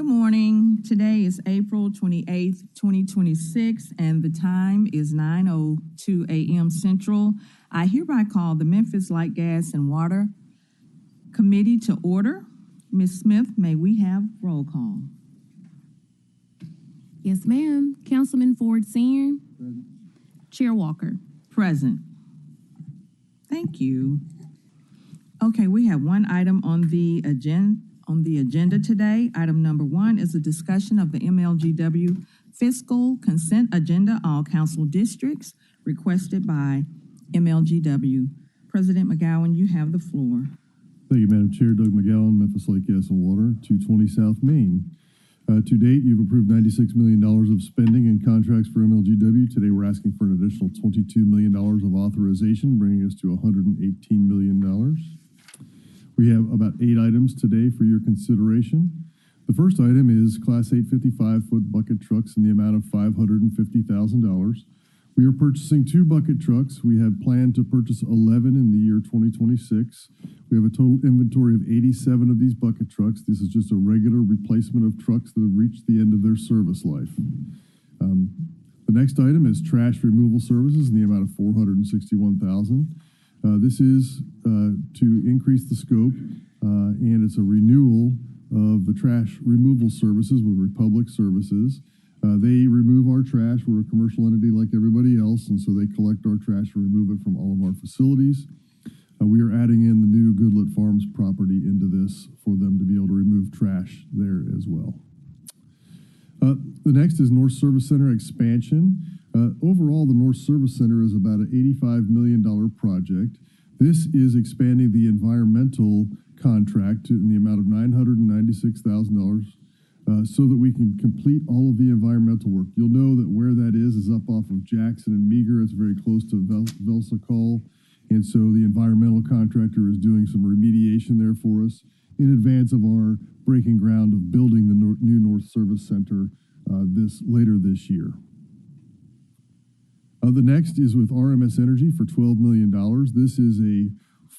Good morning. Today is April 28th, 2026, and the time is 9:02 a.m. Central. I hereby call the Memphis Light, Gas, and Water Committee to order. Ms. Smith, may we have roll call? Yes, ma'am. Councilman Ford Senior. Present. Chair Walker. Present. Thank you. Okay, we have one item on the agenda today. Item number 1 is a discussion of the MLGW fiscal consent agenda, all council districts, requested by MLGW. President McGowan, you have the floor. Thank you, Madam Chair. Doug McGowan, Memphis Light, Gas, and Water, 220 South Main. To date, you've approved $96 million of spending and contracts for MLGW. Today, we're asking for an additional $22 million of authorization, bringing us to $118 million. We have about 8 items today for your consideration. The first item is Class 8 55-foot bucket trucks in the amount of $550,000. We are purchasing 2 bucket trucks. We have planned to purchase 11 in the year 2026. We have a total inventory of 87 of these bucket trucks. This is just a regular replacement of trucks that have reached the end of their service life. The next item is trash removal services in the amount of $461,000. This is to increase the scope, and it's a renewal of the trash removal services with Republic Services. They remove our trash. We're a commercial entity like everybody else, and so they collect our trash and remove it from all of our facilities. We are adding in the new Goodlet Farms property into this for them to be able to remove trash there as well. The next is North Service Center expansion. Overall, the North Service Center is about an $85 million project. This is expanding the environmental contract in the amount of $996,000 so that we can complete all of the environmental work. You'll know that where that is up off of Jackson and Meager. It's very close to Velsicol, and so the environmental contractor is doing some remediation there for us in advance of our breaking ground of building the new North Service Center later this year. The next is with RMS Energy for $12 million. This is a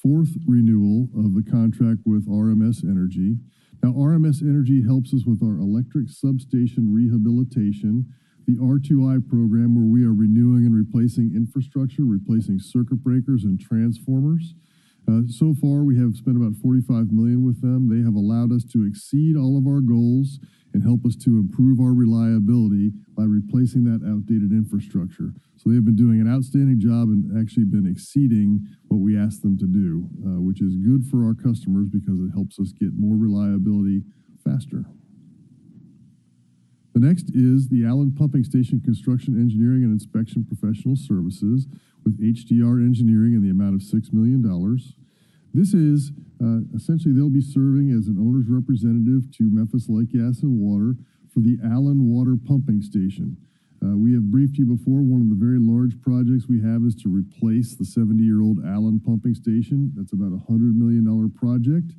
4th renewal of the contract with RMS Energy. Now, RMS Energy helps us with our electric substation rehabilitation, the R2I program, where we are renewing and replacing infrastructure, replacing circuit breakers and transformers. So far, we have spent about $45 million with them. They have allowed us to exceed all of our goals and help us to improve our reliability by replacing that outdated infrastructure. So they have been doing an outstanding job and actually been exceeding what we asked them to do, which is good for our customers because it helps us get more reliability faster. The next is the Allen Pumping Station Construction Engineering and Inspection Professional Services with HDR Engineering in the amount of $6 million. This is essentially they'll be serving as an owner's representative to Memphis Light, Gas, and Water for the Allen Water Pumping Station. We have briefed you before. One of the very large projects we have is to replace the 70-year-old Allen Pumping Station. That's about a $100 million project.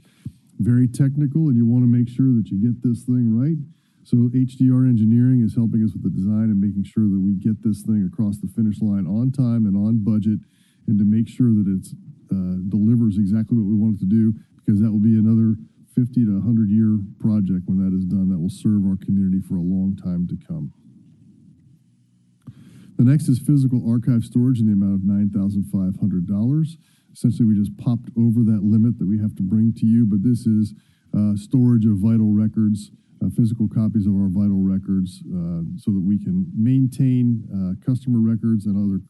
Very technical, and you want to make sure that you get this thing right. So HDR Engineering is helping us with the design and making sure that we get this thing across the finish line on time and on budget, and to make sure that it delivers exactly what we want it to do, because that will be another 50 to 100-year project when that is done. That will serve our community for a long time to come. The next is physical archive storage in the amount of $9,500. Essentially, we just popped over that limit that we have to bring to you, but this is storage of vital records, physical copies of our vital records, so that we can maintain customer records and other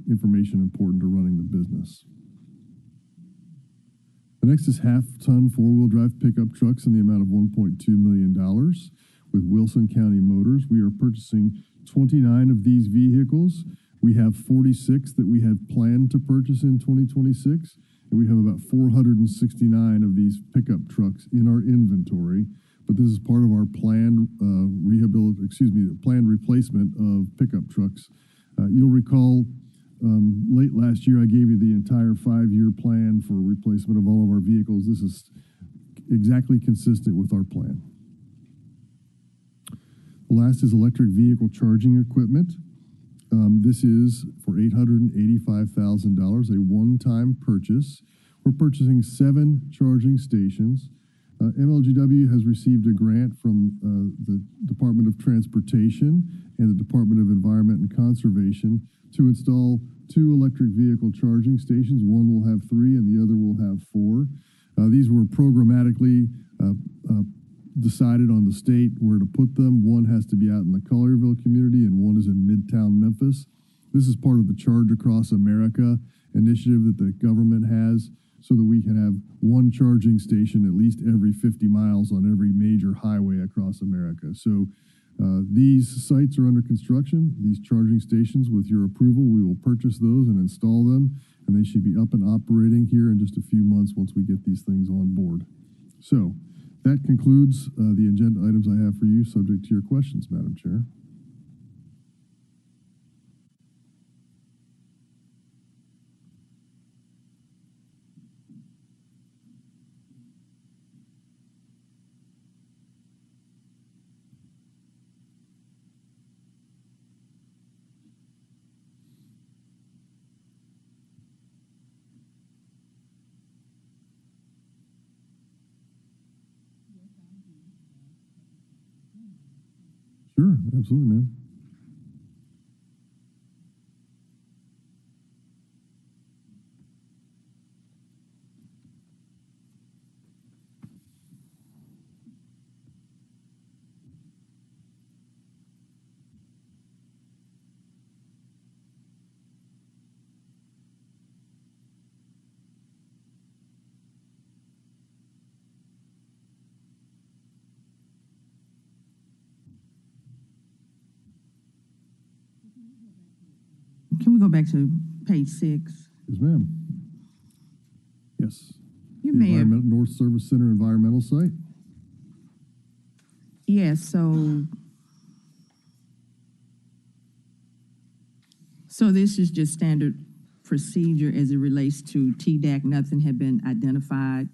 information important to running the business. The next is half-ton four-wheel drive pickup trucks in the amount of $1.2 million with Wilson County Motors. We are purchasing 29 of these vehicles. We have 46 that we have planned to purchase in 2026, and we have about 469 of these pickup trucks in our inventory. But this is part of our planned planned replacement of pickup trucks. You'll recall late last year I gave you the entire 5-year plan for replacement of all of our vehicles. This is exactly consistent with our plan. The last is electric vehicle charging equipment. This is for $885,000, a one-time purchase. We're purchasing 7 charging stations. MLGW has received a grant from the Department of Transportation and the Department of Environment and Conservation to install 2 electric vehicle charging stations. One will have 3 and the other will have 4. These were programmatically decided on the state where to put them. One has to be out in the Collierville community and one is in Midtown Memphis. This is part of the Charge Across America initiative that the government has, so that we can have one charging station at least every 50 miles on every major highway across America. So these sites are under construction, these charging stations. With your approval, we will purchase those and install them, and they should be up and operating here in just a few months once we get these things on board. So that concludes the agenda items I have for you, subject to your questions, Madam Chair. Sure, absolutely, man. Can we go back to page 6? Yes, ma'am. Yes. You The may have, North Service Center environmental site. yes, so this is just standard procedure as it relates to TDAC. Nothing had been identified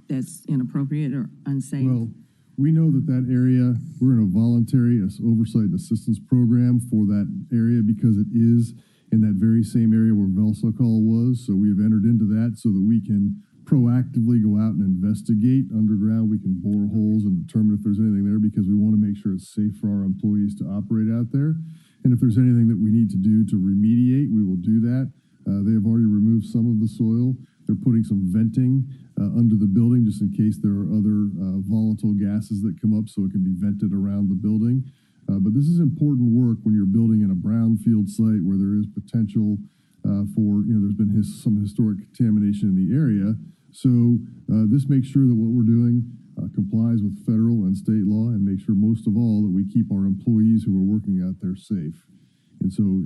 that's inappropriate or unsafe. Well, we know that that area, we're in a voluntary oversight and assistance program for that area because it is in that very same area where Velsocol was. So we have entered into that so that we can proactively go out and investigate underground. We can bore holes and determine if there's anything there because we want to make sure it's safe for our employees to operate out there. And if there's anything that we need to do to remediate, we will do that. They have already removed some of the soil. They're putting some venting under the building just in case there are other volatile gases that come up so it can be vented around the building. But this is important work when you're building in a brownfield site where there is potential for, there's been some historic contamination in the area. So this makes sure that what we're doing complies with federal and state law and make sure most of all that we keep our employees who are working out there safe. And so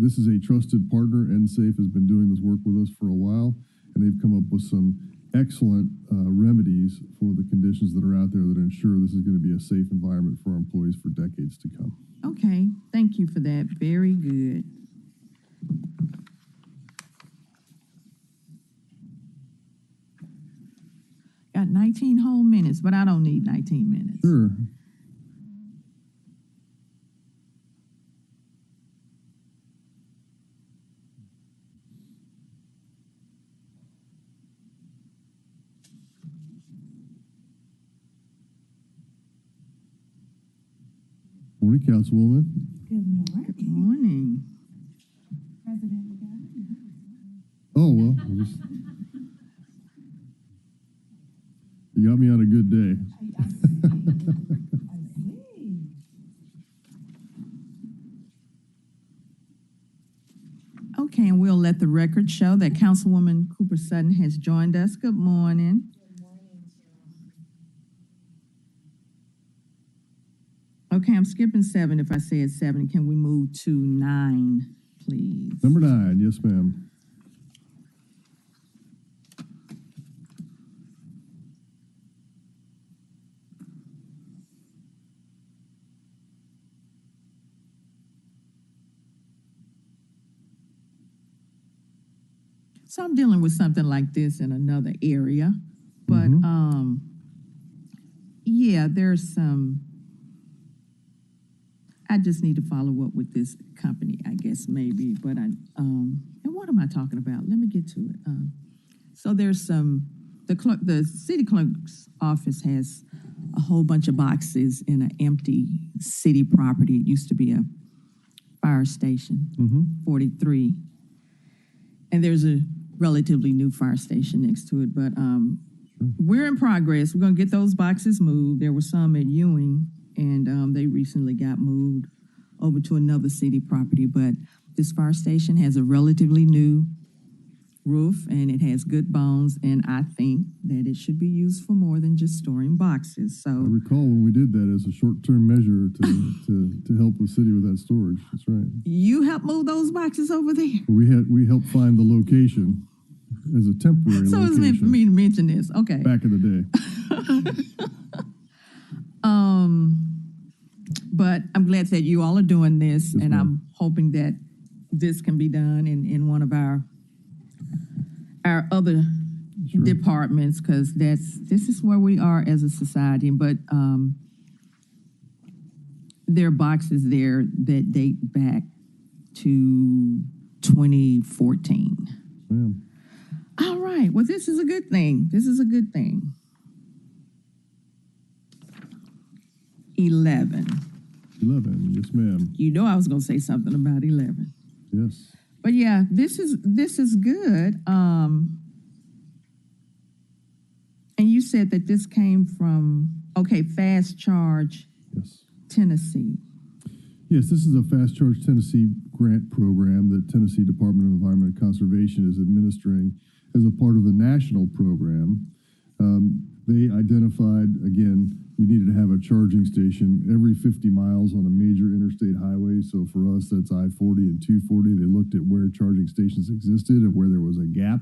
this is a trusted partner. NSAFE has been doing this work with us for a while, and they've come up with some excellent remedies for the conditions that are out there that ensure this is going to be a safe environment for our employees for decades to come. Okay, thank you for that. Very good. Got 19 whole minutes, but I don't need 19 minutes. Sure. Morning, Councilwoman. Good morning. Good morning. President McGowan. Oh, well, you got me on a good day. I see. Okay, and we'll let the record show that Councilwoman Cooper Sutton has joined us. Good morning. Good morning, Okay, I'm skipping 7 if I said 7. Can we move to 9, please? Number 9, yes, ma'am. So I'm dealing with something like this in another area, but yeah, there's some. I just need to follow up with this company, I guess maybe. But and what am I talking about? Let me get to it. So there's the city clerk's office has a whole bunch of boxes in an empty city property. It used to be a fire station, 43. And there's a relatively new fire station next to it. But we're in progress. We're going to get those boxes moved. There were some at Ewing, and they recently got moved over to another city property. But this fire station has a relatively new roof, and it has good bones, and I think that it should be used for more than just storing boxes. I So recall when we did that as a short-term measure to help the city with that storage. That's right. you help move those boxes over there. We helped find the location as a temporary So it's location meant for me to mention this. Okay. back in the day. But I'm glad that you all are doing this, Yes, and ma'am. I'm hoping that this can be done in one of our other Sure. departments, because this is where we are as a society. But there are boxes there that date back to 2014. Ma'am. All right. Well, this is a good thing. This is a good thing. 11. 11. Yes, ma'am. You know I was going to say something about 11. Yes. But yeah, this is good. And you said that this came from, Fast Charge Yes. Tennessee. Yes, this is a Fast Charge Tennessee grant program that Tennessee Department of Environment and Conservation is administering as a part of the national program. They identified, again, you needed to have a charging station every 50 miles on a major interstate highway. So for us, that's I-40 and 240. They looked at where charging stations existed and where there was a gap.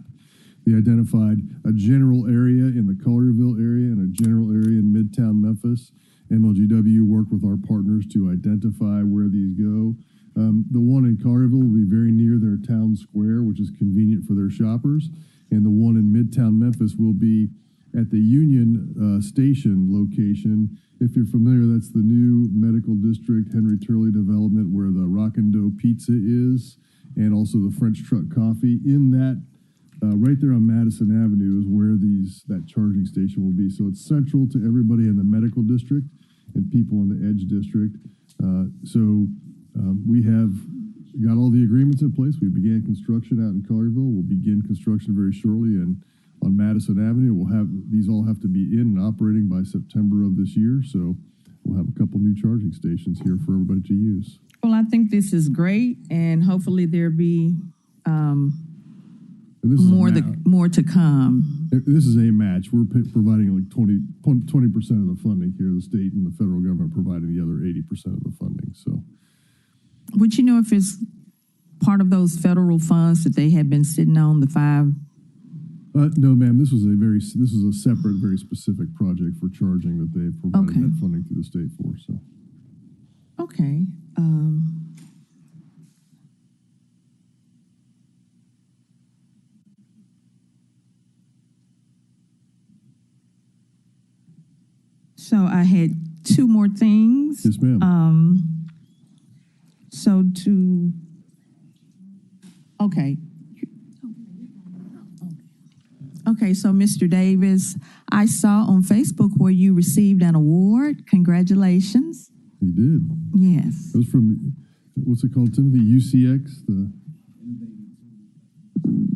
They identified a general area in the Collierville area and a general area in Midtown Memphis. MLGW worked with our partners to identify where these go. The one in Collierville will be very near their town square, which is convenient for their shoppers. And the one in Midtown Memphis will be at the Union Station location. If you're familiar, that's the new medical district, Henry Turley development, where the Rock and Dough Pizza is, and also the French Truck Coffee. In that, right there on Madison Avenue is where that charging station will be. So it's central to everybody in the medical district and people in the Edge district. We have got all the agreements in place. We began construction out in Collierville. We'll begin construction very shortly, and on Madison Avenue, these all have to be in and operating by September of this year. So we'll have a couple new charging stations here for everybody to use. Well, I think this is great, and hopefully there'll be And this is more to come. This is a match. We're providing like 20% of the funding here. The state and the federal government providing the other 80% of the funding. So, Would you know if it's part of those federal funds that they had been sitting on, the 5? no, ma'am. This is a separate, very specific project for charging that they provided Okay. that funding through the state for. So, Okay. So I had 2 more things. yes, ma'am. Okay, so Mr. Davis, I saw on Facebook where you received an award. Congratulations. He did. Yes. That was from, what's it called, Timothy? UCX?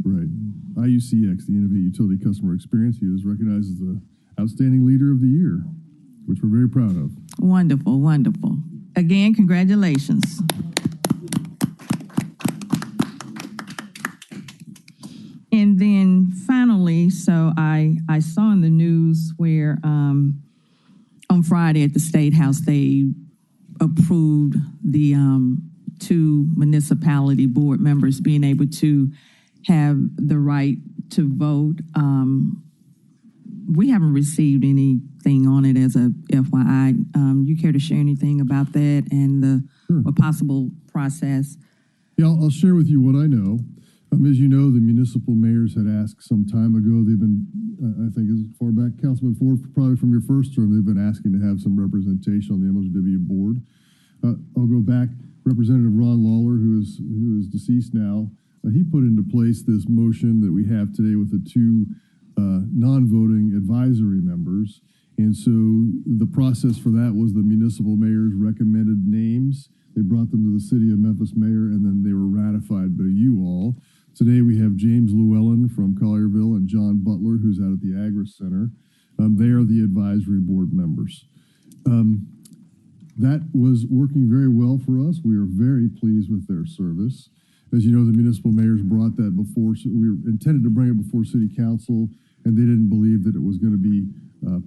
Right. IUCX, the Innovate Utility Customer Experience. He was recognized as the Outstanding Leader of the Year, which we're very proud of. Wonderful, wonderful. Again, congratulations. And then finally, so I saw in the news where on Friday at the State House, they approved the 2 municipality board members being able to have the right to vote. We haven't received anything on it as a FYI. You care to share anything about that and Sure. a possible process? Yeah, I'll share with you what I know. As you know, the municipal mayors had asked some time ago. They've been, I think as far back, Councilman Ford, probably from your first term, they've been asking to have some representation on the MLGW board. I'll go back. Representative Ron Lawler, who is deceased now, he put into place this motion that we have today with the 2 non-voting advisory members. And so the process for that was the municipal mayors recommended names. They brought them to the city of Memphis mayor, and then they were ratified by you all. Today we have James Llewellyn from Collierville and John Butler, who's out at the Agri Center. They are the advisory board members. That was working very well for us. We are very pleased with their service. As you know, the municipal mayors brought that before. So we intended to bring it before city council, and they didn't believe that it was going to be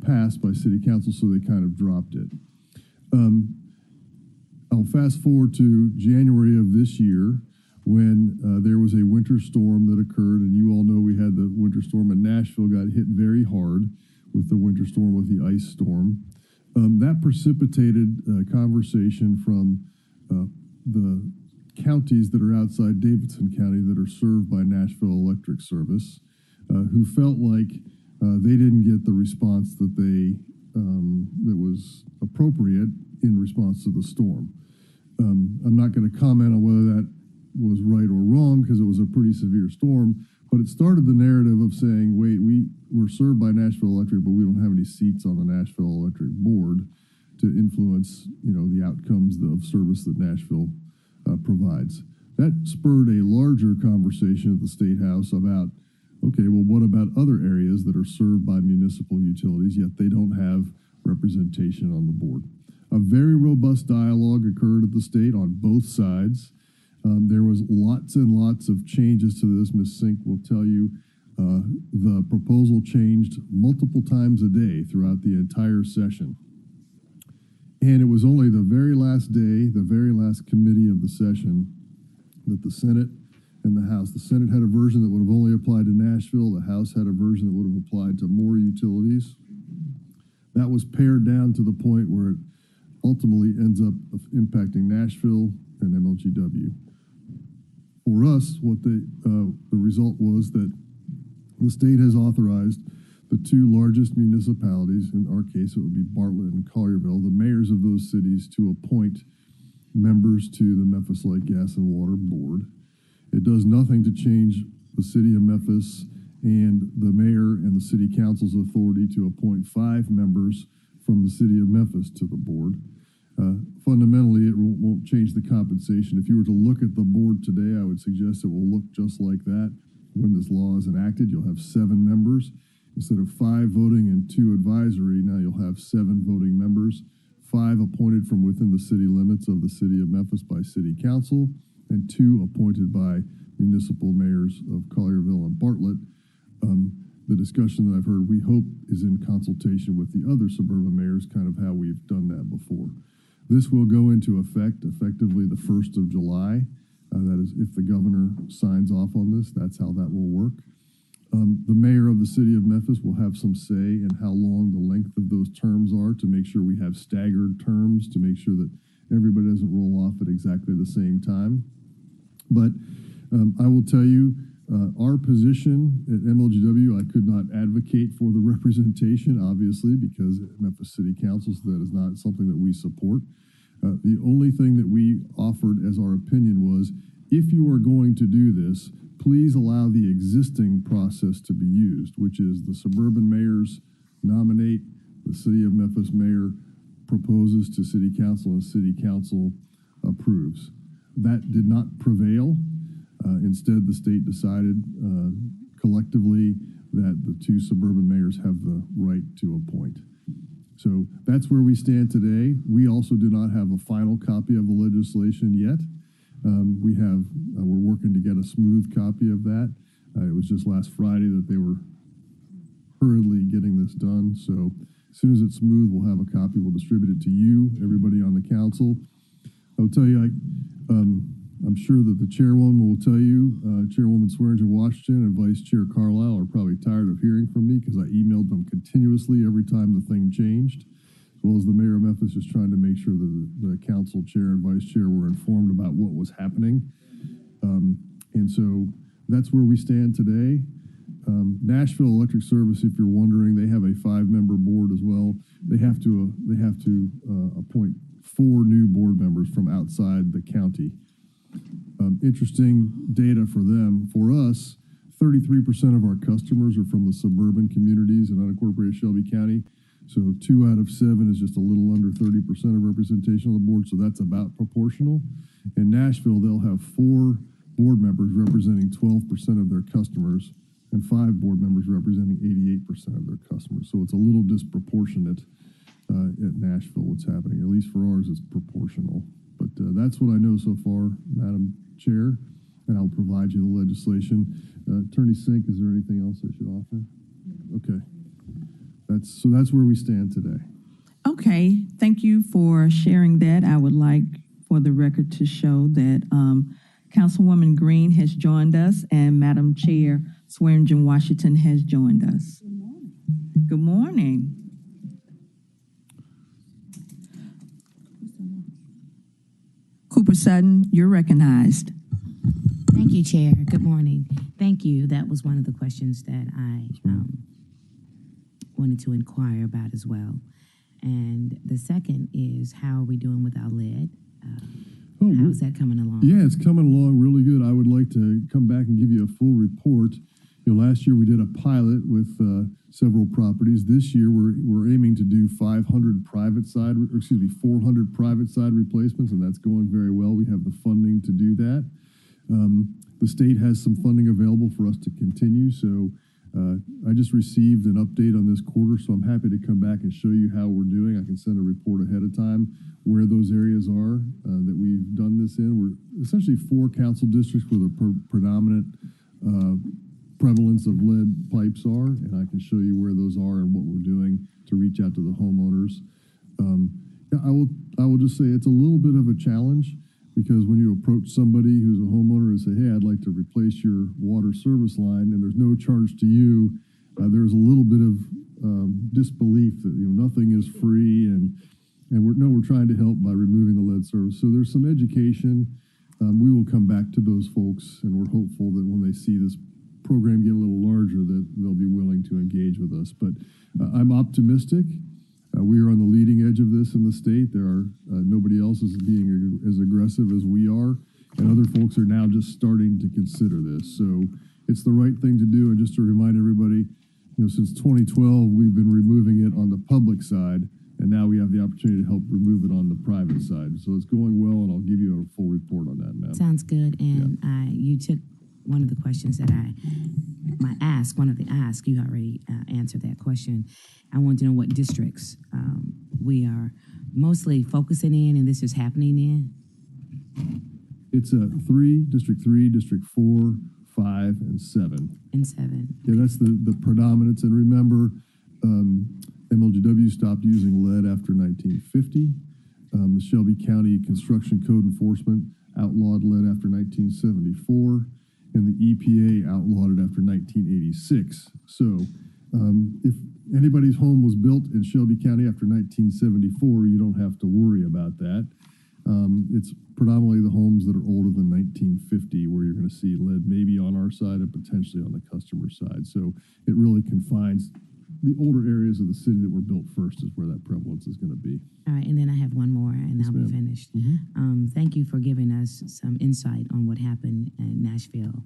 passed by city council, so they kind of dropped it. I'll fast forward to January of this year when there was a winter storm that occurred, and you all know we had the winter storm in Nashville, got hit very hard with the winter storm, with the ice storm. That precipitated a conversation from the counties that are outside Davidson County that are served by Nashville Electric Service, who felt like they didn't get the response that that was appropriate in response to the storm. I'm not going to comment on whether that was right or wrong, because it was a pretty severe storm, but it started the narrative of saying, wait, we're served by Nashville Electric, but we don't have any seats on the Nashville Electric board to influence, the outcomes of service that Nashville provides. That spurred a larger conversation at the State House about, okay, well, what about other areas that are served by municipal utilities, yet they don't have representation on the board? A very robust dialogue occurred at the state on both sides. There was lots and lots of changes to this. Ms. Sink will tell you the proposal changed multiple times a day throughout the entire session. And it was only the very last day, the very last committee of the session, that the Senate and the House. The Senate had a version that would have only applied to Nashville. The House had a version that would have applied to more utilities. That was pared down to the point where it ultimately ends up impacting Nashville and MLGW. For us, what the result was that the state has authorized the two largest municipalities, in our case it would be Bartlett and Collierville, the mayors of those cities, to appoint members to the Memphis Light, Gas, and Water Board. It does nothing to change the city of Memphis and the mayor and the city council's authority to appoint 5 members from the city of Memphis to the board. Fundamentally, it won't change the compensation. If you were to look at the board today, I would suggest it will look just like that. When this law is enacted, you'll have 7 members. Instead of 5 voting and 2 advisory, now you'll have 7 voting members, 5 appointed from within the city limits of the city of Memphis by city council, and 2 appointed by municipal mayors of Collierville and Bartlett. The discussion that I've heard, we hope, is in consultation with the other suburban mayors, kind of how we've done that before. This will go into effect effectively the 1st of July. That is, if the governor signs off on this, that's how that will work. The mayor of the city of Memphis will have some say in how long the length of those terms are, to make sure we have staggered terms, to make sure that everybody doesn't roll off at exactly the same time. But I will tell you, our position at MLGW, I could not advocate for the representation, obviously, because Memphis City Council, that is not something that we support. The only thing that we offered as our opinion was, if you are going to do this, please allow the existing process to be used, which is the suburban mayors nominate, the city of Memphis mayor proposes to city council, and city council approves. That did not prevail. Instead, the state decided collectively that the 2 suburban mayors have the right to appoint. So that's where we stand today. We also do not have a final copy of the legislation yet. We're working to get a smooth copy of that. It was just last Friday that they were hurriedly getting this done. So as soon as it's smooth, we'll have a copy. We'll distribute it to you, everybody on the council. I'll tell you, I'm sure that the chairwoman will tell you, Chairwoman Swearingen Washington and Vice Chair Carlisle are probably tired of hearing from me, because I emailed them continuously every time the thing changed, as well as the mayor of Memphis, just trying to make sure that the council chair and vice chair were informed about what was happening. And so that's where we stand today. Nashville Electric Service, if you're wondering, they have a 5-member board as well. They have to appoint 4 new board members from outside the county. Interesting data for them. For us, 33% of our customers are from the suburban communities in unincorporated Shelby County. So 2 out of 7 is just a little under 30% of representation on the board. So that's about proportional. In Nashville, they'll have 4 board members representing 12% of their customers and 5 board members representing 88% of their customers. So it's a little disproportionate at Nashville, what's happening. At least for ours, it's proportional. But that's what I know so far, Madam Chair, and I'll provide you the legislation. Attorney Sink, is there anything else I should offer? Okay. That's where we stand today. Okay, thank you for sharing that. I would like for the record to show that Councilwoman Green has joined us and Madam Chair Swearingen Washington has joined us. Good morning. Good morning. Cooper Sutton, you're recognized. Thank you, Chair. Good morning. Thank you. That was one of the questions that I wanted to inquire about as well. And the second is, how are we doing with our lead? How's that coming along? Yeah, it's coming along really good. I would like to come back and give you a full report. Last year we did a pilot with several properties. This year we're aiming to do 400 private side replacements, and that's going very well. We have the funding to do that. The state has some funding available for us to continue. So I just received an update on this quarter, so I'm happy to come back and show you how we're doing. I can send a report ahead of time where those areas are that we've done this in. We're essentially 4 council districts where the predominant prevalence of lead pipes are, and I can show you where those are and what we're doing to reach out to the homeowners. I will just say it's a little bit of a challenge, because when you approach somebody who's a homeowner and say, hey, I'd like to replace your water service line, and there's no charge to you, there's a little bit of disbelief that nothing is free, and we're trying to help by removing the lead service. So there's some education. We will come back to those folks, and we're hopeful that when they see this program get a little larger, that they'll be willing to engage with us. But I'm optimistic. We are on the leading edge of this in the state. There are nobody else is being as aggressive as we are, and other folks are now just starting to consider this. So it's the right thing to do. And just to remind everybody, since 2012, we've been removing it on the public side, and now we have the opportunity to help remove it on the private side. So it's going well, and I'll give you a full report on that, ma'am. Sounds good. And you took one of the questions that one of the asks, you already answered that question. I want to know what districts we are mostly focusing in, and this is happening in. It's 3, District 3, District 4, 5, and 7. And 7. Yeah, that's the predominance. And remember, MLGW stopped using lead after 1950. The Shelby County Construction Code Enforcement outlawed lead after 1974. And the EPA outlawed it after 1986. So if anybody's home was built in Shelby County after 1974, you don't have to worry about that. It's predominantly the homes that are older than 1950 where you're going to see lead maybe on our side and potentially on the customer side. So it really confines the older areas of the city that were built first is where that prevalence is going to be. All right, and then I have one more, and I'll be finished. Mm-hmm. Thank you for giving us some insight on what happened in Nashville.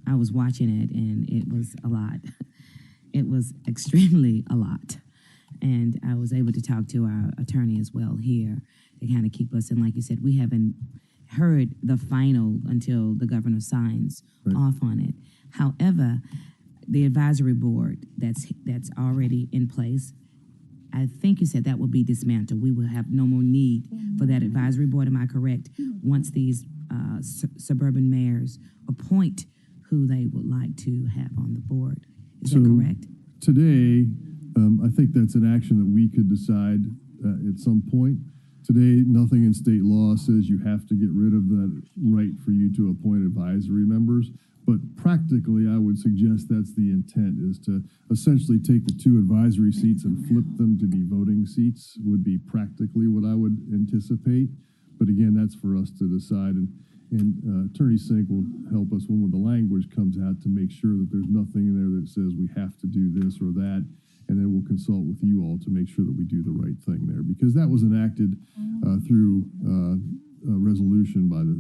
I was watching it, and it was a lot. It was extremely a lot. And I was able to talk to our attorney as well here to kind of keep us in. Like you said, we haven't heard the final until the governor signs off on it. However, the advisory board that's already in place, I think you said that will be dismantled. We will have no more need for that advisory board. Am I correct? Once these suburban mayors appoint who they would like to have on the board. Is that correct? Today, I think that's an action that we could decide at some point. Today, nothing in state law says you have to get rid of that right for you to appoint advisory members. But practically, I would suggest that's the intent, is to essentially take the 2 advisory seats and flip them to be voting seats would be practically what I would anticipate. But again, that's for us to decide. And Attorney Sink will help us when the language comes out to make sure that there's nothing in there that says we have to do this or that. And then we'll consult with you all to make sure that we do the right thing there. Because that was enacted through resolution by the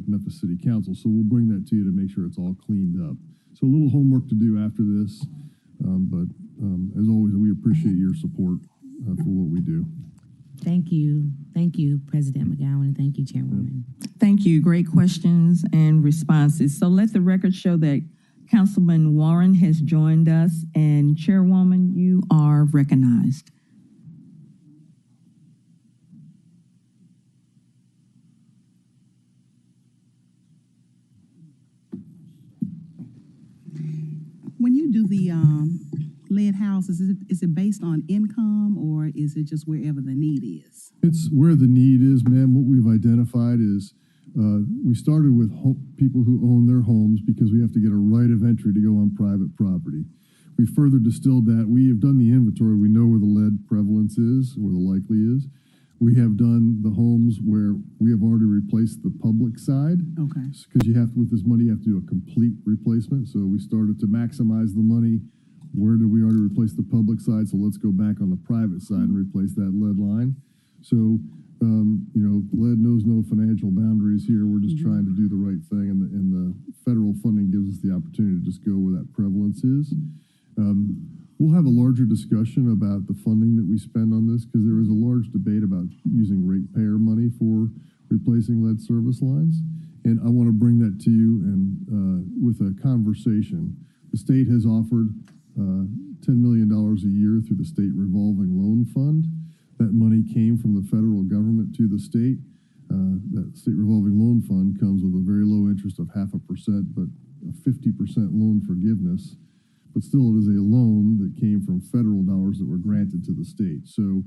Memphis City Council. So we'll bring that to you to make sure it's all cleaned up. So a little homework to do after this, but as always, we appreciate your support for what we do. Thank you, President McGowan, and thank you, Chairwoman. Thank you. Great questions and responses. So let the record show that Councilman Warren has joined us, and Chairwoman, you are recognized. When you do the lead houses, is it based on income or is it just wherever the need is? It's where the need is, ma'am. What we've identified is we started with people who own their homes because we have to get a right of entry to go on private property. We further distilled that. We have done the inventory. We know where the lead prevalence is, where the likely is. We have done the homes where we have already replaced the public side. Okay. Because you have to, with this money, you have to do a complete replacement. So we started to maximize the money. Where did we already replace the public side? So let's go back on the private side and replace that lead line. So, lead knows no financial boundaries here. We're just trying to do the right thing, and the federal funding gives us the opportunity to just go where that prevalence is. We'll have a larger discussion about the funding that we spend on this because there is a large debate about using ratepayer money for replacing lead service lines. And I want to bring that to you and with a conversation. The state has offered $10 million a year through the state revolving loan fund. That money came from the federal government to the state. That state revolving loan fund comes with a very low interest of 0.5%, but a 50% loan forgiveness. But still, it is a loan that came from federal dollars that were granted to the state. So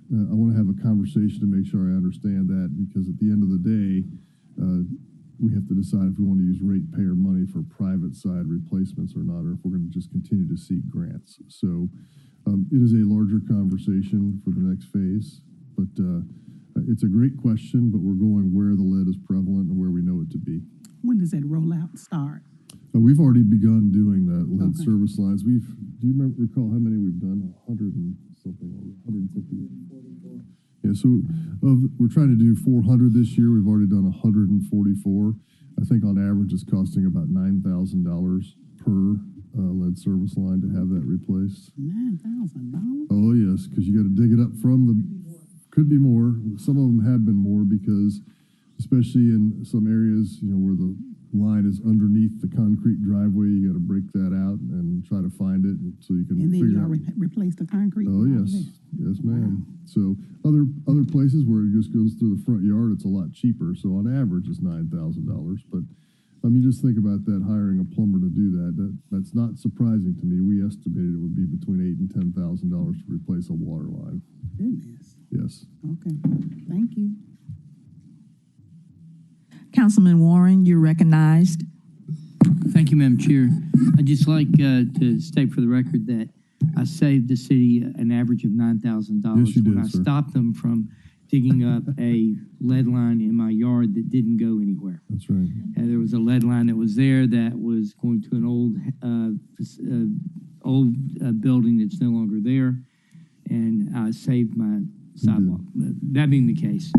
I want to have a conversation to make sure I understand that, because at the end of the day, we have to decide if we want to use ratepayer money for private side replacements or not, or if we're going to just continue to seek grants. So it is a larger conversation for the next phase, but it's a great question, but we're going where the lead is prevalent and where we know it to be. When does that rollout start? We've already begun doing that lead Okay. service lines. Do you recall how many we've done? 100 and something, 150. Yeah, so we're trying to do 400 this year. We've already done 144. I think on average it's costing about $9,000 per lead service line to have that replaced. $9,000? Oh yes, because you got to dig it up from the. Could be more. Some of them have been more because, especially in some areas, where the line is underneath the concrete driveway, you got to break that out and try to find it so you can And then figure you out. replace the concrete? Oh and all yes, that? yes, ma'am. So other places where it just goes through the front yard, it's a lot cheaper. So on average, it's $9,000. But I mean, just think about that. Hiring a plumber to do that's not surprising to me. We estimated it would be between $8,000 and $10,000 to replace a water line. Goodness. Yes. Okay. Thank you. Councilman Warren, you're recognized. Thank you, Madam Chair. I'd just like to state for the record that I saved the city an average of $9,000 Yes, you when did, I sir. stopped them from digging up a lead line in my yard that didn't go anywhere. That's right. And there was a lead line that was there that was going to an old building that's no longer there, and I saved my sidewalk. That being the case,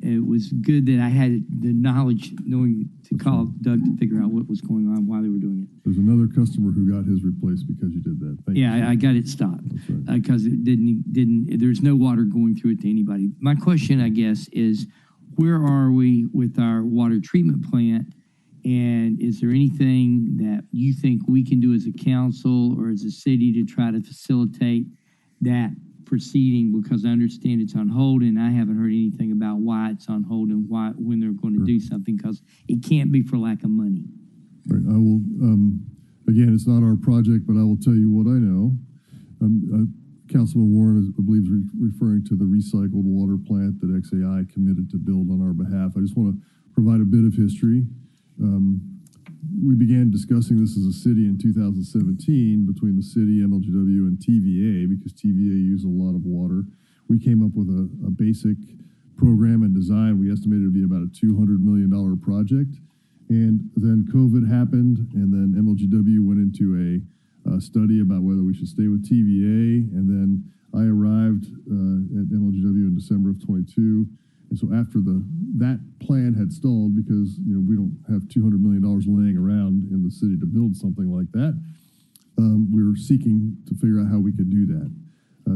it was good that I had the knowledge, knowing to call Doug to figure out what was going on while they were doing it. There's another customer who got his replaced because you did that. Thank you. Yeah, I got it stopped That's right. because it didn't. There's no water going through it to anybody. My question, I guess, is where are we with our water treatment plant? And is there anything that you think we can do as a council or as a city to try to facilitate that proceeding? Because I understand it's on hold, and I haven't heard anything about why it's on hold and when they're going to do something, because it can't be for lack of money. Right. I will. Again, it's not our project, but I will tell you what I know. Councilman Warren, I believe, is referring to the recycled water plant that XAI committed to build on our behalf. I just want to provide a bit of history. We began discussing this as a city in 2017 between the city, MLGW, and TVA, because TVA used a lot of water. We came up with a basic program and design. We estimated it would be about a $200 million project. And then COVID happened, and then MLGW went into a study about whether we should stay with TVA. And then I arrived at MLGW in December of 22. And so after that plan had stalled because, we don't have $200 million laying around in the city to build something like that, we were seeking to figure out how we could do that.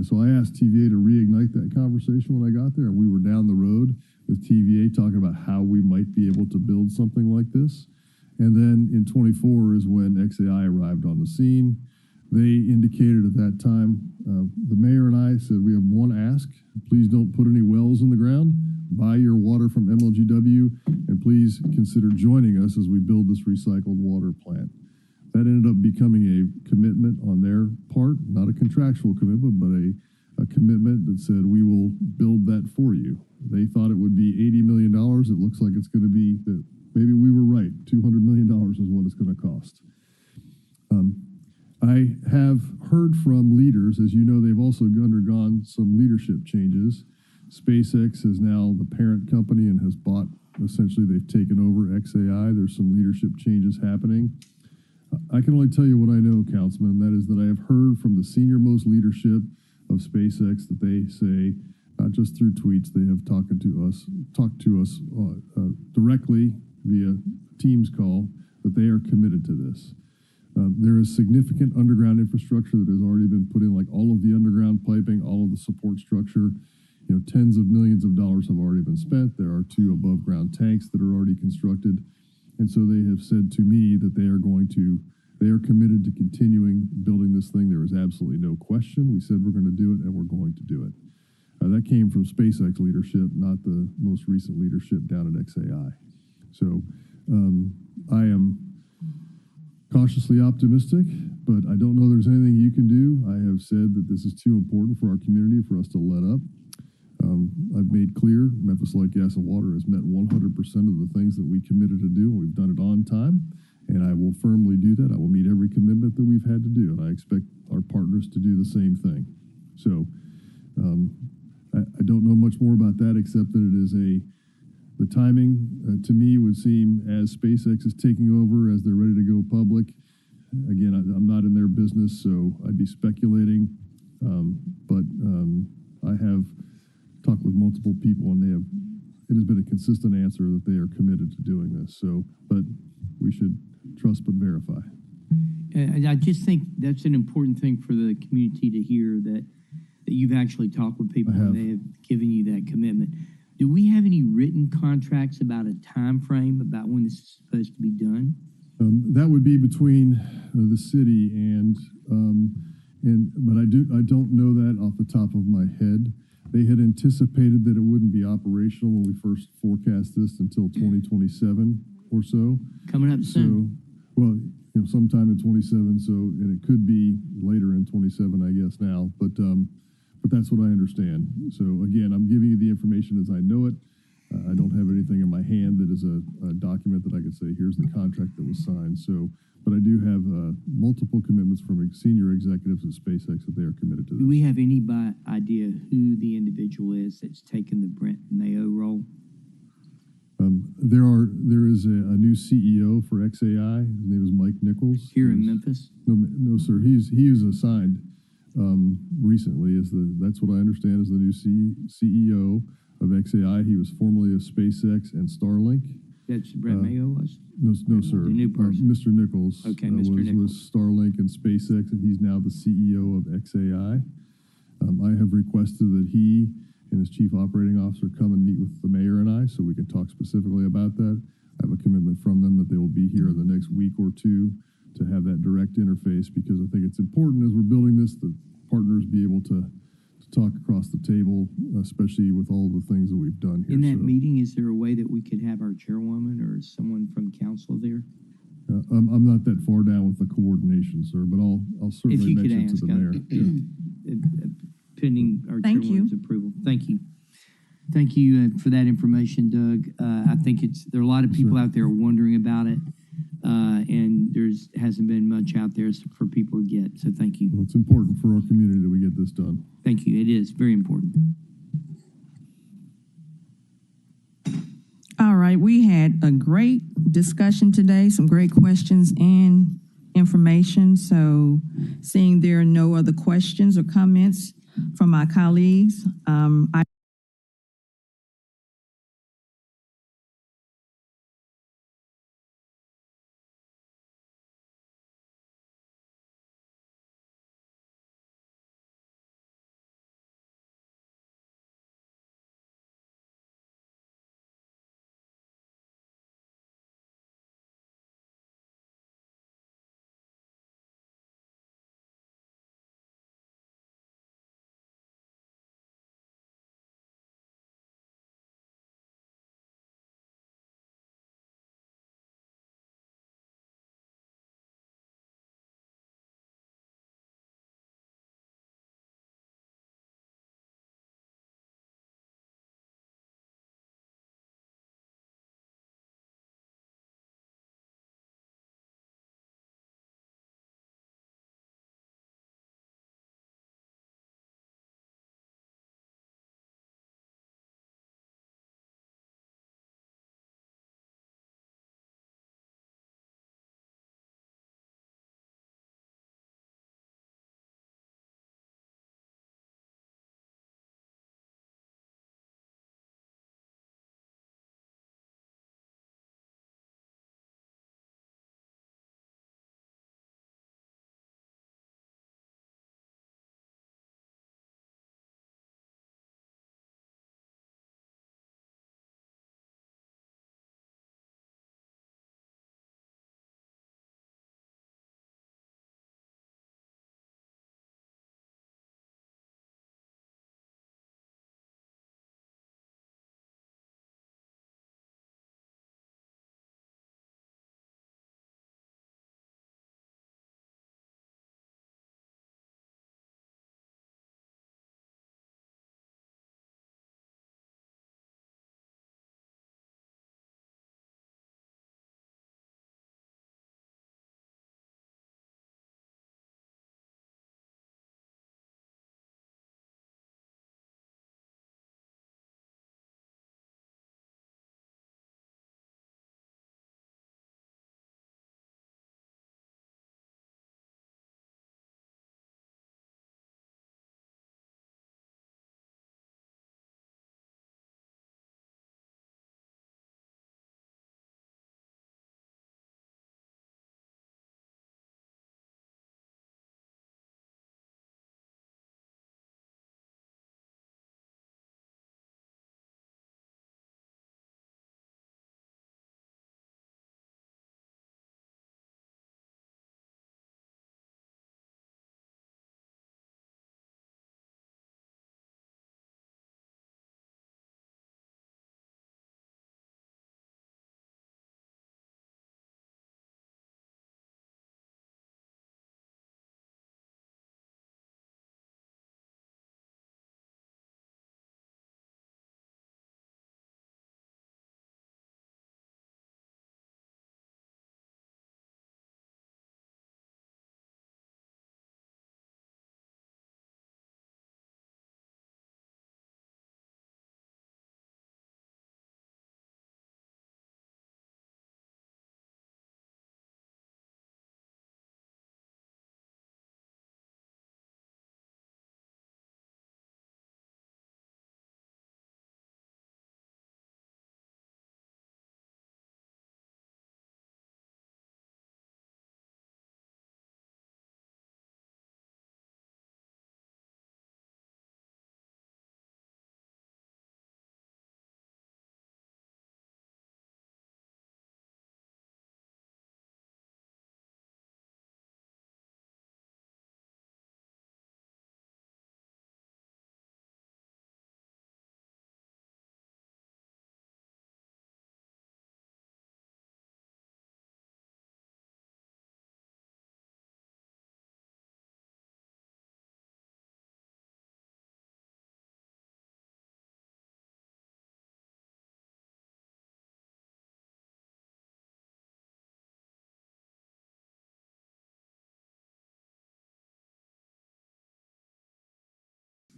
So I asked TVA to reignite that conversation when I got there. We were down the road with TVA talking about how we might be able to build something like this. And then in 24 is when XAI arrived on the scene. They indicated at that time, the mayor and I said, we have one ask. Please don't put any wells in the ground. Buy your water from MLGW, and please consider joining us as we build this recycled water plant. That ended up becoming a commitment on their part, not a contractual commitment, but a commitment that said, we will build that for you. They thought it would be $80 million. It looks like it's going to be that maybe we were right. $200 million is what it's going to cost. I have heard from leaders, as you know, they've also undergone some leadership changes. SpaceX is now the parent company and has bought, essentially they've taken over XAI. There's some leadership changes happening. I can only tell you what I know, Councilman, and that is that I have heard from the senior-most leadership of SpaceX that they say, not just through tweets, they have talked to us directly via Teams call, that they are committed to this. There is significant underground infrastructure that has already been put in, like all of the underground piping, all of the support structure. Tens of millions of dollars have already been spent. There are 2 above ground tanks that are already constructed. And so they have said to me that they are committed to continuing building this thing. There is absolutely no question. We said we're going to do it, and we're going to do it. That came from SpaceX leadership, not the most recent leadership down at XAI. So I am cautiously optimistic, but I don't know there's anything you can do. I have said that this is too important for our community for us to let up. I've made clear Memphis Light, Gas, and Water has met 100% of the things that we committed to do, and we've done it on time, and I will firmly do that. I will meet every commitment that we've had to do, and I expect our partners to do the same thing. So I don't know much more about that except that it is the timing to me would seem as SpaceX is taking over, as they're ready to go public. Again, I'm not in their business, so I'd be speculating, but I have talked with multiple people, and it has been a consistent answer that they are committed to doing this. So, but we should trust but verify. And I just think that's an important thing for the community to hear, that you've actually talked with people and they have given you that commitment. Do we have any written contracts about a time frame about when this is supposed to be done? That would be between the city but I don't know that off the top of my head. They had anticipated that it wouldn't be operational when we first forecast this until 2027 or so. Coming up soon. Well, sometime in 27. So, and it could be later in 27, I guess now. But that's what I understand. So again, I'm giving you the information as I know it. I don't have anything in my hand that is a document that I could say, here's the contract that was signed. So, but I do have multiple commitments from senior executives at SpaceX that they are committed to this. Do we have any idea who the individual is that's taken the Brent Mayo role? There is a new CEO for XAI. His name is Mike Nichols. Here in Memphis? No, sir. He is assigned recently that's what I understand is the new CEO of XAI. He was formerly of SpaceX and Starlink. That's Brent Mayo was? No, sir. The new person. Mr. Nichols. Okay, Mr. Nichols. Was Starlink and SpaceX, and he's now the CEO of XAI. I have requested that he and his chief operating officer come and meet with the mayor and I so we can talk specifically about that. I have a commitment from them that they will be here in the next week or two to have that direct interface, because I think it's important as we're building this that partners be able to talk across the table, especially with all the things that we've done here. In that meeting, is there a way that we could have our chairwoman or someone from council there? I'm not that far down with the coordination, sir, but I'll certainly mention to the mayor. Pending our Thank you. chairwoman's approval. Thank you. Thank you for that information, Doug. I think there are a lot of people out there wondering about it, and hasn't been much out there for people to get. So thank you. Well, it's important for our community that we get this done. Thank you. It is very important. All right, we had a great discussion today, some great questions and information. So seeing there are no other questions or comments, from my colleagues.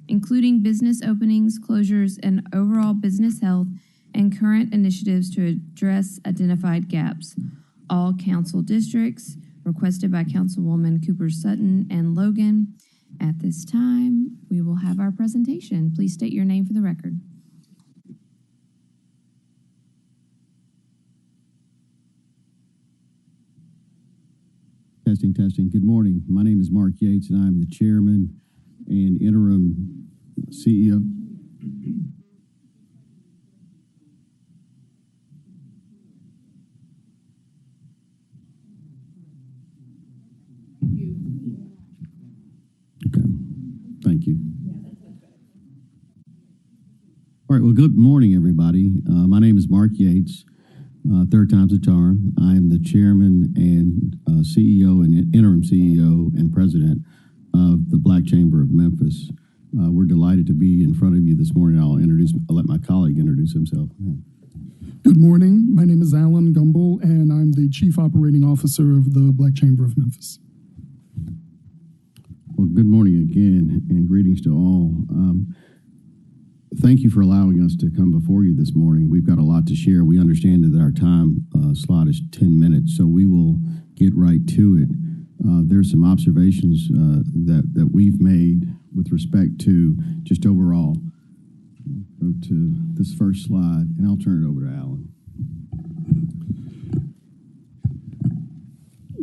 including business openings, closures, and overall business health and current initiatives to address identified gaps. All council districts, requested by Councilwoman Cooper Sutton and Logan, At this time, we will have our presentation. Please state your name for the record. Testing, testing. Good morning. My name is Mark Yates, and I'm the chairman and interim CEO. Okay. Thank you. All right. Well, good morning, everybody. My name is Mark Yates. Third time's a charm. I'm the chairman and CEO and interim CEO and president of the Black Chamber of Memphis. We're delighted to be in front of you this morning. I'll let my colleague introduce himself. Yeah. Good morning. My name is Alan Gumbel, and I'm the Chief Operating Officer of the Black Chamber of Memphis. Well, good morning again, and greetings to all. Thank you for allowing us to come before you this morning. We've got a lot to share. We understand that our time slot is 10 minutes, so we will get right to it. There's some observations that we've made with respect to just overall. Go to this first slide, and I'll turn it over to Alan.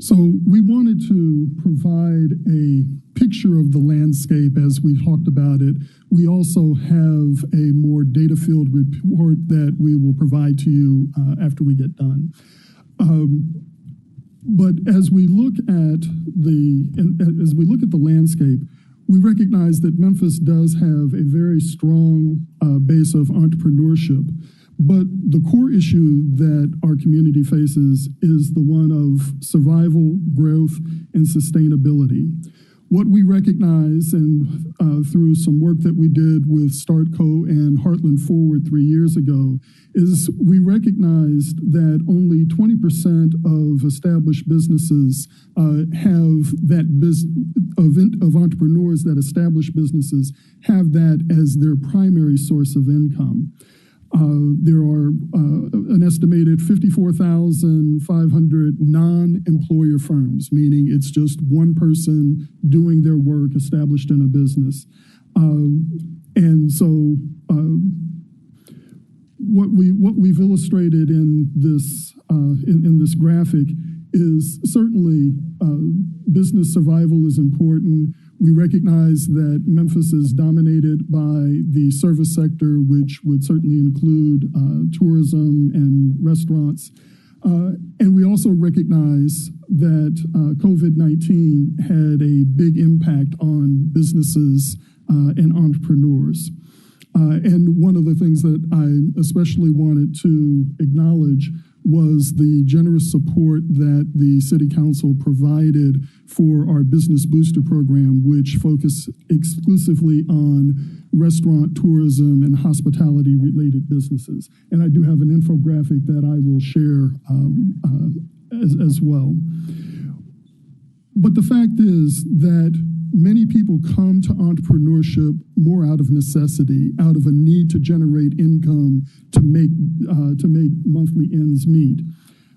So we wanted to provide a picture of the landscape as we talked about it. We also have a more data-filled report that we will provide to you after we get done. But as we look at the landscape, we recognize that Memphis does have a very strong base of entrepreneurship. But the core issue that our community faces is the one of survival, growth, and sustainability. What we recognize, and through some work that we did with StartCo and Heartland Forward 3 years ago, is we recognized that only 20% of established businesses have that of entrepreneurs that establish businesses have that as their primary source of income. There are an estimated 54,500 non-employer firms, meaning it's just one person doing their work established in a business. And so what we've illustrated in this graphic is certainly business survival is important. We recognize that Memphis is dominated by the service sector, which would certainly include tourism and restaurants. And we also recognize that COVID-19 had a big impact on businesses and entrepreneurs. And one of the things that I especially wanted to acknowledge was the generous support that the City Council provided for our Business Booster program, which focused exclusively on restaurant, tourism, and hospitality-related businesses. And I do have an infographic that I will share as well. But the fact is that many people come to entrepreneurship more out of necessity, out of a need to generate income to make monthly ends meet.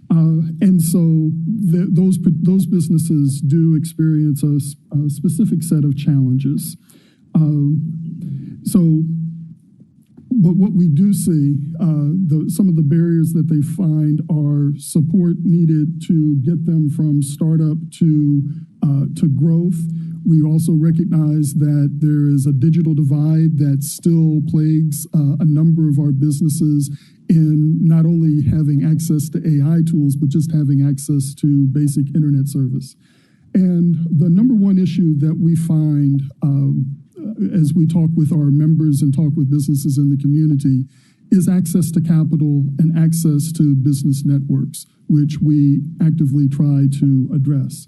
And so those businesses do experience a specific set of challenges. But what we do see, some of the barriers that they find are support needed to get them from startup to growth. We also recognize that there is a digital divide that still plagues a number of our businesses in not only having access to AI tools, but just having access to basic internet service. And the number one issue that we find as we talk with our members and talk with businesses in the community is access to capital and access to business networks, which we actively try to address.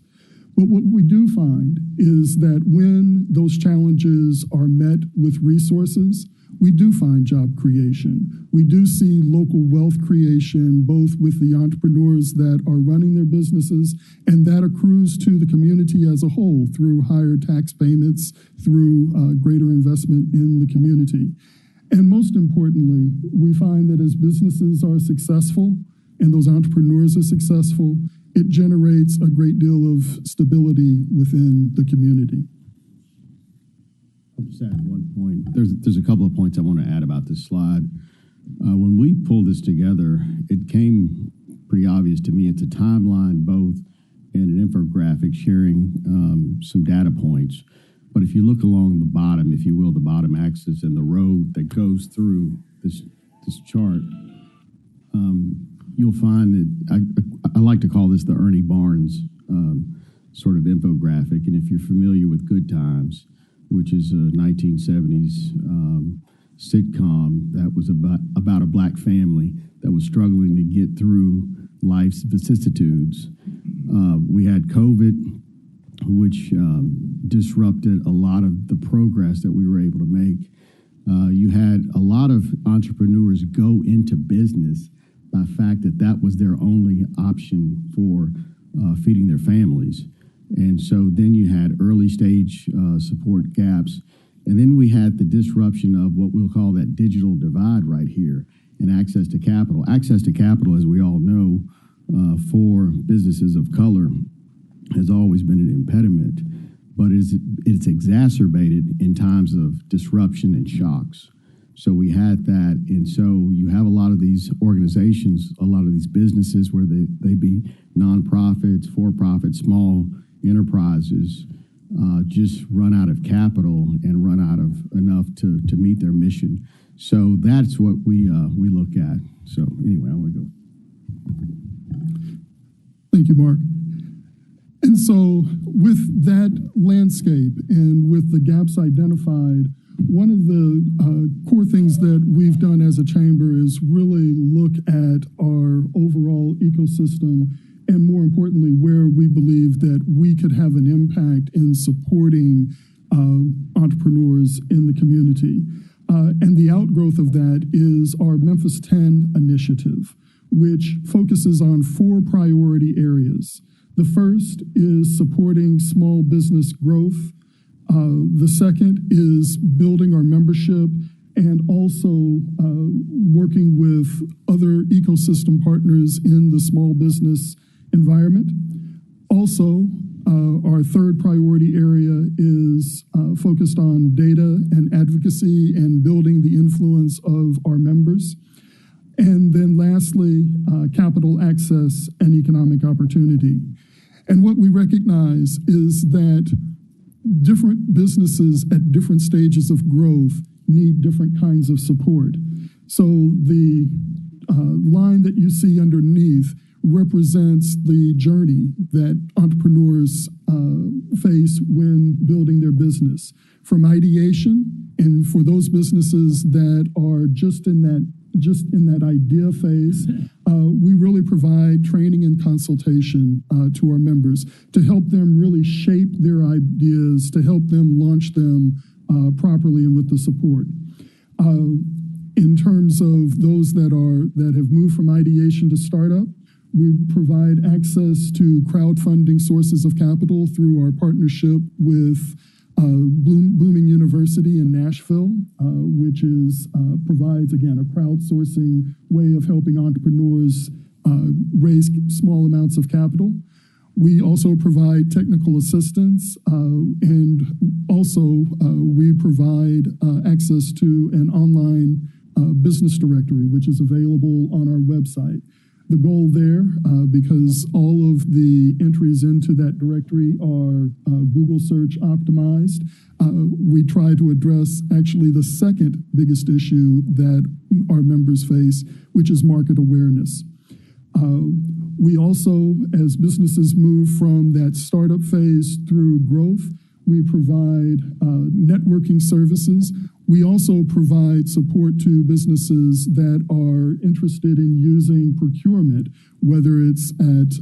But what we do find is that when those challenges are met with resources, we do find job creation. We do see local wealth creation, both with the entrepreneurs that are running their businesses, and that accrues to the community as a whole through higher tax payments, through greater investment in the community. And most importantly, we find that as businesses are successful and those entrepreneurs are successful, it generates a great deal of stability within the community. I'll just add one point. There's a couple of points I want to add about this slide. When we pulled this together, it came pretty obvious to me. It's a timeline both and an infographic sharing some data points. But if you look along the bottom, if you will, the bottom axis and the road that goes through this chart, you'll find that I like to call this the Ernie Barnes sort of infographic. And if you're familiar with Good Times, which is a 1970s sitcom that was about a black family that was struggling to get through life's vicissitudes. We had COVID, which disrupted a lot of the progress that we were able to make. You had a lot of entrepreneurs go into business by the fact that that was their only option for feeding their families. And so then you had early stage support gaps. And then we had the disruption of what we'll call that digital divide right here and access to capital. Access to capital, as we all know, for businesses of color has always been an impediment, but it's exacerbated in times of disruption and shocks. So we had that, and so you have a lot of these organizations, a lot of these businesses, where they be nonprofits, for-profit, small enterprises, just run out of capital and run out of enough to meet their mission. So that's what we look at. So anyway, I want to go. Thank you, Mark. And so with that landscape and with the gaps identified, one of the core things that we've done as a chamber is really look at our overall ecosystem and, more importantly, where we believe that we could have an impact in supporting entrepreneurs in the community. And the outgrowth of that is our Memphis 10 initiative, which focuses on 4 priority areas. The first is supporting small business growth. The second is building our membership and also working with other ecosystem partners in the small business environment. Also, our third priority area is focused on data and advocacy and building the influence of our members. And then lastly, capital access and economic opportunity. And what we recognize is that different businesses at different stages of growth need different kinds of support. So the line that you see underneath represents the journey that entrepreneurs face when building their business. From ideation, and for those businesses that are just in that idea phase, we really provide training and consultation to our members to help them really shape their ideas, to help them launch them properly and with the support. In terms of those that have moved from ideation to startup, we provide access to crowdfunding sources of capital through our partnership with Blooming University in Nashville, which provides, again, a crowdsourcing way of helping entrepreneurs raise small amounts of capital. We also provide technical assistance, and also we provide access to an online business directory, which is available on our website. The goal there, because all of the entries into that directory are Google search optimized, we try to address actually the second biggest issue that our members face, which is market awareness. We also, as businesses move from that startup phase through growth, we provide networking services. We also provide support to businesses that are interested in using procurement, whether it's at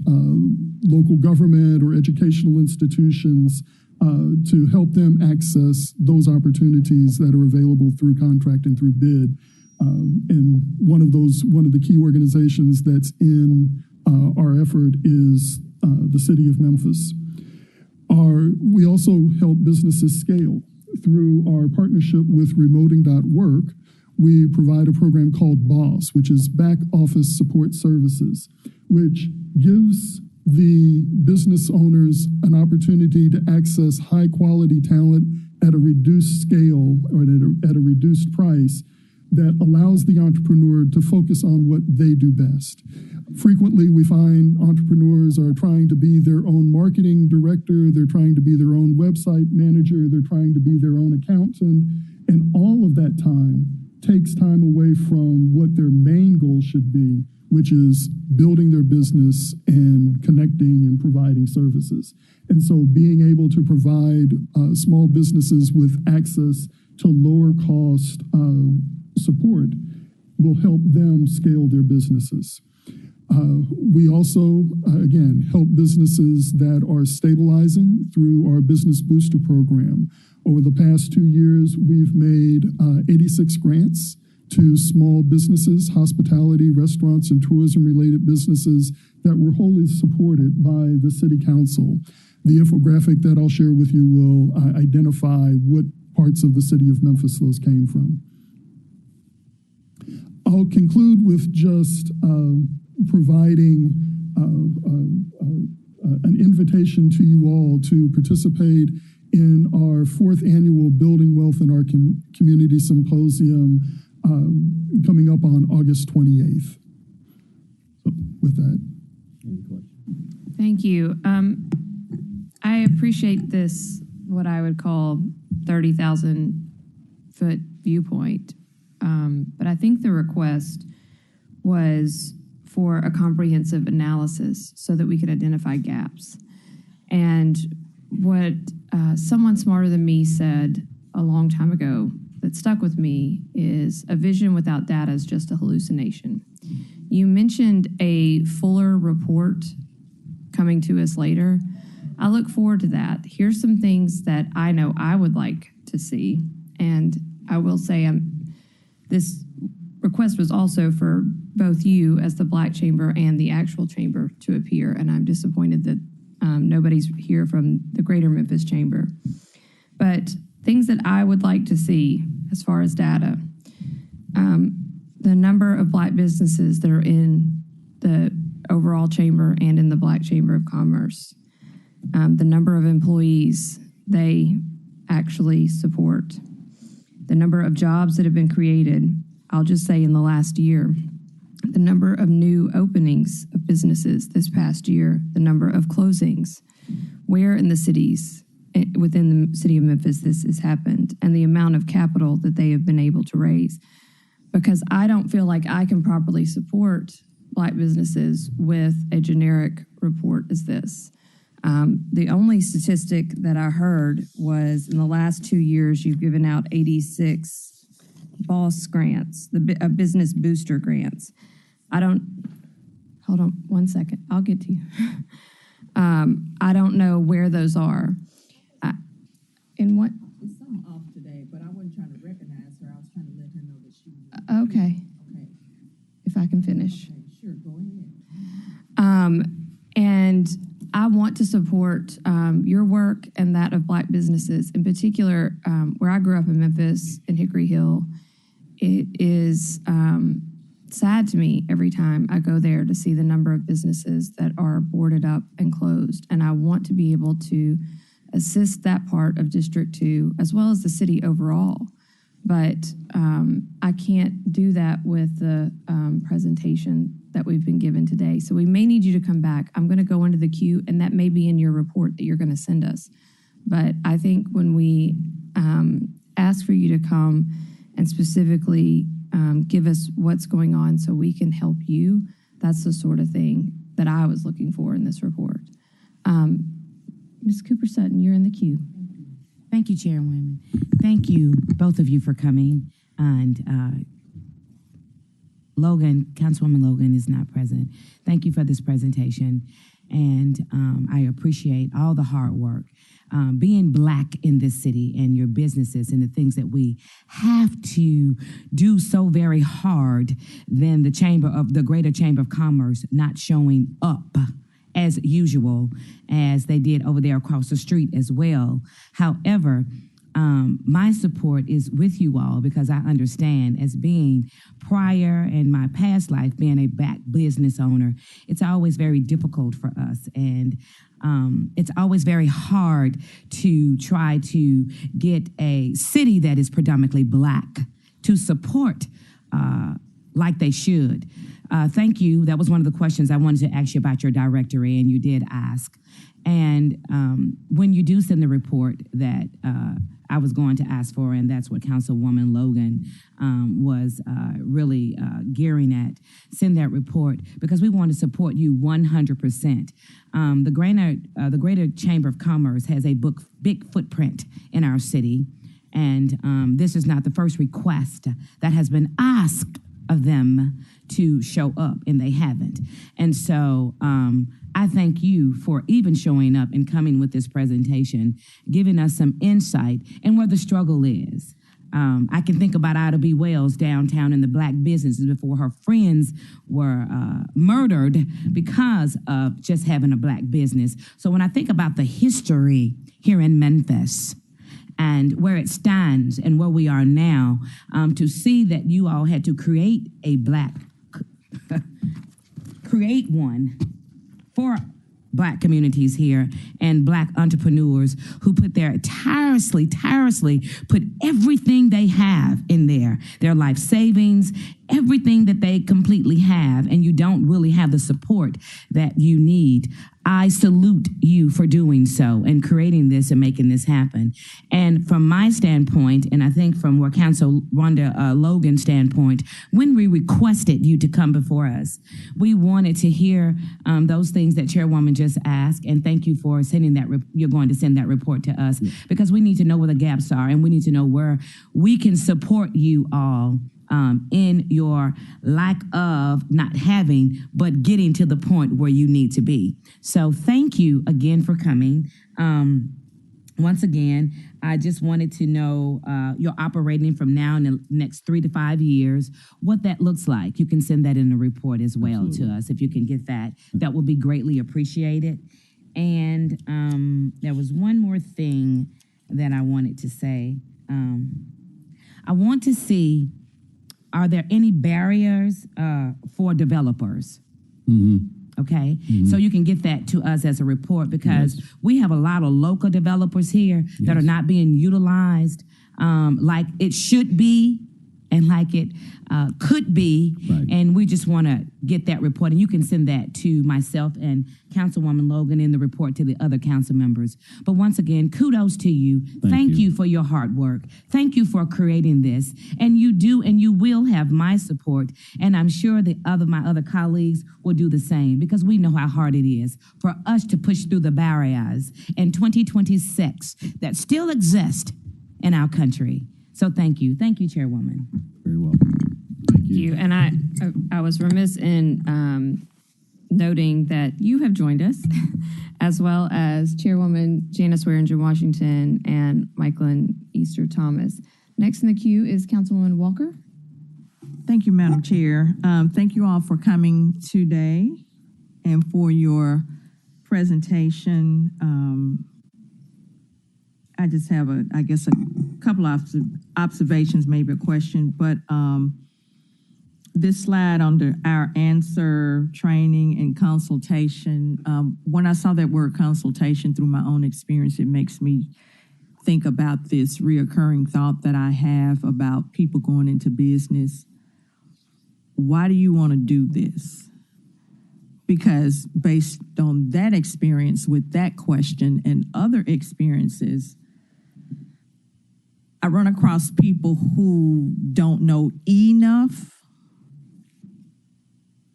local government or educational institutions, to help them access those opportunities that are available through contract and through bid. And one of the key organizations that's in our effort is the city of Memphis. We also help businesses scale. Through our partnership with remoting.work, we provide a program called BOSS, which is Back Office Support Services, which gives the business owners an opportunity to access high quality talent at a reduced scale or at a reduced price that allows the entrepreneur to focus on what they do best. Frequently, we find entrepreneurs are trying to be their own marketing director, they're trying to be their own website manager, they're trying to be their own accountant, and all of that time takes time away from what their main goal should be, which is building their business and connecting and providing services. And so being able to provide small businesses with access to lower cost support will help them scale their businesses. We also, again, help businesses that are stabilizing through our Business Booster program. Over the past 2 years, we've made 86 grants to small businesses, hospitality, restaurants, and tourism-related businesses that were wholly supported by the City Council. The infographic that I'll share with you will identify what parts of the city of Memphis those came from. I'll conclude with just providing an invitation to you all to participate in our 4th annual Building Wealth in Our Community Symposium coming up on August 28th. So with that. Thank you. I appreciate this, what I would call 30,000 foot viewpoint. But I think the request was for a comprehensive analysis so that we could identify gaps. And what someone smarter than me said a long time ago that stuck with me is a vision without data is just a hallucination. You mentioned a fuller report coming to us later. I look forward to that. Here's some things that I know I would like to see. And I will say this request was also for both you as the Black Chamber and the actual chamber to appear. And I'm disappointed that nobody's here from the Greater Memphis Chamber. But things that I would like to see as far as data, the number of Black businesses that are in the overall chamber and in the Black Chamber of Commerce, the number of employees they actually support, the number of jobs that have been created. I'll just say in the last year, the number of new openings of businesses this past year, the number of closings, where in the cities within the city of Memphis this has happened, and the amount of capital that they have been able to raise. Because I don't feel like I can properly support Black businesses with a generic report as this. The only statistic that I heard was in the last 2 years, you've given out 86 BOSS grants, the business booster grants. Hold on one second, I'll get to you. I don't know where those are. In what? It's something off today, but I wasn't trying to recognize her. I was trying to let her know that she was. Okay. Okay. If I can finish. Okay, sure, go ahead. And I want to support your work and that of Black businesses. In particular, where I grew up in Memphis, in Hickory Hill, it is sad to me every time I go there to see the number of businesses that are boarded up and closed. And I want to be able to assist that part of District 2 as well as the city overall. But I can't do that with the presentation that we've been given today. So we may need you to come back. I'm going to go into the queue, and that may be in your report that you're going to send us. But I think when we ask for you to come and specifically give us what's going on so we can help you, that's the sort of thing that I was looking for in this report. Ms. Cooper-Sutton, you're in the queue. Thank you, Chairwoman. Thank you, both of you, for coming. And Councilwoman Logan is not present. Thank you for this presentation. And I appreciate all the hard work. Being Black in this city and your businesses and the things that we have to do so very hard than the Greater Chamber of Commerce not showing up as usual, as they did over there across the street as well. However, my support is with you all because I understand as being prior in my past life, being a back business owner, it's always very difficult for us. And it's always very hard to try to get a city that is predominantly Black to support like they should. Thank you. That was one of the questions I wanted to ask you about your directory, and you did ask. And when you do send the report that I was going to ask for, and that's what Councilwoman Logan was really gearing at, send that report because we want to support you 100%. The Greater Chamber of Commerce has a big footprint in our city, and this is not the first request that has been asked of them to show up, and they haven't. And so I thank you for even showing up and coming with this presentation, giving us some insight in where the struggle is. I can think about Ida B. Wells downtown in the Black businesses before her friends were murdered because of just having a Black business. So when I think about the history here in Memphis, and where it stands and where we are now, to see that you all had to create a create one for Black communities here and Black entrepreneurs who put tirelessly put everything they have in there, their life savings, everything that they completely have, and you don't really have the support that you need. I salute you for doing so and creating this and making this happen. And from my standpoint, and I think from where Council Rhonda Logan's standpoint, when we requested you to come before us, we wanted to hear those things that Chairwoman just asked. And thank you for sending that. You're going to send that report to us because we need to know where the gaps are and we need to know where we can support you all in your lack of not having, but getting to the point where you need to be. So thank you again for coming. Once again, I just wanted to know you're operating from now in the next 3 to 5 years, what that looks like. You can send that in a report as well to us. If you can get that, that will be greatly appreciated. And there was one more thing that I wanted to say. I want to see, are there any barriers for developers? Okay, so you can get that to us as a report because we have a lot of local developers here that are not being utilized like it should be and like it could be, and we just want to get that report, and you can send that to myself and Councilwoman Logan in the report to the other council members. But once again, kudos to you. Thank you for your hard work. Thank you for creating this, and you do and you will have my support, and I'm sure my other colleagues will do the same because we know how hard it is for us to push through the barriers in 2026 that still exist in our country. So thank you, Chairwoman. Very welcome. Thank you. And I was remiss in noting that you have joined us, as well as Chairwoman Janice Swearinger Washington and Michaelin Easter Thomas. Next in the queue is Councilwoman Walker. Thank you, Madam Chair. Thank you all for coming today and for your presentation. I just have a couple of observations, maybe a question, but this slide under our answer, training, and consultation, when I saw that word consultation through my own experience, it makes me think about this reoccurring thought that I have about people going into business. Why do you want to do this? Because based on that experience with that question and other experiences, I run across people who don't know enough.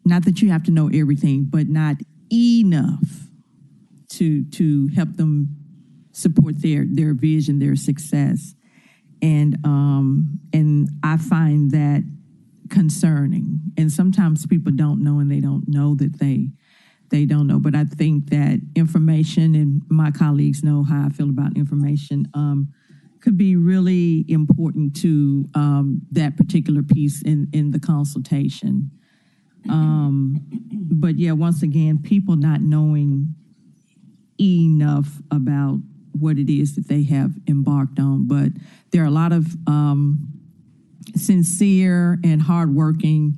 Not that you have to know everything, but not enough to help them support their vision, their success. And I find that concerning. And sometimes people don't know, and they don't know that they don't know. But I think that information, and my colleagues know how I feel about information, could be really important to that particular piece in the consultation. But yeah, once again, people not knowing enough about what it is that they have embarked on. But there are a lot of sincere and hardworking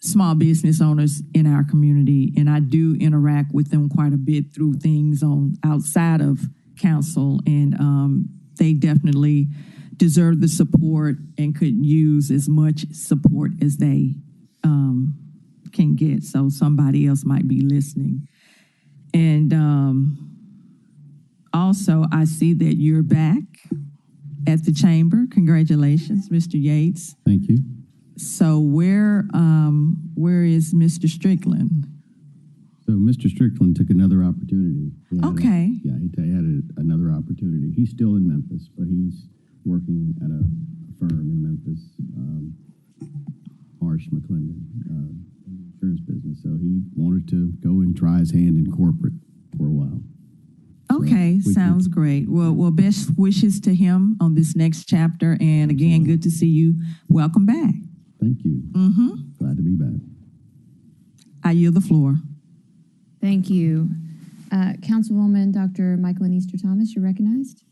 small business owners in our community, and I do interact with them quite a bit through things on outside of council, and they definitely deserve the support and could use as much support as they can get. So somebody else might be listening. And also, I see that you're back at the chamber. Congratulations, Mr. Yates. Thank you. So where is Mr. Strickland? So Mr. Strickland took another opportunity. He had another opportunity. He's still in Memphis, but he's working at a firm in Memphis, Marsh McClendon, insurance business. So he wanted to go and try his hand in corporate for a while. Okay, sounds great. Well, best wishes to him on this next chapter. And again, good to see you. Welcome back. Thank you. Glad to be back. I yield the floor. Thank you. Councilwoman Dr. Michaeline Easter Thomas, you're recognized.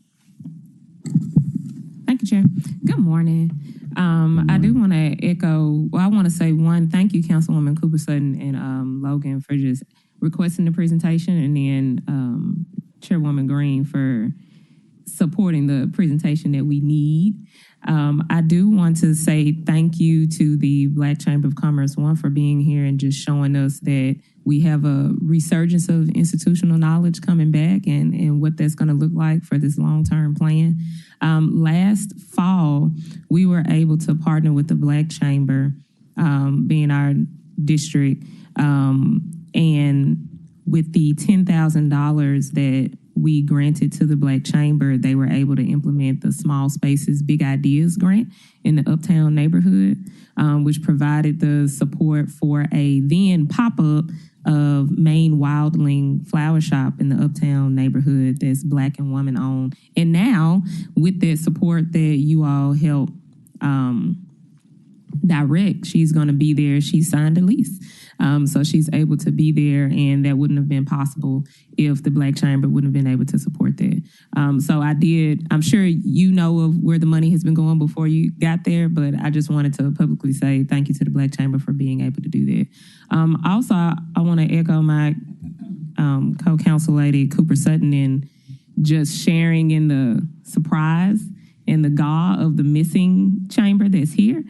Thank you, Chair. Good morning. I do want to echo, I want to say one, thank you, Councilwoman Cooper Sutton and Logan for just requesting the presentation, and then Chairwoman Green for supporting the presentation that we need. I do want to say thank you to the Black Chamber of Commerce, one, for being here and just showing us that we have a resurgence of institutional knowledge coming back, and what that's going to look like for this long-term plan. Last fall, we were able to partner with the Black Chamber, being our district, and with the $10,000 that we granted to the Black Chamber, they were able to implement the Small Spaces, Big Ideas grant in the Uptown neighborhood, which provided the support for a then pop-up of Maine Wildling Flower Shop in the Uptown neighborhood that's Black and woman owned. And now, with that support that you all help direct, she's going to be there. She signed a lease. So she's able to be there, and that wouldn't have been possible if the Black Chamber wouldn't have been able to support that. So I'm sure you know of where the money has been going before you got there, but I just wanted to publicly say thank you to the Black Chamber for being able to do that. Also, I want to echo my co-counsel lady, Cooper Sutton, in just sharing in the surprise and the gall of the missing chamber that's here.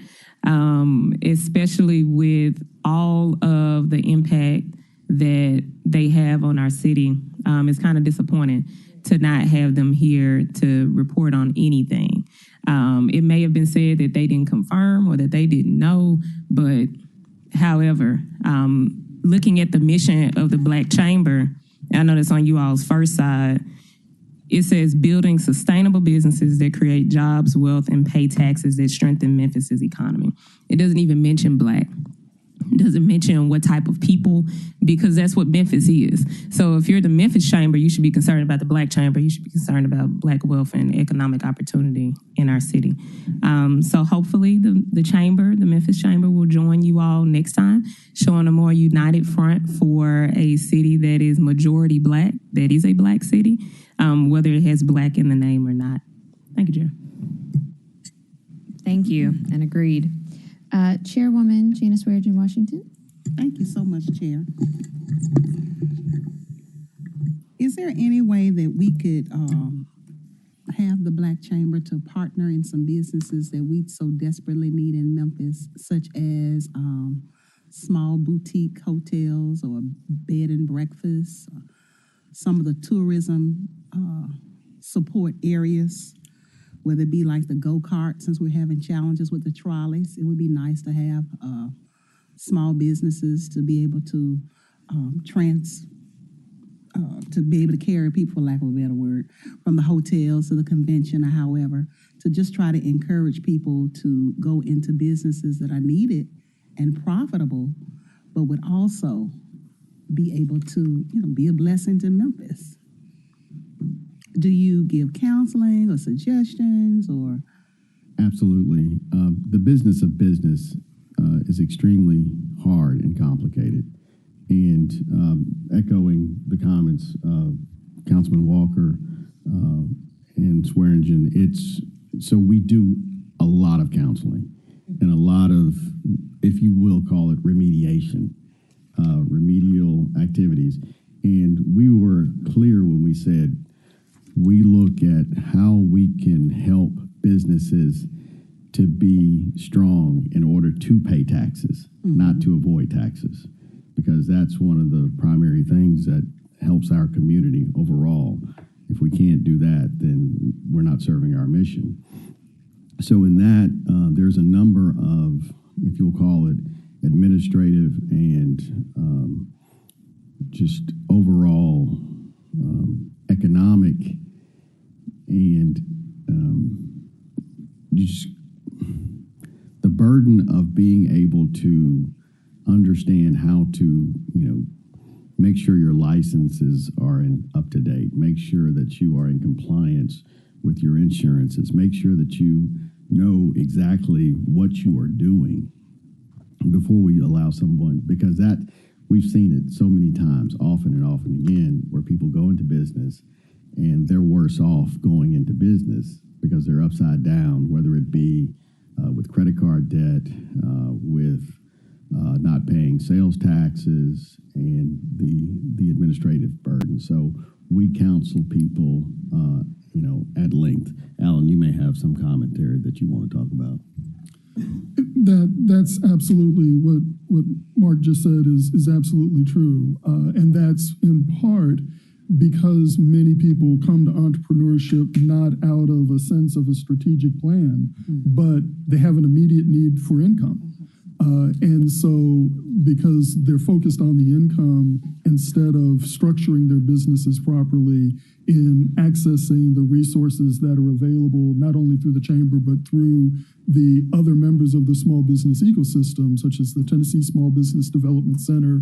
Especially with all of the impact that they have on our city. It's kind of disappointing to not have them here to report on anything. It may have been said that they didn't confirm or that they didn't know, but however, looking at the mission of the Black Chamber, I know that's on you all's first side, it says building sustainable businesses that create jobs, wealth, and pay taxes that strengthen Memphis's economy. It doesn't even mention Black. It doesn't mention what type of people, because that's what Memphis is. So if you're the Memphis Chamber, you should be concerned about the Black Chamber. You should be concerned about Black wealth and economic opportunity in our city. So hopefully the Chamber, the Memphis Chamber, will join you all next time, showing a more united front for a city that is majority Black, that is a Black city, whether it has Black in the name or not. Thank you, Chair. Thank you, and agreed. Chairwoman Janice Waregan Washington. Thank you so much, Chair. Is there any way that we could have the Black Chamber to partner in some businesses that we so desperately need in Memphis, such as small boutique hotels or bed and breakfast, some of the tourism support areas, whether it be like the go-kart, since we're having challenges with the trolleys? It would be nice to have small businesses to be able to be able to carry people, for lack of a better word, from the hotels to the convention or however, to just try to encourage people to go into businesses that are needed and profitable, but would also be able to, be a blessing to Memphis. Do you give counseling or suggestions or? Absolutely. The business of business is extremely hard and complicated. And echoing the comments of Councilman Walker, in Swearingen. So we do a lot of counseling and a lot of, if you will call it remediation, remedial activities. And we were clear when we said we look at how we can help businesses to be strong in order to pay taxes, not to avoid taxes, because that's one of the primary things that helps our community overall. If we can't do that, then we're not serving our mission. So in that, there's a number of, if you'll call it, administrative and just overall economic and just the burden of being able to understand how to, make sure your licenses are up to date, make sure that you are in compliance with your insurances, make sure that you know exactly what you are doing before we allow someone, because that we've seen it so many times, often and often again, where people go into business and they're worse off going into business because they're upside down, whether it be with credit card debt, with not paying sales taxes, and the administrative burden. So we counsel people, at length. Alan, you may have some commentary that you want to talk about. That's absolutely what Mark just said is absolutely true, and that's in part because many people come to entrepreneurship not out of a sense of a strategic plan, but they have an immediate need for income. And so because they're focused on the income instead of structuring their businesses properly in accessing the resources that are available, not only through the chamber, but through the other members of the small business ecosystem, such as the Tennessee Small Business Development Center,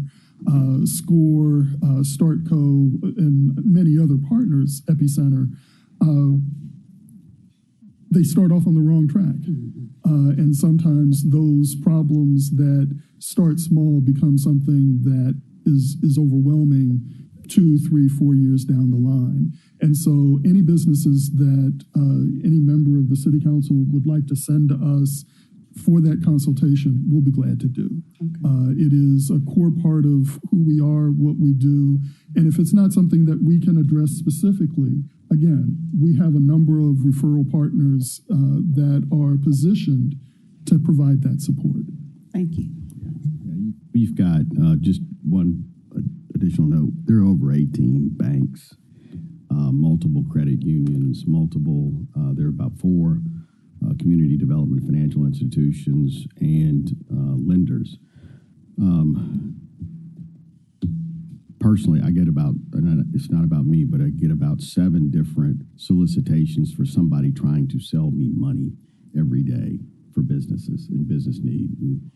SCORE, StartCo, and many other partners, Epicenter, they start off on the wrong track. And sometimes those problems that start small become something that is overwhelming 2, 3, 4 years down the line. And so any businesses that any member of the city council would like to send to us for that consultation, we'll be glad to do. Okay. It is a core part of who we are, what we do. And if it's not something that we can address specifically, again, we have a number of referral partners that are positioned to provide that support. Thank you. We've got just one additional note. There are over 18 banks, multiple credit unions, there are about 4 community development financial institutions and lenders. Personally, I get about, and it's not about me, but I get about 7 different solicitations for somebody trying to sell me money every day for businesses and business need. And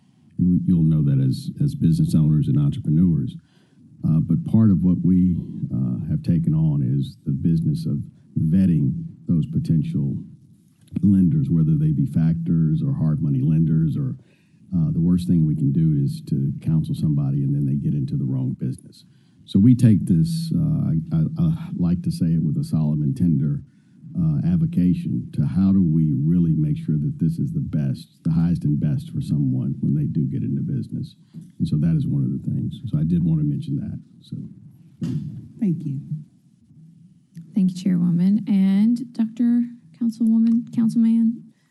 you'll know that as business owners and entrepreneurs. But part of what we have taken on is the business of vetting those potential lenders, whether they be factors or hard money lenders, or the worst thing we can do is to counsel somebody and then they get into the wrong business. So we take this, I like to say it with a solemn and tender avocation to how do we really make sure that this is the best, the highest and best for someone when they do get into business. And so that is one of the things. So I did want to mention that. So Thank you. Thank you, Chairwoman. And Dr. Councilman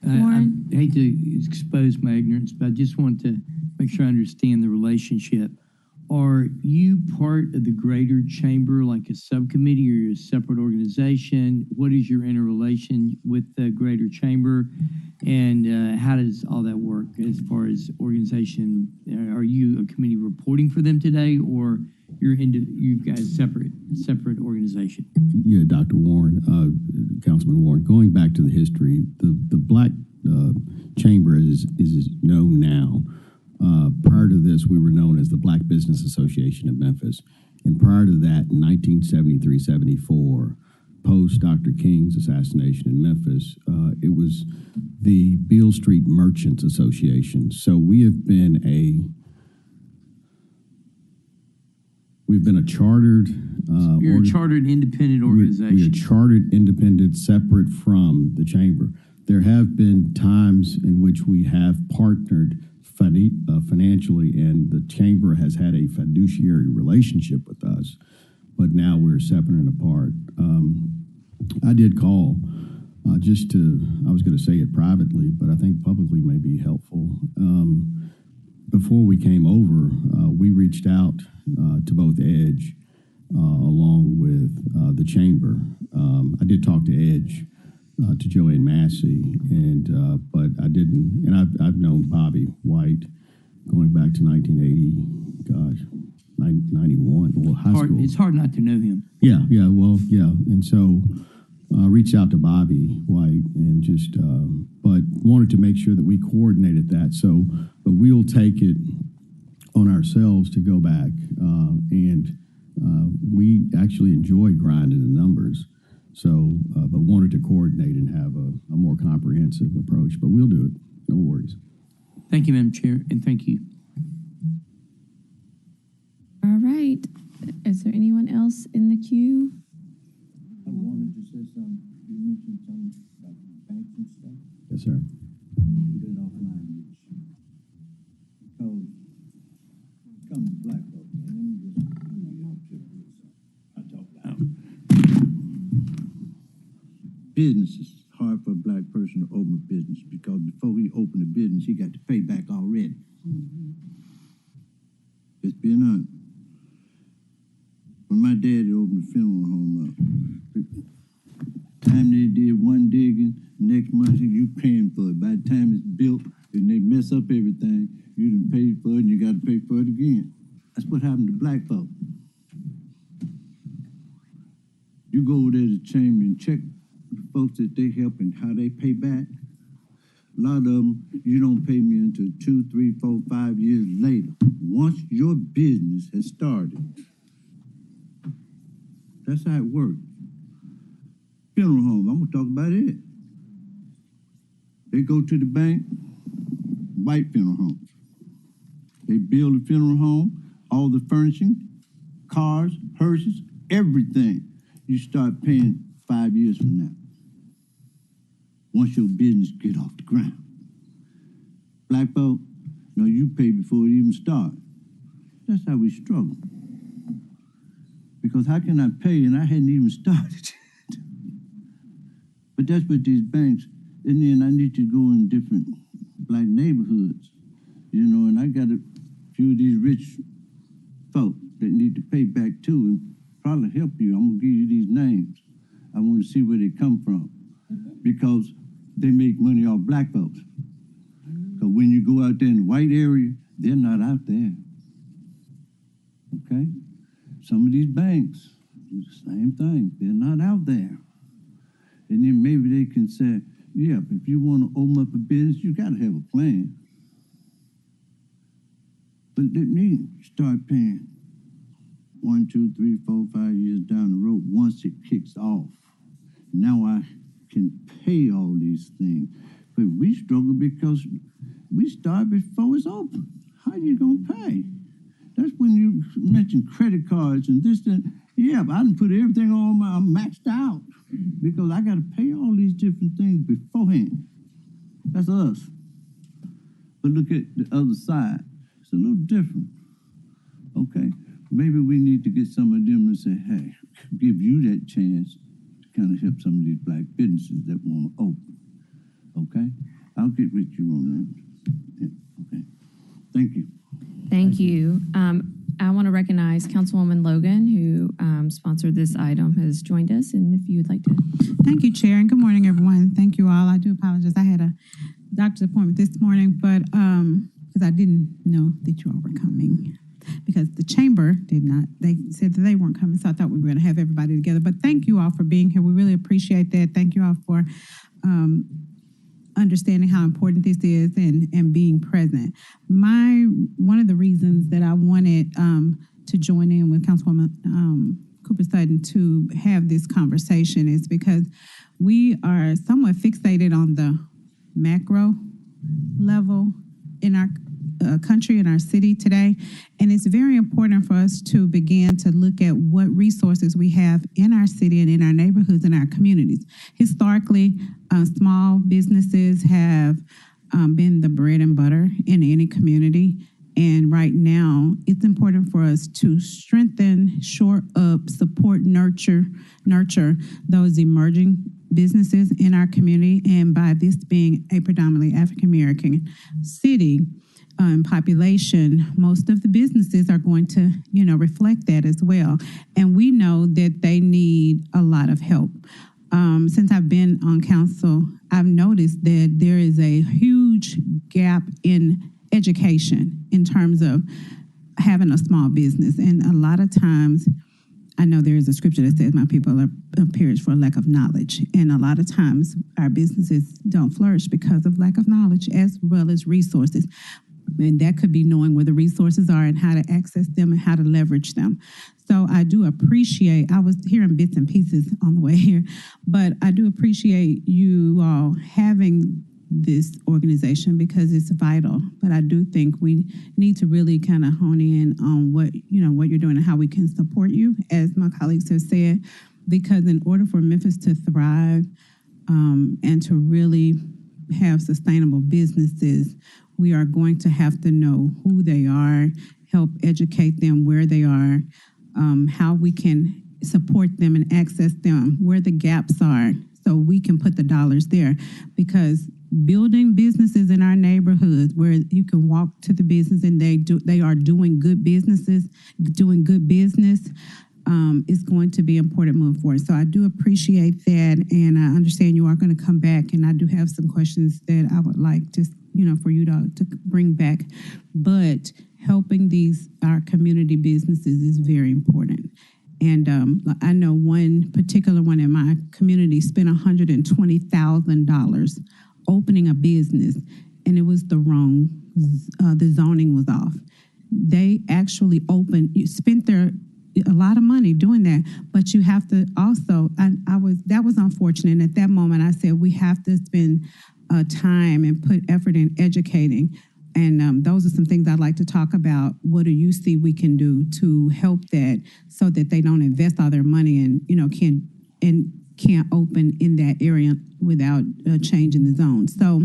Warren? I hate to expose my ignorance, but I just want to make sure I understand the relationship. Are you part of the greater chamber, like a subcommittee, or you're a separate organization? What is your interrelation with the greater chamber, and how does all that work as far as organization? Are you a committee reporting for them today, or you guys separate organization? yeah, Dr. Warren, Councilman Warren, going back to the history, the Black Chamber is known now. Prior to this, we were known as the Black Business Association of Memphis. And prior to that, in 1973-74, post Dr. King's assassination in Memphis, it was the Beale Street Merchants Association. So we have been We've been a chartered. You're a chartered independent organization. We are chartered independent, separate from the chamber. There have been times in which we have partnered financially, and the chamber has had a fiduciary relationship with us, but now we're separate and apart. I did call I was going to say it privately, but I think publicly may be helpful. Before we came over, we reached out to both Edge along with the chamber. I did talk to Edge, to Joanne Massey, but I didn't. And I've known Bobby White going back to 1980, 91, well, high school. It's hard not to know him. Yeah. And so I reached out to Bobby White and but wanted to make sure that we coordinated that. But we'll take it on ourselves to go back. We actually enjoy grinding the numbers. But wanted to coordinate and have a more comprehensive approach. But we'll do it. No worries. Thank you, Madam Chair, and thank you. All right. Is there anyone else in the queue? I wanted to say something. You mentioned something about banks and stuff. Yes, sir. Do that offline with you. Because it comes to black folks, man. Let me just I talk loud. Business is hard for a black person to open a business because before he opened a business, he got to pay back already. Just being honest. When my daddy opened the funeral home up, time they did one digging, next month you paying for it. By the time it's built and they mess up everything, you done paid for it and you got to pay for it again. That's what happened to black folk. You go over there to the chamber and check the folks that they help and how they pay back. A lot of them, you don't pay me until 2, 3, 4, 5 years later. Once your business has started. That's how it works. Funeral home, I'm gonna talk about it. They go to the bank, white funeral homes. They build a funeral home, all the furnishing, cars, hearses, everything. You start paying 5 years from now. Once your business get off the ground. Black folk, no, you pay before it even starts. That's how we struggle. Because how can I pay and I hadn't even started? But that's what these banks, and then I need to go in different black neighborhoods, and I got a few of these rich folk that need to pay back too and probably help you. I'm gonna give you these names. I want to see where they come from because they make money off black folks. Because when you go out there in the white area, they're not out there. Okay? Some of these banks, same thing. They're not out there. And then maybe they can say, yeah, if you want to open up a business, you got to have a plan. But let me start paying 1, 2, 3, 4, 5 years down the road once it kicks off. Now I can pay all these things. But we struggle because we start before it's open. How you going to pay? That's when you mention credit cards and this, and yeah, but I didn't put everything on I'm maxed out because I got to pay all these different things beforehand. That's us. But look at the other side. It's a little different. Okay? Maybe we need to get some of them and say, hey, give you that chance to kind of help some of these black businesses that want to open. Okay? I'll get with you on that. Yeah, okay. Thank you. Thank you. I want to recognize Councilwoman Logan, who sponsored this item, has joined us. And if you would like to. Thank you, Chair, and good morning, everyone. Thank you all. I do apologize. I had a doctor's appointment this morning, but because I didn't know that you all were coming. Because the chamber did not, they said that they weren't coming, so I thought we were going to have everybody together. But thank you all for being here. We really appreciate that. Thank you all for understanding how important this is and being present. One of the reasons that I wanted to join in with Councilwoman Cooper Sutton to have this conversation is because we are somewhat fixated on the macro level in our country and our city today. And it's very important for us to begin to look at what resources we have in our city and in our neighborhoods and our communities. Historically, small businesses have been the bread and butter in any community. And right now, it's important for us to strengthen, shore up, support, nurture those emerging businesses in our community. And by this being a predominantly African American city population, most of the businesses are going to, reflect that as well. And we know that they need a lot of help. Since I've been on council, I've noticed that there is a huge gap in education in terms of having a small business. And a lot of times, I know there is a scripture that says, my people are perished for lack of knowledge. And a lot of times, our businesses don't flourish because of lack of knowledge as well as resources. And that could be knowing where the resources are and how to access them and how to leverage them. So I do appreciate, I was hearing bits and pieces on the way here, but I do appreciate you all having this organization because it's vital. But I do think we need to really kind of hone in on what you're doing and how we can support you, as my colleagues have said, because in order for Memphis to thrive and to really have sustainable businesses, we are going to have to know who they are, help educate them where they are, how we can support them and access them, where the gaps are, so we can put the dollars there. Because building businesses in our neighborhoods where you can walk to the business and they are doing good business is going to be important moving forward. So I do appreciate that, and I understand you are going to come back, and I do have some questions that I would like to, for you to bring back. But helping our community businesses is very important. And I know one particular one in my community spent $120,000 opening a business, and it was the wrong, the zoning was off. They actually spent a lot of money doing that, but you have to also, that was unfortunate. And at that moment, I said, we have to spend time and put effort in educating. And those are some things I'd like to talk about. What do you see we can do to help that so that they don't invest all their money and, can't open in that area without changing the zone. So,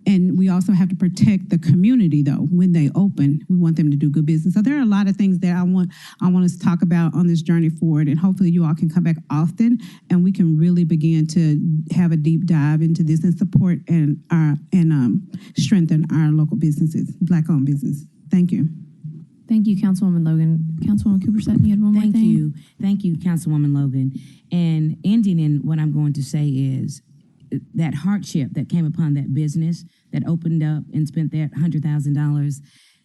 and we also have to protect the community, though. When they open, we want them to do good business. So there are a lot of things that I want us to talk about on this journey forward, and hopefully you all can come back often, and we can really begin to have a deep dive into this and support and strengthen our local businesses, Black-owned business. Thank you. Thank you, Councilwoman Logan. Councilwoman Cooper Sutton, you had one more thing? Thank you, Councilwoman Logan. And ending in what I'm going to say is that hardship that came upon that business that opened up and spent that $100,000,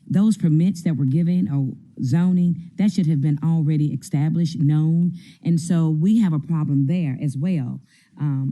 those permits that were given or zoning, that should have been already established, known. And so we have a problem there as well,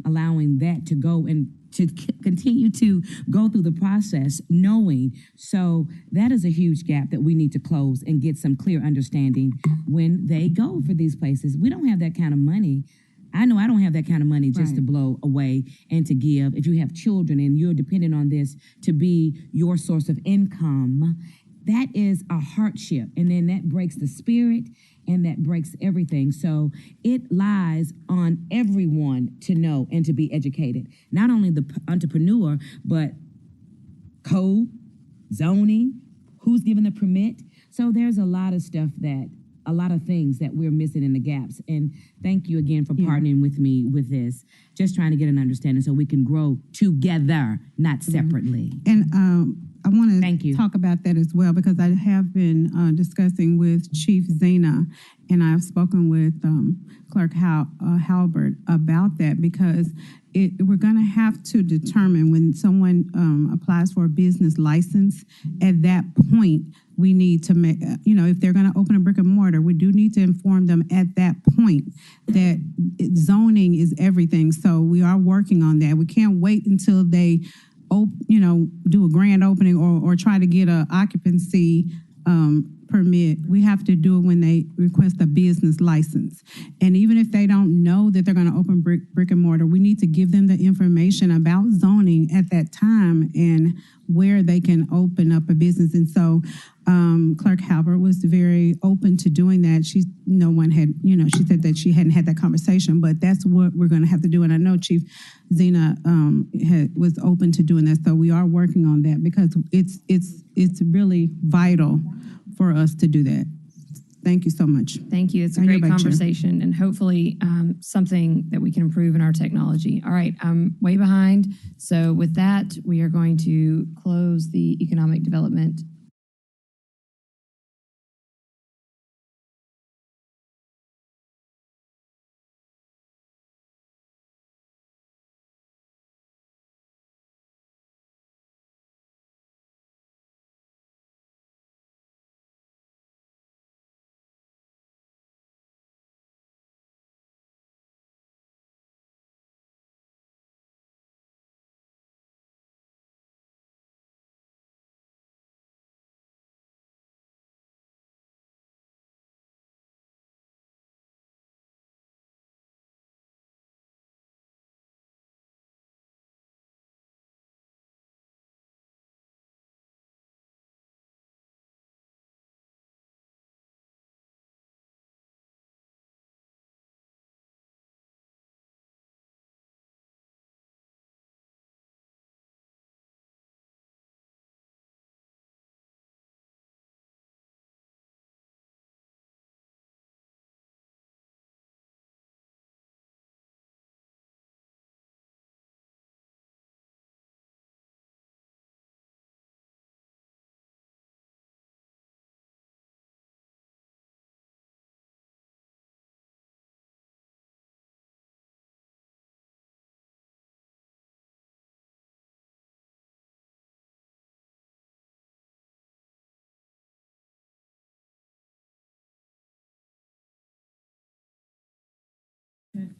allowing that to go and to continue to go through the process knowing. So that is a huge gap that we need to close and get some clear understanding when they go for these places. We don't have that kind of money. I know I don't have that kind of money just to blow away and to give. If you have children and you're dependent on this to be your source of income, that is a hardship. And then that breaks the spirit and that breaks everything. So it lies on everyone to know and to be educated. Not only the entrepreneur, but code, zoning, who's giving the permit. So there's a lot of things that we're missing in the gaps. And thank you again for partnering with me with this, just trying to get an understanding so we can grow together, not separately. And I want to talk about that as well, because I have been discussing with Chief Zena, and I've spoken with Clerk Halbert about that, because we're going to have to determine when someone applies for a business license. At that point, we need to make, if they're going to open a brick and mortar, we do need to inform them at that point that zoning is everything. So we are working on that. We can't wait until they do a grand opening or try to get a occupancy permit, we have to do it when they request a business license. And even if they don't know that they're going to open brick and mortar, we need to give them the information about zoning at that time and where they can open up a business. And so Clerk Halbert was very open to doing that. She said that she hadn't had that conversation, but that's what we're going to have to do. And I know Chief Zena was open to doing that. So we are working on that because it's really vital for us to do that. Thank you so much. Thank you. It's a I great yield back to you. conversation and hopefully something that we can improve in our technology. All right, I'm way behind. So with that, we are going to close the economic development.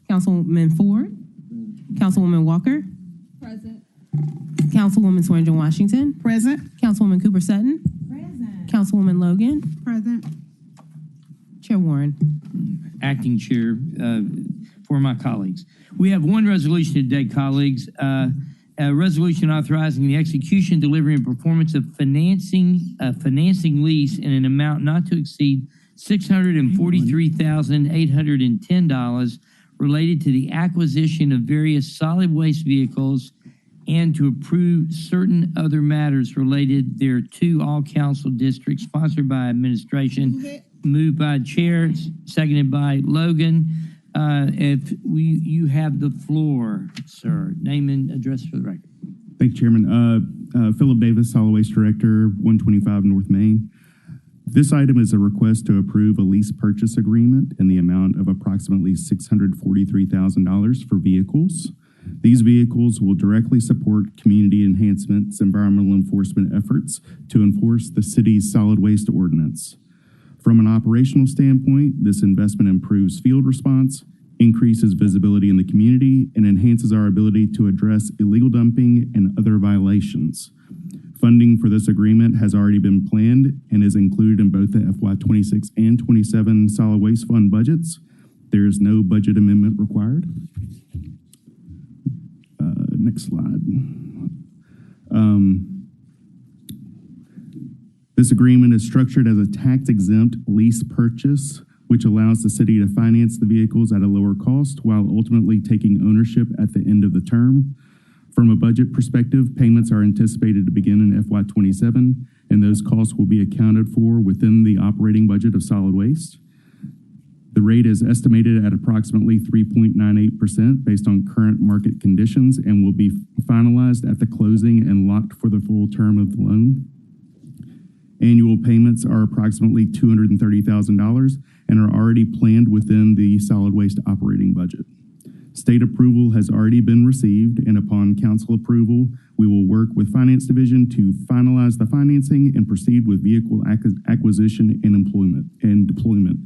Councilman Ford. Councilwoman Walker. Present. Councilwoman Swearingen Washington. Present. Councilwoman Cooper Sutton. Present. Councilwoman Logan. Present. Chair Warren. Acting Chair, for my colleagues. We have one resolution today, colleagues. A resolution authorizing the execution, delivery, and performance of financing lease in an amount not to exceed $643,810 related to the acquisition of various solid waste vehicles and to approve certain other matters related thereto, all council districts, sponsored by administration, moved by Chair, seconded by Logan. If you have the floor, sir. Name and address for the record. Thank you, Chairman. Philip Davis, Solid Waste Director, 125 North Main. This item is a request to approve a lease purchase agreement in the amount of approximately $643,000 for vehicles. These vehicles will directly support community enhancements, environmental enforcement efforts to enforce the city's solid waste ordinance. From an operational standpoint, this investment improves field response, increases visibility in the community, and enhances our ability to address illegal dumping and other violations. Funding for this agreement has already been planned and is included in both the FY26 and 27 solid waste fund budgets. There is no budget amendment required. Next slide. This agreement is structured as a tax-exempt lease purchase, which allows the city to finance the vehicles at a lower cost while ultimately taking ownership at the end of the term. From a budget perspective, payments are anticipated to begin in FY27, and those costs will be accounted for within the operating budget of solid waste. The rate is estimated at approximately 3.98% based on current market conditions and will be finalized at the closing and locked for the full term of the loan. Annual payments are approximately $230,000 and are already planned within the solid waste operating budget. State approval has already been received, and upon council approval, we will work with Finance Division to finalize the financing and proceed with vehicle acquisition and deployment.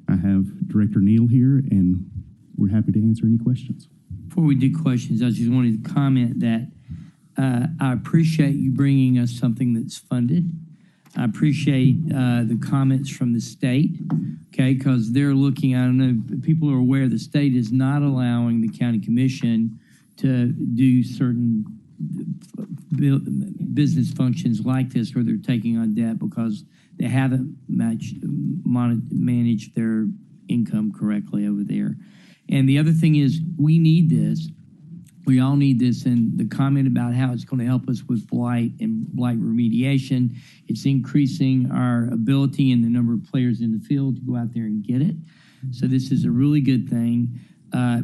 I have Director Neal here, and we're happy to answer any questions. Before we do questions, I just wanted to comment that I appreciate you bringing us something that's funded. I appreciate the comments from the state, okay, because they're looking, I don't know, if people are aware the state is not allowing the county commission to do certain business functions like this where they're taking on debt because they haven't managed their income correctly over there. And the other thing is we need this. We all need this, and the comment about how it's going to help us with blight and blight remediation, it's increasing our ability and the number of players in the field to go out there and get it. So this is a really good thing.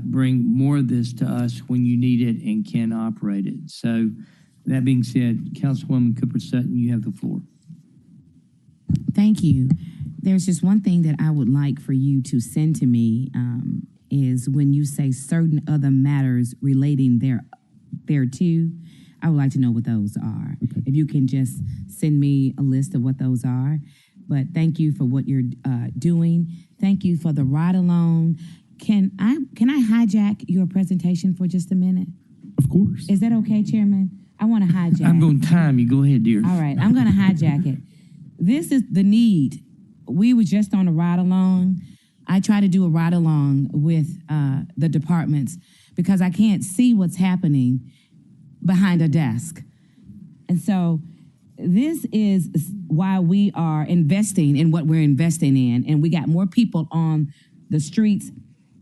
Bring more of this to us when you need it and can operate it. So that being said, Councilwoman Cooper Sutton, you have the floor. Thank you. There's just one thing that I would like for you to send to me is when you say certain other matters relating thereto, I would like to know what those are. Okay. If you can just send me a list of what those are. But thank you for what you're doing. Thank you for the ride along. Can I hijack your presentation for just a minute? Of course. Is that okay, Chairman? I want to hijack. I'm going to time you. Go ahead, dear. All right, I'm going to hijack it. This is the need. We were just on a ride along. I try to do a ride along with the departments because I can't see what's happening behind a desk. And so this is why we are investing in what we're investing in. And we got more people on the streets.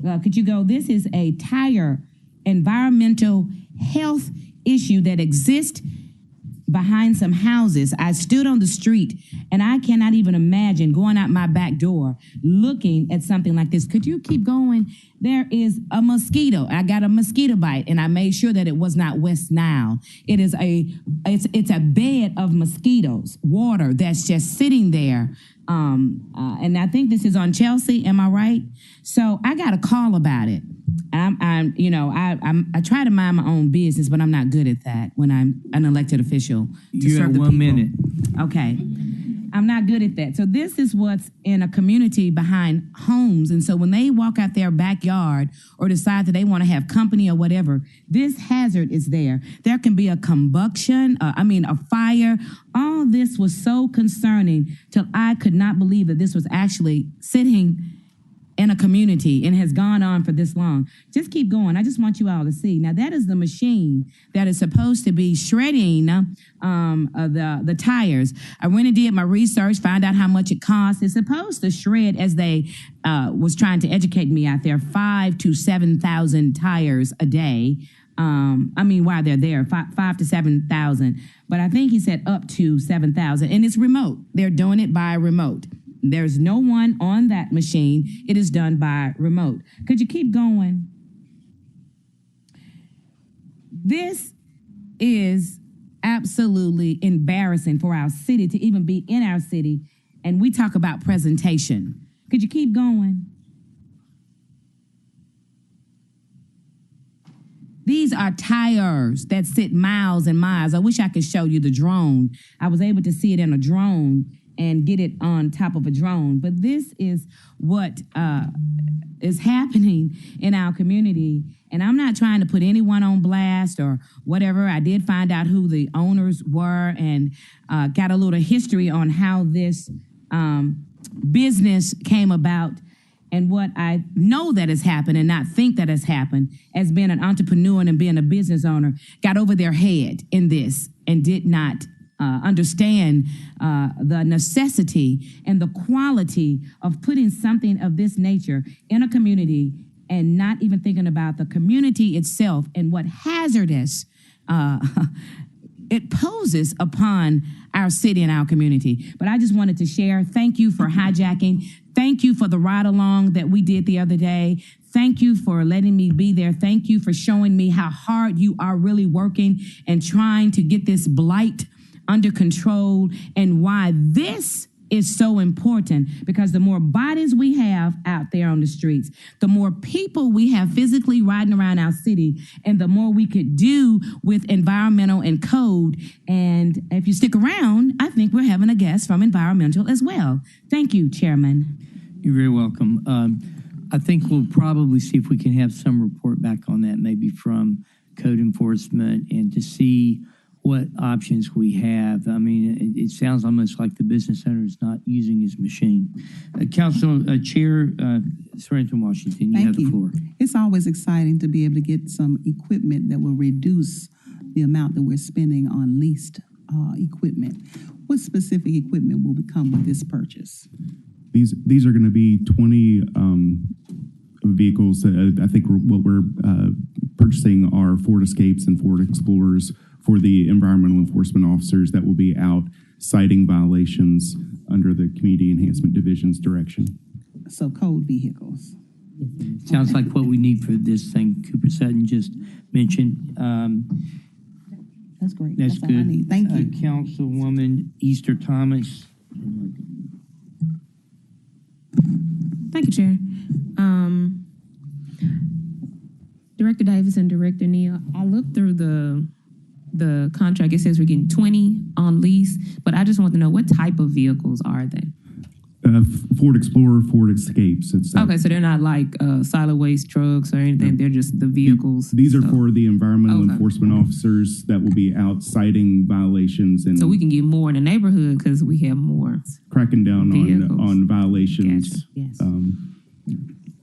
Could you go? This is a tire environmental health issue that exists behind some houses. I stood on the street and I cannot even imagine going out my back door looking at something like this. Could you keep going? There is a mosquito. I got a mosquito bite and I made sure that it was not West Nile. It's a bed of mosquitoes, water that's just sitting there. And I think this is on Chelsea. Am I right? So I got a call about it. I try to mind my own business, but I'm not good at that when I'm an elected official. You have 1 minute. Okay. I'm not good at that. So this is what's in a community behind homes. And so when they walk out their backyard or decide that they want to have company or whatever, this hazard is there. There can be a combustion, a fire. All this was so concerning till I could not believe that this was actually sitting in a community and has gone on for this long. Just keep going. I just want you all to see. Now, that is the machine that is supposed to be shredding the tires. I went and did my research, found out how much it costs. It's supposed to shred, as they was trying to educate me out there, 5,000 to 7,000 tires a day. While they're there, 5,000 to 7,000. But I think he said up to 7,000. And it's remote. They're doing it by remote. There's no one on that machine. It is done by remote. Could you keep going? This is absolutely embarrassing for our city to even be in our city. And we talk about presentation. Could you keep going? These are tires that sit miles and miles. I wish I could show you the drone. I was able to see it in a drone and get it on top of a drone. But this is what is happening in our community. And I'm not trying to put anyone on blast or whatever. I did find out who the owners were and got a little history on how this business came about. And what I know that has happened and not think that has happened as being an entrepreneur and being a business owner, got over their head in this and did not understand the necessity and the quality of putting something of this nature in a community and not even thinking about the community itself and what hazardous it poses upon our city and our community. But I just wanted to share. Thank you for hijacking. Thank you for the ride along that we did the other day. Thank you for letting me be there. Thank you for showing me how hard you are really working and trying to get this blight under control and why this is so important, because the more bodies we have out there on the streets, the more people we have physically riding around our city, and the more we could do with environmental and code. And if you stick around, I think we're having a guest from environmental as well. Thank you, Chairman. You're very welcome. I think we'll probably see if we can have some report back on that, maybe from code enforcement, and to see what options we have. I mean, it sounds almost like the business owner is not using his machine. Chair Sorrento Washington, you have the floor. It's always exciting to be able to get some equipment that will reduce the amount that we're spending on leased equipment. What specific equipment will come with this purchase? These are going to be 20 vehicles. That I think what we're purchasing are Ford Escapes and Ford Explorers for the environmental enforcement officers that will be out citing violations under the Community Enhancement Division's direction. So code vehicles. Sounds like what we need for this thing Cooper Sutton just mentioned. That's great. That's all good. I need. Thank you. Councilwoman Easter Thomas. Thank you, Chair. Director Davis and Director Neal, I looked through the contract. It says we're getting 20 on lease, but I just want to know what type of vehicles are they? Ford Explorer, Ford Escapes. Okay, so they're not like solid waste trucks or anything. They're just the vehicles. These are for the environmental enforcement officers that will be out citing violations and so we can get more in the neighborhood because we have more cracking down on violations. Gotcha. Yes.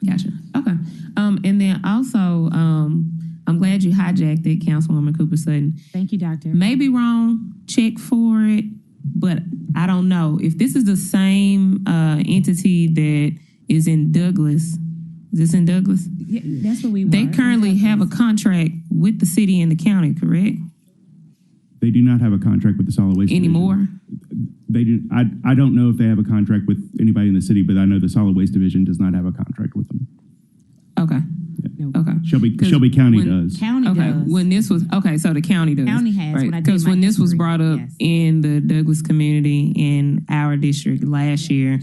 Gotcha. Okay. And then also, I'm glad you hijacked it, Councilwoman Cooper Sutton. Thank you, Doctor. Maybe wrong. Check for it, but I don't know if this is the same entity that is in Douglas. Is this in Douglas? Yeah, that's what we were. They currently have a contract with the city and the county, correct? They do not have a contract with the solid waste anymore. Division. They do. I don't know if they have a contract with anybody in the city, but I know the solid waste division does not have a contract with them. Okay. Yeah. Okay. Shelby County does. County does. When this was so the county does. County has. Right. Because when this was brought up in the Douglas community in our district last year,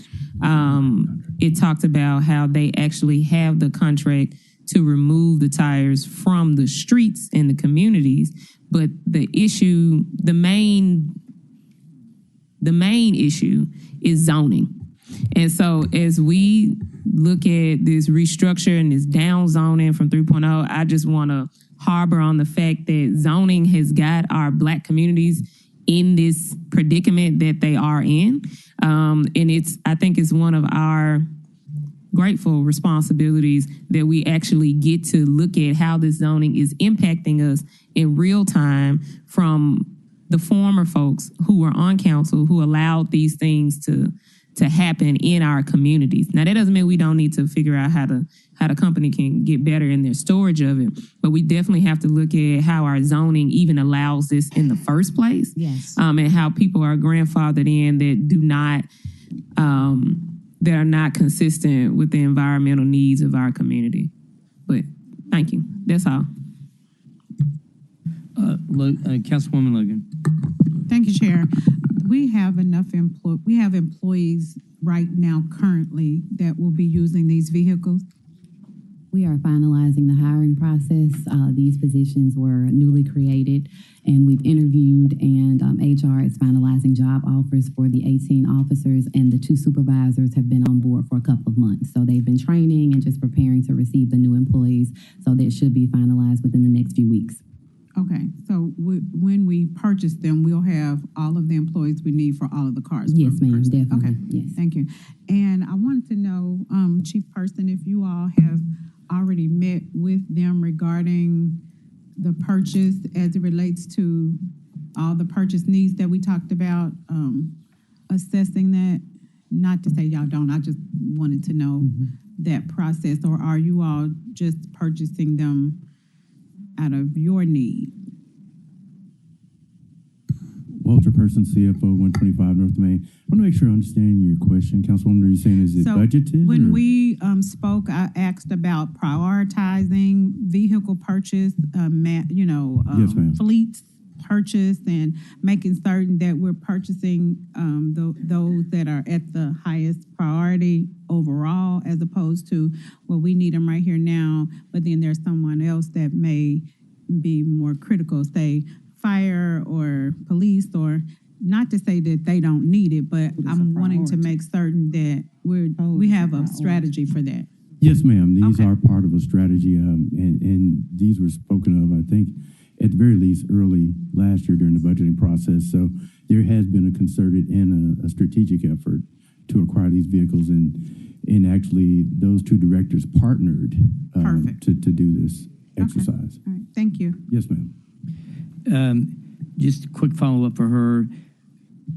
it talked about how they actually have the contract to remove the tires from the streets in the communities. But the issue, the main issue is zoning. And so as we look at this restructure and this down zoning from 3.0, I just want to harbor on the fact that zoning has got our Black communities in this predicament that they are in. And I think it's one of our grateful responsibilities that we actually get to look at how this zoning is impacting us in real time from the former folks who were on council who allowed these things to happen in our communities. Now, that doesn't mean we don't need to figure out how the company can get better in their storage of it, but we definitely have to look at how our zoning even allows this in the first place. Yes. And how people are grandfathered in that do not, that are not consistent with the environmental needs of our community. But thank you. That's all. Councilwoman Logan. Thank you, Chair. We have employees right now currently that will be using these vehicles. We are finalizing the hiring process. These positions were newly created, and we've interviewed, and HR is finalizing job offers for the 18 officers, and the 2 supervisors have been on board for a couple of months. So they've been training and just preparing to receive the new employees. So that should be finalized within the next few weeks. Okay, so when we purchase them, we'll have all of the employees we need for all of the cars. Yes, ma'am, definitely. Okay, yes. Thank you. And I wanted to know, Chief Person, if you all have already met with them regarding the purchase as it relates to all the purchase needs that we talked about, assessing that. Not to say y'all don't, I just wanted to know that process, or are you all just purchasing them out of your need? Walter Person, CFO, 125 North Main. I want to make sure I understand your question. Councilwoman, are you saying is it budgeted? When we spoke, I asked about prioritizing vehicle purchase, Yes, ma'am. fleet purchase, and making certain that we're purchasing those that are at the highest priority overall, as opposed to, well, we need them right here now, but then there's someone else that may be more critical, say fire or police, or not to say that they don't need it, but I'm wanting to make certain that we have a strategy for that. Yes, ma'am. These are part of a strategy, and these were spoken of, I think, at the very least early last year during the budgeting process. So there has been a concerted and a strategic effort to acquire these vehicles, and actually those two directors partnered to do this exercise. All right, thank you. Yes, ma'am. Just a quick follow-up for her.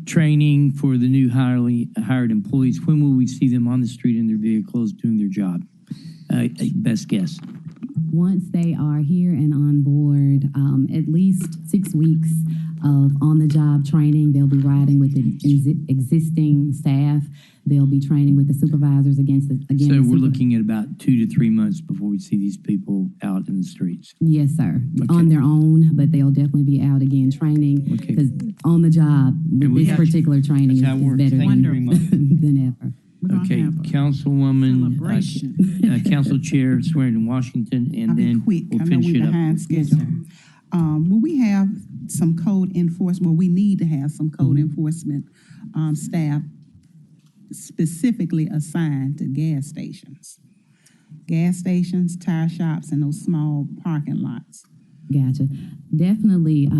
Training for the new hired employees. When will we see them on the street in their vehicles doing their job? Best guess. Once they are here and on board, at least 6 weeks of on-the-job training. They'll be riding with the existing staff. They'll be training with the supervisors So we're looking at about 2 to 3 months before we see these people out in the streets. Yes, sir. Okay. On their own, but they'll definitely be out again training. Because on the job, with this particular training is better than ever. Okay, Councilwoman, Council Chair swearing in Washington, and then quick. we'll I know finish we're it up. behind schedule. Will we have some code enforcement? Well, we need to have some code enforcement staff specifically assigned to gas stations, tire shops, and those small parking lots. Gotcha. Definitely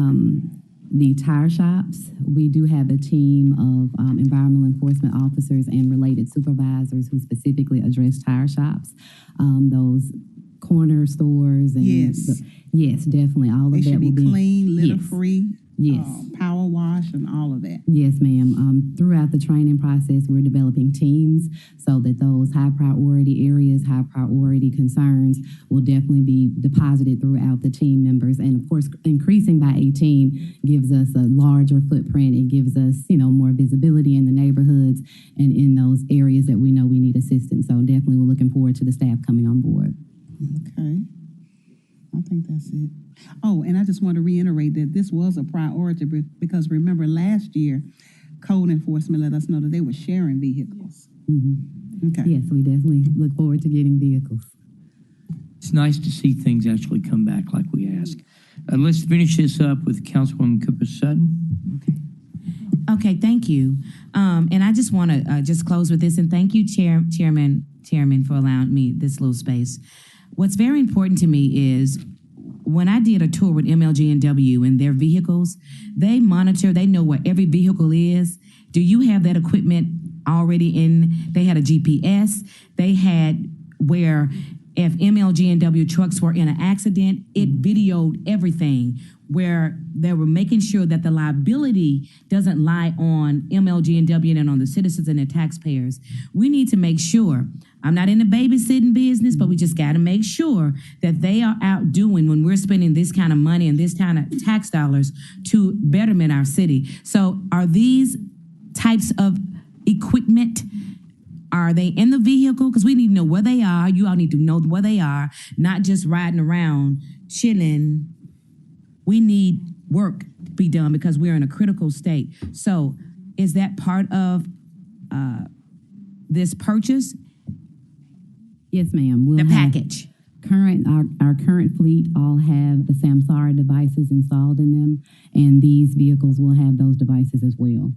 the tire shops. We do have a team of environmental enforcement officers and related supervisors who specifically address tire shops. Those corner stores and yes, definitely all of that should will be clean, litter yes. free, Yes. Power wash, and all of that. Yes, ma'am. Throughout the training process, we're developing teams so that those high priority areas, high priority concerns will definitely be deposited throughout the team members. And of course, increasing by 18 gives us a larger footprint. It gives us, more visibility in the neighborhoods and in those areas that we know we need assistance. So definitely we're looking forward to the staff coming on board. Okay. I think that's it. Oh, and I just want to reiterate that this was a priority because remember last year, code enforcement let us know that they were sharing vehicles. Mm-hmm. Okay. Yes, we definitely look forward to getting vehicles. It's nice to see things actually come back like we ask. Let's finish this up with Councilwoman Cooper Sutton. Okay, thank you. And I just want to just close with this, and thank you, Chairman, for allowing me this little space. What's very important to me is when I did a tour with MLG&W and their vehicles, they monitor, they know where every vehicle is. Do you have that equipment already in? They had a GPS. They had where if MLG&W trucks were in an accident, it videoed everything, where they were making sure that the liability doesn't lie on MLG&W and on the citizens and the taxpayers. We need to make sure, I'm not in the babysitting business, but we just got to make sure that they are out doing when we're spending this kind of money and this kind of tax dollars to betterment our city. So are these types of equipment, are they in the vehicle? Because we need to know where they are. You all need to know where they are, not just riding around, chilling. We need work to be done because we're in a critical state. So is that part of this purchase? Yes, ma'am. We'll the have package. Our current fleet all have the Samsara devices installed in them, and these vehicles will have those devices as well.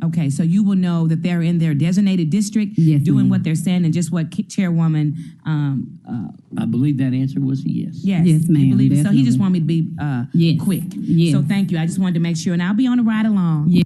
Okay, so you will know that they're in their designated district, doing what they're saying, and just what Chairwoman. I believe that answer was a yes. Yes, yes, ma'am. You believe it? So he just Definitely. wanted me to be quick. Yes. So thank you. I just wanted to make sure, and I'll be on the ride along. Yes.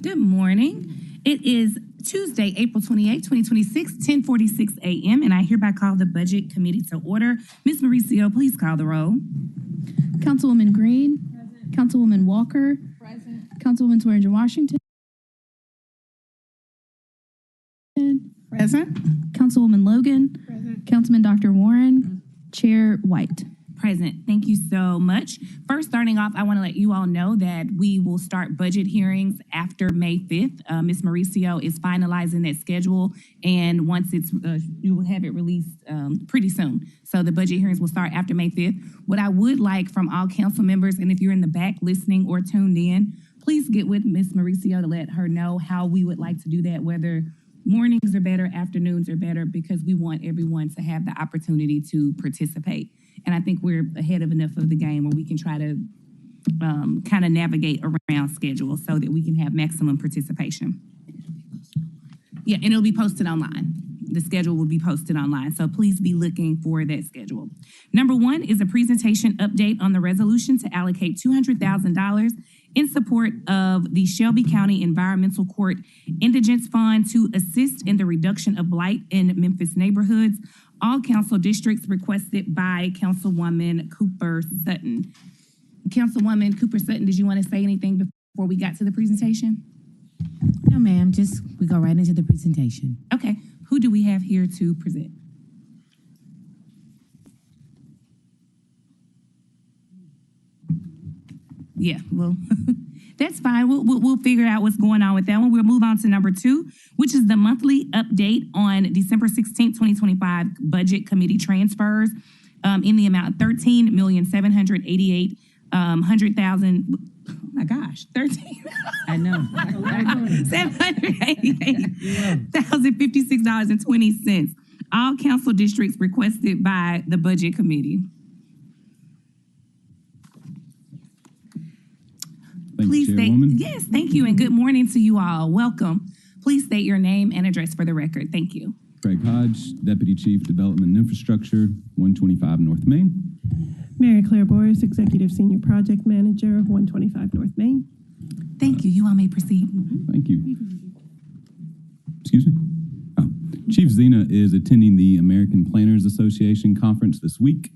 Good morning. It is Tuesday, April 28, 2026, 10:46 a.m., and I hereby call the Budget Committee to order. Ms. Mauricio, please call the roll. Councilwoman Green. Present. Councilwoman Walker. Present. Councilwoman Swearinger Washington. Present. Councilwoman Logan. Present. Councilman Dr. Warren. Chair White. Present. Thank you so much. First, starting off, I want to let you all know that we will start budget hearings after May 5th. Ms. Mauricio is finalizing that schedule, and once it's, you will have it released pretty soon. So the budget hearings will start after May 5th. What I would like from all council members, and if you're in the back listening or tuned in, please get with Ms. Mauricio to let her know how we would like to do that, whether mornings are better, afternoons are better, because we want everyone to have the opportunity to participate. And I think we're ahead of enough of the game where we can try to kind of navigate around schedule so that we can have maximum participation. Yeah, and it'll be posted online. The schedule will be posted online, so please be looking for that schedule. Number one is a presentation update on the resolution to allocate $200,000 in support of the Shelby County Environmental Court Indigence Fund to assist in the reduction of blight in Memphis neighborhoods. All council districts requested by Councilwoman Cooper Sutton. Councilwoman Cooper Sutton, did you want to say anything before we got to the presentation? No, ma'am, just we go right into the presentation. Okay, who do we have here to present? Yeah, well, that's fine. We'll figure out what's going on with that one. We'll move on to number two, which is the monthly update on December 16th, 2025 budget committee transfers in the amount of $13,788,100,000. Oh my gosh, 13. I know. $788,056.20. All council districts requested by the budget committee. Please state, yes, thank you, and good morning to you all. Welcome. Please state your name and address for the record. Thank you. Craig Hodge, Deputy Chief Development and Infrastructure, 125 North Main. Mary Claire Boris, Executive Senior Project Manager, 125 North Main. Thank you. You all may proceed. Thank you. Excuse me? Oh. Chief Zena is attending the American Planners Association conference this week,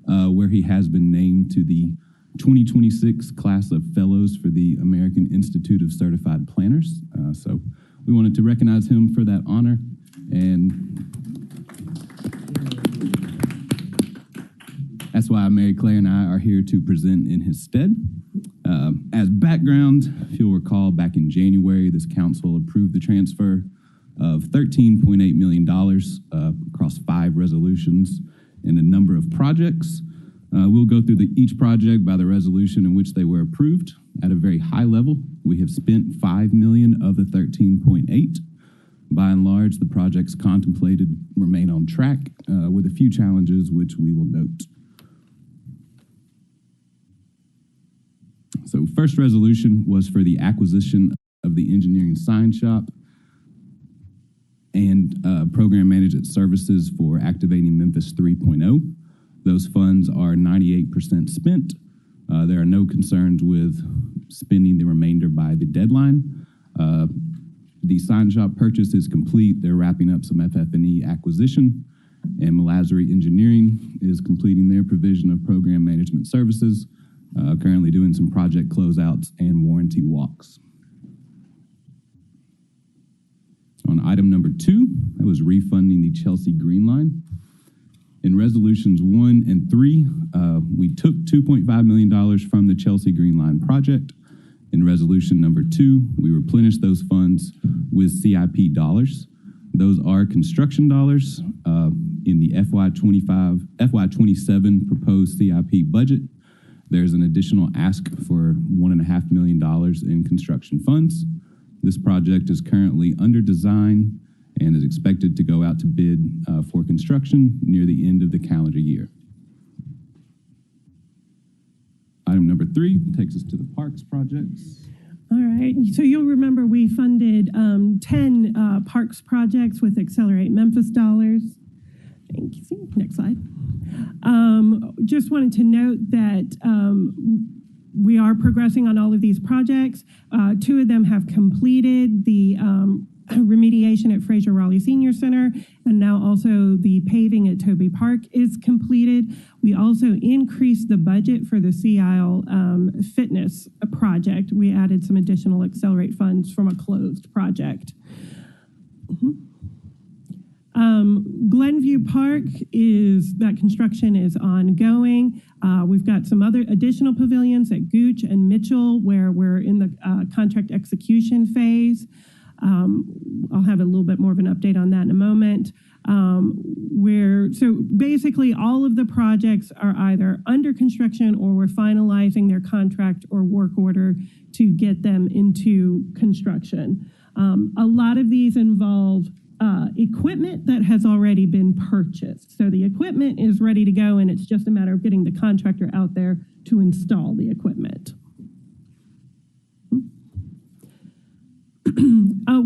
where he has been named to the 2026 class of fellows for the American Institute of Certified Planners. So we wanted to recognize him for that honor. And that's why Mary Claire and I are here to present in his stead. As background, if you'll recall, back in January, this council approved the transfer of $13.8 million across 5 resolutions and a number of projects. We'll go through each project by the resolution in which they were approved. At a very high level, we have spent $5 million of the 13.8. By and large, the projects contemplated remain on track with a few challenges which we will note. So first resolution was for the acquisition of the engineering sign shop and program management services for activating Memphis 3.0. Those funds are 98% spent. There are no concerns with spending the remainder by the deadline. The sign shop purchase is complete. They're wrapping up some FF&E acquisition, and Malazari Engineering is completing their provision of program management services, currently doing some project closeouts and warranty walks. On item number 2, that was refunding the Chelsea Green Line. In resolutions 1 and 3, we took $2.5 million from the Chelsea Green Line project. In resolution number 2, we replenished those funds with CIP dollars. Those are construction dollars in the FY27 proposed CIP budget. There's an additional ask for $1.5 million in construction funds. This project is currently under design and is expected to go out to bid for construction near the end of the calendar year. Item number 3 takes us to the parks projects. All right, so you'll remember we funded 10 parks projects with Accelerate Memphis dollars. Thank you. Next slide. Just wanted to note that we are progressing on all of these projects. 2 of them have completed the remediation at Fraser Raleigh Senior Center, and now also the paving at Toby Park is completed. We also increased the budget for the Sea Isle fitness project. We added some additional Accelerate funds from a closed project. Glenview Park that construction is ongoing. We've got some other additional pavilions at Gooch and Mitchell where we're in the contract execution phase. I'll have a little bit more of an update on that in a moment. So basically all of the projects are either under construction or we're finalizing their contract or work order to get them into construction. A lot of these involve equipment that has already been purchased. So the equipment is ready to go, and it's just a matter of getting the contractor out there to install the equipment.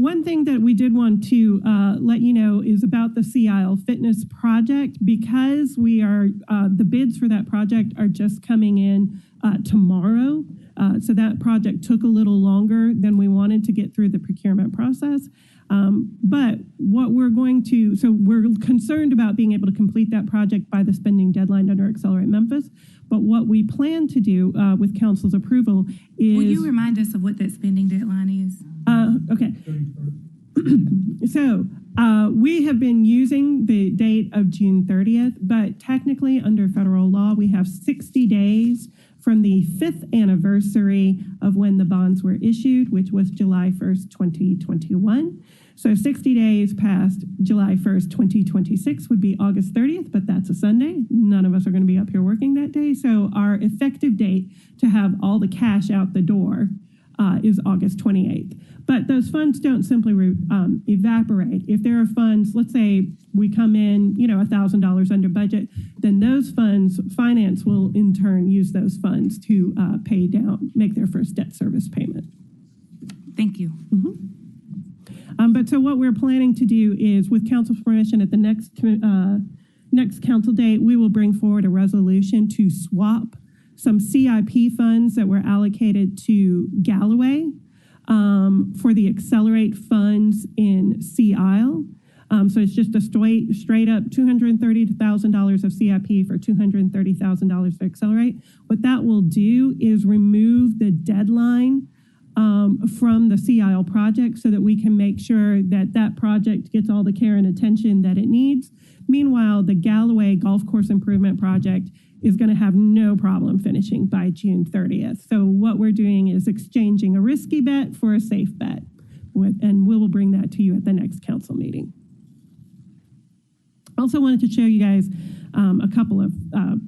One thing that we did want to let you know is about the Sea Isle Fitness project. Because we are the bids for that project are just coming in tomorrow. So that project took a little longer than we wanted to get through the procurement process. But what we're we're concerned about being able to complete that project by the spending deadline under Accelerate Memphis. But what we plan to do with council's approval is... Will you remind us of what that spending deadline is? Okay. So we have been using the date of June 30th, but technically under federal law, we have 60 days from the 5th anniversary of when the bonds were issued, which was July 1st, 2021. So 60 days past July 1st, 2026 would be August 30th, but that's a Sunday. None of us are going to be up here working that day. So our effective date to have all the cash out the door is August 28th. But those funds don't simply evaporate. If there are funds, let's say we come in, $1,000 under budget, then those funds, finance will in turn use those funds to pay down, make their first debt service payment. Thank you. But so what we're planning to do is, with council's permission, at the next council date, we will bring forward a resolution to swap some CIP funds that were allocated to Galloway for the Accelerate funds in Sea Isle. So it's just a straight up $230,000 of CIP for $230,000 for Accelerate. What that will do is remove the deadline from the Sea Isle project so that we can make sure that that project gets all the care and attention that it needs. Meanwhile, the Galloway Golf Course Improvement Project is going to have no problem finishing by June 30th. So what we're doing is exchanging a risky bet for a safe bet, and we will bring that to you at the next council meeting. Also wanted to show you guys a couple of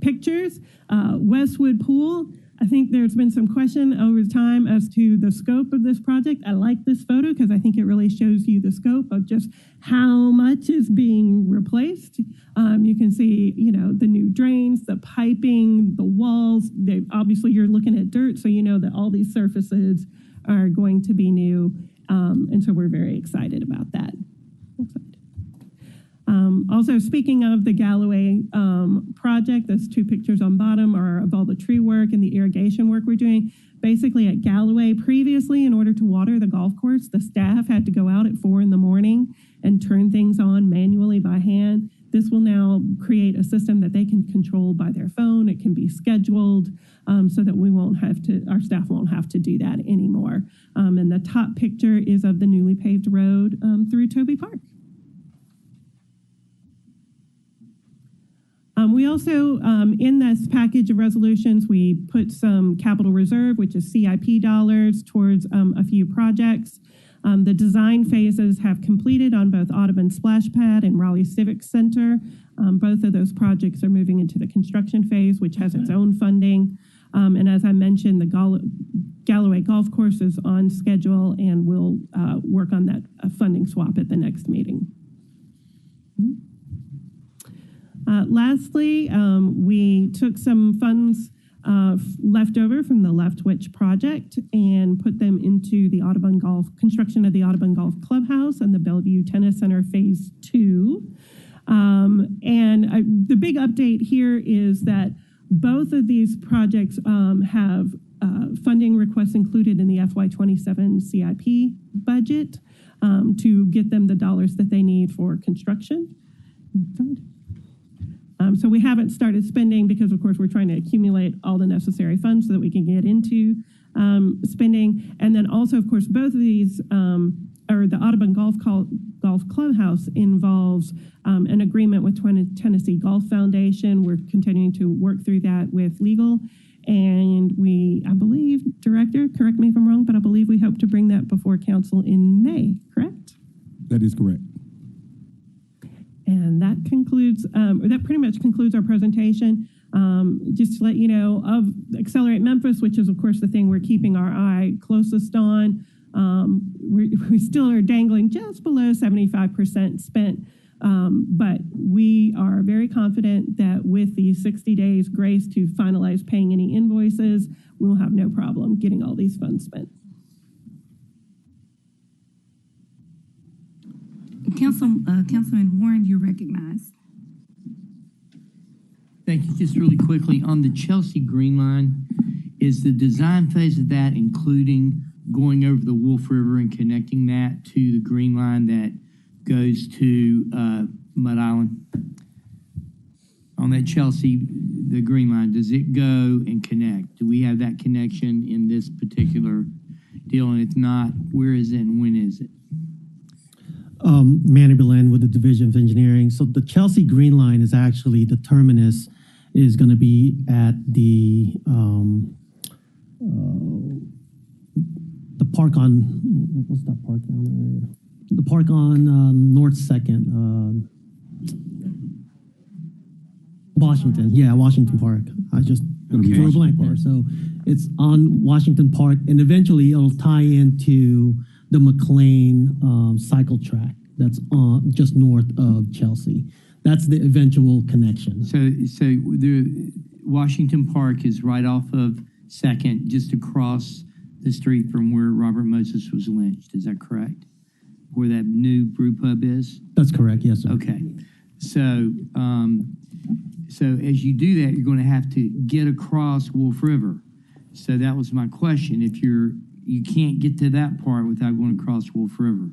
pictures. Westwood Pool. I think there's been some question over time as to the scope of this project. I like this photo because I think it really shows you the scope of just how much is being replaced. You can see, the new drains, the piping, the walls. Obviously, you're looking at dirt, so you know that all these surfaces are going to be new. And so we're very excited about that. Also, speaking of the Galloway project, those 2 pictures on bottom are of all the tree work and the irrigation work we're doing. Basically, at Galloway, previously, in order to water the golf course, the staff had to go out at 4 a.m. and turn things on manually by hand. This will now create a system that they can control by their phone. It can be scheduled so that our staff won't have to do that anymore. And the top picture is of the newly paved road through Toby Park. We also, in this package of resolutions, we put some capital reserve, which is CIP dollars, towards a few projects. The design phases have completed on both Audubon Splash Pad and Raleigh Civic Center. Both of those projects are moving into the construction phase, which has its own funding. And as I mentioned, the Galloway Golf Course is on schedule, and we'll work on that funding swap at the next meeting. Lastly, we took some funds left over from the Left Witch project and put them into the construction of the Audubon Golf Clubhouse and the Bellevue Tennis Center Phase 2. The big update here is that both of these projects have funding requests included in the FY27 CIP budget to get them the dollars that they need for construction. So we haven't started spending because, of course, we're trying to accumulate all the necessary funds so that we can get into spending. And then also, of course, both of these, or the Audubon Golf Clubhouse involves an agreement with Tennessee Golf Foundation. We're continuing to work through that with legal. And I believe, Director, correct me if I'm wrong, but I believe we hope to bring that before council in May, correct? That is correct. And that concludes, that pretty much concludes our presentation. Just to let you know of Accelerate Memphis, which is, of course, the thing we're keeping our eye closest on. We still are dangling just below 75% spent. But we are very confident that with the 60 days grace to finalize paying any invoices, we'll have no problem getting all these funds spent. Councilman Warren, you're recognized. Thank you. Just really quickly, on the Chelsea Green Line, is the design phase of that including going over the Wolf River and connecting that to the Green Line that goes to Mud Island? On that Chelsea, the Green Line, does it go and connect? Do we have that connection in this particular deal? And if not, where is it and when is it? Manny Belen with the Division of Engineering. So the Chelsea Green Line is actually, the terminus is going to be at the park on, what's that park down there? The park on North 2nd, Washington. Yeah, Washington Park. I just drew a blank there. So it's on Washington Park, and eventually it'll tie into the McLean cycle track that's on just north of Chelsea. That's the eventual connection. So the Washington Park is right off of 2nd, just across the street from where Robert Moses was lynched. Is that correct? Where that new brew pub is? That's correct, yes, sir. Okay. So, so as you do that, you're going to have to get across Wolf River. So that was my question. If you can't get to that part without going across Wolf River,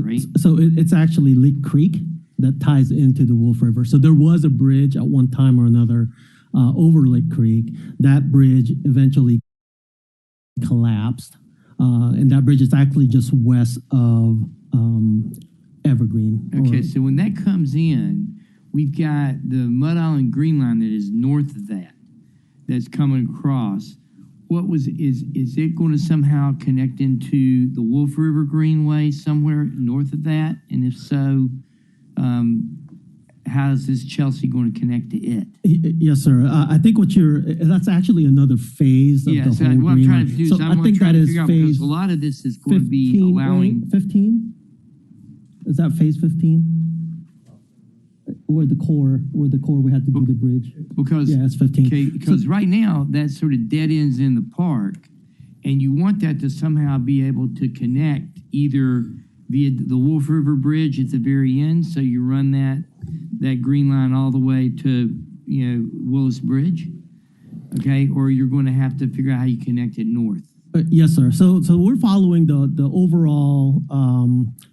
right? So it's actually Lick Creek that ties into the Wolf River. So there was a bridge at one time or another over Lick Creek. That bridge eventually collapsed. And that bridge is actually just west of Evergreen. Okay, so when that comes in, we've got the Mud Island Green Line that is north of that, that's coming across. Is it going to somehow connect into the Wolf River Greenway somewhere north of that? And if so, how is this Chelsea going to connect to it? Yes, sir. I think that's actually another phase of the whole what I'm trying to do is I think that is phase. A lot of this is going to be allowing 15. Is that phase 15? Or the core we had to do the bridge. Because yeah, it's 15. Okay, because right now that sort of dead ends in the park, and you want that to somehow be able to connect either via the Wolf River Bridge at the very end, so you run that green line all the way to Willis Bridge, okay, or you're going to have to figure out how you connect it north. Yes, sir. So we're following the overall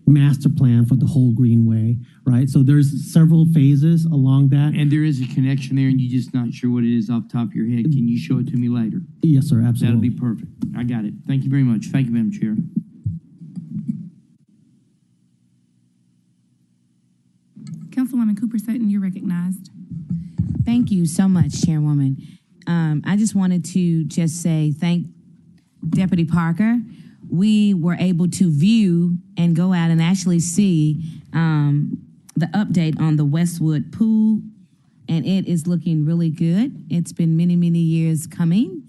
master plan for the whole Greenway, right? So there's several phases along that. And there is a connection there, and you're just not sure what it is off the top of your head. Can you show it to me later? Yes, sir, absolutely. That'll be perfect. I got it. Thank you very much. Thank you, Madam Chair. Councilwoman Cooper Sutton, you're recognized. Thank you so much, Chairwoman. I just wanted to say thank Deputy Parker. We were able to view and go out and actually see the update on the Westwood pool, and it is looking really good. It's been many, many years coming,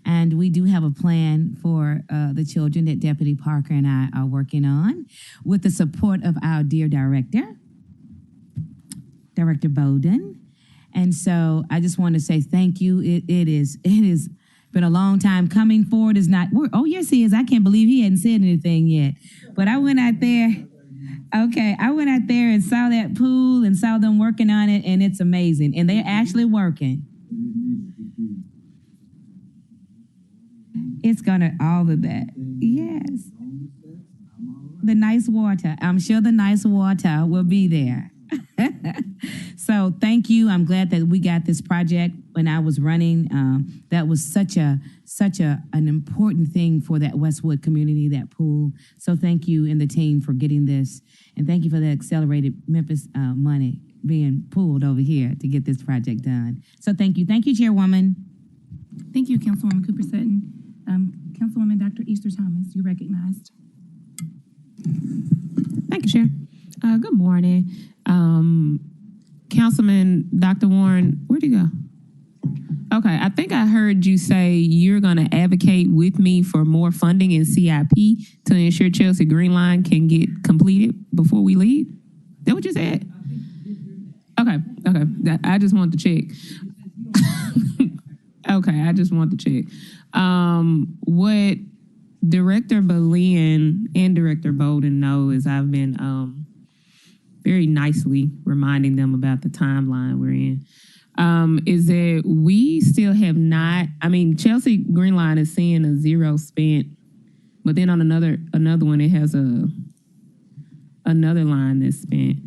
and we do have a plan for the children that Deputy Parker and I are working on with the support of our dear director, Director Bowden. And so I just want to say thank you. It is been a long time coming. Forward is not. Oh, yes, he is. I can't believe he hadn't said anything yet. But I went out there. Okay, I went out there and saw that pool and saw them working on it, and it's amazing. And they're actually working. it's gonna, all of that. Yes. The nice water. I'm sure the nice water will be there. So thank you. I'm glad that we got this project when I was running. That was such an important thing for that Westwood community, that pool. So thank you and the team for getting this. And thank you for the accelerated Memphis money being pulled over here to get this project done. So thank you. Thank you, Chairwoman. Thank you, Councilwoman Cooper Sutton. Councilwoman Dr. Easter Thomas, you're recognized. Thank you, Chair. Good morning. Councilman Dr. Warren, where'd he go? Okay, I think I heard you say you're going to advocate with me for more funding in CIP to ensure Chelsea Green Line can get completed before we leave. Is that what you said? Okay. I just want to check. Okay, I just want to check. What Director Boleyn and Director Bolden know is I've been very nicely reminding them about the timeline we're in. Is that we still have not, Chelsea Green Line is seeing a 0 spent, but then on another one, it has another line that's spent.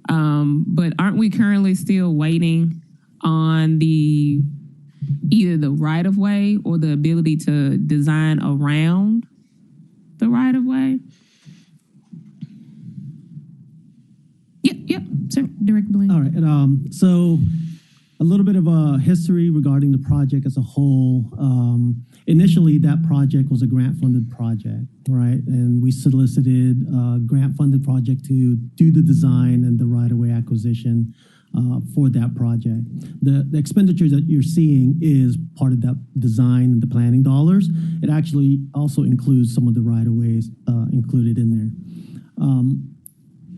But aren't we currently still waiting on either the right-of-way or the ability to design around the right-of-way? Yep, sir, Director Blaine. All right, so a little bit of a history regarding the project as a whole. Initially, that project was a grant-funded project, right? And we solicited a grant-funded project to do the design and the right-of-way acquisition for that project. The expenditure that you're seeing is part of that design and the planning dollars. It actually also includes some of the right-of-ways included in there.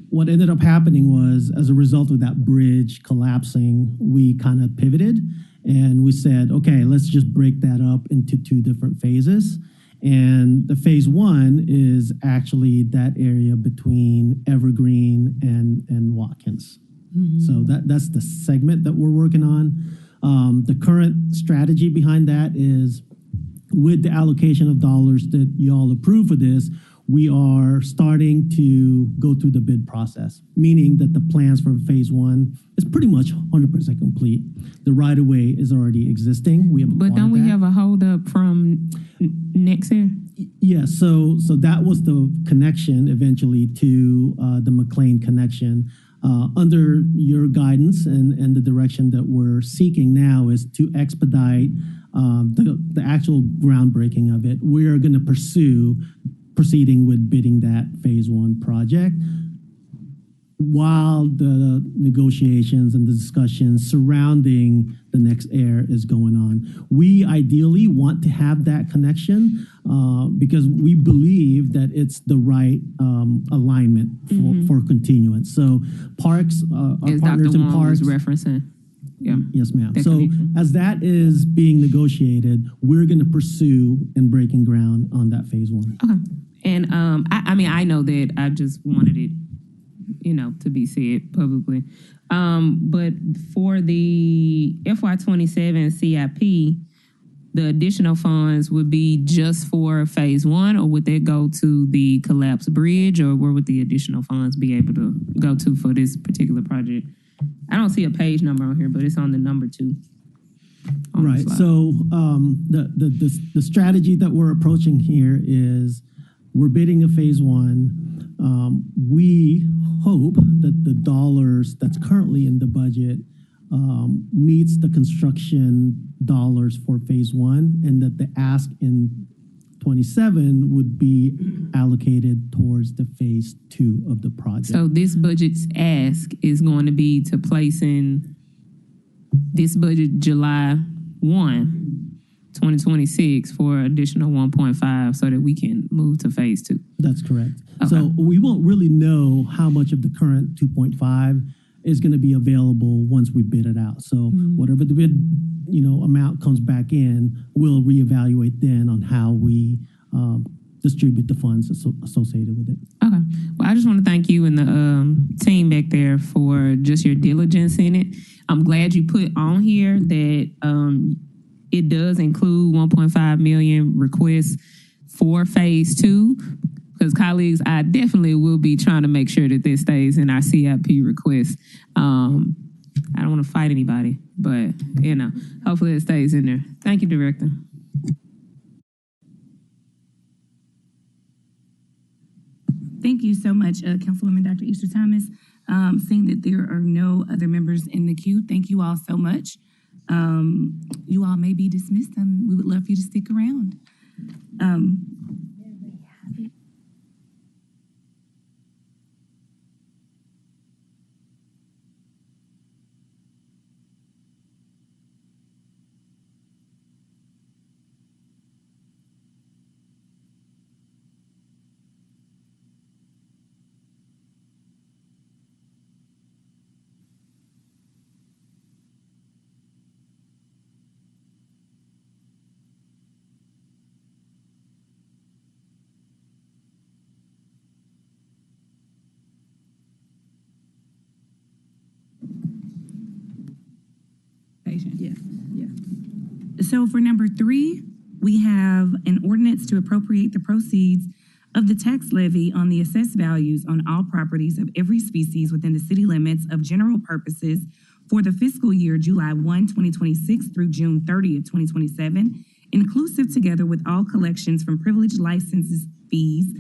What ended up happening was, as a result of that bridge collapsing, we kind of pivoted and we said, okay, let's just break that up into 2 different phases. And the phase 1 is actually that area between Evergreen and Watkins. Mm-hmm. So that's the segment that we're working on. The current strategy behind that is, with the allocation of dollars that you all approve for this, we are starting to go through the bid process, meaning that the plans for phase 1 is pretty much 100% complete. The right-of-way is already existing. But don't we have a holdup from next year? Yeah, so that was the connection eventually to the McLean connection. Under your guidance and the direction that we're seeking now is to expedite the actual groundbreaking of it. We are going to pursue proceeding with bidding that phase 1 project while the negotiations and the discussions surrounding the next heir is going on. We ideally want to have that connection because we believe that it's the right alignment for continuance. So parks, our partners in parks. Was referencing. Yeah. Yes, ma'am. So as that is being negotiated, we're going to pursue and breaking ground on that phase 1. Okay. And I know that I just wanted it, to be said publicly. But for the FY27 CIP, the additional funds would be just for phase 1, or would they go to the collapsed bridge, or where would the additional funds be able to go to for this particular project? I don't see a page number on here, but it's on the number 2. Right. So the strategy that we're approaching here is we're bidding a phase 1. We hope that the dollars that's currently in the budget meets the construction dollars for phase 1, and that the ask in 27 would be allocated towards the phase 2 of the project. So this budget's ask is going to be to place in this budget July 1, 2026 for additional 1.5 so that we can move to phase 2. That's correct. Okay. So we won't really know how much of the current 2.5 is going to be available once we bid it out. So whatever the bid, amount comes back in, we'll reevaluate then on how we distribute the funds associated with it. Okay. Well, I just want to thank you and the team back there for just your diligence in it. I'm glad you put on here that it does include 1.5 million requests for phase 2. Because colleagues, I definitely will be trying to make sure that this stays in our CIP request. I don't want to fight anybody, but hopefully it stays in there. Thank you, Director. Thank you so much, Councilwoman Dr. Easter Thomas. Seeing that there are no other members in the queue, thank you all so much. You all may be dismissed, and we would love for you to stick around. So for number 3, we have an ordinance to appropriate the proceeds of the tax levy on the assessed values on all properties of every species within the city limits of general purposes for the fiscal year July 1, 2026 through June 30th, 2027, inclusive together with all collections from privilege licenses, fees,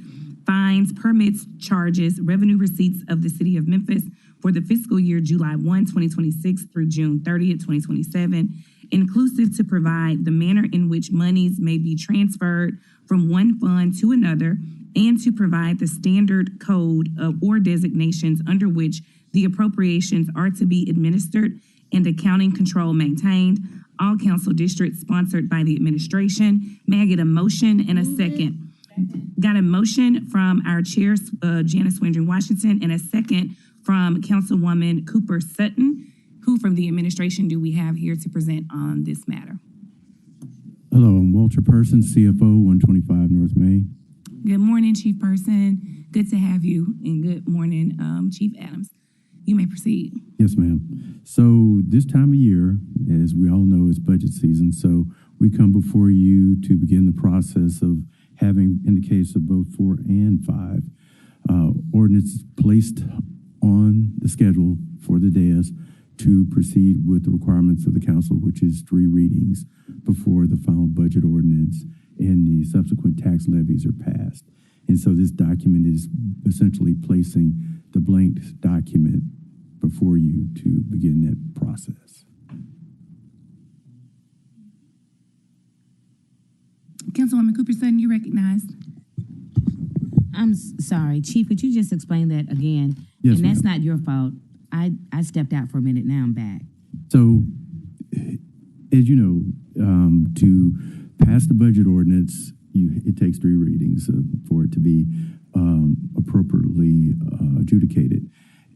fines, permits, charges, revenue receipts of the city of Memphis for the fiscal year July 1, 2026 through June 30th, 2027, inclusive to provide the manner in which monies may be transferred from one fund to another, and to provide the standard code or designations under which the appropriations are to be administered and accounting control maintained. All council districts sponsored by the administration. May I get a motion and a second? Got a motion from our chair, Janice Swindren Washington, and a second from Councilwoman Cooper Sutton. Who from the administration do we have here to present on this matter? Hello, I'm Walter Person, CFO, 125 North Main. Good morning, Chief Person. Good to have you, and good morning, Chief Adams. You may proceed. Yes, ma'am. So this time of year, as we all know, is budget season. So we come before you to begin the process of having, in the case of both 4 and 5, ordinance placed on the schedule for the dais to proceed with the requirements of the council, which is 3 readings before the final budget ordinance and the subsequent tax levies are passed. And so this document is essentially placing the blank document before you to begin that process. Councilwoman Cooper Sutton, you recognized. I'm sorry, Chief, could you just explain that again? Yes, and that's ma'am. not your fault. I stepped out for a minute. Now I'm back. So, as you know, to pass the budget ordinance, it takes 3 readings for it to be appropriately adjudicated.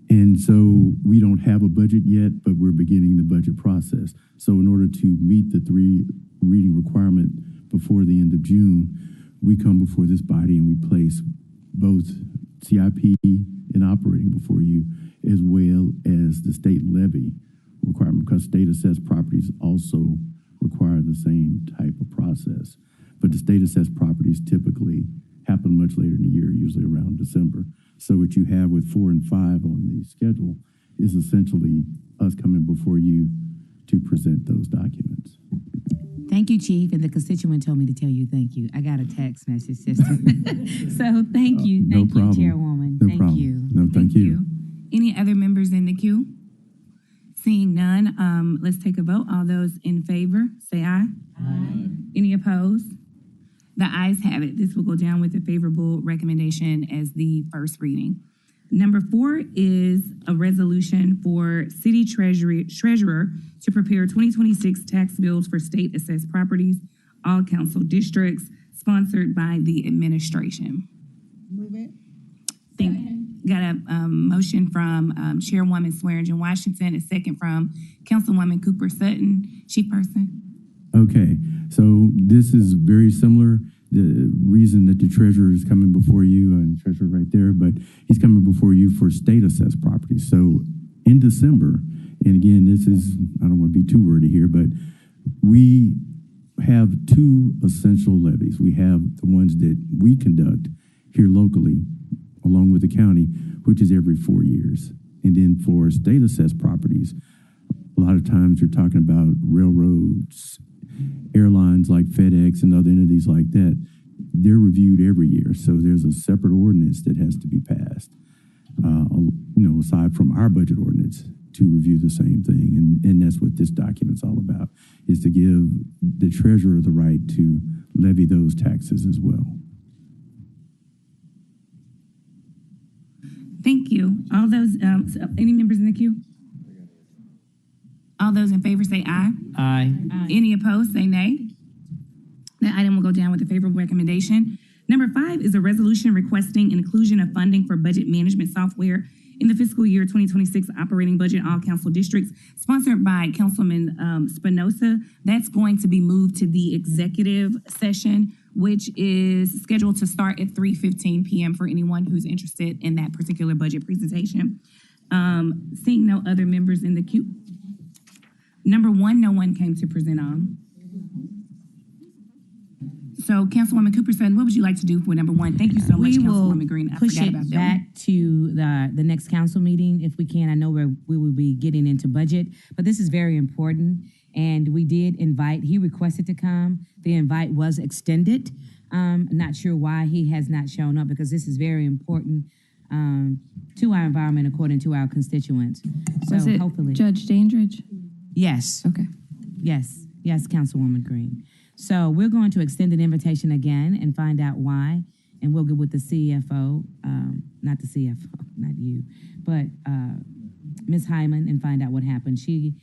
And so we don't have a budget yet, but we're beginning the budget process. So in order to meet the 3 reading requirement before the end of June, we come before this body and we place both CIP and operating before you, as well as the state levy requirement, because state assessed properties also require the same type of process. But the state assessed properties typically happen much later in the year, usually around December. So what you have with 4 and 5 on the schedule is essentially us coming before you to present those documents. Thank you, Chief. And the constituent told me to tell you thank you. I got a text message system. So thank you. No Thank problem. you, Chairwoman. No thank problem. you. No, thank you. Any other members in the queue? Seeing none, let's take a vote. All those in favor, say aye. Aye. Any opposed? The ayes have it. This will go down with a favorable recommendation as the first reading. Number 4 is a resolution for city treasurer to prepare 2026 tax bills for state assessed properties, all council districts, sponsored by the administration. Move it. Got a motion from Chairwoman Swearingen Washington, a second from Councilwoman Cooper Sutton. Chief Person. Okay, so this is very similar. The reason that the treasurer is coming before you, and the treasurer right there, but he's coming before you for state assessed properties. So in December, and again, this is, I don't want to be too wordy here, but we have two essential levies. We have the ones that we conduct here locally, along with the county, which is every 4 years. And then for state assessed properties, a lot of times you're talking about railroads, airlines like FedEx and other entities like that. They're reviewed every year. So there's a separate ordinance that has to be passed, aside from our budget ordinance, to review the same thing. And that's what this document's all about, is to give the treasurer the right to levy those taxes as well. Thank you. All those, any members in the queue? All those in favor say aye. Aye. Any opposed, say nay. That item will go down with a favorable recommendation. Number 5 is a resolution requesting inclusion of funding for budget management software in the fiscal year 2026 operating budget, all council districts, sponsored by Councilman Spinoza. That's going to be moved to the executive session, which is scheduled to start at 3:15 p.m. for anyone who's interested in that particular budget presentation. Seeing no other members in the queue. Number 1, no one came to present on. So, Councilwoman Cooperson, what would you like to do for number 1? Thank you so much, Councilwoman Green. I Push forgot it about that back one. to the next council meeting if we can. I know we will be getting into budget, but this is very important. And we did invite, he requested to come. The invite was extended. Not sure why he has not shown up, because this is very important to our environment according to our constituents. So Was it hopefully. Judge Dandridge? Yes. Okay. Yes, Councilwoman Green. So we're going to extend an invitation again and find out why, and we'll get with the CFO, not the CFO, not you, but Ms. Hyman, and find out what happened. She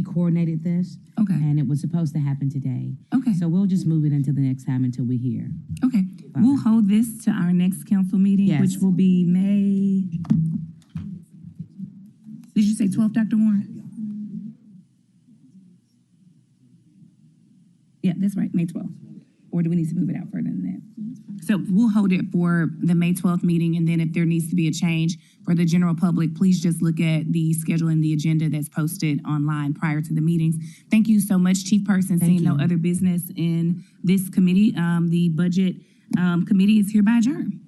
coordinated this, okay, and it was supposed to happen today. Okay. So we'll just move it into the next time until we hear. Okay. We'll hold this to our next council meeting, Yes. which will be May. Did you say 12th, Dr. Warren? Yeah, that's right, May 12th. Or do we need to move it out further than that? So we'll hold it for the May 12th meeting, and then if there needs to be a change for the general public, please just look at the schedule and the agenda that's posted online prior to the meetings. Thank you so much, Chief Person. Seeing no other business in this committee, the budget committee is hereby adjourned.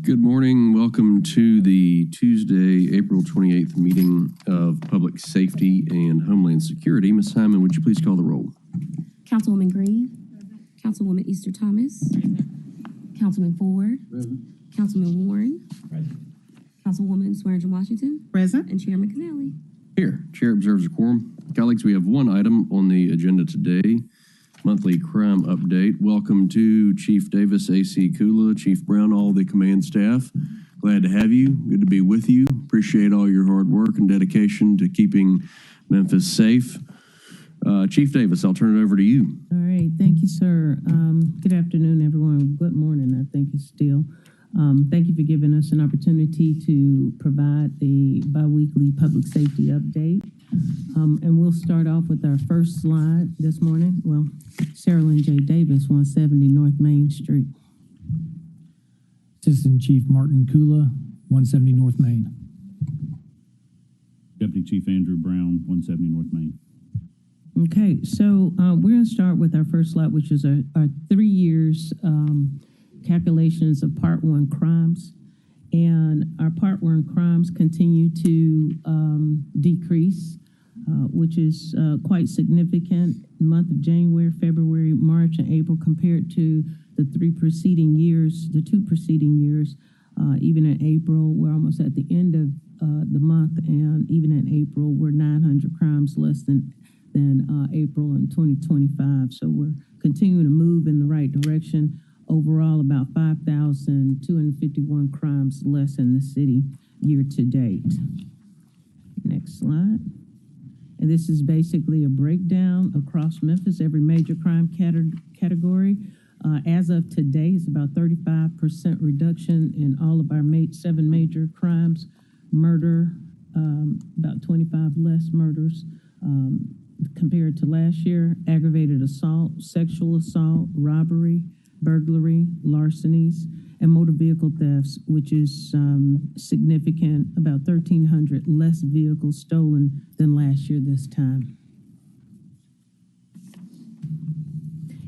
Good morning. Welcome to the Tuesday, April 28th meeting of Public Safety and Homeland Security. Ms. Hyman, would you please call the roll? Councilwoman Green. Councilwoman Easter Thomas. Councilman Ford. Councilman Warren. Councilwoman Swearingen Washington. Present. And Chairman Canale. Here. Chair observes a quorum. Colleagues, we have one item on the agenda today. Monthly crime update. Welcome to Chief Davis, AC Kula, Chief Brown, all the command staff. Glad to have you. Good to be with you. Appreciate all your hard work and dedication to keeping Memphis safe. Chief Davis, I'll turn it over to you. All right. Thank you, sir. Good afternoon, everyone. Good morning, I think it's still. Thank you for giving us an opportunity to provide the biweekly public safety update. And we'll start off with our first slide this morning. Well, Sarah Lynn J. Davis, 170 North Main Street. Assistant Chief Martin Kula, 170 North Main. Deputy Chief Andrew Brown, 170 North Main. Okay, so we're going to start with our first slide, which is our 3 years calculations of Part 1 crimes. And our Part 1 crimes continue to decrease, which is quite significant. The month of January, February, March, and April compared to the two preceding years. Even in April, we're almost at the end of the month, and even in April, we're 900 crimes less than April in 2025. So we're continuing to move in the right direction. Overall, about 5,251 crimes less in the city year to date. Next slide. And this is basically a breakdown across Memphis, every major crime category. As of today, it's about 35% reduction in all of our 7 major crimes. Murder, about 25 less murders compared to last year. Aggravated assault, sexual assault, robbery, burglary, larcenies, and motor vehicle thefts, which is significant, about 1,300 less vehicles stolen than last year this time.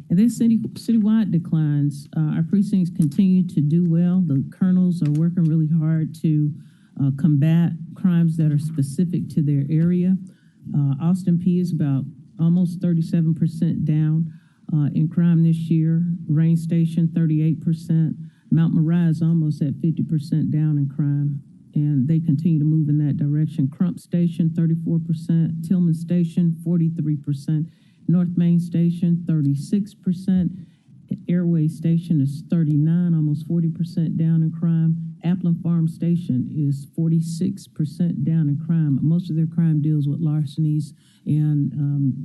And then citywide declines. Our precincts continue to do well. The colonels are working really hard to combat crimes that are specific to their area. Austin P is about almost 37% down in crime this year. Rain Station, 38%. Mount Moriah is almost at 50% down in crime, and they continue to move in that direction. Crump Station, 34%. Tillman Station, 43%. North Main Station, 36%. Airway Station is 39, almost 40% down in crime. Applin Farm Station is 46% down in crime. Most of their crime deals with larcenies, and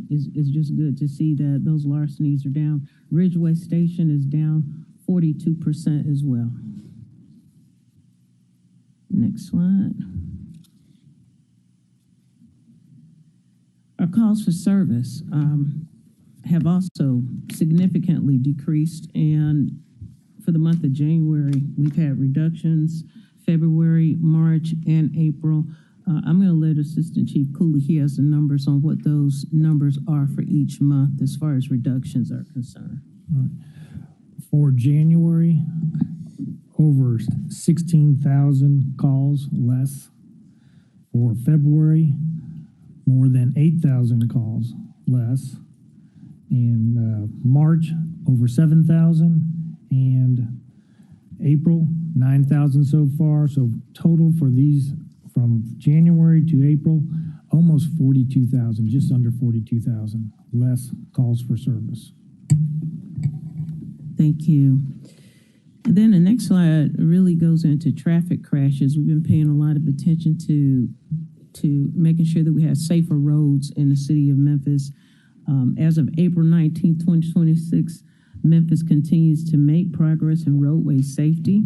it's just good to see that those larcenies are down. Ridgeway Station is down 42% as well. Next slide. Our calls for service have also significantly decreased, and for the month of January, we've had reductions. February, March, and April. I'm going to let Assistant Chief Cooley, he has the numbers on what those numbers are for each month as far as reductions are concerned. Right. For January, over 16,000 calls less. For February, more than 8,000 calls less. In March, over 7,000. And April, 9,000 so far. So total for these from January to April, almost 42,000, just under 42,000 less calls for service. Thank you. And then the next slide really goes into traffic crashes. We've been paying a lot of attention to making sure that we have safer roads in the city of Memphis. As of April 19, 2026, Memphis continues to make progress in roadway safety,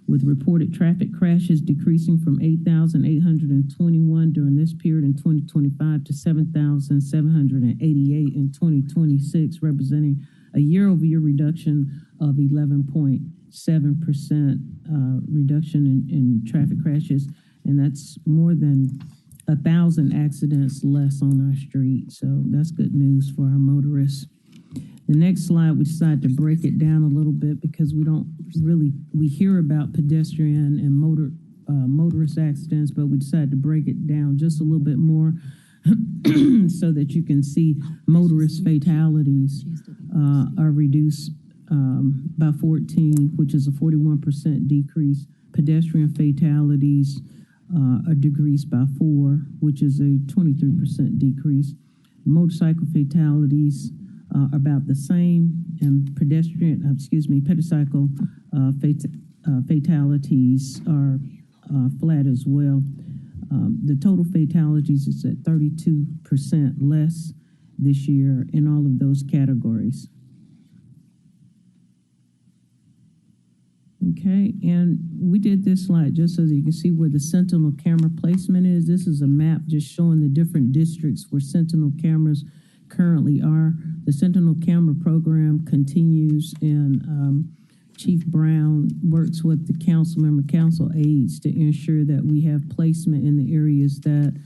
with reported traffic crashes decreasing from 8,821 during this period in 2025 to 7,788 in 2026, representing a year-over-year reduction of 11.7% reduction in traffic crashes, and that's more than 1,000 accidents less on our street. So that's good news for our motorists. The next slide, we decided to break it down a little bit because we hear about pedestrian and motorist accidents, but we decided to break it down just a little bit more so that you can see motorist fatalities are reduced by 14, which is a 41% decrease. Pedestrian fatalities are decreased by 4, which is a 23% decrease. Motorcycle fatalities are about the same, and pedicycle fatalities are flat as well. The total fatalities is at 32% less this year in all of those categories. Okay, and we did this slide just so that you can see where the Sentinel camera placement is. This is a map just showing the different districts where Sentinel cameras currently are. The Sentinel camera program continues, and Chief Brown works with the council aides to ensure that we have placement in the areas that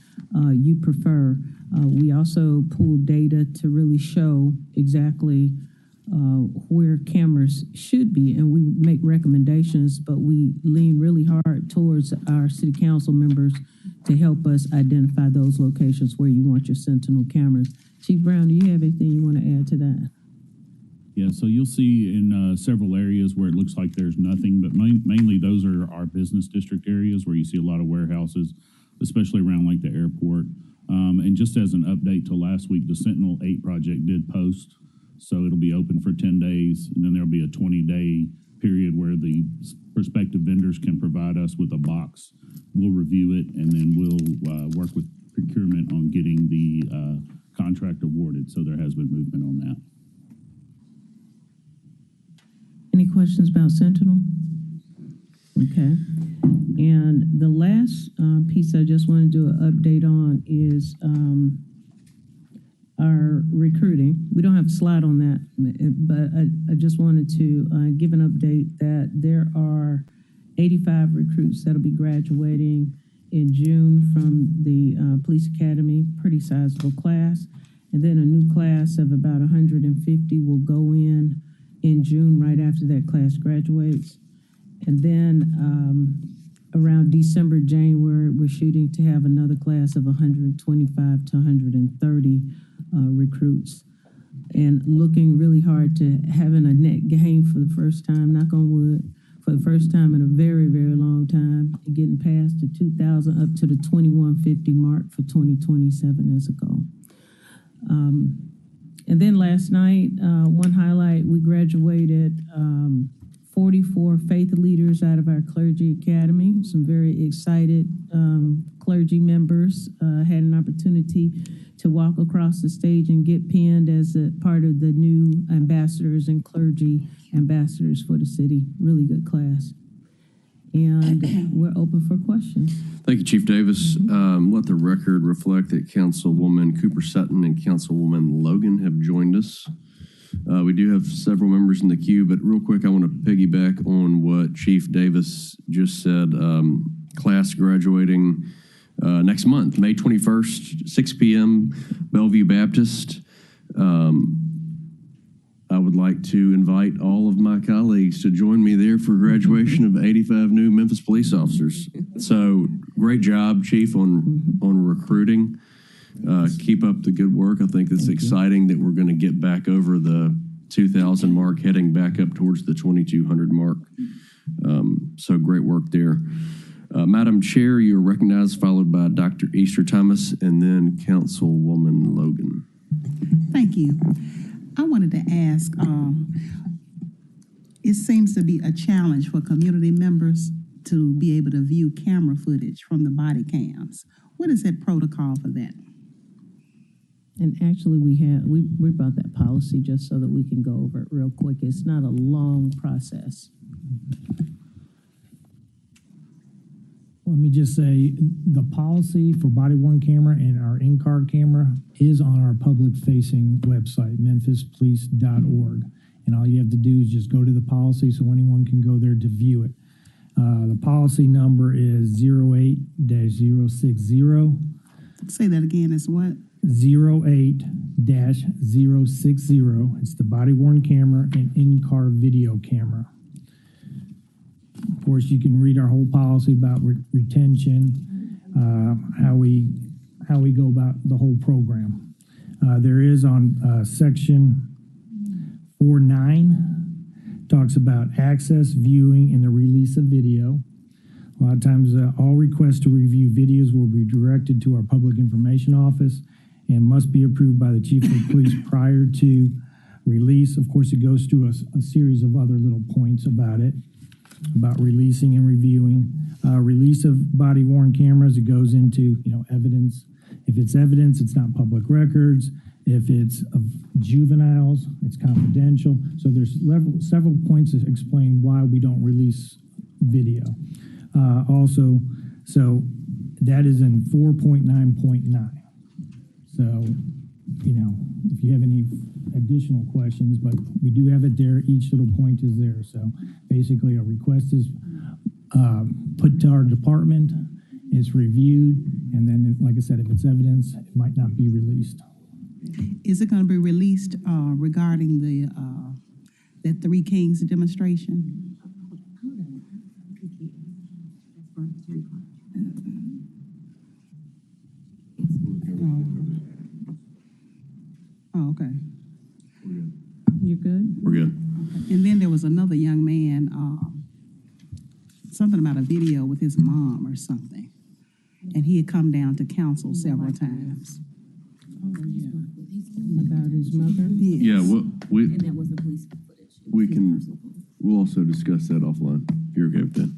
you prefer. We also pull data to really show exactly where cameras should be, and we make recommendations, but we lean really hard towards our city council members to help us identify those locations where you want your Sentinel cameras. Chief Brown, do you have anything you want to add to that? Yeah, so you'll see in several areas where it looks like there's nothing, but mainly those are our business district areas where you see a lot of warehouses, especially around like the airport. And just as an update to last week, the Sentinel 8 project did post. So it'll be open for 10 days, and then there'll be a 20-day period where the prospective vendors can provide us with a box. We'll review it, and then we'll work with procurement on getting the contract awarded. So there has been movement on that. Any questions about Sentinel? Okay. And the last piece I just want to do an update on is our recruiting. We don't have a slide on that, but I just wanted to give an update that there are 85 recruits that'll be graduating in June from the police academy, pretty sizable class. And then a new class of about 150 will go in June right after that class graduates. And then around December, January, we're shooting to have another class of 125 to 130 recruits, and looking really hard to having a net gain for the first time, knock on wood, for the first time in a very, very long time, and getting past the 2,000 up to the 2,150 mark for 2027 as a goal. And then last night, one highlight, we graduated 44 faith leaders out of our clergy academy. Some very excited clergy members had an opportunity to walk across the stage and get pinned as a part of the new ambassadors and clergy ambassadors for the city. Really good class. And we're open for questions. Thank you, Chief Davis. Let the record reflect that Councilwoman Cooper Sutton and Councilwoman Logan have joined us. We do have several members in the queue, but real quick, I want to piggyback on what Chief Davis just said. Class graduating next month, May 21st, 6 p.m., Bellevue Baptist. I would like to invite all of my colleagues to join me there for graduation of 85 new Memphis police officers. So great job, Chief, on recruiting. Keep up the good work. I think it's exciting that we're going to get back over the 2,000 mark, heading back up towards the 2,200 mark. So great work there. Madam Chair, you're recognized, followed by Dr. Easter Thomas, and then Councilwoman Logan. Thank you. I wanted to ask, it seems to be a challenge for community members to be able to view camera footage from the body cams. What is that protocol for that? And actually, we brought that policy just so that we can go over it real quick. It's not a long process. Let me just say, the policy for body-worn camera and our in-car camera is on our public-facing website, memphispolice.org. And all you have to do is just go to the policy so anyone can go there to view it. The policy number is 08-060. Say that again, it's what? 08-060. It's the body worn camera and in-car video camera. Of course, you can read our whole policy about retention, how we go about the whole program. There is on section 4.9, talks about access, viewing, and the release of video. A lot of times, all requests to review videos will be directed to our public information office and must be approved by the chief of police prior to release. Of course, it goes through a series of other little points about it, about releasing and reviewing. Release of body worn cameras, it goes into, evidence. If it's evidence, it's not public records. If it's of juveniles, it's confidential. So there's several points that explain why we don't release video. Also, so that is in 4.9.9. So, if you have any additional questions, but we do have it there. Each little point is there. So basically a request is put to our department, it's reviewed, and then, like I said, if it's evidence, it might not be released. Is it going to be released regarding the Three Kings demonstration? Oh, okay. You're good? We're good. And then there was another young man, something about a video with his mom or something. And he had come down to council several times. About his mother? Yes. Yeah, And that was the police footage. we'll also discuss that offline, if you're okay with that.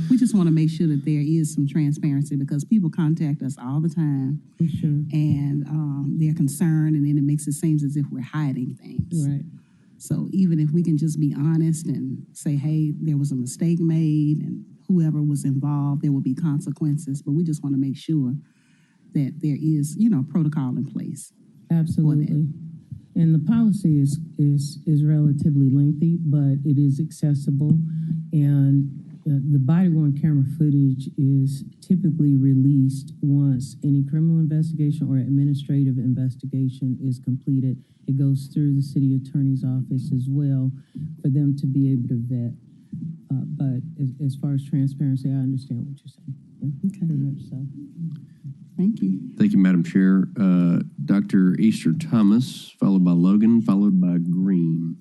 We just want to make sure that there is some transparency because people contact us all the time. For sure. And they're concerned, and then it makes it seem as if we're hiding things. Right. So even if we can just be honest and say, hey, there was a mistake made and whoever was involved, there will be consequences. But we just want to make sure that there is, protocol in place. Absolutely. And the policy is relatively lengthy, but it is accessible. And the body-worn camera footage is typically released once any criminal investigation or administrative investigation is completed. It goes through the city attorney's office as well for them to be able to vet. But as far as transparency, I understand what you're saying. Yeah, okay. Very much so. Thank you. Thank you, Madam Chair. Dr. Easter Thomas, followed by Logan, followed by Green.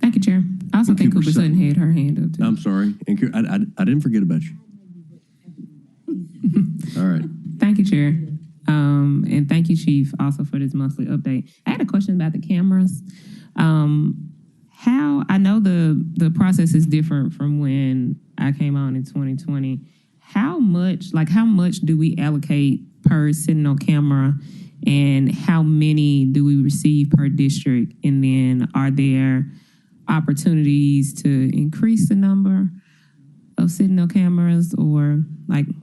Thank you, Chair. I also And think Cooper Cooper Sutton had her hand up, too. I'm sorry. And I didn't forget about you. All right. Thank you, Chair. And thank you, Chief, also for this monthly update. I had a question about the cameras. How I know the process is different from when I came on in 2020. How much do we allocate per Sentinel camera, and how many do we receive per district? And then are there opportunities to increase the number of Sentinel cameras, or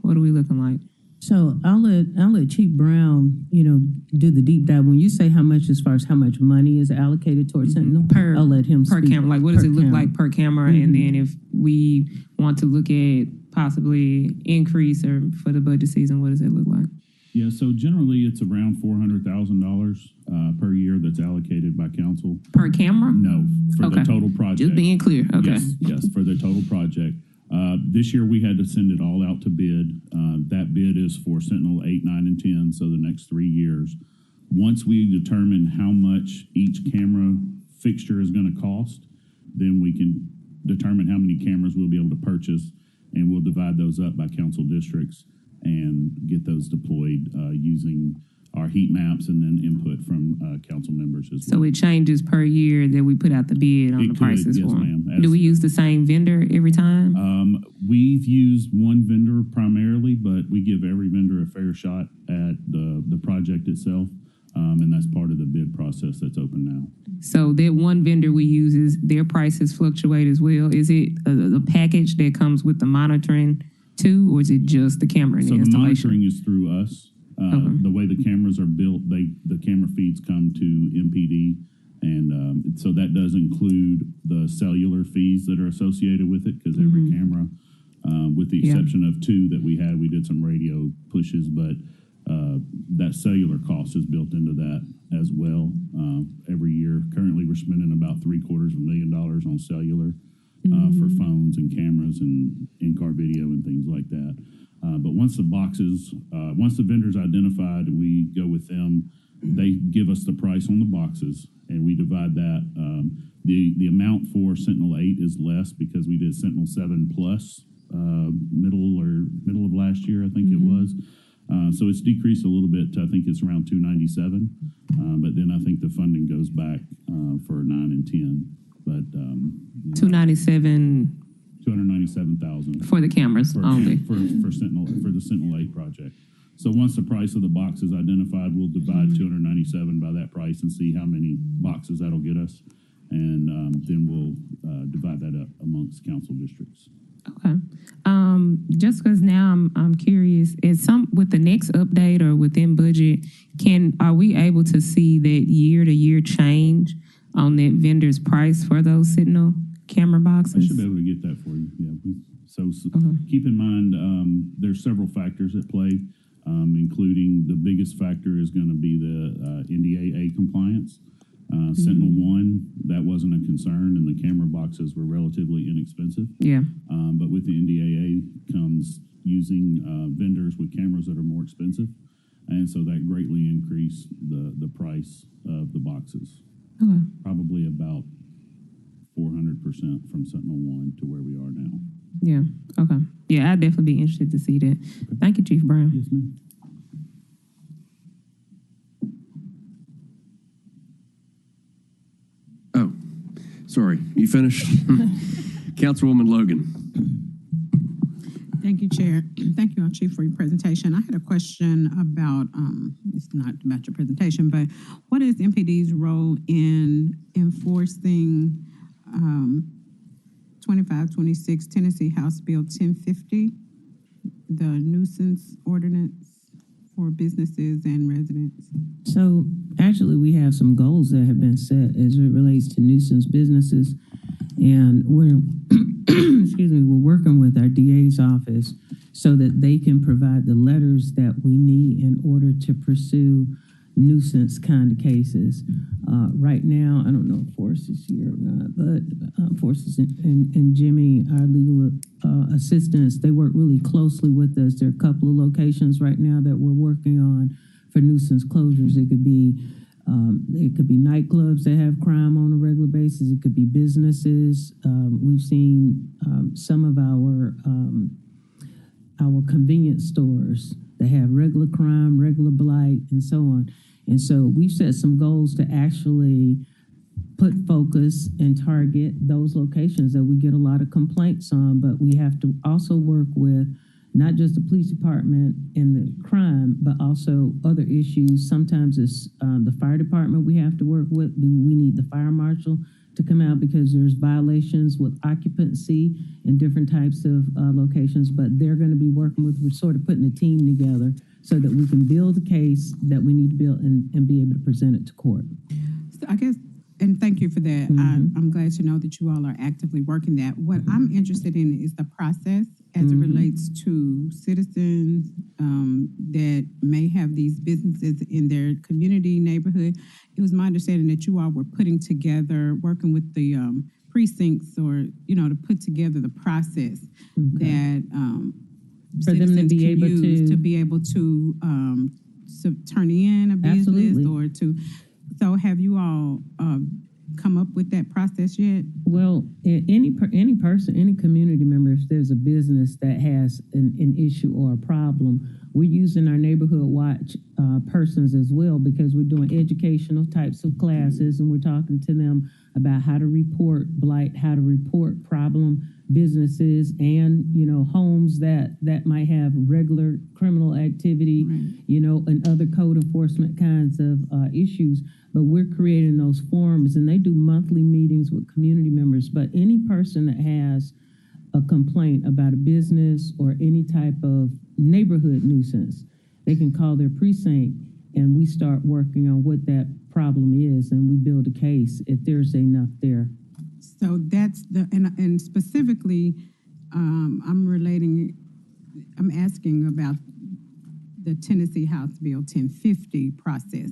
what are we looking like? So I'll let Chief Brown, do the deep dive. When you say how much, as far as how much money is allocated towards Sentinel, I'll let him per speak. camera. What does it look like per camera? Mm-hmm. And then if we want to look at possibly increase or for the budget season, what does it look like? Yeah, so generally it's around $400,000 per year that's allocated by council. Per camera? No, for Okay. the total project. Just being clear. Okay. Yes, for the total project. This year we had to send it all out to bid. That bid is for Sentinel 8, 9, and 10, so the next 3 years. Once we determine how much each camera fixture is going to cost, then we can determine how many cameras we'll be able to purchase, and we'll divide those up by council districts and get those deployed using our heat maps and then input from council members as well. So it changes per year that we put out the bid on the prices yes, for ma'am. them. Do we use the same vendor every time? We've used one vendor primarily, but we give every vendor a fair shot at the project itself, and that's part of the bid process that's open now. So that one vendor we use, is their prices fluctuate as well? Is it a package that comes with the monitoring too, or is it just the camera and the So the installation? monitoring is through us. The way the cameras are built, the camera feeds come to MPD, and so that does include the cellular fees that are associated with it, because every camera, with the exception of 2 that we did some radio pushes, but that cellular cost is built into that as well every year. Currently, we're spending about $750,000 on cellular for phones and cameras and in-car video and things like that. But once the vendor's identified, we go with them. They give us the price on the boxes, and we divide that. The amount for Sentinel 8 is less because we did Sentinel 7 Plus middle of last year, I think it was. So it's decreased a little bit to, I think it's around $297. But then I think the funding goes back for 9 and 10. But $297 $297,000 for the cameras only. For the Sentinel 8 project. So once the price of the box is identified, we'll divide 297 by that price and see how many boxes that'll get us, and then we'll divide that up amongst council districts. Okay. Just because now I'm curious, with the next update or within budget, are we able to see that year to year change on that vendor's price for those Sentinel camera boxes? I should be able to get that for you. Yeah. Keep in mind, there's several factors at play, including the biggest factor is going to be the NDAA compliance. Sentinel 1, that wasn't a concern, and the camera boxes were relatively inexpensive. Yeah. But with the NDAA comes using vendors with cameras that are more expensive, and so that greatly increased the price of the boxes. Okay. Probably about 400% from Sentinel 1 to where we are now. Yeah. Okay. Yeah, I'd definitely be interested to see that. Thank you, Chief Brown. Yes, ma'am. Oh, sorry. You finished? Councilwoman Logan. Thank you, Chair. Thank you, Chief, for your presentation. I had a question about, it's not about your presentation, but what is MPD's role in enforcing 2526 Tennessee House Bill 1050, the nuisance ordinance for businesses and residents? So actually, we have some goals that have been set as it relates to nuisance businesses, and we're we're working with our DA's office so that they can provide the letters that we need in order to pursue nuisance kind of cases. Right now, I don't know if Forrest is here or not, but Forrest and Jimmy, our legal assistants, they work really closely with us. There are a couple of locations right now that we're working on for nuisance closures. It could be nightclubs that have crime on a regular basis. It could be businesses. We've seen some of our convenience stores that have regular crime, regular blight, and so on. And so we've set some goals to actually put focus and target those locations that we get a lot of complaints on, but we have to also work with not just the police department and the crime, but also other issues. Sometimes it's the fire department we have to work with. We need the fire marshal to come out because there's violations with occupancy in different types of locations, but they're going to be working with, we're sort of putting a team together so that we can build a case that we need to build and be able to present it to court. So I guess, and thank you for that. I'm glad to know that you all are actively working that. What I'm interested in is the process as it relates to citizens that may have these businesses in their community, neighborhood. It was my understanding that you all were putting together, working with the precincts or, to put together the process that for them to be able to be able to turn in a business. Absolutely. Or to. So have you all come up with that process yet? Well, any person, any community member, if there's a business that has an issue or a problem, we're using our neighborhood watch persons as well, because we're doing educational types of classes and we're talking to them about how to report blight, how to report problem businesses and, homes that might have regular criminal activity, and other code enforcement kinds of issues. But we're creating those forums, and they do monthly meetings with community members. But any person that has a complaint about a business or any type of neighborhood nuisance, they can call their precinct, and we start working on what that problem is, and we build a case if there's enough there. So that's and specifically, I'm asking about the Tennessee House Bill 1050 process.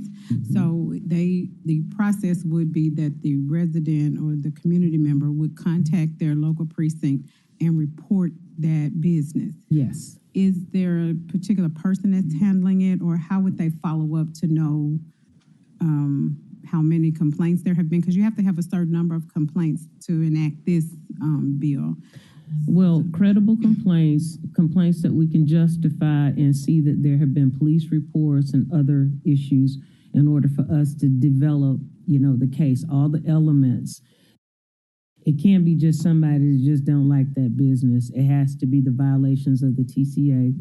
So the process would be that the resident or the community member would contact their local precinct and report that business. Yes. Is there a particular person that's handling it, or how would they follow up to know how many complaints there have been? Because you have to have a certain number of complaints to enact this bill. Well, credible complaints that we can justify and see that there have been police reports and other issues in order for us to develop, the case, all the elements. It can't be just somebody that just don't like that business. It has to be the violations of the TCA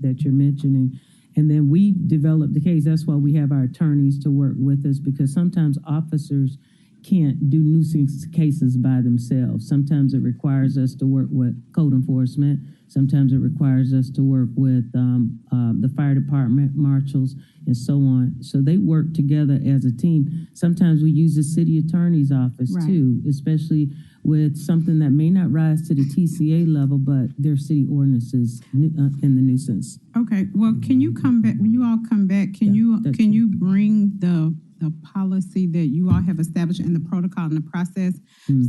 that you're mentioning. And then we develop the case. That's why we have our attorneys to work with us, because sometimes officers can't do nuisance cases by themselves. Sometimes it requires us to work with code enforcement. Sometimes it requires us to work with the fire department, marshals, and so on. So they work together as a team. Sometimes we use the city attorney's office too, especially with something that may not rise to the TCA level, but their city ordinances in the nuisance. Okay, well, can you come back, when you all come back, can you bring the policy that you all have established and the protocol and the process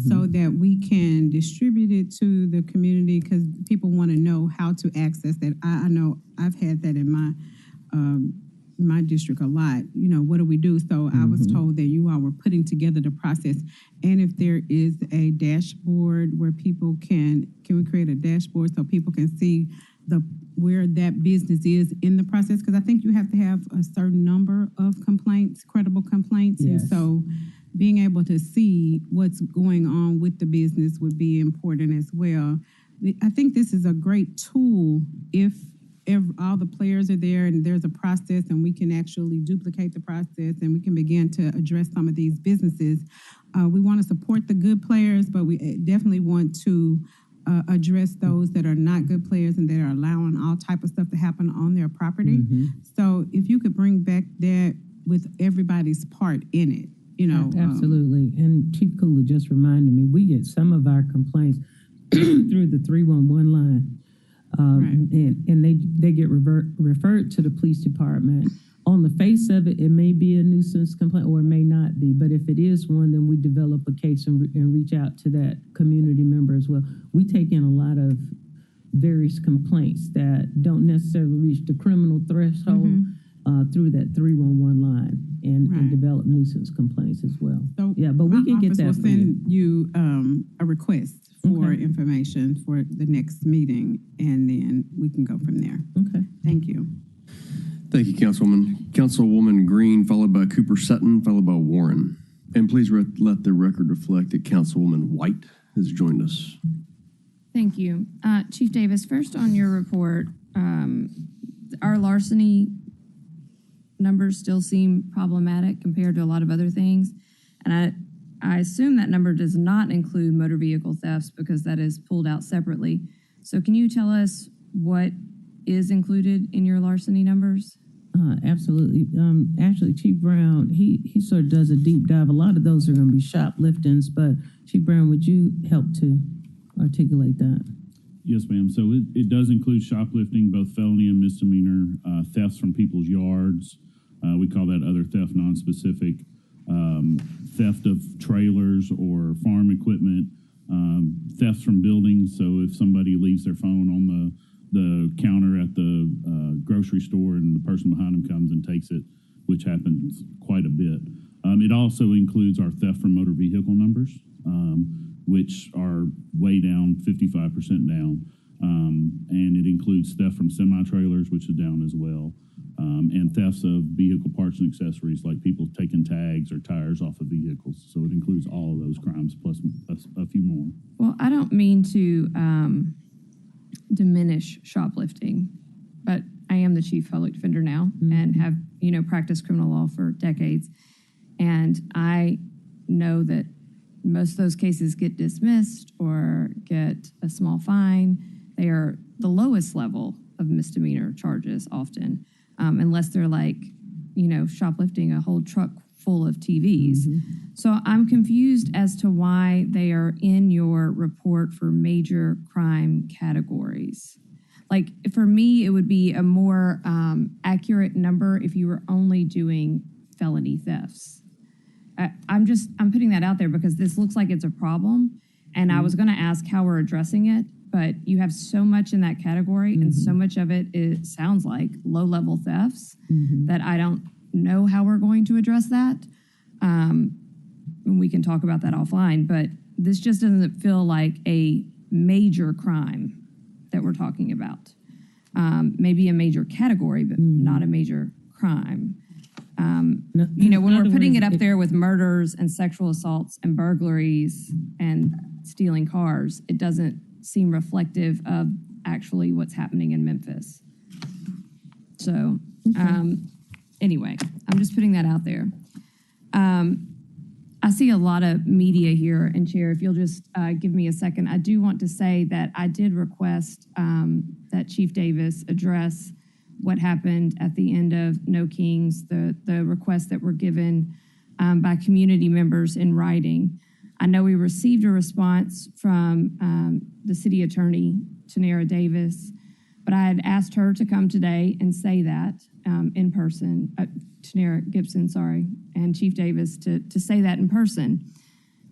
so that we can distribute it to the community, because people want to know how to access that. I know I've had that in my district a lot. What do we do? So I was told that you all were putting together the process, and if there is a dashboard where people can we create a dashboard so people can see where that business is in the process? Because I think you have to have a certain number of complaints, credible complaints. Yes. And so being able to see what's going on with the business would be important as well. I think this is a great tool if all the players are there and there's a process and we can actually duplicate the process and we can begin to address some of these businesses. We want to support the good players, but we definitely want to address those that are not good players and that are allowing all type of stuff to happen on their property. So if you could bring back that with everybody's part in it, Absolutely. And Chief Cooler just reminded me, we get some of our complaints through the 311 line. And they get referred to the police department. On the face of it, it may be a nuisance complaint or it may not be. But if it is one, then we develop a case and reach out to that community member as well. We take in a lot of various complaints that don't necessarily reach the criminal threshold through that 311 line and develop nuisance complaints as well. So but we can get that. Will send you a request for information for the next meeting, and then we can go from there. Okay. Thank you. Thank you, Councilwoman. Councilwoman Green, followed by Cooper Sutton, followed by Warren. And please let the record reflect that Councilwoman White has joined us. Thank you. Chief Davis, first on your report, our larceny numbers still seem problematic compared to a lot of other things. And I assume that number does not include motor vehicle thefts because that is pulled out separately. So can you tell us what is included in your larceny numbers? Absolutely. Actually, Chief Brown, he sort of does a deep dive. A lot of those are going to be shopliftings, but Chief Brown, would you help to articulate that? Yes, ma'am. So it does include shoplifting, both felony and misdemeanor, thefts from people's yards. We call that other theft non-specific. Theft of trailers or farm equipment, thefts from buildings. So if somebody leaves their phone on the counter at the grocery store and the person behind them comes and takes it, which happens quite a bit. It also includes our theft from motor vehicle numbers, which are way down, 55% down. And it includes theft from semi-trailers, which is down as well. And thefts of vehicle parts and accessories, like people taking tags or tires off of vehicles. So it includes all of those crimes plus a few more. Well, I don't mean to diminish shoplifting, but I am the chief public defender now and have, practiced criminal law for decades. And I know that most of those cases get dismissed or get a small fine. They are the lowest level of misdemeanor charges often, unless they're like, shoplifting a whole truck full of TVs. So I'm confused as to why they are in your report for major crime categories. Like for me, it would be a more accurate number if you were only doing felony thefts. I'm putting that out there because this looks like it's a problem, and I was going to ask how we're addressing it, but you have so much in that category, and so much of it sounds like low-level thefts that I don't know how we're going to address that. And we can talk about that offline, but this just doesn't feel like a major crime that we're talking about. Maybe a major category, but not a major crime. When we're putting it up there with murders and sexual assaults and burglaries and stealing cars, it doesn't seem reflective of actually what's happening in Memphis. So, anyway, I'm just putting that out there. I see a lot of media here, and Chair, if you'll just give me a second, I do want to say that I did request that Chief Davis address what happened at the end of No Kings, the requests that were given by community members in writing. I know we received a response from the city attorney, Tanera Davis, but I had asked her to come today and say that in person, Tanera Gibson, sorry, and Chief Davis to say that in person.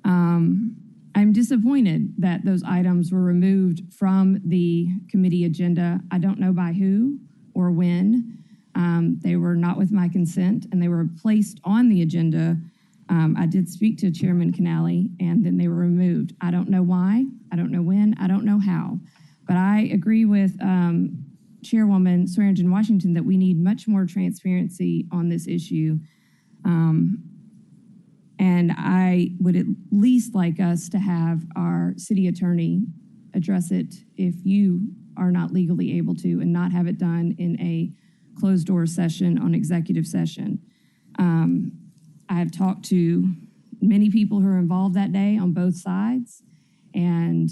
I'm disappointed that those items were removed from the committee agenda. I don't know by who or when. They were not with my consent, and they were placed on the agenda. I did speak to Chairman Canale, and then they were removed. I don't know why. I don't know when. I don't know how. But I agree with Chairwoman Swearingen Washington that we need much more transparency on this issue. And I would at least like us to have our city attorney address it if you are not legally able to, and not have it done in a closed door session on executive session. I have talked to many people who are involved that day on both sides, and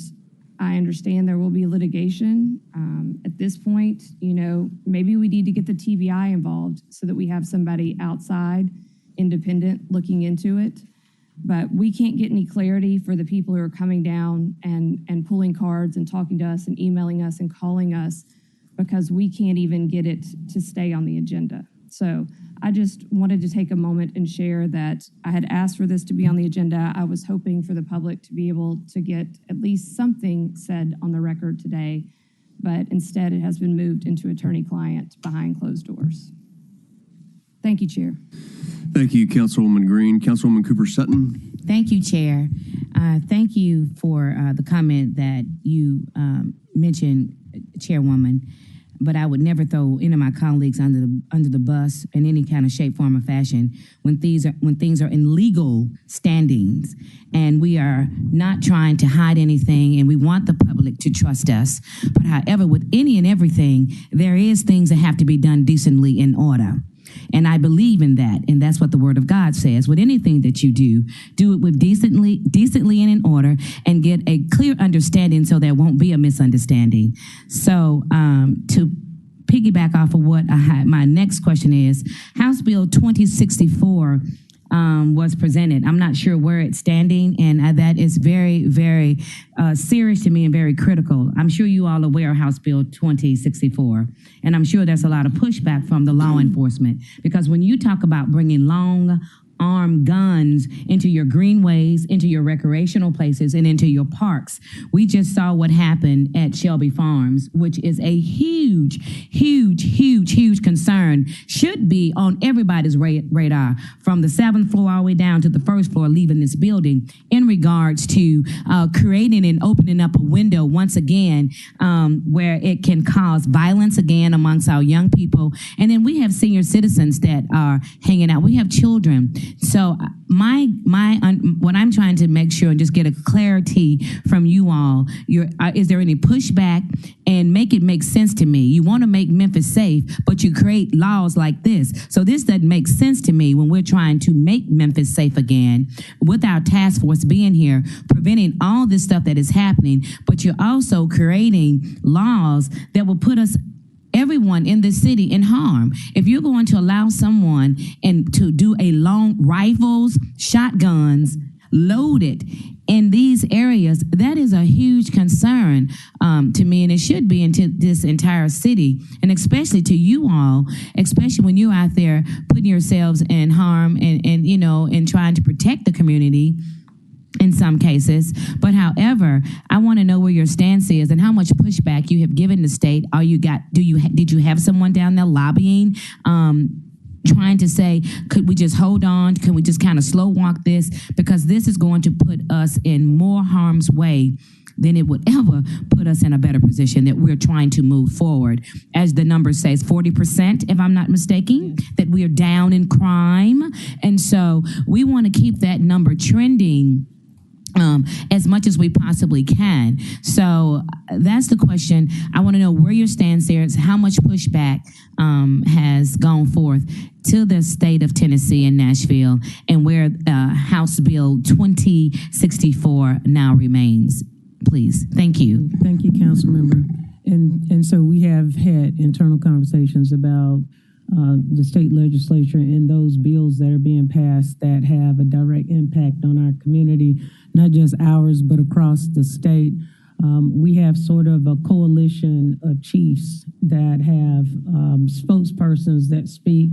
I understand there will be litigation. At this point, maybe we need to get the TBI involved so that we have somebody outside, independent, looking into it. But we can't get any clarity for the people who are coming down and pulling cards and talking to us and emailing us and calling us, because we can't even get it to stay on the agenda. So I just wanted to take a moment and share that I had asked for this to be on the agenda. I was hoping for the public to be able to get at least something said on the record today, but instead it has been moved into attorney-client behind closed doors. Thank you, Chair. Thank you, Councilwoman Green. Councilwoman Cooper Sutton. Thank you, Chair. Thank you for the comment that you mentioned, Chairwoman. But I would never throw any of my colleagues under the bus in any kind of shape, form, or fashion when things are in legal standings, and we are not trying to hide anything, and we want the public to trust us. But however, with any and everything, there is things that have to be done decently in order. And I believe in that, and that's what the Word of God says. With anything that you do it with decently and in order, and get a clear understanding so there won't be a misunderstanding. So to piggyback off of what I had, my next question is, House Bill 2064 was presented. I'm not sure where it's standing, and that is very, very serious to me and very critical. I'm sure you all are aware of House Bill 2064, and I'm sure there's a lot of pushback from the law enforcement, because when you talk about bringing long-arm guns into your greenways, into your recreational places, and into your parks, we just saw what happened at Shelby Farms, which is a huge concern, should be on everybody's radar, from the 7th floor all the way down to the 1st floor leaving this building, in regards to creating and opening up a window once again where it can cause violence again amongst our young people. And then we have senior citizens that are hanging out. We have children. So what I'm trying to make sure and just get a clarity from you all, is there any pushback, and make it make sense to me? You want to make Memphis safe, but you create laws like this. So this doesn't make sense to me when we're trying to make Memphis safe again, with our task force being here, preventing all this stuff that is happening, but you're also creating laws that will put everyone in the city in harm. If you're going to allow someone to do a long rifles, shotguns, loaded in these areas, that is a huge concern to me, and it should be into this entire city, and especially to you all, especially when you're out there putting yourselves in harm and you know, and trying to protect the community in some cases. But however, I want to know where your stance is and how much pushback you have given the state. Did you have someone down there lobbying, trying to say, could we just hold on? Can we just kind of slow walk this? Because this is going to put us in more harm's way than it would ever put us in a better position, that we're trying to move forward. As the number says, 40%, if I'm not mistaken, that we are down in crime. And so we want to keep that number trending as much as we possibly can. So that's the question. I want to know where your stance is, how much pushback has gone forth to the state of Tennessee and Nashville, and where House Bill 2064 now remains. Please. Thank you. Thank you, council member. And so we have had internal conversations about the state legislature and those bills that are being passed that have a direct impact on our community, not just ours, but across the state. We have sort of a coalition of chiefs that have spokespersons that speak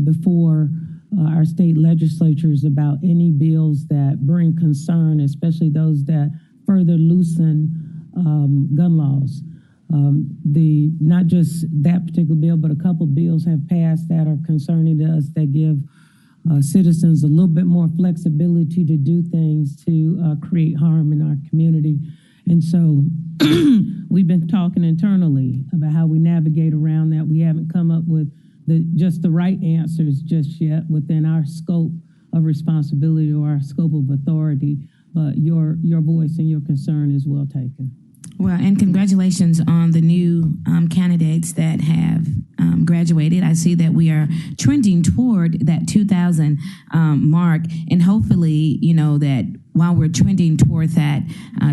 before our state legislatures about any bills that bring concern, especially those that further loosen gun laws. Not just that particular bill, but a couple bills have passed that are concerning to us, that give citizens a little bit more flexibility to do things to create harm in our community. And so we've been talking internally about how we navigate around that. We haven't come up with just the right answers just yet within our scope of responsibility or our scope of authority, but your voice and your concern is well taken. Well, and congratulations on the new candidates that have graduated. I see that we are trending toward that 2,000 mark, and hopefully, you know, that while we're trending toward that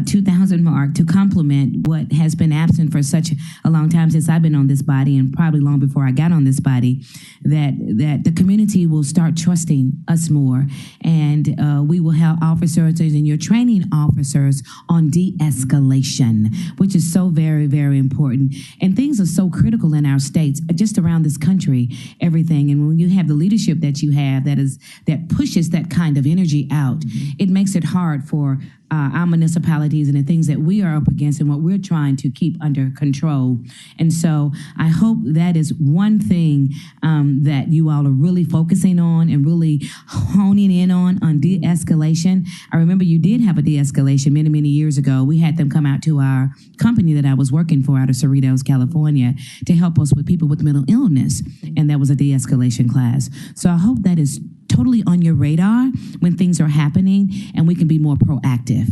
2,000 mark, to complement what has been absent for such a long time since I've been on this body, and probably long before I got on this body, that the community will start trusting us more, and we will have officers, and you're training officers on de-escalation, which is so very, very important. And things are so critical in our states, just around this country, everything. And when you have the leadership that you have that pushes that kind of energy out, it makes it hard for our municipalities and the things that we are up against and what we're trying to keep under control. And so I hope that is one thing that you all are really focusing on and really honing in on de-escalation. I remember you did have a de-escalation many, many years ago. We had them come out to our company that I was working for out of Cerritos, California, to help us with people with mental illness. And that was a de-escalation class. So I hope that is totally on your radar when things are happening, and we can be more proactive.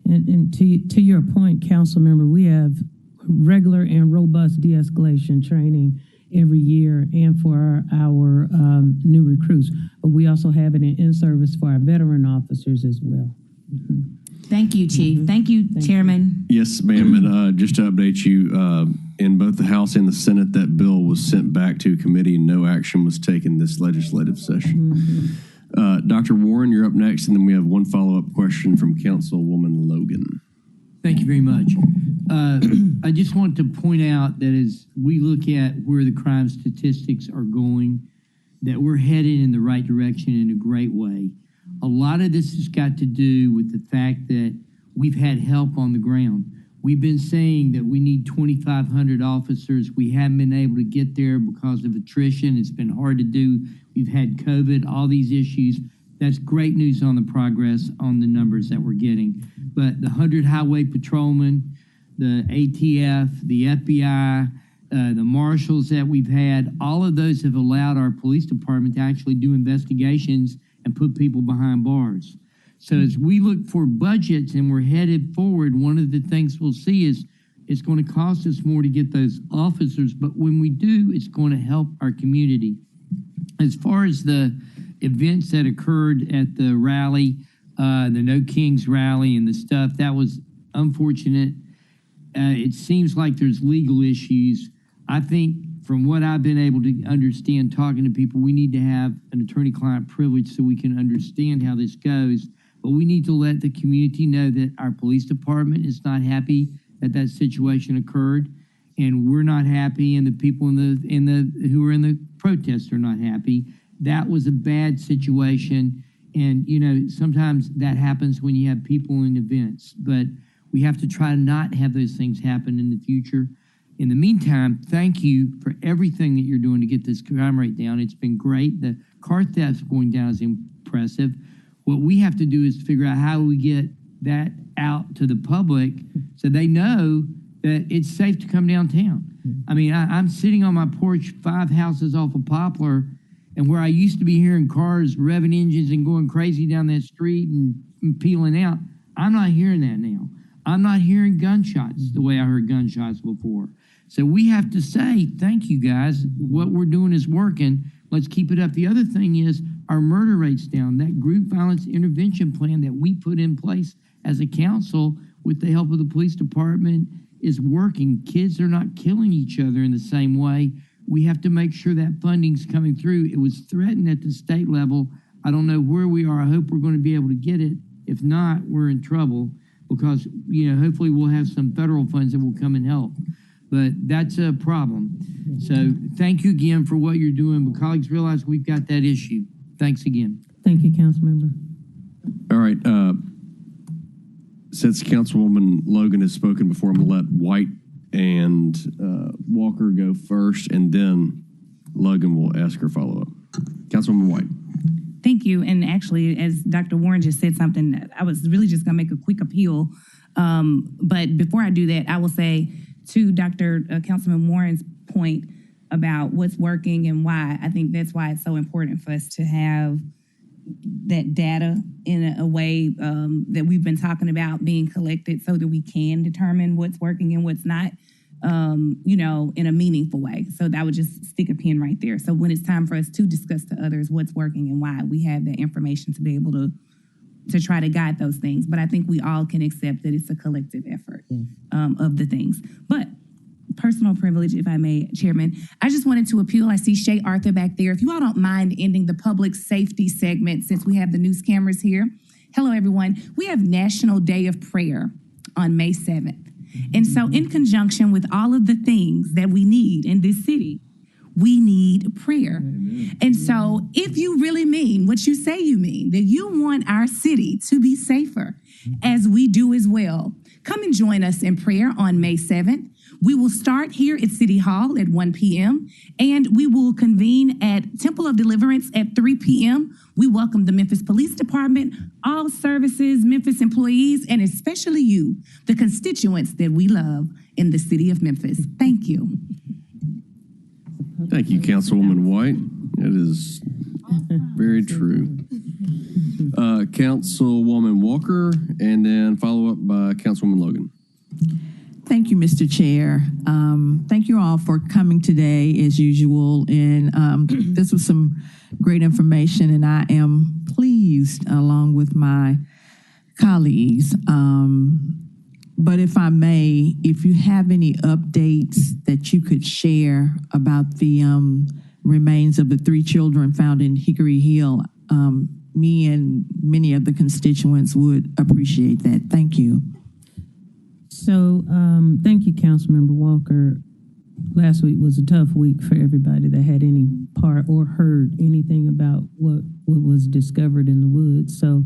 And to your point, council member, we have regular and robust de-escalation training every year, and for our new recruits. But we also have it in service for our veteran officers as well. Thank you, Chief. Thank you, Chairman. Yes, ma'am. And just to update you, in both the House and the Senate, that bill was sent back to committee and no action was taken this legislative session. Dr. Warren, you're up next, and then we have one follow-up question from Councilwoman Logan. Thank you very much. I just want to point out that as we look at where the crime statistics are going, that we're headed in the right direction in a great way. A lot of this has got to do with the fact that we've had help on the ground. We've been saying that we need 2,500 officers. We haven't been able to get there because of attrition. It's been hard to do. We've had COVID, all these issues. That's great news on the progress on the numbers that we're getting. But the 100 highway patrolmen, the ATF, the FBI, the marshals that we've had, all of those have allowed our police department to actually do investigations and put people behind bars. So as we look for budgets and we're headed forward, one of the things we'll see is it's going to cost us more to get those officers, but when we do, it's going to help our community. As far as the events that occurred at the rally, the No Kings rally and the stuff, that was unfortunate. It seems like there's legal issues. I think from what I've been able to understand talking to people, we need to have an attorney-client privilege so we can understand how this goes. but we need to let the community know that our police department is not happy that that situation occurred, and we're not happy, and the people who are in the protest are not happy. That was a bad situation, and sometimes that happens when you have people in events, but we have to try to not have those things happen in the future. In the meantime, thank you for everything that you're doing to get this crime rate down. It's been great. The car thefts going down is impressive. What we have to do is figure out how we get that out to the public so they know that it's safe to come downtown. I mean, I'm sitting on my porch 5 houses off of Poplar, and where I used to be hearing cars revving engines and going crazy down that street and peeling out, I'm not hearing that now. I'm not hearing gunshots the way I heard gunshots before. So we have to say, thank you guys. What we're doing is working. Let's keep it up. The other thing is our murder rate's down. That group violence intervention plan that we put in place as a council with the help of the police department is working. Kids are not killing each other in the same way. We have to make sure that funding's coming through. It was threatened at the state level. I don't know where we are. I hope we're going to be able to get it. If not, we're in trouble because, hopefully we'll have some federal funds that will come and help. But that's a problem. So thank you again for what you're doing. But colleagues, realize we've got that issue. Thanks again. Thank you, Councilmember. All right. Since Councilwoman Logan has spoken before, I'm going to let White and Walker go first, and then Logan will ask her follow-up. Councilwoman White. Thank you. And actually, as Dr. Warren just said something, I was really just going to make a quick appeal. But before I do that, I will say to Councilman Warren's point about what's working and why, I think that's why it's so important for us to have that data in a way that we've been talking about being collected so that we can determine what's working and what's not, in a meaningful way. So that would just stick a pin right there. So when it's time for us to discuss to others what's working and why, we have that information to be able to try to guide those things. But I think we all can accept that it's a collective effort of the things. But personal privilege, if I may, Chairman, I just wanted to appeal. I see Shay Arthur back there. If you all don't mind ending the public safety segment since we have the news cameras here. Hello, everyone. We have National Day of Prayer on May 7th. And so in conjunction with all of the things that we need in this city, we need prayer. Amen. And so if you really mean what you say you mean, that you want our city to be safer, as we do as well, come and join us in prayer on May 7th. We will start here at City Hall at 1 p.m. and we will convene at Temple of Deliverance at 3 p.m. We welcome the Memphis Police Department, all services, Memphis employees, and especially you, the constituents that we love in the city of Memphis. Thank you. Thank you, Councilwoman White. It is very true. Councilwoman Walker, and then follow up by Councilwoman Logan. Thank you, Mr. Chair. Thank you all for coming today, as usual. And this was some great information, and I am pleased, along with my colleagues. But if I may, if you have any updates that you could share about the remains of the 3 children found in Hickory Hill, me and many of the constituents would appreciate that. Thank you. So, thank you, Councilmember Walker. Last week was a tough week for everybody that had any part or heard anything about what was discovered in the woods. So,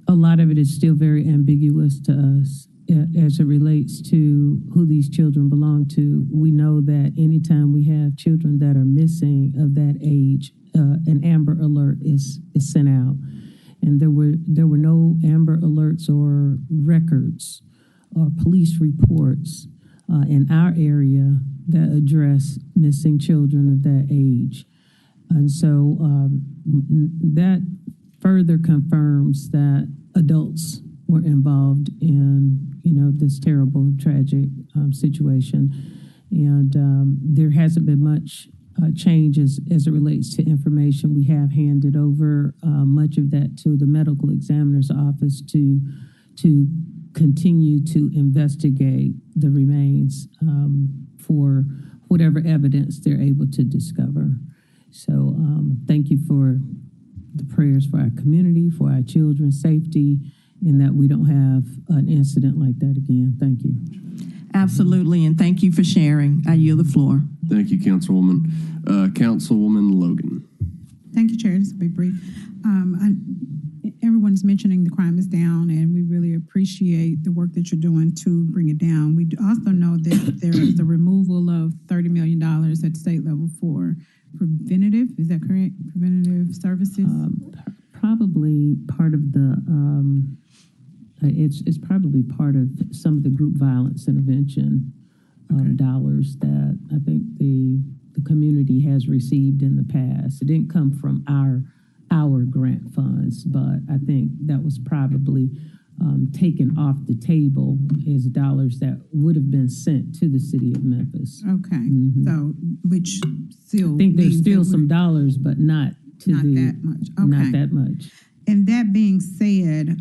a lot of it is still very ambiguous to us as it relates to who these children belong to. We know that anytime we have children that are missing of that age, an Amber Alert is sent out. And there were no Amber Alerts or records or police reports in our area that address missing children of that age. And so that further confirms that adults were involved in, this terrible, tragic situation. And there hasn't been much change as it relates to information. We have handed over much of that to the medical examiner's office to continue to investigate the remains for whatever evidence they're able to discover. So thank you for the prayers for our community, for our children's safety, and that we don't have an incident like that again. Thank you. Absolutely, and thank you for sharing. I yield the floor. Thank you, Councilwoman. Councilwoman Logan. Thank you, Chair. This will be brief. Everyone's mentioning the crime is down, and we really appreciate the work that you're doing to bring it down. We also know that there is a removal of $30 million at state level for preventative, is that correct? Preventative services? Probably part of the, it's probably part of some of the group violence intervention dollars that I think the community has received in the past. It didn't come from our grant funds, but I think that was probably taken off the table as dollars that would have been sent to the city of Memphis. Okay, so which still I think there's means still that some dollars, but not that much. Okay. Not that much. And that being said,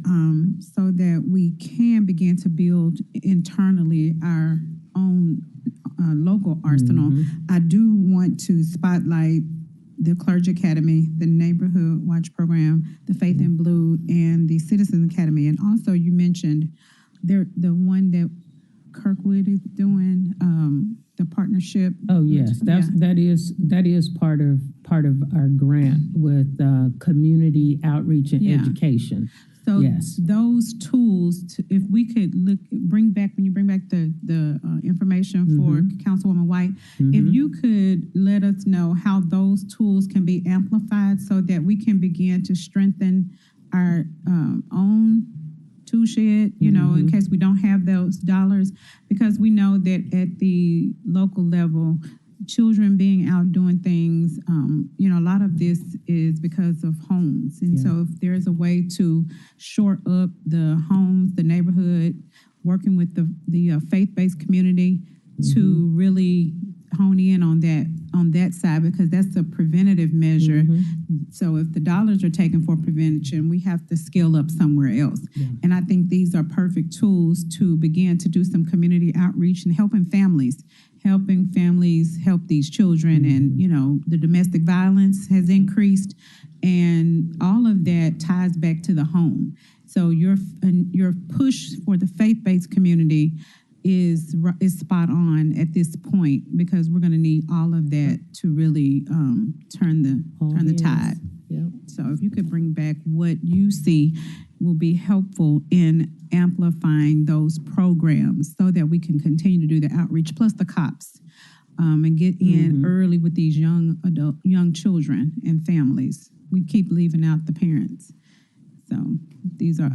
so that we can begin to build internally our own local arsenal, I do want to spotlight the Clergy Academy, the Neighborhood Watch Program, the Faith in Blue, and the Citizens Academy. And also you mentioned the one that Kirkwood is doing, the partnership. Oh yes, that is part of our grant with community outreach and education. So yes, those tools, if we could bring back the information for Councilwoman White, if you could let us know how those tools can be amplified so that we can begin to strengthen our own tool shed, in case we don't have those dollars, because we know that at the local level, children being out doing things, a lot of this is because of homes. And so if there's a way to shore up the homes, the neighborhood, working with the faith-based community to really hone in on that side, because that's a preventative measure. So if the dollars are taken for prevention, we have to scale up somewhere else. And I think these are perfect tools to begin to do some community outreach and helping families help these children. And the domestic violence has increased, and all of that ties back to the home. So your push for the faith-based community is spot on at this point, because we're going to need all of that to really turn the tide. So if you could bring back what you see will be helpful in amplifying those programs so that we can continue to do the outreach, plus the cops, and get in early with these young children and families. We keep leaving out the parents. So these are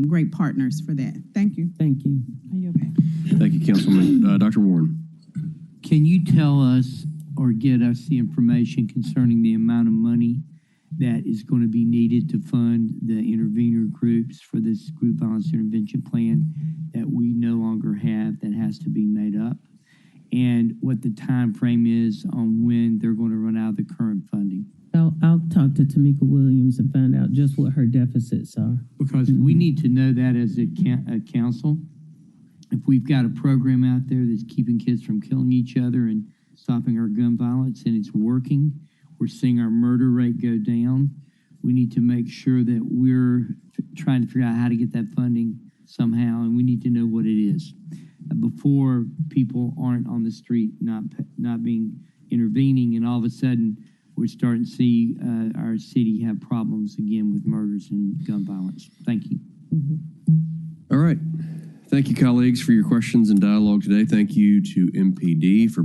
great partners for that. Thank you. Thank you. Are you okay? Thank you, Councilman. Dr. Warren. Can you tell us or get us the information concerning the amount of money that is going to be needed to fund the intervener groups for this group violence intervention plan that we no longer have, that has to be made up, and what the time frame is on when they're going to run out of the current funding? I'll talk to Tamika Williams and find out just what her deficits are. Because we need to know that as a council. If we've got a program out there that's keeping kids from killing each other and stopping our gun violence, and it's working, we're seeing our murder rate go down, we need to make sure that we're trying to figure out how to get that funding somehow, and we need to know what it is before people aren't on the street not being intervening, and all of a sudden we're starting to see our city have problems again with murders and gun violence. Thank you. All right. Thank you, colleagues, for your questions and dialogue today. Thank you to MPD for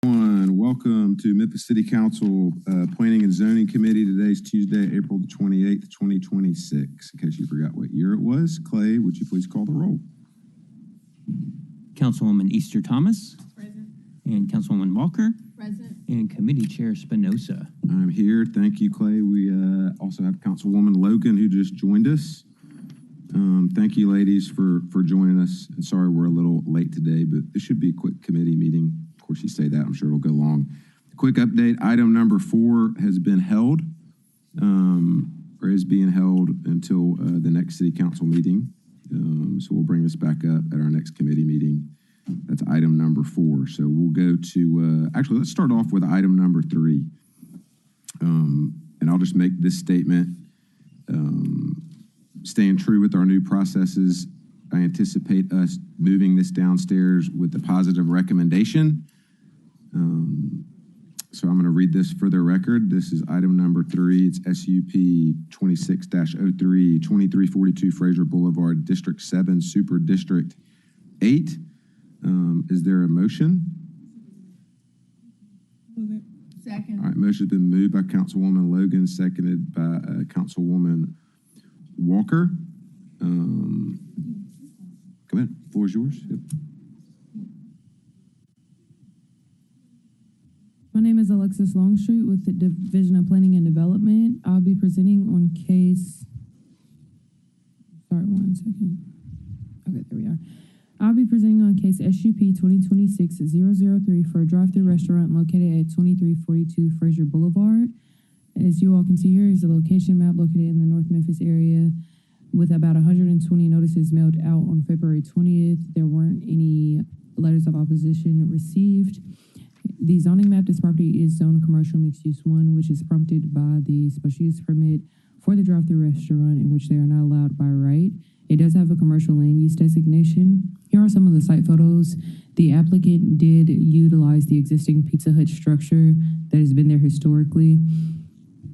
Welcome to Memphis City Council Planning and Zoning Committee. Today's Tuesday, April the 28th, 2026. In case you forgot what year it was, Clay, would you please call the roll? Councilwoman Easter Thomas. Present. And Councilwoman Walker. Present. And Committee Chair Spinoza. I'm here. Thank you, Clay. We also have Councilwoman Logan who just joined us. Thank you, ladies, for joining us. And sorry we're a little late today, but this should be a quick committee meeting. Of course, you say that. I'm sure it'll go long. Quick update. Item number 4 has been held, or is being held until the next city council meeting. So we'll bring this back up at our next committee meeting. That's item number 4. So we'll go to, actually, let's start off with item number 3. And I'll just make this statement. Staying true with our new processes, I anticipate us moving this downstairs with a positive recommendation. So I'm going to read this for the record. This is item number 3. It's SUP 26-03, 2342 Fraser Boulevard, District 7, Super District 8. Is there a motion? Move it. Second. All right, motion's been moved by Councilwoman Logan, seconded by Councilwoman Walker. Go ahead. The floor is yours. Yep. My name is Alexis Longstreet with the Division of Planning and Development. I'll be presenting on case. Sorry, one second. Okay, there we are. I'll be presenting on case SUP 2026-003 for a drive-thru restaurant located at 2342 Fraser Boulevard. As you all can see here is the location map located in the North Memphis area with about 120 notices mailed out on February 20th. There weren't any letters of opposition received. The zoning map, this property is zoned commercial mixed use 1, which is prompted by the special use permit for the drive-thru restaurant in which they are not allowed by right. It does have a commercial land use designation. Here are some of the site photos. The applicant did utilize the existing Pizza Hut structure that has been there historically.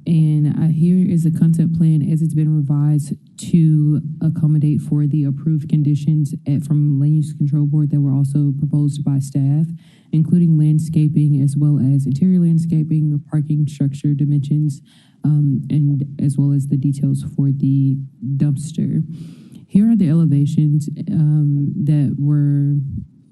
And here is a concept plan as it's been revised to accommodate for the approved conditions from Land Use Control Board that were also proposed by staff, including landscaping as well as interior landscaping, parking structure dimensions, and as well as the details for the dumpster. Here are the elevations that were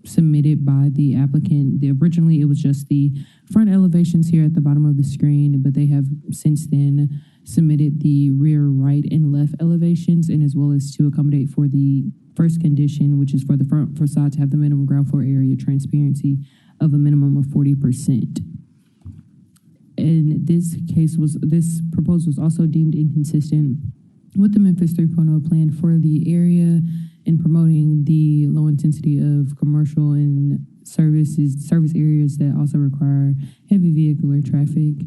submitted by the applicant. Originally, it was just the front elevations here at the bottom of the screen, but they have since then submitted the rear right and left elevations, and as well as to accommodate for the first condition, which is for the front facade to have the minimum ground floor area transparency of a minimum of 40%. And this proposal was also deemed inconsistent with the Memphis 3.0 plan for the area in promoting the low intensity of commercial and service areas that also require heavy vehicular traffic.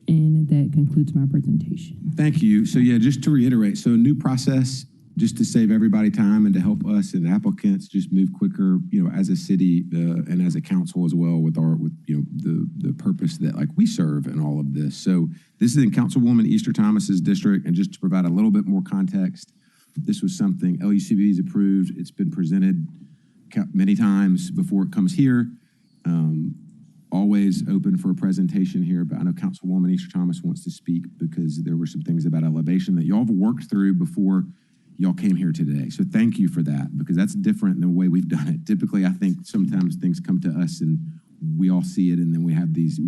And that concludes my presentation. Thank you. So yeah, just to reiterate, so a new process just to save everybody time and to help us and applicants just move quicker, as a city and as a council as well with the purpose that we serve in all of this. So this is in Councilwoman Easter Thomas's district, and just to provide a little bit more context, this was something LUCB has approved. It's been presented many times before it comes here. Always open for a presentation here, but I know Councilwoman Easter Thomas wants to speak because there were some things about elevation that y'all have worked through before y'all came here today. So thank you for that, because that's different than the way we've done it. Typically, I think sometimes things come to us and we all see it, and then we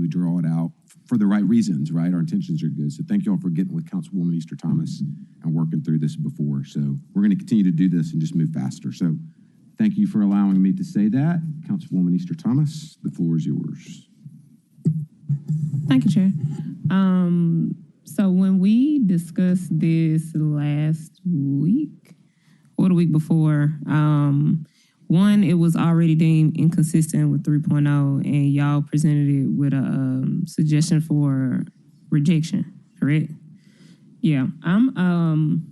draw it out for the right reasons, right? Our intentions are good. So thank you all for getting with Councilwoman Easter Thomas and working through this before. So we're going to continue to do this and just move faster. So thank you for allowing me to say that. Councilwoman Easter Thomas, the floor is yours. Thank you, Chair. So when we discussed this last week or the week before, one, it was already deemed inconsistent with 3.0, and y'all presented it with a suggestion for rejection, correct? Yeah, I'm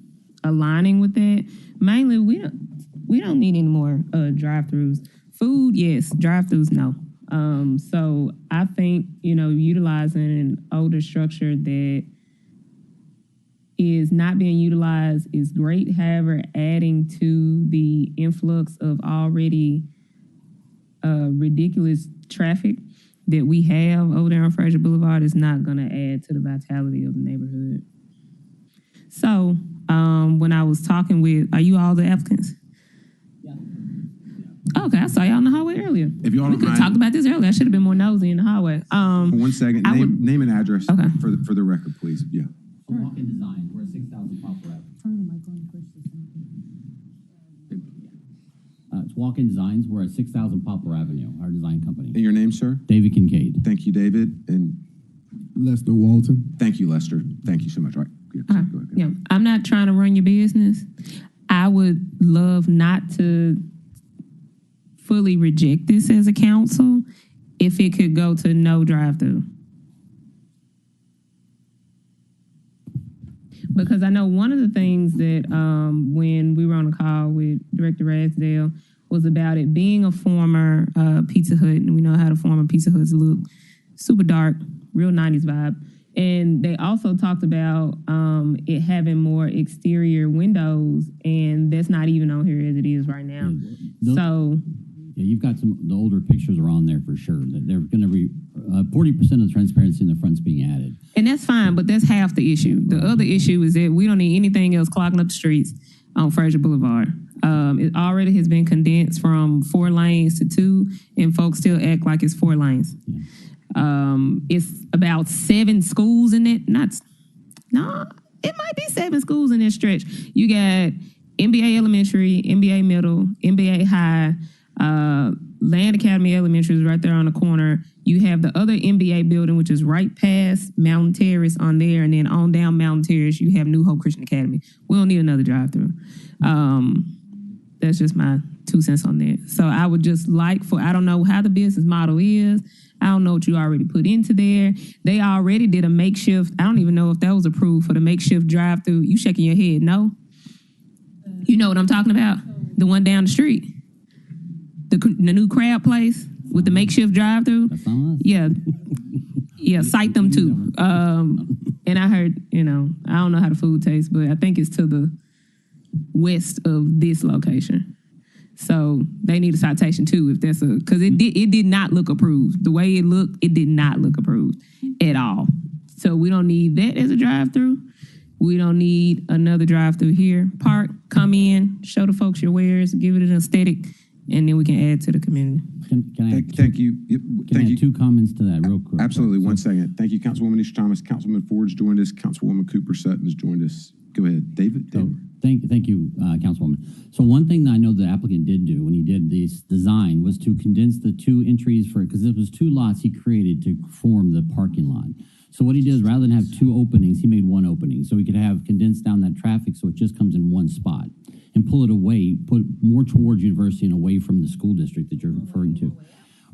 aligning with that. Mainly, we don't need any more drive-thrus. Food, yes. Drive-thrus, no. So I think, utilizing an older structure that is not being utilized is great. However, adding to the influx of already ridiculous traffic that we have over there on Fraser Boulevard is not going to add to the vitality of the neighborhood. So when I was talking with, are you all the applicants? Yeah. Okay, I saw y'all in the hallway earlier. If y'all we don't could have mind- talked about this earlier. I should have been more nosy in the hallway. For 1 second, name and address Okay. for the record, please. Yeah. Walk-in design. We're at 6,000 Poplar Avenue. It's Walk-in Designs. We're at 6,000 Poplar Avenue, our design company. And your name, sir? David Kincaid. Thank you, David. And Lester Walton. thank you, Lester. Thank you so much. All right. Yeah, Okay. go ahead. Yeah, I'm not trying to run your business. I would love not to fully reject this as a council if it could go to no drive-through. Because I know one of the things that when we were on a call with Director Ragsdale was about it being a former Pizza Hut, and we know how the former Pizza Huts look, super dark, real 90s vibe. And they also talked about it having more exterior windows, and that's not even on here as it is right now. Yeah, you've got the older pictures are on there for sure. They're going to be 40% of the transparency in the front's being added. And that's fine, but that's half the issue. The other issue is that we don't need anything else clogging up the streets on Fraser Boulevard. It already has been condensed from 4 lanes to 2, and folks still act like it's 4 lanes. Yeah. It's about 7 schools in it. It might be 7 schools in this stretch. You got MBA Elementary, MBA Middle, MBA High, Land Academy Elementary is right there on the corner. You have the other MBA building, which is right past Mountain Terrace on there, and then on down Mountain Terrace, you have New Hope Christian Academy. We don't need another drive-through. That's just my 2 cents on that. So I would just I don't know how the business model is. I don't know what you already put into there. They already did a makeshift. I don't even know if that was approved for the makeshift drive-through. You shaking your head, no? You know what I'm talking about? The one down the street. The new crab place with the makeshift drive-through. Yeah. Yeah, cite them too. And I heard, I don't know how the food tastes, but I think it's to the west of this location. So they need a citation too, if that's because it did not look approved. The way it looked, it did not look approved at all. So we don't need that as a drive-through. We don't need another drive-through here. Park, come in, show the folks your wares, give it an aesthetic, and then we can add to the community. Can I add Thank you. Can I add 2 comments to that real quick? Absolutely. 1 second. Thank you, Councilwoman Isha Thomas. Councilman Ford's joined us. Councilwoman Cooper Sutton has joined us. Go ahead, David. Thank you, Councilwoman. So one thing that I know the applicant did do when he did this design was to condense the 2 entries because it was 2 lots he created to form the parking lot. So what he did is rather than have 2 openings, he made 1 opening. So he could have condensed down that traffic so it just comes in 1 spot and pull it away, put more towards university and away from the school district that you're referring to.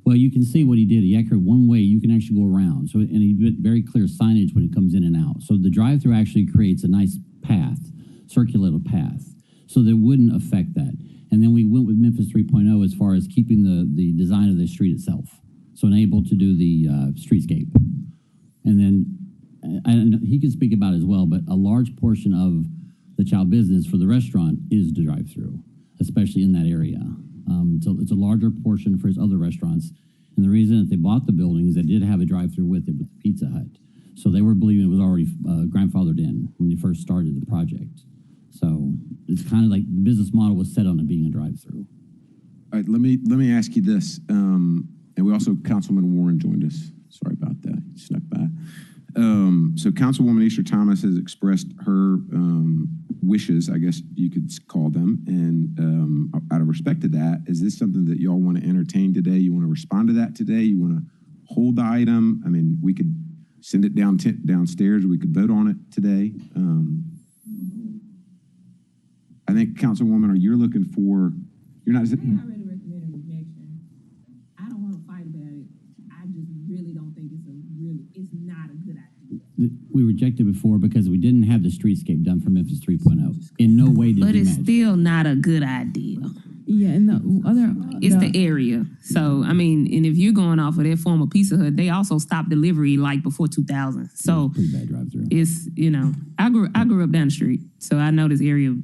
Well, you can see what he did. He actually one way you can actually go around. So, and he did very clear signage when it comes in and out. So the drive-through actually creates a nice path, circular path, so that it wouldn't affect that. And then we went with Memphis 3.0 as far as keeping the design of the street itself. So unable to do the streetscape. And then, and he can speak about it as well, but a large portion of the child business for the restaurant is the drive-through, especially in that area. So it's a larger portion for his other restaurants. And the reason that they bought the building is they did have a drive-through with it with the Pizza Hut. So they were believing it was already grandfathered in when they first started the project. So it's kind of like the business model was set on it being a drive-through. All right, let me ask you this. And we also, Councilman Warren joined us. Sorry about that. He snuck by. So Councilwoman Isha Thomas has expressed her wishes, I guess you could call them. And out of respect to that, is this something that y'all want to entertain today? You want to respond to that today? You want to hold the item? I mean, we could send it downstairs. We could vote on it today. I think, Councilwoman, you're looking for, you're not. already recommended rejection. I don't want to fight about it. I just really don't think it's not a good idea. We rejected before because we didn't have the streetscape done for Memphis 3.0. In no way did But we it's match. still not a good idea. Yeah, and the other... It's the area. So, I mean, and if you're going off of their former Pizza Hut, they also stopped delivery like before 2000. So pretty bad drive-through. it's, I grew up down the street, so I know this area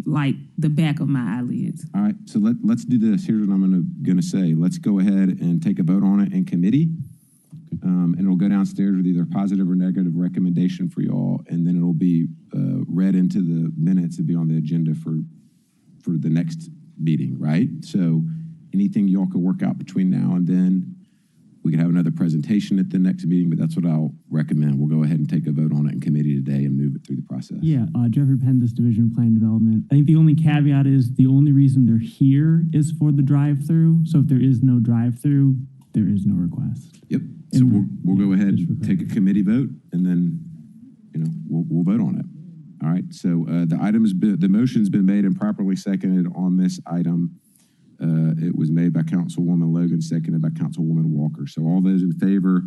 like the back of my eyelids. All right, so let's do this. Here's what I'm gonna say. Let's go ahead and take a vote on it in committee. And it'll go downstairs with either positive or negative recommendation for y'all, and then it'll be read into the minutes and be on the agenda for the next meeting, right? So anything y'all could work out between now and then, we could have another presentation at the next meeting, but that's what I'll recommend. We'll go ahead and take a vote on it in committee today and move it through the process. Yeah, Jeffrey Pendas, Division of Plan and Development. I think the only caveat is the only reason they're here is for the drive-through. So if there is no drive-through, there is no request. Yep. So we'll go ahead and take a committee vote, and then we'll vote on it. All right. So the motion's been made and properly seconded on this item. It was made by Councilwoman Logan, seconded by Councilwoman Walker. So all those in favor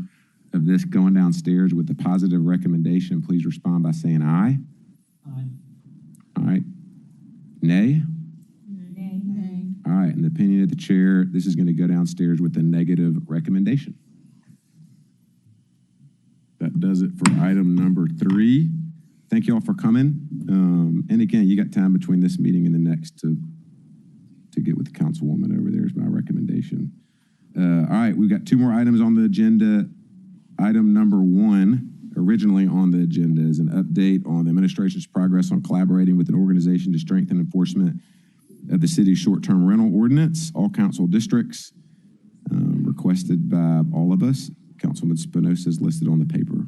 of this going downstairs with the positive recommendation, please respond by saying aye. Aye. All right. Nay? Nay. All right. In the opinion of the chair, this is going to go downstairs with a negative recommendation. That does it for item number 3. Thank you all for coming. And again, you got time between this meeting and the next to get with the councilwoman over there is my recommendation. All right, we've got 2 more items on the agenda. Item number 1, originally on the agenda, is an update on the administration's progress on collaborating with an organization to strengthen enforcement of the city's short-term rental ordinance, all council districts, requested by all of us. Councilman Spinoza is listed on the paper.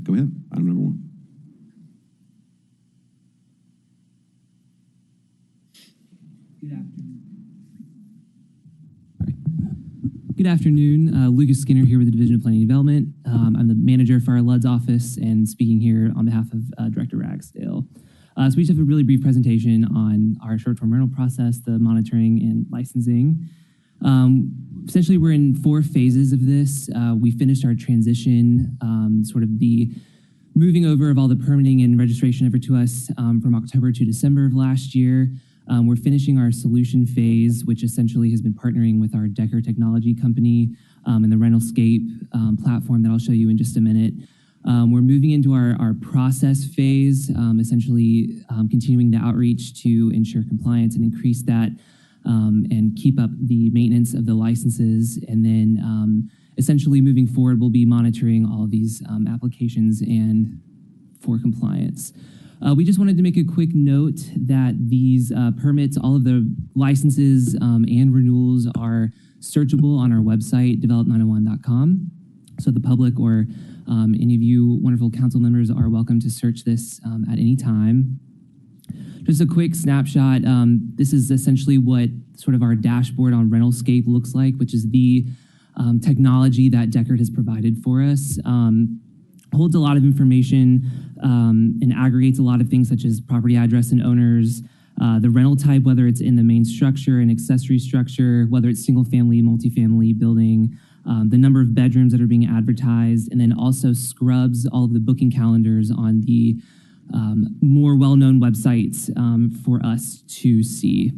Go ahead, item number 1. Good afternoon. Lucas Skinner here with the Division of Planning and Development. I'm the manager for our LUD's office and speaking here on behalf of Director Ragsdale. So we just have a really brief presentation on our short-term rental process, the monitoring and licensing. Essentially, we're in 4 phases of this. We finished our transition, sort of the moving over of all the permitting and registration over to us from October to December of last year. We're finishing our solution phase, which essentially has been partnering with our Decker technology company and the Rentalscape platform that I'll show you in just a minute. We're moving into our process phase, essentially continuing the outreach to ensure compliance and increase that and keep up the maintenance of the licenses. And then essentially moving forward, we'll be monitoring all of these applications and for compliance. We just wanted to make a quick note that these permits, all of the licenses and renewals are searchable on our website, develop901.com. So the public or any of you wonderful council members are welcome to search this at any time. Just a quick snapshot. This is essentially what sort of our dashboard on Rentalscape looks like, which is the technology that Deckard has provided for us. Holds a lot of information and aggregates a lot of things such as property address and owners, the rental type, whether it's in the main structure and accessory structure, whether it's single family, multifamily building, the number of bedrooms that are being advertised, and then also scrubs all of the booking calendars on the more well-known websites for us to see.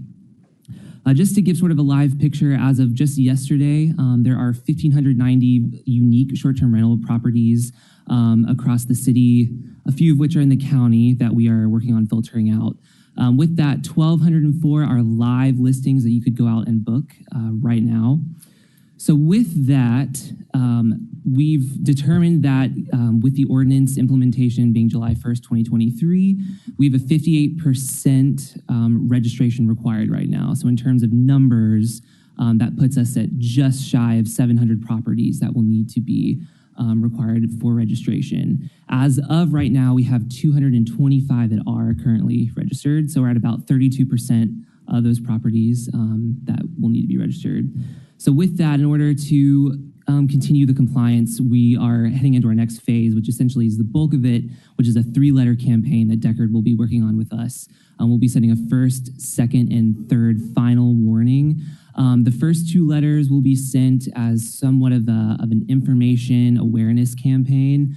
Just to give sort of a live picture, as of just yesterday, there are 1,590 unique short-term rental properties across the city, a few of which are in the county that we are working on filtering out. With that, 1,204 are live listings that you could go out and book right now. So with that, we've determined that with the ordinance implementation being July 1st, 2023, we have a 58% registration required right now. So in terms of numbers, that puts us at just shy of 700 properties that will need to be required for registration. As of right now, we have 225 that are currently registered. So we're at about 32% of those properties that will need to be registered. So with that, in order to continue the compliance, we are heading into our next phase, which essentially is the bulk of it, which is a 3-letter campaign that Deckard will be working on with us. We'll be sending a first, second, and third final warning. The first 2 letters will be sent as somewhat of an information awareness campaign,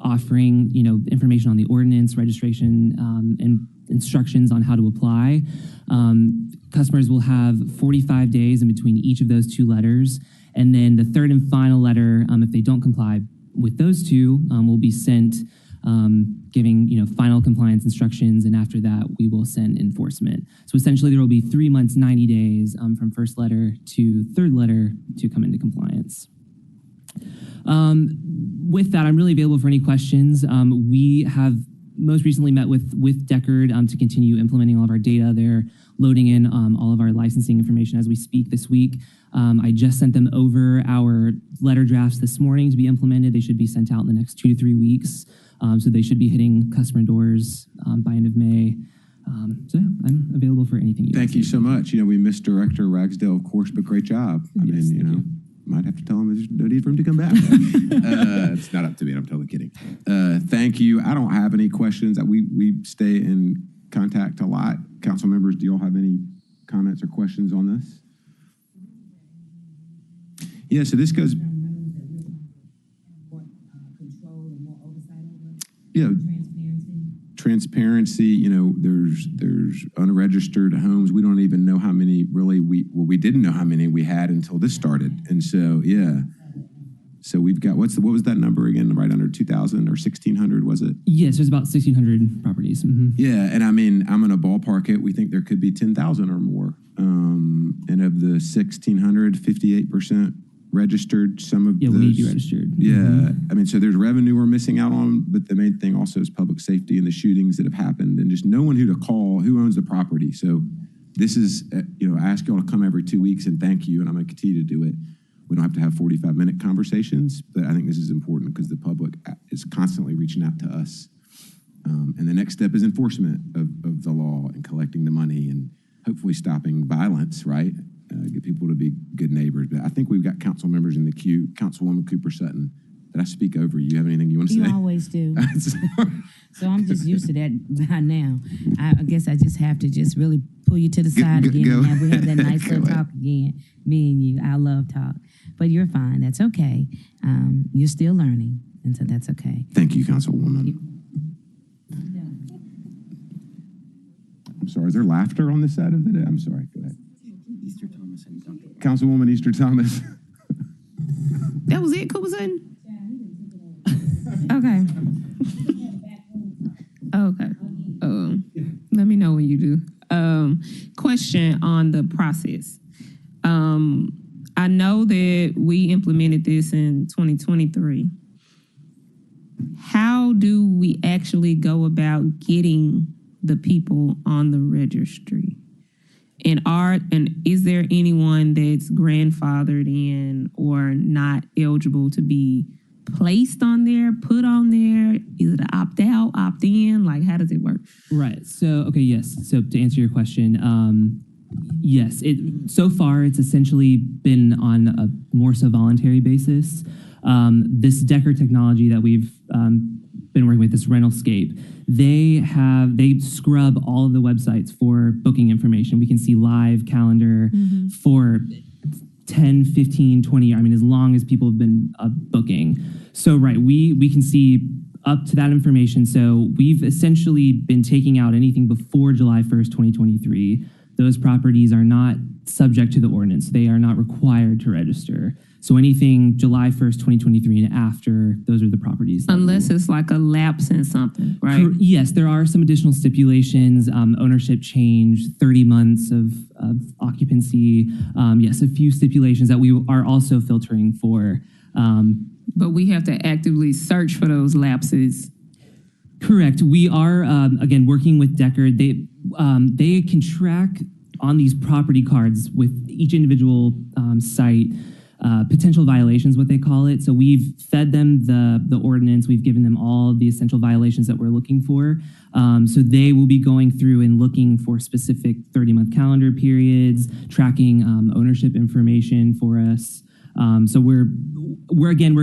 offering information on the ordinance, registration, and instructions on how to apply. Customers will have 45 days in between each of those 2 letters. And then the third and final letter, if they don't comply with those 2, will be sent giving final compliance instructions, and after that we will send enforcement. So essentially there will be 3 months, 90 days from first letter to third letter to come into compliance. With that, I'm really available for any questions. We have most recently met with Deckard to continue implementing all of our data. They're loading in all of our licensing information as we speak this week. I just sent them over our letter drafts this morning to be implemented. They should be sent out in the next 2 to 3 weeks. So they should be hitting customer doors by end of May. So yeah, I'm available for anything you Thank you so much. We missed Director Ragsdale, of course, but great job. Might have to tell him there's no need for him to come back. It's not up to me. I'm totally kidding. Thank you. I don't have any questions. We stay in contact a lot. Council members, do you all have any comments or questions on this? Yeah, so this goes... Transparency, there's unregistered homes. We don't even know how many really we didn't know how many we had until this started. And so, yeah. So we've got, what was that number again? Right under 2,000 or 1,600, was it? Yes, there's about 1,600 properties. Mm-hmm. Yeah, and I mean, I'm going to ballpark it. We think there could be 10,000 or more. And of the 1,600, 58% registered. Some of we need to be registered. Yeah, Mm-hmm. I mean, so there's revenue we're missing out on, but the main thing also is public safety and the shootings that have happened, and just knowing who to call, who owns the property. So this is, I ask you all to come every 2 weeks, and thank you, and I'm going to continue to do it. We don't have to have 45-minute conversations, but I think this is important because the public is constantly reaching out to us. And the next step is enforcement of the law and collecting the money and hopefully stopping violence, right? Get people to be good neighbors. But I think we've got council members in the queue. Councilwoman Cooper Sutton, did I speak over you? You have anything you want to say? You always do. So I'm just used to that by now. I guess I just have to just really pull you to the side again. And we have that nice little talk again, me and you. I love talk. But you're fine. That's okay. You're still learning, and so that's okay. Thank you, Councilwoman. I'm sorry, is there laughter on this side of the day? I'm sorry, go ahead. Easter Thomas and Duncan. Councilwoman Easter Thomas. That was it, Cooper Sutton? Okay. Okay. Let me know when you do. Question on the process. I know that we implemented this in 2023. How do we actually go about getting the people on the registry? And is there anyone that's grandfathered in or not eligible to be placed on there, put on there? Is it an opt out, opt in? Like, how does it work? Right. So, okay, yes. So to answer your question, yes, so far it's essentially been on a more so voluntary basis. This Deckard technology that we've been working with, this Rentalscape, they scrub all of the websites for booking information. We can see live calendar for 10, 15, 20, I mean, as long as people have been booking. So, right, we can see up to that information. So we've essentially been taking out anything before July 1st, 2023. Those properties are not subject to the ordinance. They are not required to register. So anything July 1st, 2023 and after, those are the properties. Unless it's like a lapse in something, right? Yes, there are some additional stipulations, ownership change, 30 months of occupancy. Yes, a few stipulations that we are also filtering for. But we have to actively search for those lapses. Correct. We are, again, working with Deckard. They can track on these property cards with each individual site potential violations, what they call it. So we've fed them the ordinance. We've given them all the essential violations that we're looking for. So they will be going through and looking for specific 30-month calendar periods, tracking ownership information for us. So we're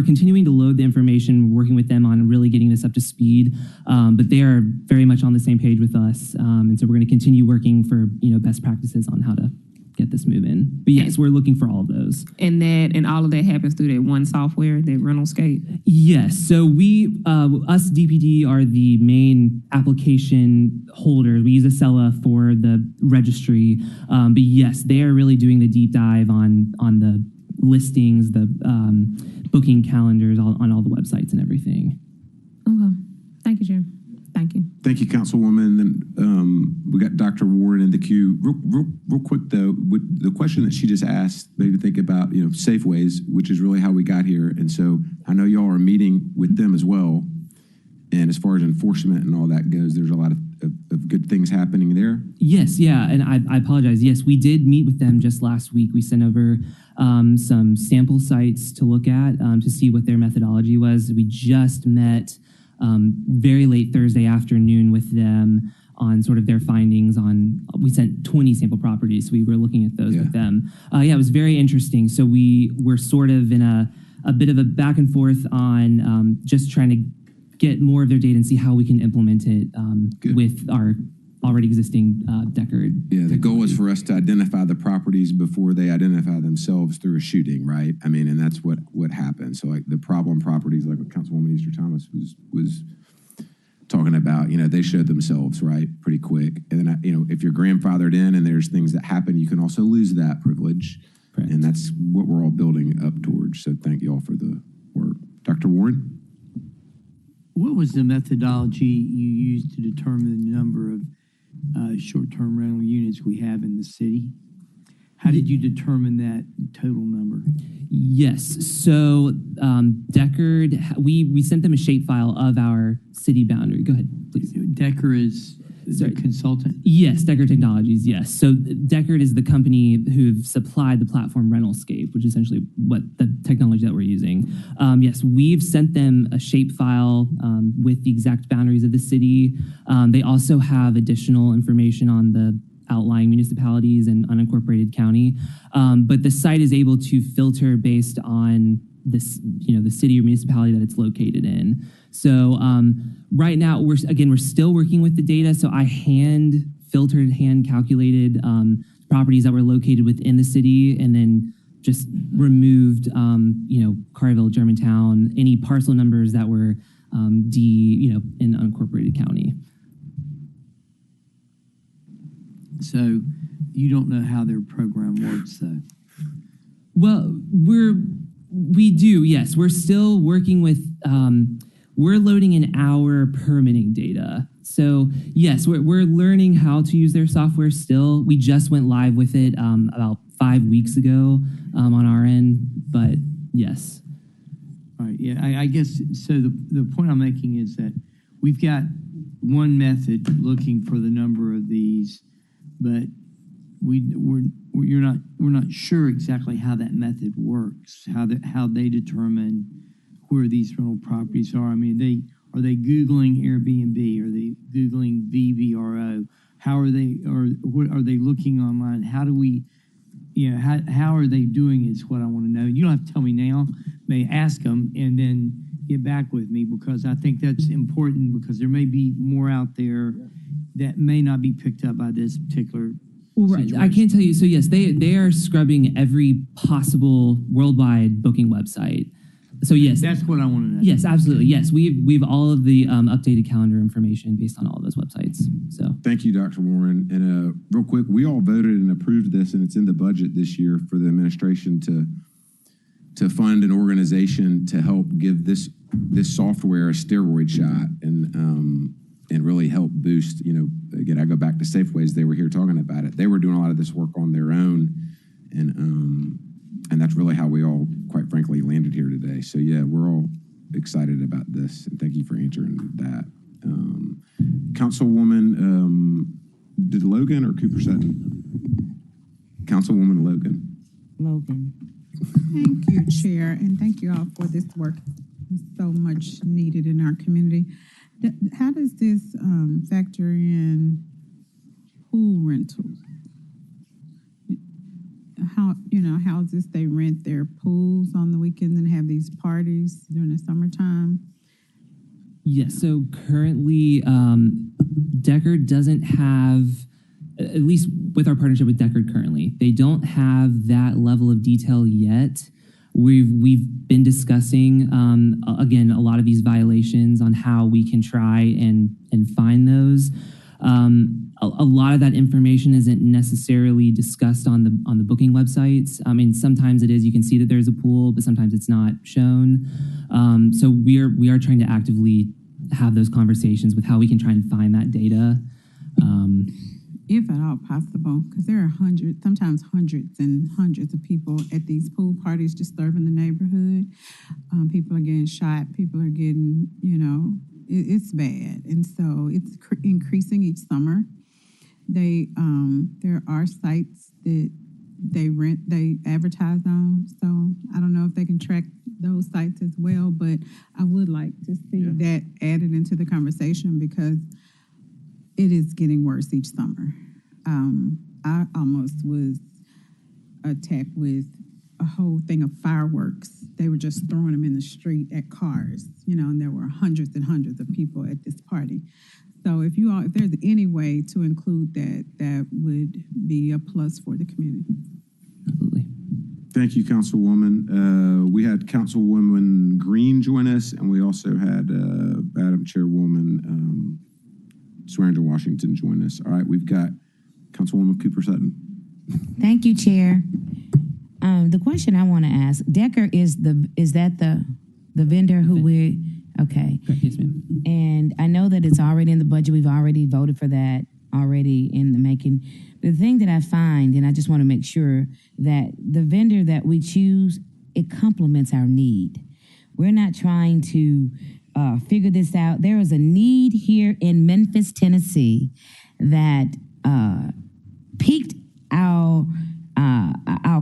continuing to load the information, working with them on really getting this up to speed. But they are very much on the same page with us. And so we're going to continue working for, best practices on how to get this moving. But yes, we're looking for all of those. And all of that happens through that one software, that Rentalscape? Yes. So us DPD are the main application holders. We use Acela for the registry. But yes, they are really doing the deep dive on the listings, the booking calendars on all the websites and everything. Okay. Thank you. Thank you, Councilwoman. And we got Dr. Warren in the queue. Real quick though, with the question that she just asked, maybe think about Safeways, which is really how we got here. And so I know y'all are meeting with them as well. And as far as enforcement and all that goes, there's a lot of good things happening there. Yes, yeah, and I apologize. Yes, we did meet with them just last week. We sent over some sample sites to look at to see what their methodology was. We just met very late Thursday afternoon with them on sort of their findings on, we sent 20 sample properties. So we were looking at those with them. Yeah, it was very interesting. So we were sort of in a bit of a back and forth on just trying to get more of their data and see how we can implement it with our already existing Deckard. Yeah, the goal is for us to identify the properties before they identify themselves through a shooting, right? I mean, and that's what happened. So like the problem properties, like what Councilwoman Easter Thomas was talking about, they showed themselves, right, pretty quick. And then, if you're grandfathered in and there's things that happen, you can also lose that privilege. Correct. And that's what we're all building up towards. So thank you all for the work. Dr. Warren? What was the methodology you used to determine the number of short-term rental units we have in the city? How did you determine that total number? Yes, so Deckard, we sent them a shapefile of our city boundary. Go ahead, please. Deckard is the consultant? Yes, Deckard Technologies, yes. So Deckard is the company who've supplied the platform Rentalscape, which is essentially what the technology that we're using. Yes, we've sent them a shapefile with the exact boundaries of the city. They also have additional information on the outlying municipalities and unincorporated county. But the site is able to filter based on this, the city or municipality that it's located in. So right now, we're still working with the data. So I hand calculated properties that were located within the city, and then just removed, Carville, Germantown, any parcel numbers that were in unincorporated county. So you don't know how their program works, though? Well, we do, yes. We're still working with, we're loading in our permitting data. So yes, we're learning how to use their software still. We just went live with it about 5 weeks ago on our end, but yes. All right, yeah, I guess, so the point I'm making is that we've got one method looking for the number of these, but we're not sure exactly how that method works, how they determine where these rental properties are. I mean, are they Googling Airbnb? Are they Googling VVRO? How are they, or what are they looking online? How do we, how are they doing is what I want to know. You don't have to tell me now. May ask them and then get back with me, because I think that's important, because there may be more out there that may not be picked up by this particular situation. I can't tell you. So yes, they are scrubbing every possible worldwide booking website. So yes, that's what I want to know. Yes, absolutely. Yes, we've all of the updated calendar information based on all of those websites. So thank you, Dr. Warren. And real quick, we all voted and approved this, and it's in the budget this year for the administration to fund an organization to help give this software a steroid shot and really help boost. Again, I go back to Safeways. They were here talking about it. They were doing a lot of this work on their own, and that's really how we all, quite frankly, landed here today. So yeah, we're all excited about this, and thank you for answering that. Councilwoman, did Logan or Cooper Sutton? Councilwoman Logan. Logan. Thank you, Chair, and thank you all for this work. It's so much needed in our community. How does this factor in pool rentals? Houses, they rent their pools on the weekends and have these parties during the summertime? Yes, so currently Deckard doesn't have, at least with our partnership with Deckard currently, they don't have that level of detail yet. We've been discussing, again, a lot of these violations on how we can try and find those. A lot of that information isn't necessarily discussed on the booking websites. I mean, sometimes it is. You can see that there's a pool, but sometimes it's not shown. So we are trying to actively have those conversations with how we can try and find that data. If at all possible, because there are hundreds, sometimes hundreds and hundreds of people at these pool parties disturbing the neighborhood. People are getting shot. People are getting, it's bad. And so it's increasing each summer. There are sites that they advertise on. So I don't know if they can track those sites as well, but I would like to see that added into the conversation because it is getting worse each summer. I almost was attacked with a whole thing of fireworks. They were just throwing them in the street at cars, and there were hundreds and hundreds of people at this party. So if there's any way to include that, that would be a plus for the community. Absolutely. Thank you, Councilwoman. We had Councilwoman Green join us, and we also had Madam Chairwoman Swearingen Washington join us. All right, we've got Councilwoman Cooper Sutton. Thank you, Chair. The question I want to ask, Decker is that the vendor who okay. Correct, yes, ma'am. And I know that it's already in the budget. We've already voted for that already in the making. The thing that I find, and I just want to make sure that the vendor that we choose, it complements our need. We're not trying to figure this out. There is a need here in Memphis, Tennessee that piqued our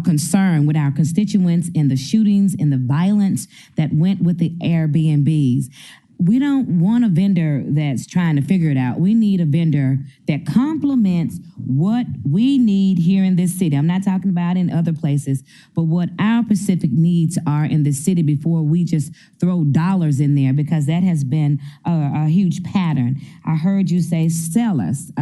concern with our constituents and the shootings and the violence that went with the Airbnbs. We don't want a vendor that's trying to figure it out. We need a vendor that complements what we need here in this city. I'm not talking about in other places, but what our specific needs are in this city before we just throw dollars in there, because that has been a huge pattern. I heard you say SELUS.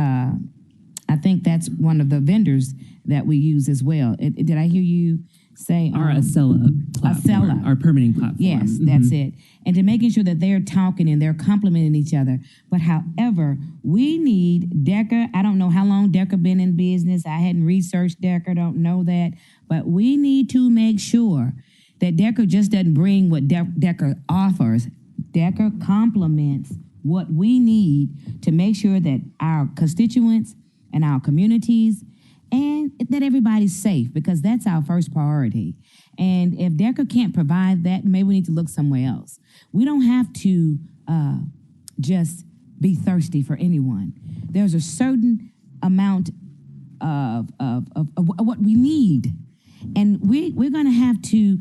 I think that's one of the vendors that we use as well. Did I hear you say? Our Acela platform, our permitting platform. Yes, that's it. And to making sure that they're talking and they're complimenting each other. But however, we need Decker. I don't know how long Decker been in business. I hadn't researched Decker, don't know that. But we need to make sure that Decker just doesn't bring what Decker offers. Decker complements what we need to make sure that our constituents and our communities and that everybody's safe, because that's our first priority. And if Decker can't provide that, maybe we need to look somewhere else. We don't have to just be thirsty for anyone. There's a certain amount of what we need. And we're going to have to,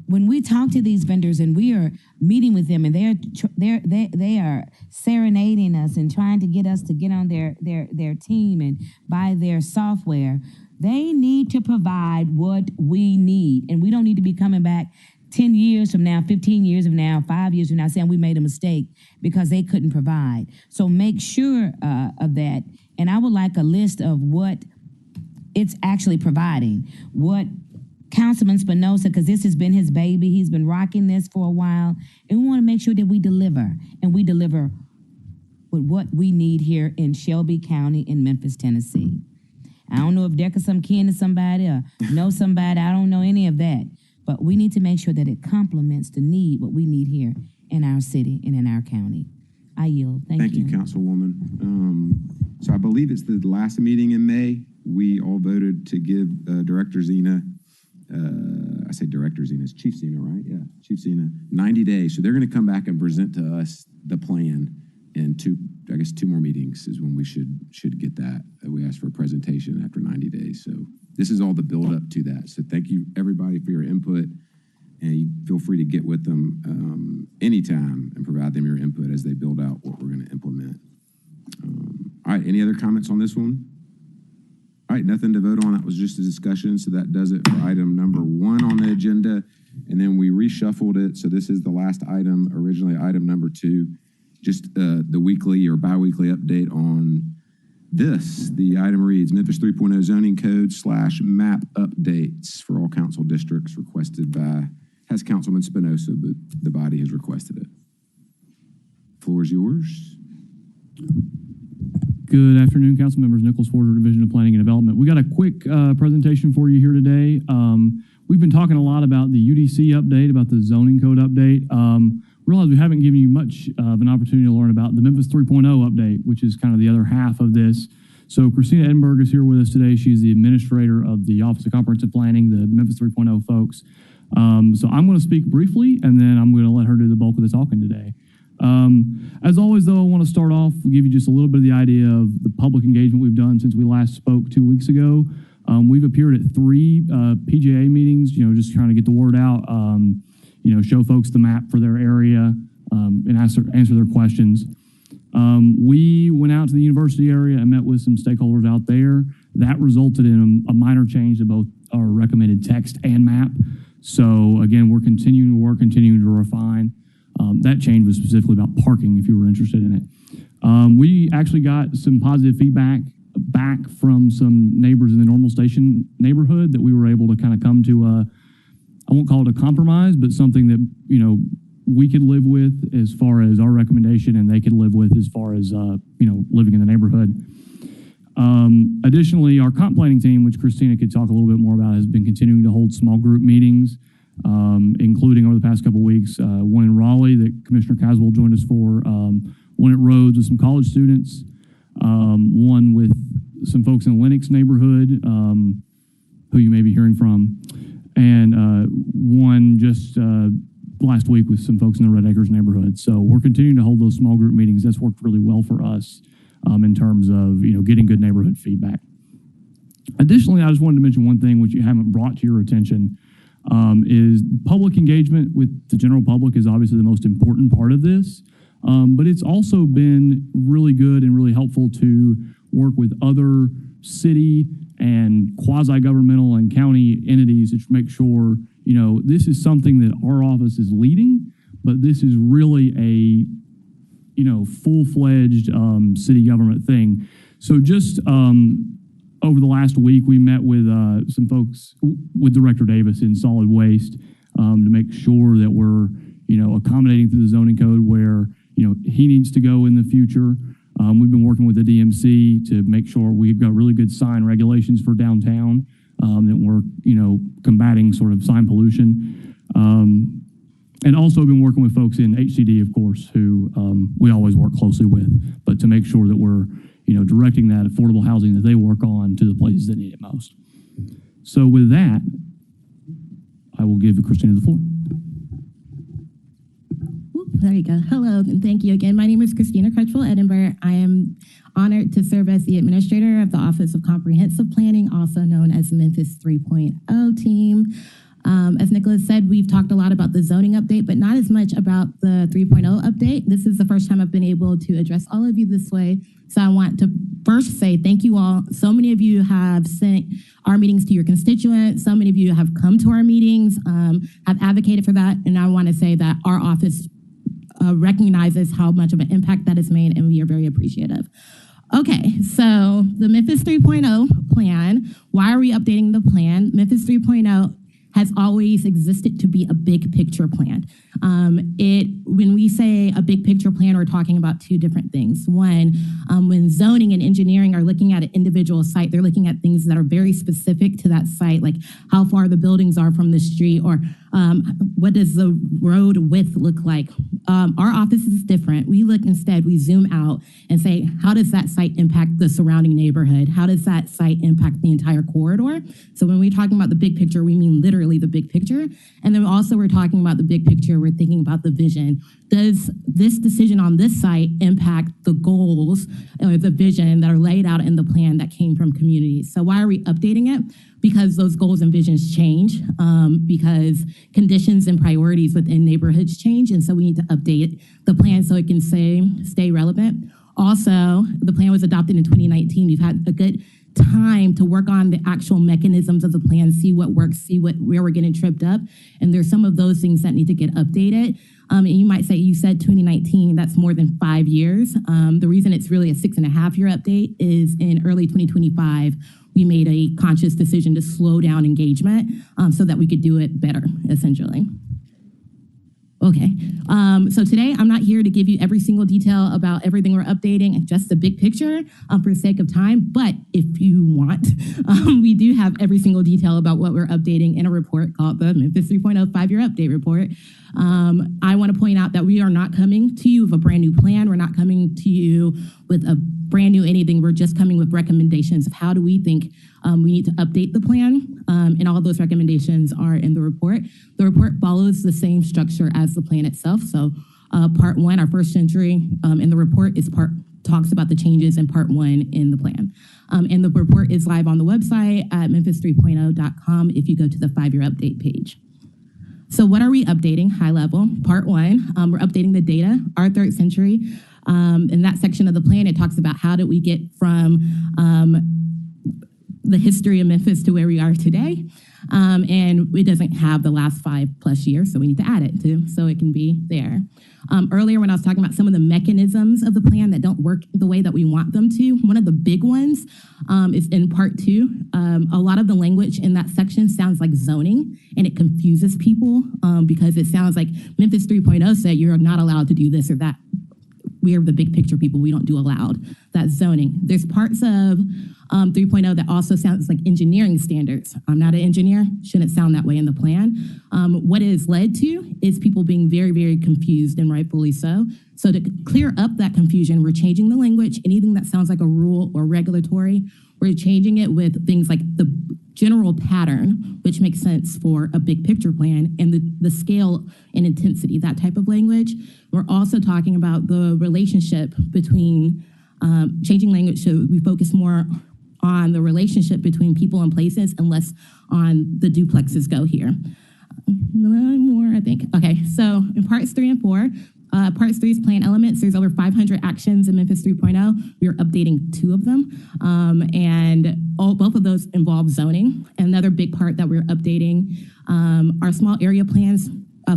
when we talk to these vendors and we are meeting with them and they are serenading us and trying to get us to get on their team and buy their software, they need to provide what we need. And we don't need to be coming back 10 years from now, 15 years from now, 5 years from now, saying we made a mistake because they couldn't provide. So make sure of that. And I would like a list of what it's actually providing. What Councilman Spinoza, because this has been his baby, he's been rocking this for a while, and we want to make sure that we deliver, and we deliver with what we need here in Shelby County in Memphis, Tennessee. I don't know if Decker's some kin to somebody or know somebody, I don't know any of that, but we need to make sure that it complements the need, what we need here in our city and in our county. I yield. Thank you. Thank you, Councilwoman. So I believe it's the last meeting in May, we all voted to give Director Zena, I say Director Zena, it's Chief Zena, right? Yeah, Chief Zena, 90 days. So they're going to come back and present to us the plan in two more meetings is when we should get that. We asked for a presentation after 90 days. So this is all the build up to that. So thank you everybody for your input, and you feel free to get with them anytime and provide them your input as they build out what we're going to implement. All right, any other comments on this one? All right, nothing to vote on. That was just a discussion. So that does it for item number 1 on the agenda. And then we reshuffled it. So this is the last item, originally item number 2, just the weekly or biweekly update on this. The item reads Memphis 3.0 zoning code / map updates for all council districts has Councilman Spinoza, but the body has requested it. Floor is yours. Good afternoon, council members. Nicholas Forger, Division of Planning and Development. We got a quick presentation for you here today. we've been talking a lot about the UDC update, about the zoning code update. Realize we haven't given you much of an opportunity to learn about the Memphis 3.0 update, which is kind of the other half of this. So Christina Edinburgh is here with us today. She's the administrator of the Office of Comprehensive Planning, the Memphis 3.0 folks. So I'm going to speak briefly, and then I'm going to let her do the bulk of the talking today. As always, though, I want to start off, give you just a little bit of the idea of the public engagement we've done since we last spoke 2 weeks ago. We've appeared at 3 PGA meetings, just trying to get the word out, show folks the map for their area, and answer their questions. We went out to the university area and met with some stakeholders out there. That resulted in a minor change to both our recommended text and map. So again, we're continuing to work, continuing to refine. That change was specifically about parking, if you were interested in it. We actually got some positive feedback back from some neighbors in the Normal Station neighborhood that we were able to kind of come to I won't call it a compromise, but something that, we could live with as far as our recommendation, and they could live with as far as, living in the neighborhood. Additionally, our comp planning team, which Christina could talk a little bit more about, has been continuing to hold small group meetings, including over the past couple of weeks, one in Raleigh that Commissioner Caswell joined us for, one at Rhodes with some college students, one with some folks in the Lenox neighborhood, who you may be hearing from, and one just last week with some folks in the Red Acres neighborhood. So we're continuing to hold those small group meetings. That's worked really well for us in terms of getting good neighborhood feedback. Additionally, I just wanted to mention one thing which you haven't brought to your attention, is public engagement with the general public is obviously the most important part of this, but it's also been really good and really helpful to work with other city and quasi-governmental and county entities to make sure, this is something that our office is leading, but this is really a, full-fledged city government thing. So just over the last week, we met with some folks, with Director Davis in solid waste, to make sure that we're, accommodating through the zoning code where, he needs to go in the future. We've been working with the DMC to make sure we've got really good sign regulations for downtown, that we're, combating sort of sign pollution. And also been working with folks in HCD, of course, who we always work closely with, but to make sure that we're, directing that affordable housing that they work on to the places that need it most. So with that, I will give Christina the floor. There you go. Hello, and thank you again. My name is Christina Crutchwell Edinburgh. I am honored to serve as the administrator of the Office of Comprehensive Planning, also known as Memphis 3.0 team. As Nicholas said, we've talked a lot about the zoning update, but not as much about the 3.0 update. This is the first time I've been able to address all of you this way. So I want to first say thank you all. So many of you have sent our meetings to your constituents. So many of you have come to our meetings, have advocated for that. And I want to say that our office recognizes how much of an impact that has made, and we are very appreciative. Okay, so the Memphis 3.0 plan, why are we updating the plan? Memphis 3.0 has always existed to be a big picture plan. When we say a big picture plan, we're talking about two different things. One, when zoning and engineering are looking at an individual site, they're looking at things that are very specific to that site, like how far the buildings are from the street, or what does the road width look like. Our office is different. We zoom out and say, how does that site impact the surrounding neighborhood? How does that site impact the entire corridor? So when we're talking about the big picture, we mean literally the big picture. And then also we're talking about the big picture, we're thinking about the vision. Does this decision on this site impact the goals or the vision that are laid out in the plan that came from communities? So why are we updating it? Because those goals and visions change, because conditions and priorities within neighborhoods change. And so we need to update the plan so it can stay relevant. Also, the plan was adopted in 2019. We've had a good time to work on the actual mechanisms of the plan, see what works, see where we're getting tripped up. And there's some of those things that need to get updated. And you might say, you said 2019, that's more than 5 years. The reason it's really a 6.5-year update is in early 2025, we made a conscious decision to slow down engagement so that we could do it better, essentially. Okay. So today I'm not here to give you every single detail about everything we're updating and just the big picture for the sake of time. But if you want, we do have every single detail about what we're updating in a report called the Memphis 3.0 5-year update report. I want to point out that we are not coming to you with a brand new plan. We're not coming to you with a brand new anything. We're just coming with recommendations of how do we think we need to update the plan. And all of those recommendations are in the report. The report follows the same structure as the plan itself. So part one, our first entry in the report talks about the changes in part one in the plan. And the report is live on the website at memphis3.0.com if you go to the 5-year update page. So what are we updating? High level. Part one, we're updating the data, our third century. In that section of the plan, it talks about how did we get from the history of Memphis to where we are today. And it doesn't have the last 5+ years, so we need to add it so it can be there. Earlier when I was talking about some of the mechanisms of the plan that don't work the way that we want them to, one of the big ones is in part two. A lot of the language in that section sounds like zoning, and it confuses people because it sounds like Memphis 3.0 said you're not allowed to do this or that. We are the big picture people. We don't do allowed. That's zoning. There's parts of 3.0 that also sounds like engineering standards. I'm not an engineer. Shouldn't sound that way in the plan. What it has led to is people being very, very confused, and rightfully so. So to clear up that confusion, we're changing the language. Anything that sounds like a rule or regulatory, we're changing it with things like the general pattern, which makes sense for a big picture plan, and the scale and intensity, that type of language. We're also talking about the relationship between changing language so we focus more on the relationship between people and places and less on the duplexes go here. More, I think. Okay, so in parts 3 and 4, parts 3 is plan elements. There's over 500 actions in Memphis 3.0. We are updating 2 of them. And both of those involve zoning. Another big part that we're updating, our small area plans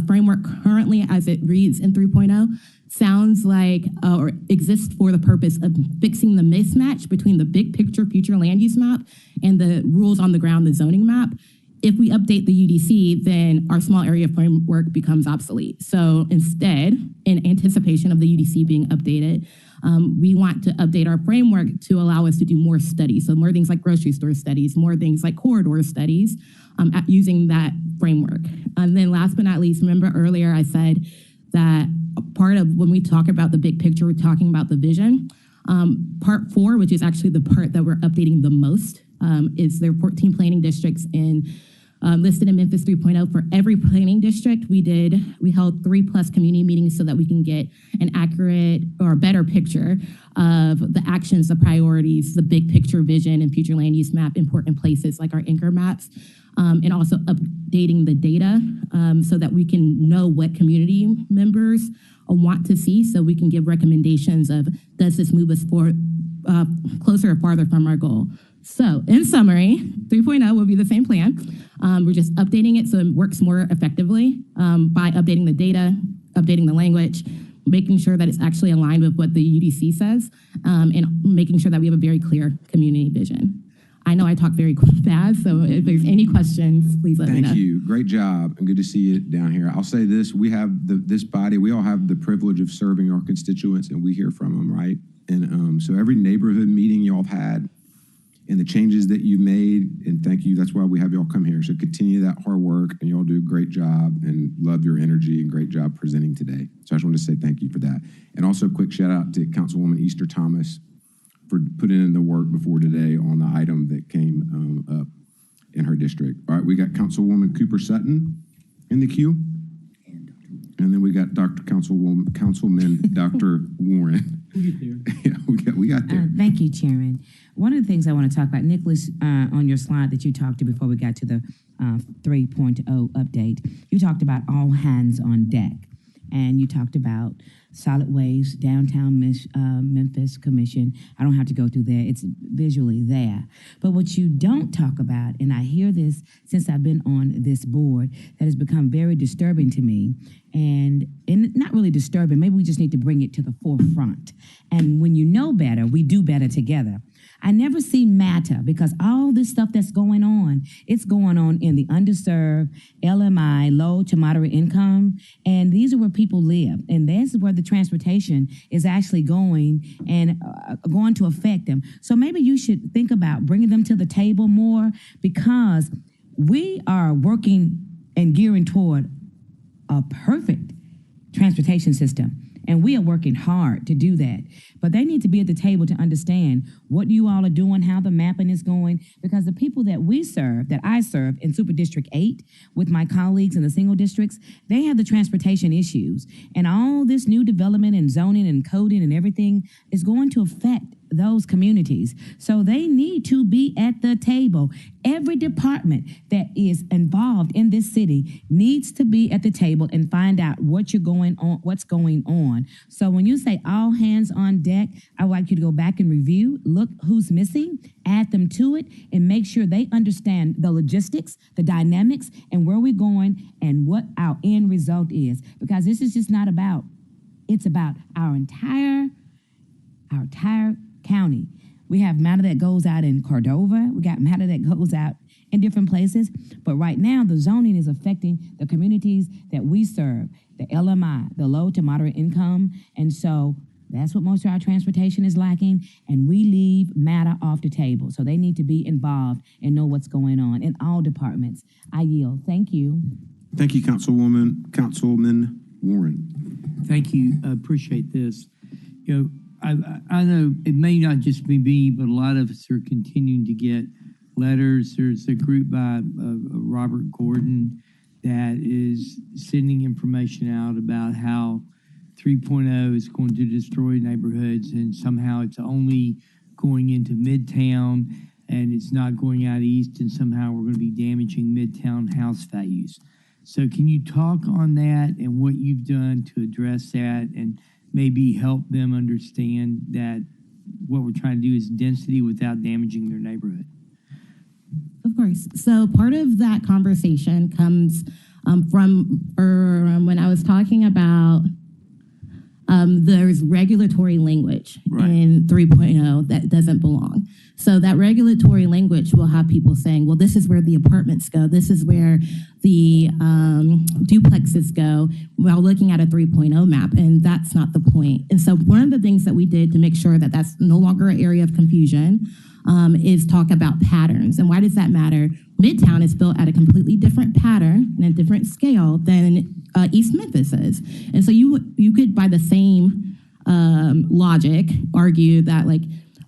framework currently as it reads in 3.0 sounds like or exists for the purpose of fixing the mismatch between the big picture future land use map and the rules on the ground, the zoning map. If we update the UDC, then our small area framework becomes obsolete. So instead, in anticipation of the UDC being updated, we want to update our framework to allow us to do more studies. So more things like grocery store studies, more things like corridor studies, using that framework. And then last but not least, remember earlier I said that part of when we talk about the big picture, we're talking about the vision. Part 4, which is actually the part that we're updating the most, is there are 14 planning districts listed in Memphis 3.0. For every planning district, we held 3+ community meetings so that we can get an accurate or a better picture of the actions, the priorities, the big picture vision and future land use map, important places like our anchor maps, and also updating the data so that we can know what community members want to see, so we can give recommendations of does this move us closer or farther from our goal. So in summary, 3.0 will be the same plan. We're just updating it so it works more effectively by updating the data, updating the language, making sure that it's actually aligned with what the UDC says, and making sure that we have a very clear community vision. I know I talk very fast, so if there's any questions, please let me know. Thank you. Great job, and good to see you down here. I'll say this, we have this body, we all have the privilege of serving our constituents, and we hear from them, right? And so every neighborhood meeting y'all have had, and the changes that you made, and thank you, that's why we have y'all come here. So continue that hard work, and y'all do a great job, and love your energy, and great job presenting today. So I just wanted to say thank you for that. And also a quick shout out to Councilwoman Easter Thomas for putting in the work before today on the item that came up in her district. All right, we got Councilwoman Cooper Sutton in the queue. And then we got Councilman Dr. Warren. We'll get there. Yeah, we got there. Thank you, Chairman. One of the things I want to talk about, Nicholas, on your slide that you talked to before we got to the 3.0 update, you talked about all hands on deck. And you talked about solid waste, downtown Memphis Commission. I don't have to go through there. It's visually there. But what you don't talk about, and I hear this since I've been on this board, that has become very disturbing to me, and not really disturbing, maybe we just need to bring it to the forefront. And when you know better, we do better together. I never see matter because all this stuff that's going on, it's going on in the underserved, LMI, low to moderate income. And these are where people live. And that's where the transportation is actually going and going to affect them. So maybe you should think about bringing them to the table more, because we are working and gearing toward a perfect transportation system. And we are working hard to do that. But they need to be at the table to understand what you all are doing, how the mapping is going, because the people that we serve, that I serve in Super District 8 with my colleagues in the single districts, they have the transportation issues. And all this new development and zoning and coding and everything is going to affect those communities. So they need to be at the table. Every department that is involved in this city needs to be at the table and find out what's going on. So when you say all hands on deck, I would like you to go back and review, look who's missing, add them to it, and make sure they understand the logistics, the dynamics, and where we're going and what our end result is. Because this is just not about, it's about our entire county. We have matter that goes out in Cordova. We got matter that goes out in different places. But right now, the zoning is affecting the communities that we serve, the LMI, the low to moderate income. And so that's what most of our transportation is lacking. And we leave matter off the table. So they need to be involved and know what's going on in all departments. I yield. Thank you. Thank you, Councilman Warren. Thank you. I appreciate this. You know, I know it may not just be me, but a lot of us are continuing to get letters. There's a group by Robert Gordon that is sending information out about how 3.0 is going to destroy neighborhoods, and somehow it's only going into Midtown and it's not going out east, and somehow we're going to be damaging Midtown house values. So can you talk on that and what you've done to address that, and maybe help them understand that what we're trying to do is density without damaging their neighborhood? Of course. So part of that conversation comes from when I was talking about there's regulatory language in 3.0 that doesn't belong. So that regulatory language will have people saying, well, this is where the apartments go. This is where the duplexes go, while looking at a 3.0 map. And that's not the point. And so one of the things that we did to make sure that that's no longer an area of confusion is talk about patterns. And why does that matter? Midtown is built at a completely different pattern and a different scale than East Memphis is. And so you could, by the same logic, argue that like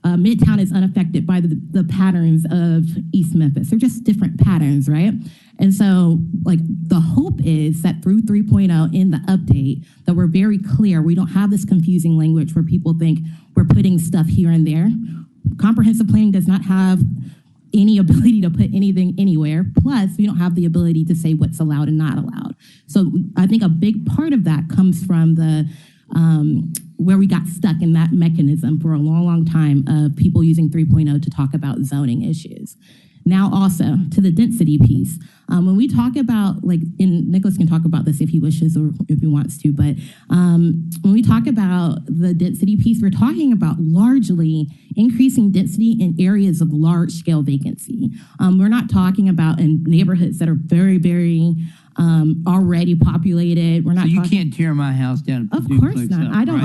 Midtown is unaffected by the patterns of East Memphis. They're just different patterns, right? And so like the hope is that through 3.0 in the update that we're very clear. We don't have this confusing language where people think we're putting stuff here and there. Comprehensive planning does not have any ability to put anything anywhere. Plus, we don't have the ability to say what's allowed and not allowed. So I think a big part of that comes from the where we got stuck in that mechanism for a long, long time of people using 3.0 to talk about zoning issues. Now also to the density piece. When we talk about, like, and Nicholas can talk about this if he wishes or if he wants to, but when we talk about the density piece, we're talking about largely increasing density in areas of large scale vacancy. We're not talking about in neighborhoods that are very, very already populated. We're not. So you can't tear my house down. Of course not. I don't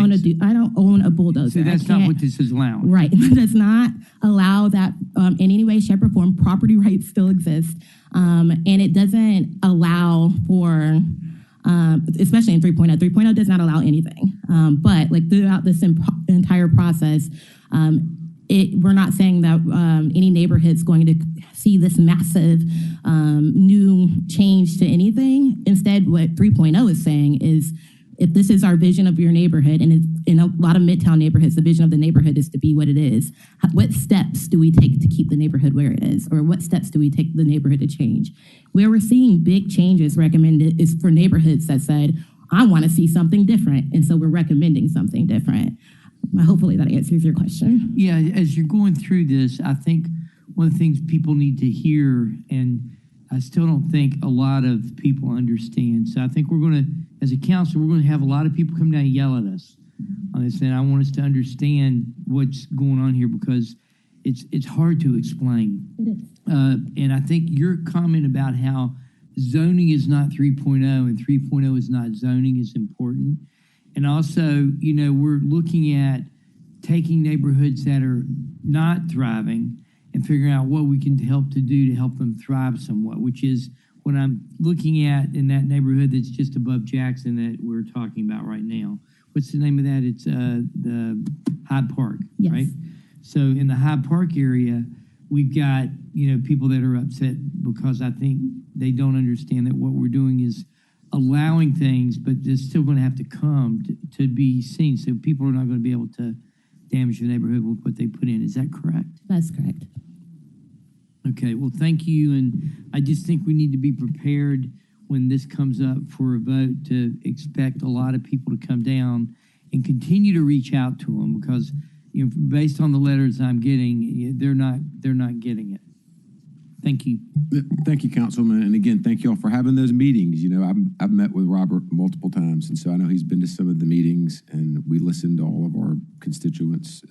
own a bulldozer. So that's not what this is allowing. Right. It does not allow that in any way, shape, or form. Property rights still exist, and it doesn't allow for. Especially in 3.0. 3.0 does not allow anything. But like throughout this entire process, we're not saying that any neighborhood's going to see this massive new change to anything. Instead, what 3.0 is saying is, if this is our vision of your neighborhood, and it's, in a lot of Midtown neighborhoods, the vision of the neighborhood is to be what it is. What steps do we take to keep the neighborhood where it is? Or what steps do we take the neighborhood to change? Where we're seeing big changes recommended is for neighborhoods that said, I want to see something different. And so we're recommending something different. Hopefully that answers your question. Yeah, as you're going through this, I think one of the things people need to hear, and I still don't think a lot of people understand. So I think we're going to, as a council, we're going to have a lot of people come down and yell at us on this. And I want us to understand what's going on here, because it's hard to explain. And I think your comment about how zoning is not 3.0 and 3.0 is not zoning is important. And also, we're looking at taking neighborhoods that are not thriving and figuring out what we can help to do to help them thrive somewhat, which is what I'm looking at in that neighborhood that's just above Jackson that we're talking about right now. What's the name of that? It's the Hyde Park, right? So in the Hyde Park area, we've got, people that are upset because I think they don't understand that what we're doing is allowing things, but they're still going to have to come to be seen. So people are not going to be able to damage the neighborhood with what they put in. Is that correct? That's correct. Okay, well, thank you. And I just think we need to be prepared when this comes up for a vote to expect a lot of people to come down and continue to reach out to them because, based on the letters I'm getting, they're not getting it. Thank you. Thank you, Councilman. And again, thank you all for having those meetings. I've met with Robert multiple times, and so I know he's been to some of the meetings, and we listened to all of our constituents.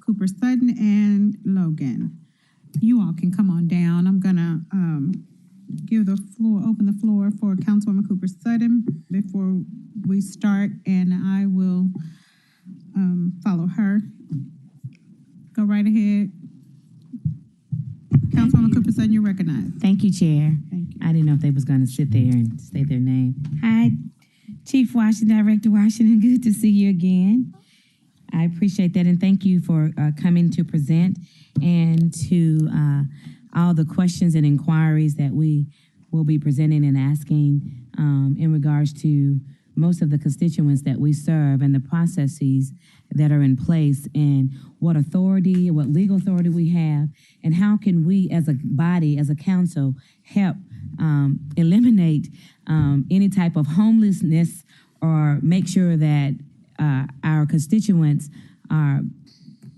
Cooper Sutton, and Logan. You all can come on down. I'm gonna open the floor for Councilwoman Cooper Sutton before we start, and I will follow her. Go right ahead. Councilwoman Cooper Sutton, you're recognized. Thank you, Chair. Thank you. I didn't know if they was going to sit there and say their name. Hi, Chief Washington, Director Washington. Good to see you again. I appreciate that, and thank you for coming to present and to all the questions and inquiries that we will be presenting and asking in regards to most of the constituents that we serve and the processes that are in place and what authority, what legal authority we have, and how can we as a body, as a council, help eliminate any type of homelessness or make sure that our constituents are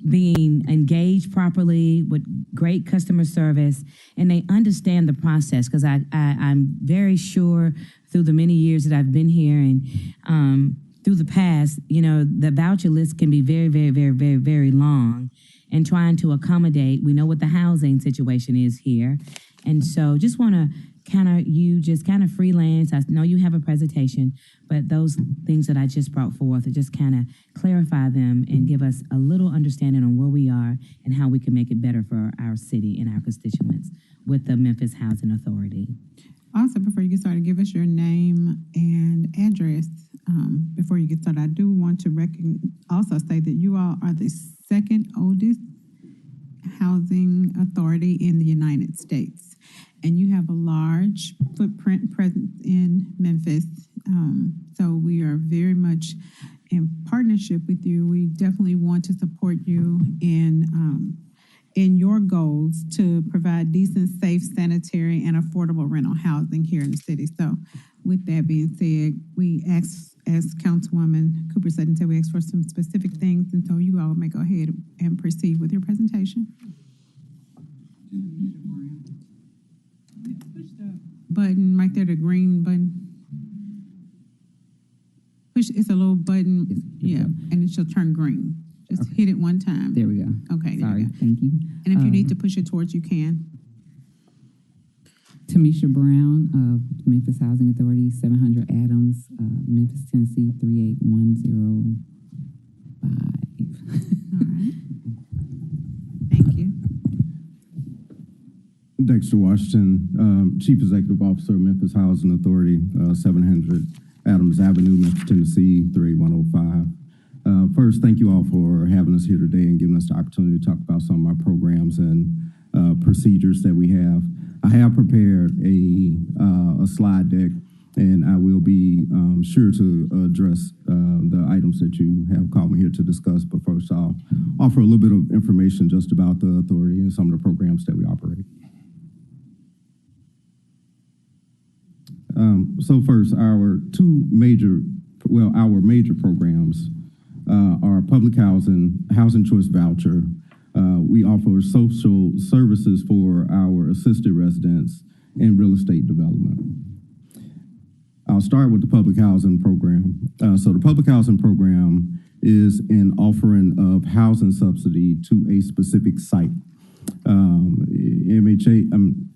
being engaged properly with great customer service, and they understand the process. Because I'm very sure through the many years that I've been here and through the past, the voucher list can be very, very, very, very, very long, and trying to accommodate. We know what the housing situation is here, and so just want to kind of freelance. I know you have a presentation, but those things that I just brought forth, just kind of clarify them and give us a little understanding on where we are and how we can make it better for our city and our constituents with the Memphis Housing Authority. Also, before you get started, give us your name and address. Before you get started, I do want to also say that you all are the second oldest housing authority in the United States. And you have a large footprint presence in Memphis. So we are very much in partnership with you. We definitely want to support you in your goals to provide decent, safe, sanitary, and affordable rental housing here in the city. So with that being said, we ask, as Councilwoman Cooper Sutton said, we ask for some specific things. And so you all may go ahead and proceed with your presentation. Push the button right there, the green button. Push, it's a little button, yeah, and it should turn green. Just hit it one time. There we go. Okay, Sorry, there we go. thank you. And if you need to push it towards, you can. Tamisha Brown of Memphis Housing Authority, 700 Adams, Memphis, Tennessee, 38105. All right. Thank you. Dexter Washington, Chief Executive Officer, Memphis Housing Authority, 700 Adams Avenue, Memphis, Tennessee, 38105. First, thank you all for having us here today and giving us the opportunity to talk about some of our programs and procedures that we have. I have prepared a slide deck, and I will be sure to address the items that you have called me here to discuss. But first, I'll offer a little bit of information just about the authority and some of the programs that we operate. So first, our major programs are public housing, housing choice voucher. We offer social services for our assisted residents and real estate development. I'll start with the public housing program. So the public housing program is an offering of housing subsidy to a specific site.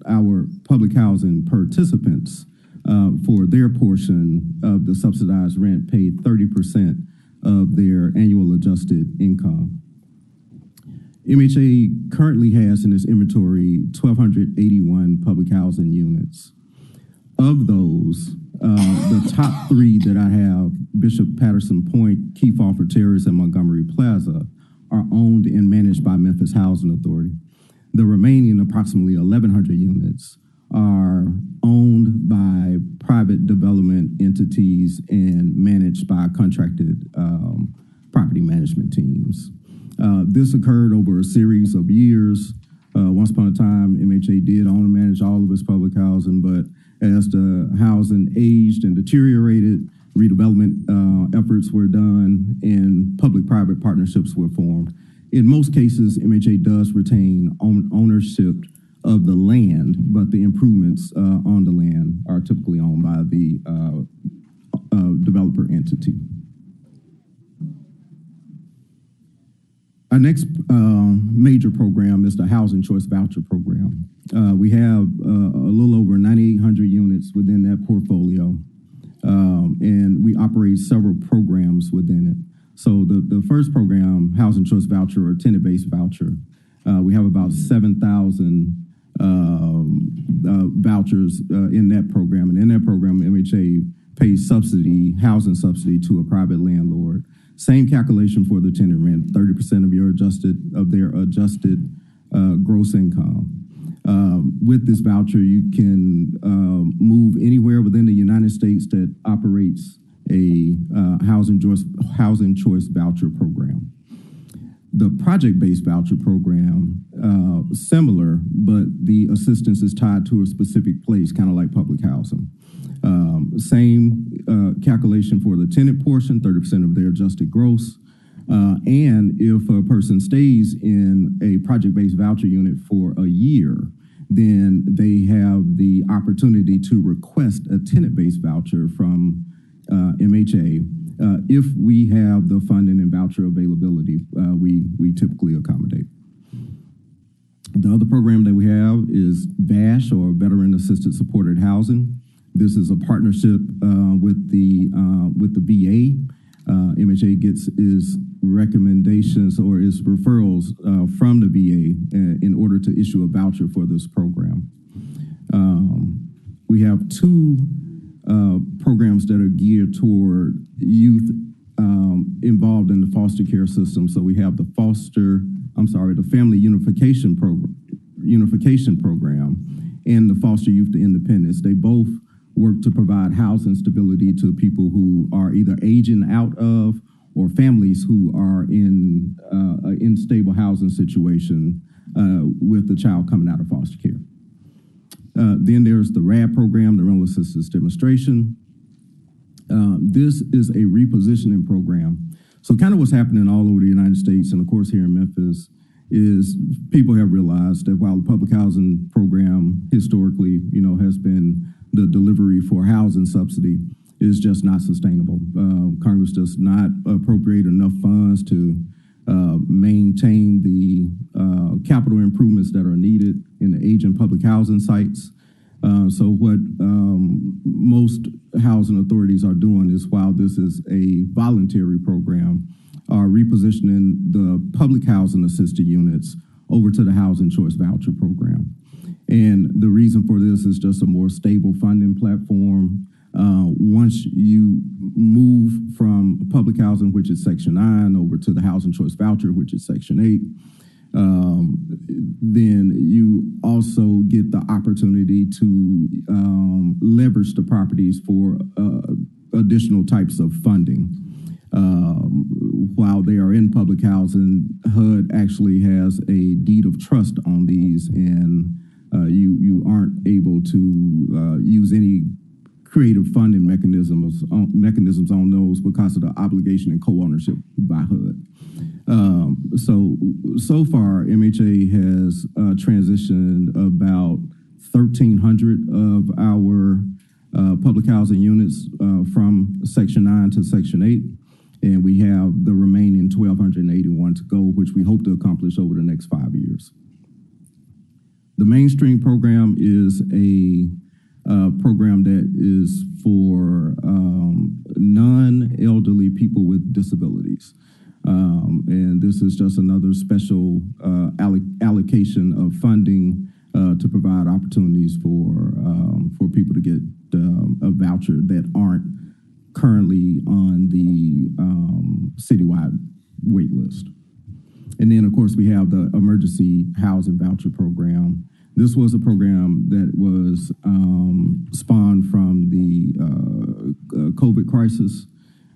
Our public housing participants for their portion of the subsidized rent paid 30% of their annual adjusted income. MHA currently has in its inventory 1,281 public housing units. Of those, the top three that I have, Bishop Patterson Point, Kefauver Terrace, and Montgomery Plaza, are owned and managed by Memphis Housing Authority. The remaining approximately 1,100 units are owned by private development entities and managed by contracted property management teams. This occurred over a series of years. Once upon a time, MHA did own and manage all of its public housing, but as the housing aged and deteriorated, redevelopment efforts were done and public-private partnerships were formed. In most cases, MHA does retain ownership of the land, but the improvements on the land are typically owned by the developer entity. Our next major program is the Housing Choice Voucher Program. We have a little over 9,800 units within that portfolio, and we operate several programs within it. So the first program, Housing Choice Voucher or tenant-based voucher, we have about 7,000 vouchers in that program. And in that program, MHA pays housing subsidy to a private landlord. Same calculation for the tenant rent, 30% of their adjusted gross income. With this voucher, you can move anywhere within the United States that operates a housing choice voucher program. The project-based voucher program, similar, but the assistance is tied to a specific place, kind of like public housing. Same calculation for the tenant portion, 30% of their adjusted gross. And if a person stays in a project-based voucher unit for a year, then they have the opportunity to request a tenant-based voucher from MHA. If we have the funding and voucher availability, we typically accommodate. The other program that we have is VASH, or Veteran Assisted Supported Housing. This is a partnership with the VA. MHA gets its recommendations or its referrals from the VA in order to issue a voucher for this program. We have two programs that are geared toward youth involved in the foster care system. So we have the Family Unification Program and the Foster Youth to Independence. They both work to provide housing stability to people who are either aging out of or families who are in an unstable housing situation with the child coming out of foster care. Then there's the RAD program, the Rental Assistance Demonstration. This is a repositioning program. So kind of what's happening all over the United States, and of course here in Memphis, is people have realized that while the public housing program historically, has been the delivery for housing subsidy, is just not sustainable. Congress does not appropriate enough funds to maintain the capital improvements that are needed in the aging public housing sites. So what most housing authorities are doing is, while this is a voluntary program, are repositioning the public housing assisted units over to the Housing Choice Voucher Program. And the reason for this is just a more stable funding platform. Once you move from public housing, which is Section 9, over to the Housing Choice Voucher, which is Section 8, then you also get the opportunity to leverage the properties for additional types of funding. While they are in public housing, HUD actually has a deed of trust on these, and you aren't able to use any creative funding mechanisms on those because of the obligation and co-ownership by HUD. So far, MHA has transitioned about 1,300 of our public housing units from Section 9 to Section 8, and we have the remaining 1,281 to go, which we hope to accomplish over the next 5 years. The mainstream program is a program that is for non-elderly people with disabilities. And this is just another special allocation of funding to provide opportunities for people to get a voucher that aren't currently on the citywide wait list. And then, of course, we have the Emergency Housing Voucher Program. This was a program that was spawned from the COVID crisis.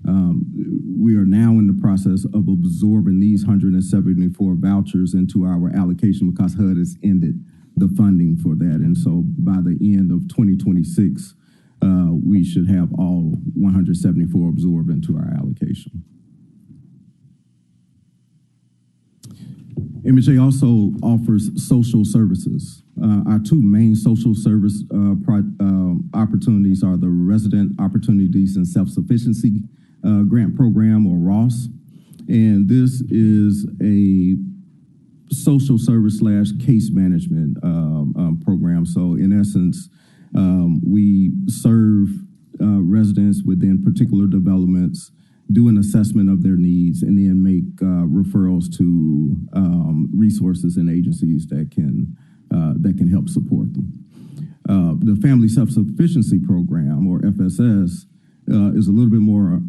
We are now in the process of absorbing these 174 vouchers into our allocation because HUD has ended the funding for that. And so by the end of 2026, we should have all 174 absorbed into our allocation. MHA also offers social services. Our two main social service opportunities are the Resident Opportunities and Self-Sufficiency Grant Program, or ROSS. And this is a social service / case management program. So in essence, we serve residents within particular developments, do an assessment of their needs, and then make referrals to resources and agencies that can help support them. The Family Self-Sufficiency Program, or FSS, is a little bit more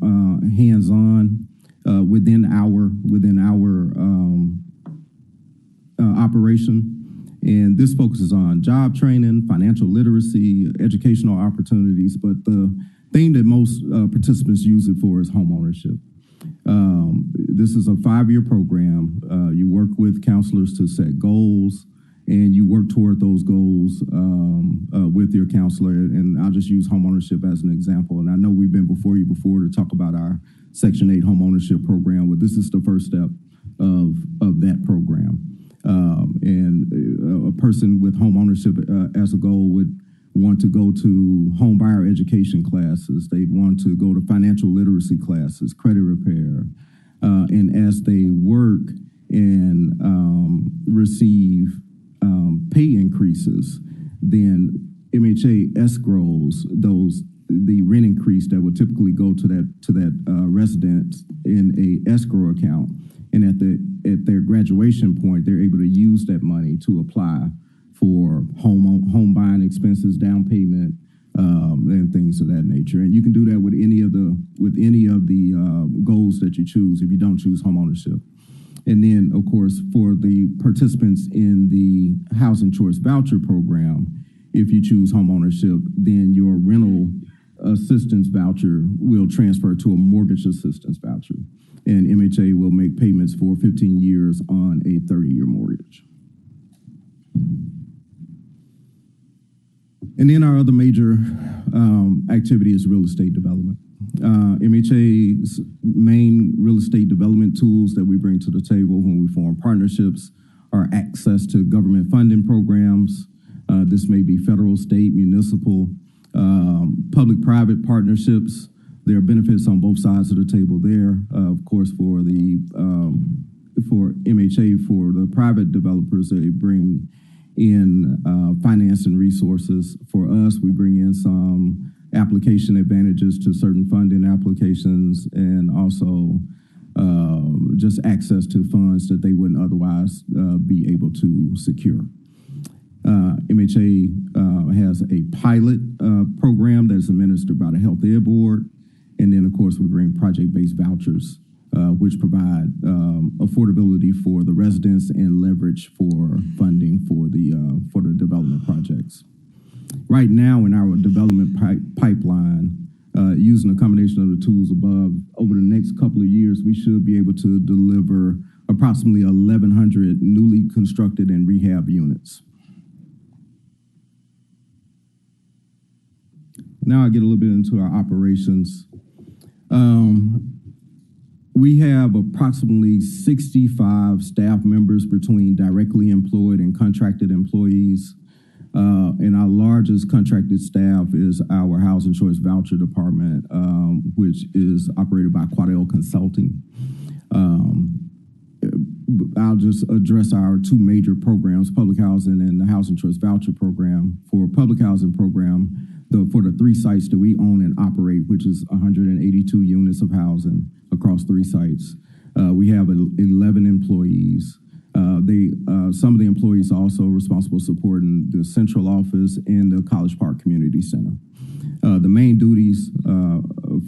hands-on within our operation. And this focuses on job training, financial literacy, educational opportunities, but the thing that most participants use it for is homeownership. This is a 5-year program. You work with counselors to set goals, and you work toward those goals with your counselor. And I'll just use homeownership as an example. And I know we've been before you before to talk about our Section 8 homeownership program, but this is the first step of that program. And a person with homeownership as a goal would want to go to home buyer education classes. They'd want to go to financial literacy classes, credit repair. And as they work and receive pay increases, then MHA escrows the rent increase that would typically go to that resident in a escrow account. And at their graduation point, they're able to use that money to apply for home buying expenses, down payment, and things of that nature. And you can do that with any of the goals that you choose if you don't choose homeownership. And then, of course, for the participants in the Housing Choice Voucher Program, if you choose homeownership, then your rental assistance voucher will transfer to a mortgage assistance voucher. And MHA will make payments for 15 years on a 30-year mortgage. And then our other major activity is real estate development. MHA's main real estate development tools that we bring to the table when we form partnerships are access to government funding programs. This may be federal, state, municipal, public-private partnerships. There are benefits on both sides of the table there. Of course, for MHA, for the private developers, they bring in finance and resources. For us, we bring in some application advantages to certain funding applications, and also just access to funds that they wouldn't otherwise be able to secure. MHA has a pilot program that is administered by the Health Ed Board. And then, of course, we bring project-based vouchers, which provide affordability for the residents and leverage for funding for the development projects. Right now in our development pipeline, using a combination of the tools above, over the next couple of years, we should be able to deliver approximately 1,100 newly constructed and rehab units. Now I get a little bit into our operations. We have approximately 65 staff members between directly employed and contracted employees. And our largest contracted staff is our Housing Choice Voucher Department, which is operated by Quadell Consulting. I'll just address our two major programs, public housing and the Housing Choice Voucher Program. For public housing program, for the 3 sites that we own and operate, which is 182 units of housing across 3 sites, we have 11 employees. Some of the employees are also responsible supporting the central office and the College Park Community Center. The main duties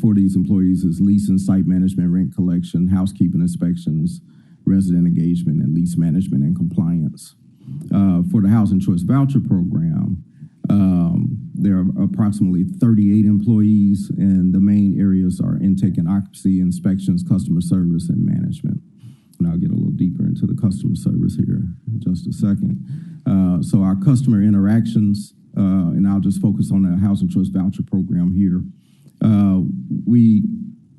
for these employees is leasing, site management, rent collection, housekeeping inspections, resident engagement, and lease management and compliance. For the Housing Choice Voucher Program, there are approximately 38 employees, and the main areas are intake and occupancy, inspections, customer service, and management. And I'll get a little deeper into the customer service here in just a second. So our customer interactions, and I'll just focus on the Housing Choice Voucher Program here. We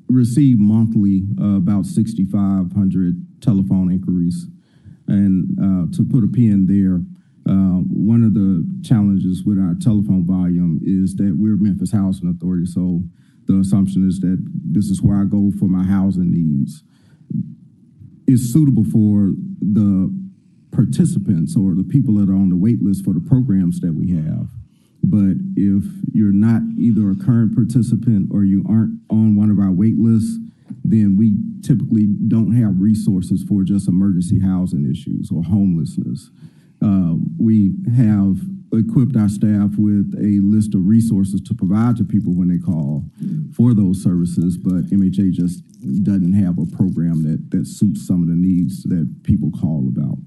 receive monthly about 6,500 telephone inquiries. And to put a pin there, one of the challenges with our telephone volume is that we're Memphis Housing Authority, so the assumption is that this is where I go for my housing needs. is suitable for the participants or the people that are on the wait list for the programs that we have. But if you're not either a current participant or you aren't on one of our wait lists, then we typically don't have resources for just emergency housing issues or homelessness. We have equipped our staff with a list of resources to provide to people when they call for those services, but MHA just doesn't have a program that suits some of the needs that people call about.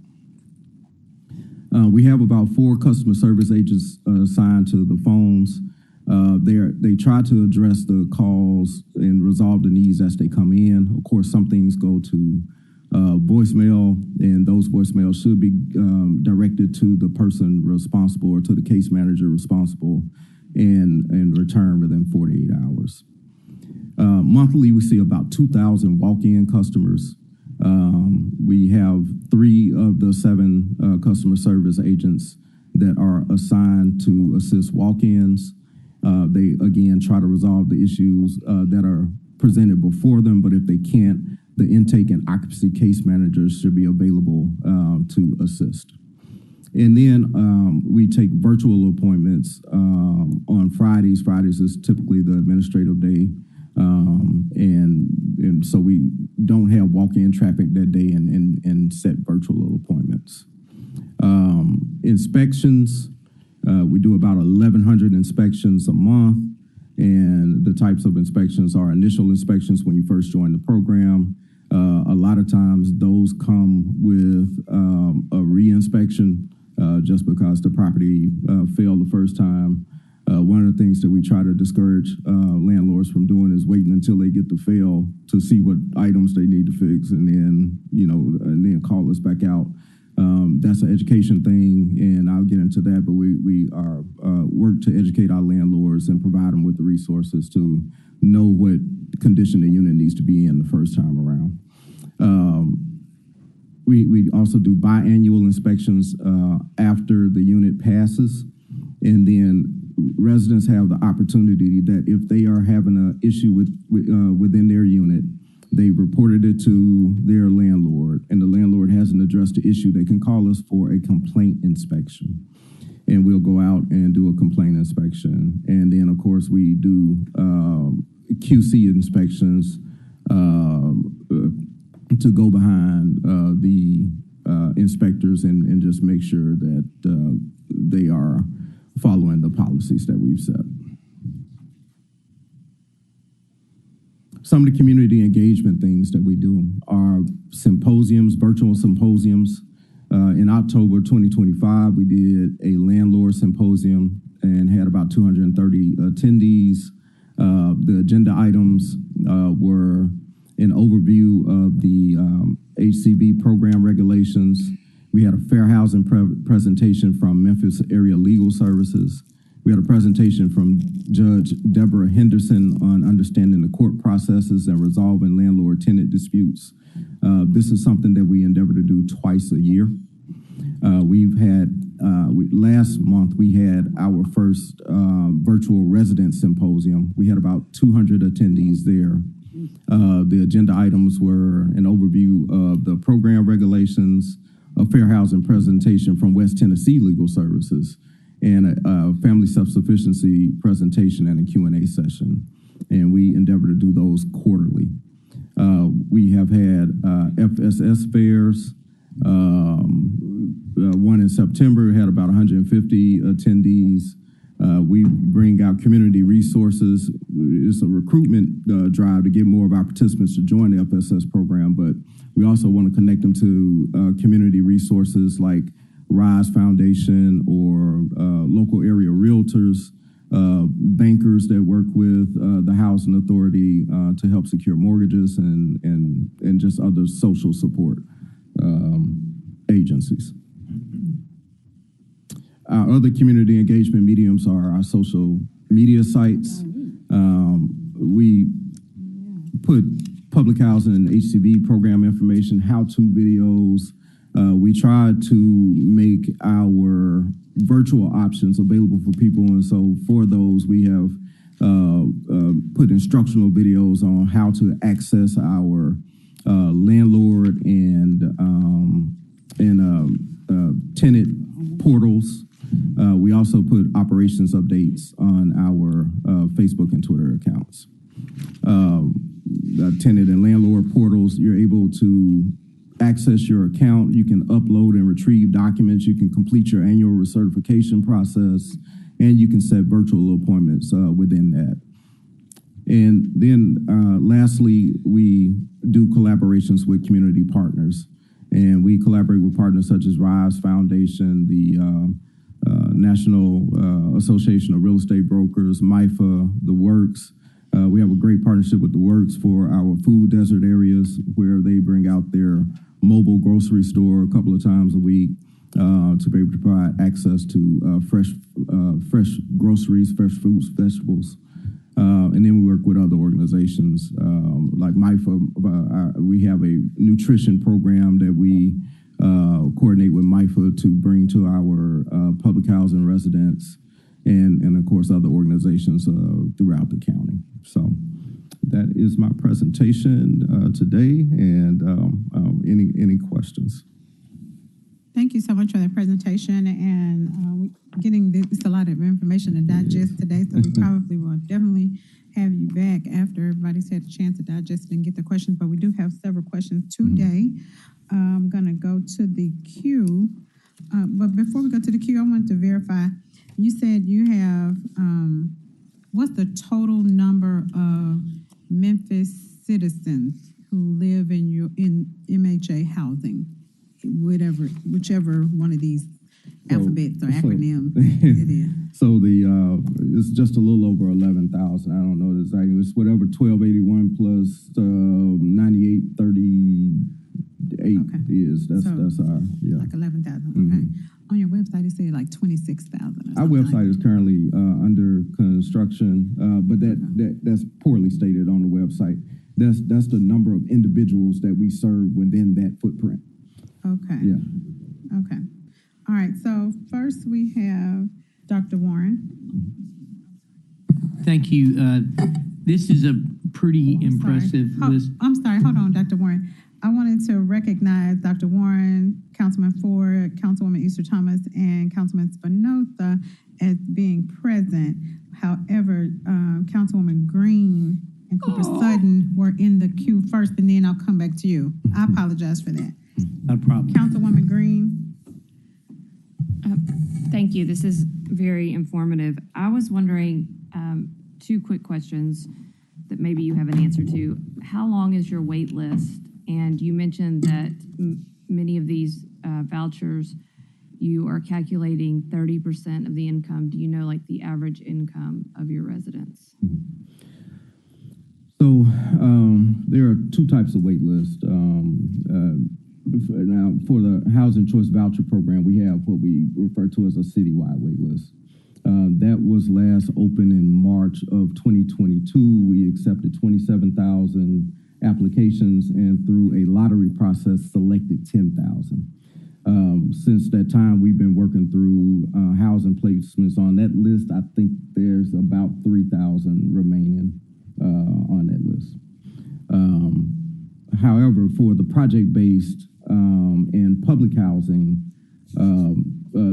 We have about 4 customer service agents assigned to the phones. They try to address the calls and resolve the needs as they come in. Of course, some things go to voicemail, and those voicemails should be directed to the person responsible or to the case manager responsible and returned within 48 hours. Monthly, we see about 2,000 walk-in customers. We have 3 of the 7 customer service agents that are assigned to assist walk-ins. They, again, try to resolve the issues that are presented before them, but if they can't, the intake and occupancy case managers should be available to assist. And then we take virtual appointments on Fridays. Fridays is typically the administrative day. And so we don't have walk-in traffic that day and set virtual appointments. Inspections, we do about 1,100 inspections a month. And the types of inspections are initial inspections when you first join the program. A lot of times those come with a re-inspection just because the property failed the first time. One of the things that we try to discourage landlords from doing is waiting until they get to fail to see what items they need to fix and then call us back out. That's an education thing, and I'll get into that, but we are work to educate our landlords and provide them with the resources to know what condition the unit needs to be in the first time around. We also do biannual inspections after the unit passes, and then residents have the opportunity that if they are having an issue within their unit, they reported it to their landlord, and the landlord hasn't addressed the issue, they can call us for a complaint inspection. And we'll go out and do a complaint inspection. And then, of course, we do QC inspections to go behind the inspectors and just make sure that they are following the policies that we've set. Some of the community engagement things that we do are symposiums, virtual symposiums. In October 2025, we did a landlord symposium and had about 230 attendees. The agenda items were an overview of the HCB program regulations. We had a fair housing presentation from Memphis Area Legal Services. We had a presentation from Judge Deborah Henderson on understanding the court processes and resolving landlord-tenant disputes. This is something that we endeavor to do twice a year. Last month we had our first virtual resident symposium. We had about 200 attendees there. The agenda items were an overview of the program regulations, a fair housing presentation from West Tennessee Legal Services, and a family self-sufficiency presentation and a Q&A session. And we endeavor to do those quarterly. We have had FSS fairs. One in September had about 150 attendees. We bring out community resources. It's a recruitment drive to get more of our participants to join the FSS program, but we also want to connect them to community resources like Rise Foundation or local area realtors, bankers that work with the Housing Authority to help secure mortgages and just other social support agencies. Our other community engagement mediums are our social media sites. We put public housing and HCB program information, how-to videos. We try to make our virtual options available for people, and so for those we have put instructional videos on how to access our landlord and tenant portals. We also put operations updates on our Facebook and Twitter accounts. Tenant and landlord portals, you're able to access your account. You can upload and retrieve documents. You can complete your annual recertification process, and you can set virtual appointments within that. And then lastly, we do collaborations with community partners. And we collaborate with partners such as Rise Foundation, the National Association of Real Estate Brokers, MIFA, The Works. We have a great partnership with The Works for our food desert areas, where they bring out their mobile grocery store a couple of times a week to be able to provide access to fresh groceries, fresh fruits, vegetables. And then we work with other organizations like MIFA. We have a nutrition program that we coordinate with MIFA to bring to our public housing residents, and of course other organizations throughout the county. So that is my presentation today, and any questions? Thank you so much for that presentation, and getting this, it's a lot of information to digest today, so we probably will definitely have you back after everybody's had a chance to digest and get the questions, but we do have several questions today. I'm going to go to the queue, but before we go to the queue, I want to verify, you said you have, what's the total number of Memphis citizens who live in MHA housing? Whichever one of these alphabets or acronyms it is. So it's just a little over 11,000. I don't know exactly. It's whatever 1281 plus 9838 is. That's our like 11,000. Okay. On your website, it said like 26,000. Our website is currently under construction, but that's poorly stated on the website. That's the number of individuals that we serve within that footprint. Okay. Yeah. Okay. All right. So first we have Dr. Warren. Thank you. This is a pretty impressive list. I'm sorry. Hold on, Dr. Warren. I wanted to recognize Dr. Warren, Councilman Ford, Councilwoman Easter Thomas, and Councilman Spinoza as being present. However, Councilwoman Green and Cooper Sutton were in the queue first, and then I'll come back to you. I apologize for that. No problem. Councilwoman Green. Thank you. This is very informative. I was wondering, two quick questions that maybe you have an answer to. How long is your wait list? And you mentioned that many of these vouchers, you are calculating 30% of the income. Do you know like the average income of your residents? So there are two types of wait lists. Now, for the Housing Choice Voucher Program, we have what we refer to as a citywide wait list. That was last open in March of 2022. We accepted 27,000 applications, and through a lottery process, selected 10,000. Since that time, we've been working through housing placements on that list. I think there's about 3,000 remaining on that list. However, for the project-based and public housing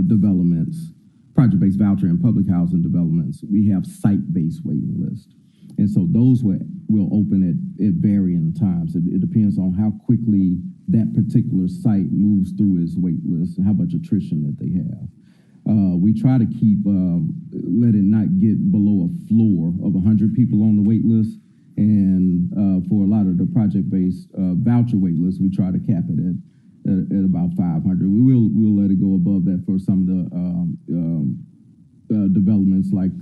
developments, project-based voucher and public housing developments, we have site-based waiting lists. And so those will open at varying times. It depends on how quickly that particular site moves through its wait list and how much attrition that they have. We try to keep, let it not get below a floor of 100 people on the wait list. And for a lot of the project-based voucher wait lists, we try to cap it at about 500. We'll let it go above that for some of the developments, like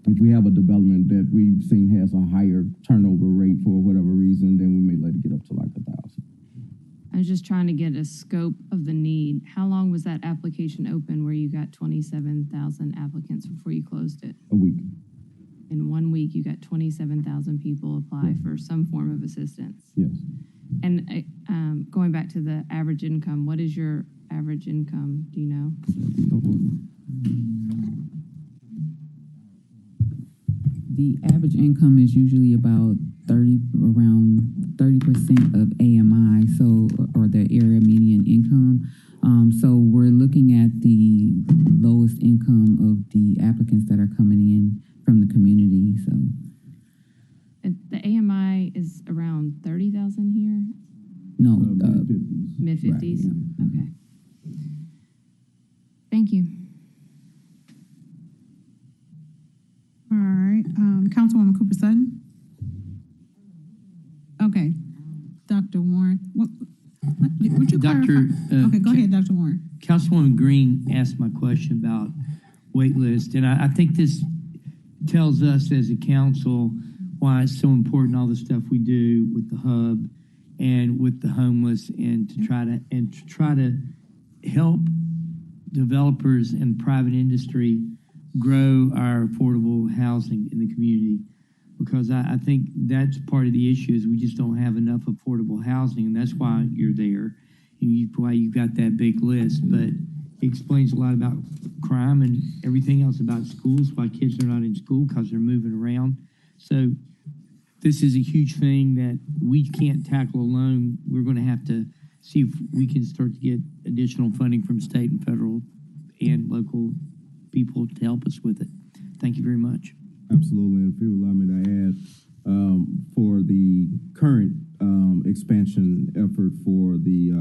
if we have a development that we've seen has a higher turnover rate for whatever reason, then we may let it get up to like 1,000. I was just trying to get a scope of the need. How long was that application open where you got 27,000 applicants before you closed it? A week. In 1 week, you got 27,000 people apply for some form of assistance. Yes. And going back to the average income, what is your average income? Do you know? The average income is usually about around 30% of AMI, so or the area median income. PMI is around 30,000 here? No, Mid-50s? right, Okay. Thank you. All right, Councilwoman Cooper Sutton. Okay, Dr. Warren. Would you Dr. clarify? Okay, go ahead, Dr. Warren. Councilwoman Green asked my question about wait list, and I think this tells us as a council why it's so important, all the stuff we do with the hub and with the homeless, and to try to help developers and private industry grow our affordable housing in the community. Because I think that's part of the issue is we just don't have enough affordable housing, and that's why you're there. Why you've got that big list. But it explains a lot about crime and everything else about schools, why kids are not in school because they're moving around. So this is a huge thing that we can't tackle alone. We're going to have to see if we can start to get additional funding from state and federal and local people to help us with it. Thank you very much. Absolutely, and if you allow me to add, for the current expansion effort for the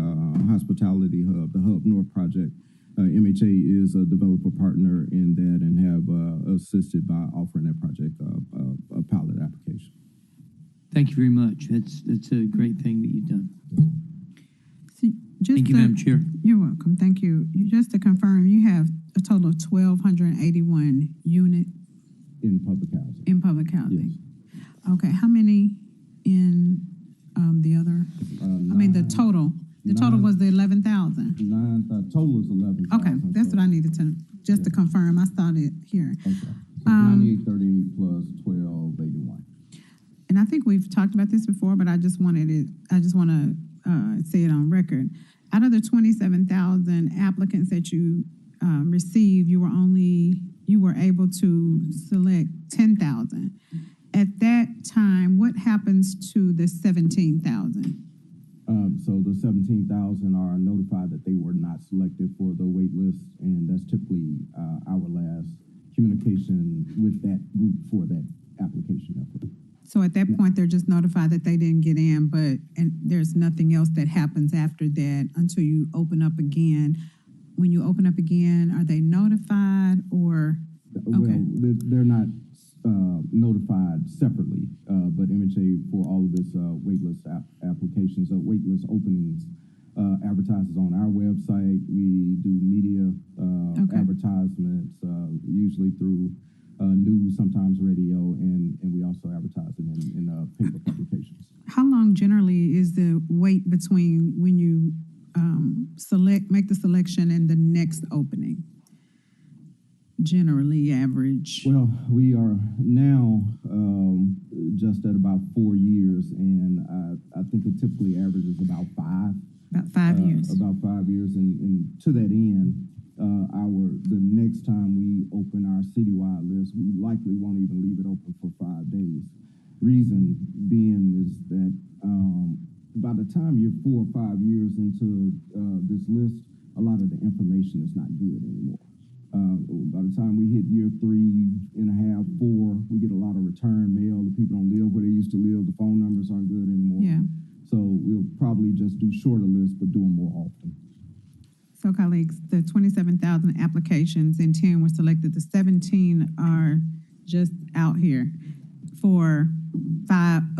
hospitality hub, the Hub North project, MHA is a developer partner in that and have assisted by offering that project a pilot application. Thank you very much. That's a great thing that you've done. Just Thank you, Madam Chair. You're welcome. Thank you. Just to confirm, you have a total of 1,281 units in public housing. In public housing. Yes. Okay. How many in the other? I mean, the total. The total was the 11,000. Total is 11,000. Okay, that's what I needed to just to confirm. I started here. Okay. So 9838 plus 1281. And I think we've talked about this before, but I just want to say it on record. Out of the 27,000 applicants that you received, you were able to select 10,000. At that time, what happens to the 17,000? So the 17,000 are notified that they were not selected for the wait list, and that's typically our last communication with that group for that application effort. So at that point, they're just notified that they didn't get in, and there's nothing else that happens after that until you open up again. When you open up again, are they notified or? Okay. Well, they're not notified separately, but MHA for all of this waitlist applications, waitlist openings, advertises on our website. We do media advertisements, usually through news, sometimes radio, and we also advertise it in paper publications. How long generally is the wait between when you make the selection and the next opening? Generally average? Well, we are now just at about 4 years, and I think it typically averages about 5. About 5 years. About 5 years, and to that end, the next time we open our citywide list, we likely won't even leave it open for 5 days. Reason being is that by the time you're 4 or 5 years into this list, a lot of the information is not good anymore. By the time we hit year 3.5, 4, we get a lot of return mail. The people don't live where they used to live. The phone numbers aren't good anymore. Yeah. So we'll probably just do shorter lists, but do them more often. So, colleagues, the 27,000 applications and 10 were selected. The 17 are just out here for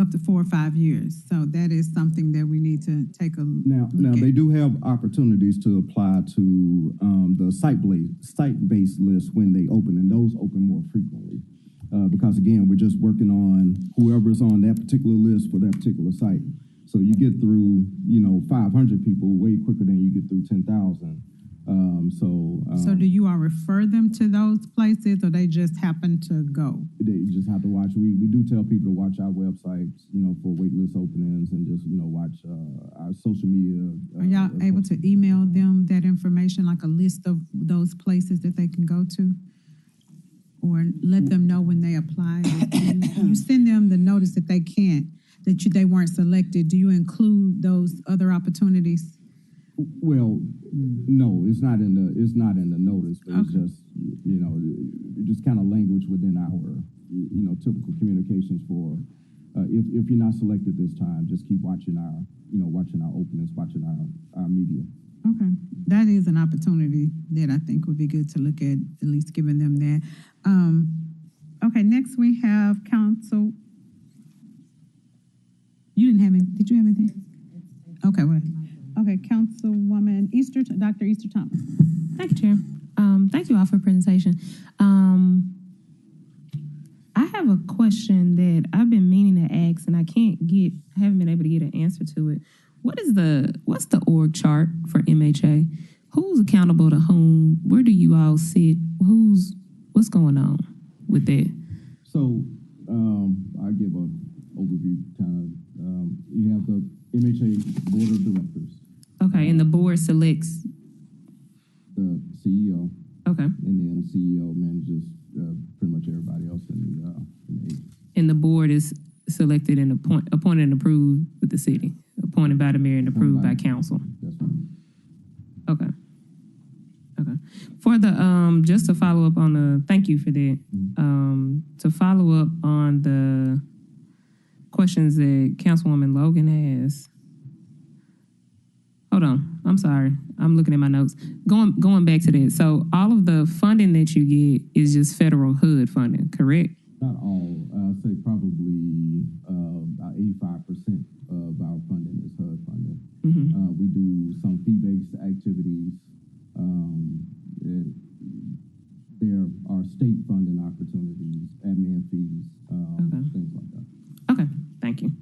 up to 4 or 5 years. So that is something that we need to take a Now they do have opportunities to apply to the site-based list when they open, and those open more frequently. Because again, we're just working on whoever's on that particular list for that particular site. So you get through, 500 people way quicker than you get through 10,000. So do you all refer them to those places, or they just happen to go? They just have to watch. We do tell people to watch our websites, for wait list openings, and just, watch our social media. Are y'all able to email them that information, like a list of those places that they can go to? Or let them know when they apply? You send them the notice that they weren't selected. Do you include those other opportunities? Well, no, it's not in the notice, but it's just, just kind of language within our, typical communications for if you're not selected this time, just keep watching our openings, watching our media. Okay, that is an opportunity that I think would be good to look at least giving them that. Okay, next we have council. You didn't have any, did you have anything? Okay, well, okay, Councilwoman Dr. Easter Thomas. Thank you, Chair. Thank you all for the presentation. I have a question that I've been meaning to ask, and I haven't been able to get an answer to it. What's the org chart for MHA? Who's accountable to whom? Where do you all sit? What's going on with that? So I'll give an overview kind of. You have the MHA Board of Directors. Okay, and the board selects the CEO. Okay. And then CEO manages pretty much everybody else in the agency. And the board is selected and appointed and approved with the city, appointed by the mayor and approved by council. That's right. Okay. Okay. For the just to follow up on the thank you for that. To follow up on the questions that Councilwoman Logan asked. Hold on. I'm sorry. I'm looking at my notes. Going back to that. So all of the funding that you get is just federal HUD funding, correct? Not all. I'd say probably about 85% of our funding is HUD funding. We do some fee-based activities. There are state funding opportunities, admin fees, things like that. Okay, thank you.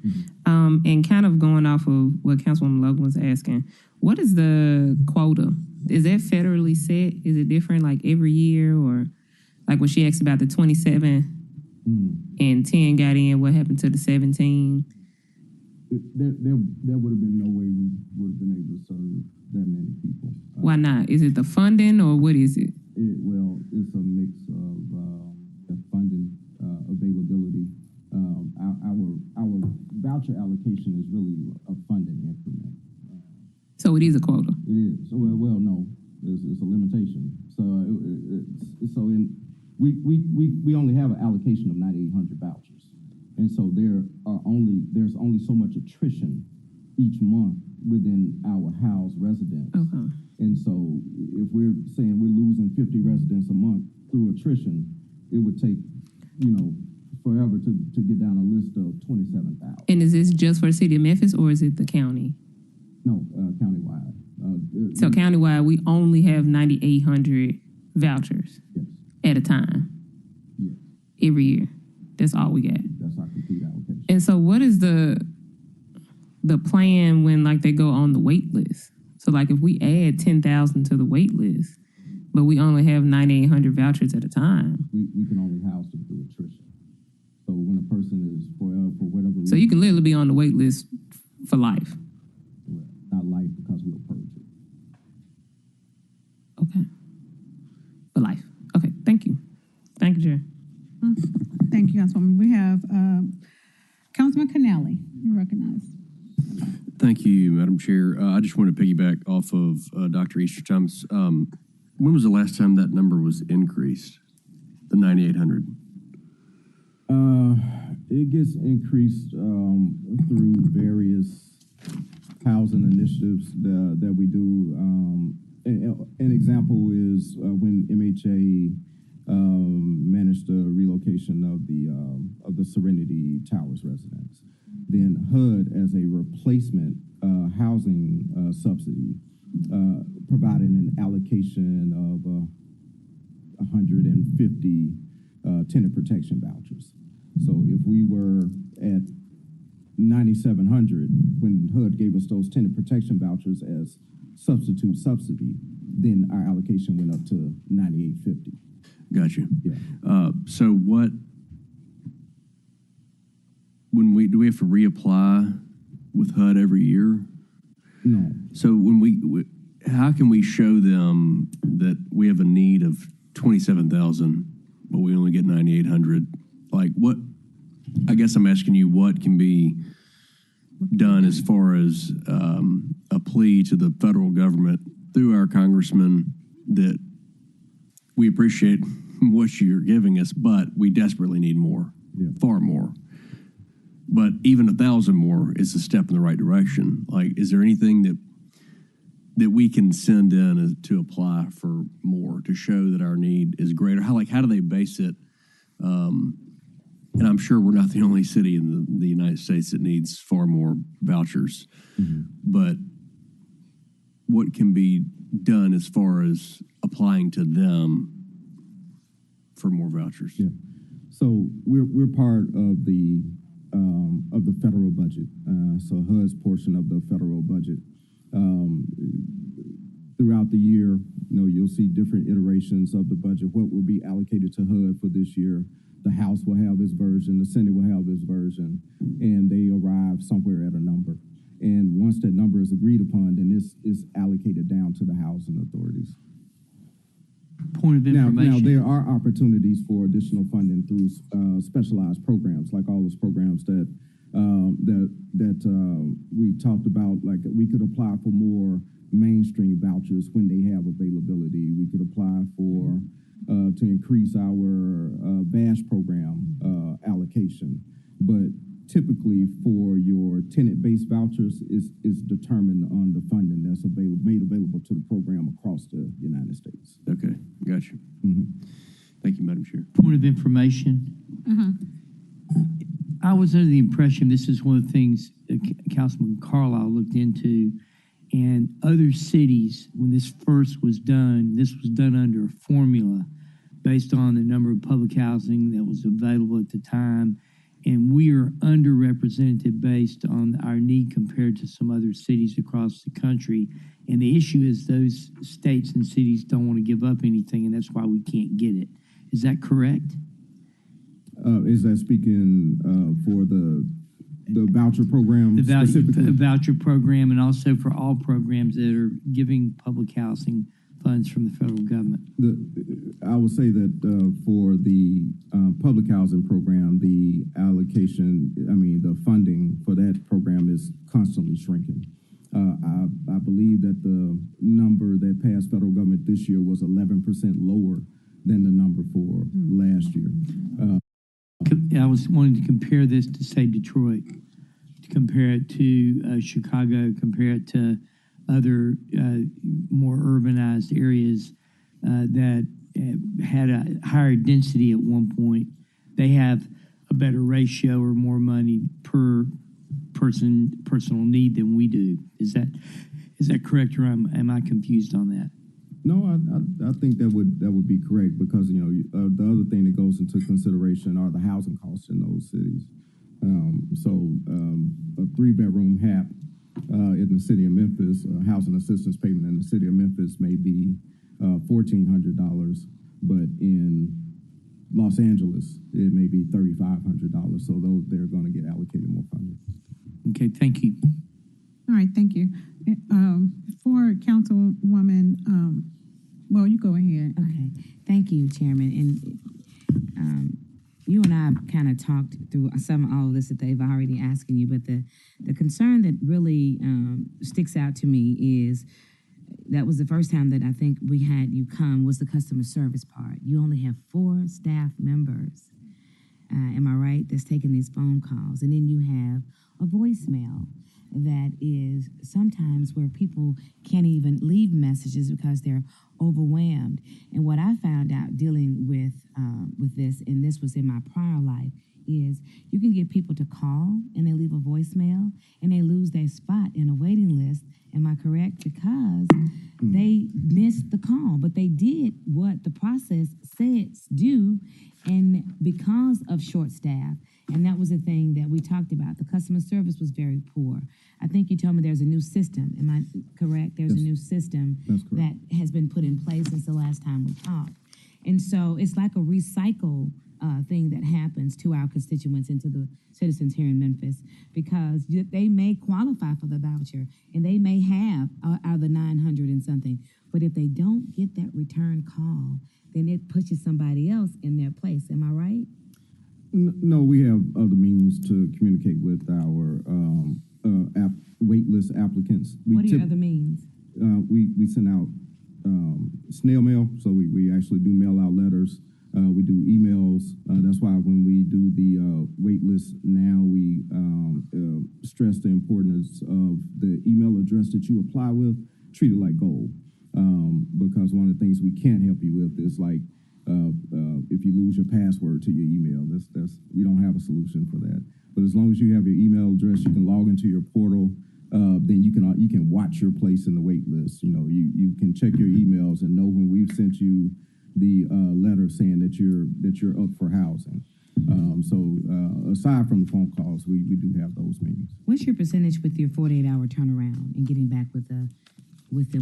And kind of going off of what Councilwoman Logan was asking, what is the quota? Is that federally set? Is it different like every year, or like when she asked about the 27 and 10 got in, what happened to the 17? There would have been no way we would have been able to serve that many people. Why not? Is it the funding or what is it? Well, it's a mix of the funding availability. Our voucher allocation is really a funding increment. So it is a quota. It is. Well, no, it's a limitation. We only have an allocation of 9,800 vouchers, and so there's only so much attrition each month within our house residents. Okay. And so if we're saying we're losing 50 residents a month through attrition, it would take forever to get down a list of 27,000. And is this just for the city of Memphis or is it the county? No, countywide. So countywide, we only have 9,800 vouchers at a time. Every year. That's all we got. That's our complete allocation. And so what is the plan when like they go on the wait list? So like if we add 10,000 to the wait list, but we only have 9,800 vouchers at a time. We can only house them through attrition. So when a person is for whatever reason. So you can literally be on the wait list for life. Not life because we'll purge it. Okay. For life. Okay, thank you. Thank you, Jerry. Thank you, Councilwoman. We have Councilman Canale. You're recognized. Thank you, Madam Chair. I just want to piggyback off of Dr. Easter Thomas. When was the last time that number was increased, the 9,800? It gets increased through various housing initiatives that we do. An example is when MHA managed the relocation of the Serenity Towers residents. Then HUD, as a replacement housing subsidy, provided an allocation of 150 tenant protection vouchers. So if we were at 9,700 when HUD gave us those tenant protection vouchers as substitute subsidy, then our allocation went up to 9,850. Gotcha. Yeah. So what? Do we have to reapply with HUD every year? No. So how can we show them that we have a need of 27,000, but we only get 9,800? Like what? I guess I'm asking you what can be done as far as a plea to the federal government through our congressman that we appreciate what you're giving us, but we desperately need more, far more. But even 1,000 more is a step in the right direction. Like, is there anything that we can send in to apply for more to show that our need is greater? How do they base it? And I'm sure we're not the only city in the United States that needs far more vouchers. But what can be done as far as applying to them for more vouchers? Yeah. So we're part of the federal budget. So HUD's portion of the federal budget. Throughout the year, you'll see different iterations of the budget. What will be allocated to HUD for this year? The House will have its version, the Senate will have its version, and they arrive somewhere at a number. And once that number is agreed upon, then this is allocated down to the housing authorities. Point of information. Now there are opportunities for additional funding through specialized programs, like all those programs that we talked about. Like, we could apply for more mainstream vouchers when they have availability. We could apply for to increase our VASH program allocation, but typically for your tenant-based vouchers is determined on the funding that's made available to the program across the United States. Okay, got you. Thank you, Madam Chair. Point of information. I was under the impression this is one of the things Councilman Carlisle looked into, and other cities, when this first was done, this was done under a formula based on the number of public housing that was available at the time. And we are underrepresented based on our need compared to some other cities across the country. And the issue is those states and cities don't want to give up anything, and that's why we can't get it. Is that correct? Is that speaking for the voucher program? The voucher program, and also for all programs that are giving public housing funds from the federal government. I would say that for the public housing program, the allocation, the funding for that program is constantly shrinking. I believe that the number that passed federal government this year was 11% lower than the number for last year. I was wanting to compare this to, say, Detroit, to compare it to Chicago, compare it to other more urbanized areas that had a higher density at one point. They have a better ratio or more money per personal need than we do. Is that correct, or am I confused on that? No, I think that would be correct, because the other thing that goes into consideration are the housing costs in those cities. A 3-bedroom HAP in the city of Memphis, housing assistance payment in the city of Memphis may be $1,400, but in Los Angeles it may be $3,500. So they're going to get allocated more funding. Okay, thank you. All right, thank you. For Councilwoman, well, you go ahead. Okay, thank you, Chairman. And you and I kind of talked through all of this that they've already asking you, but the concern that really sticks out to me is that was the first time that I think we had you come was the customer service part. You only have 4 staff members, am I right, that's taking these phone calls. And then you have a voicemail that is sometimes where people can't even leave messages because they're overwhelmed. And what I found out dealing with this, and this was in my prior life, is you can get people to call and they leave a voicemail and they lose their spot in a waiting list. Am I correct? Because they missed the call, but they did what the process says do, and because of short staff. And that was the thing that we talked about. The customer service was very poor. I think you told me there's a new system. Am I correct? There's a new system that has been put in place since the last time we talked. And so it's like a recycle thing that happens to our constituents and to the citizens here in Memphis, because they may qualify for the voucher and they may have out of the 900 and something. But if they don't get that return call, then it pushes somebody else in their place. Am I right? No, we have other means to communicate with our waitlist applicants. What are your other means? We send out snail mail, so we actually do mail out letters. We do emails. That's why when we do the wait list now, we stress the importance of the email address that you apply with, treat it like gold. Because one of the things we can't help you with is like if you lose your password to your email. That's we don't have a solution for that. But as long as you have your email address, you can log into your portal. Then you can watch your place in the wait list. You know, you can check your emails and know when we've sent you the letter saying that you're up for housing. So aside from the phone calls, we do have those meetings. What's your percentage with your 48-hour turnaround and getting back with them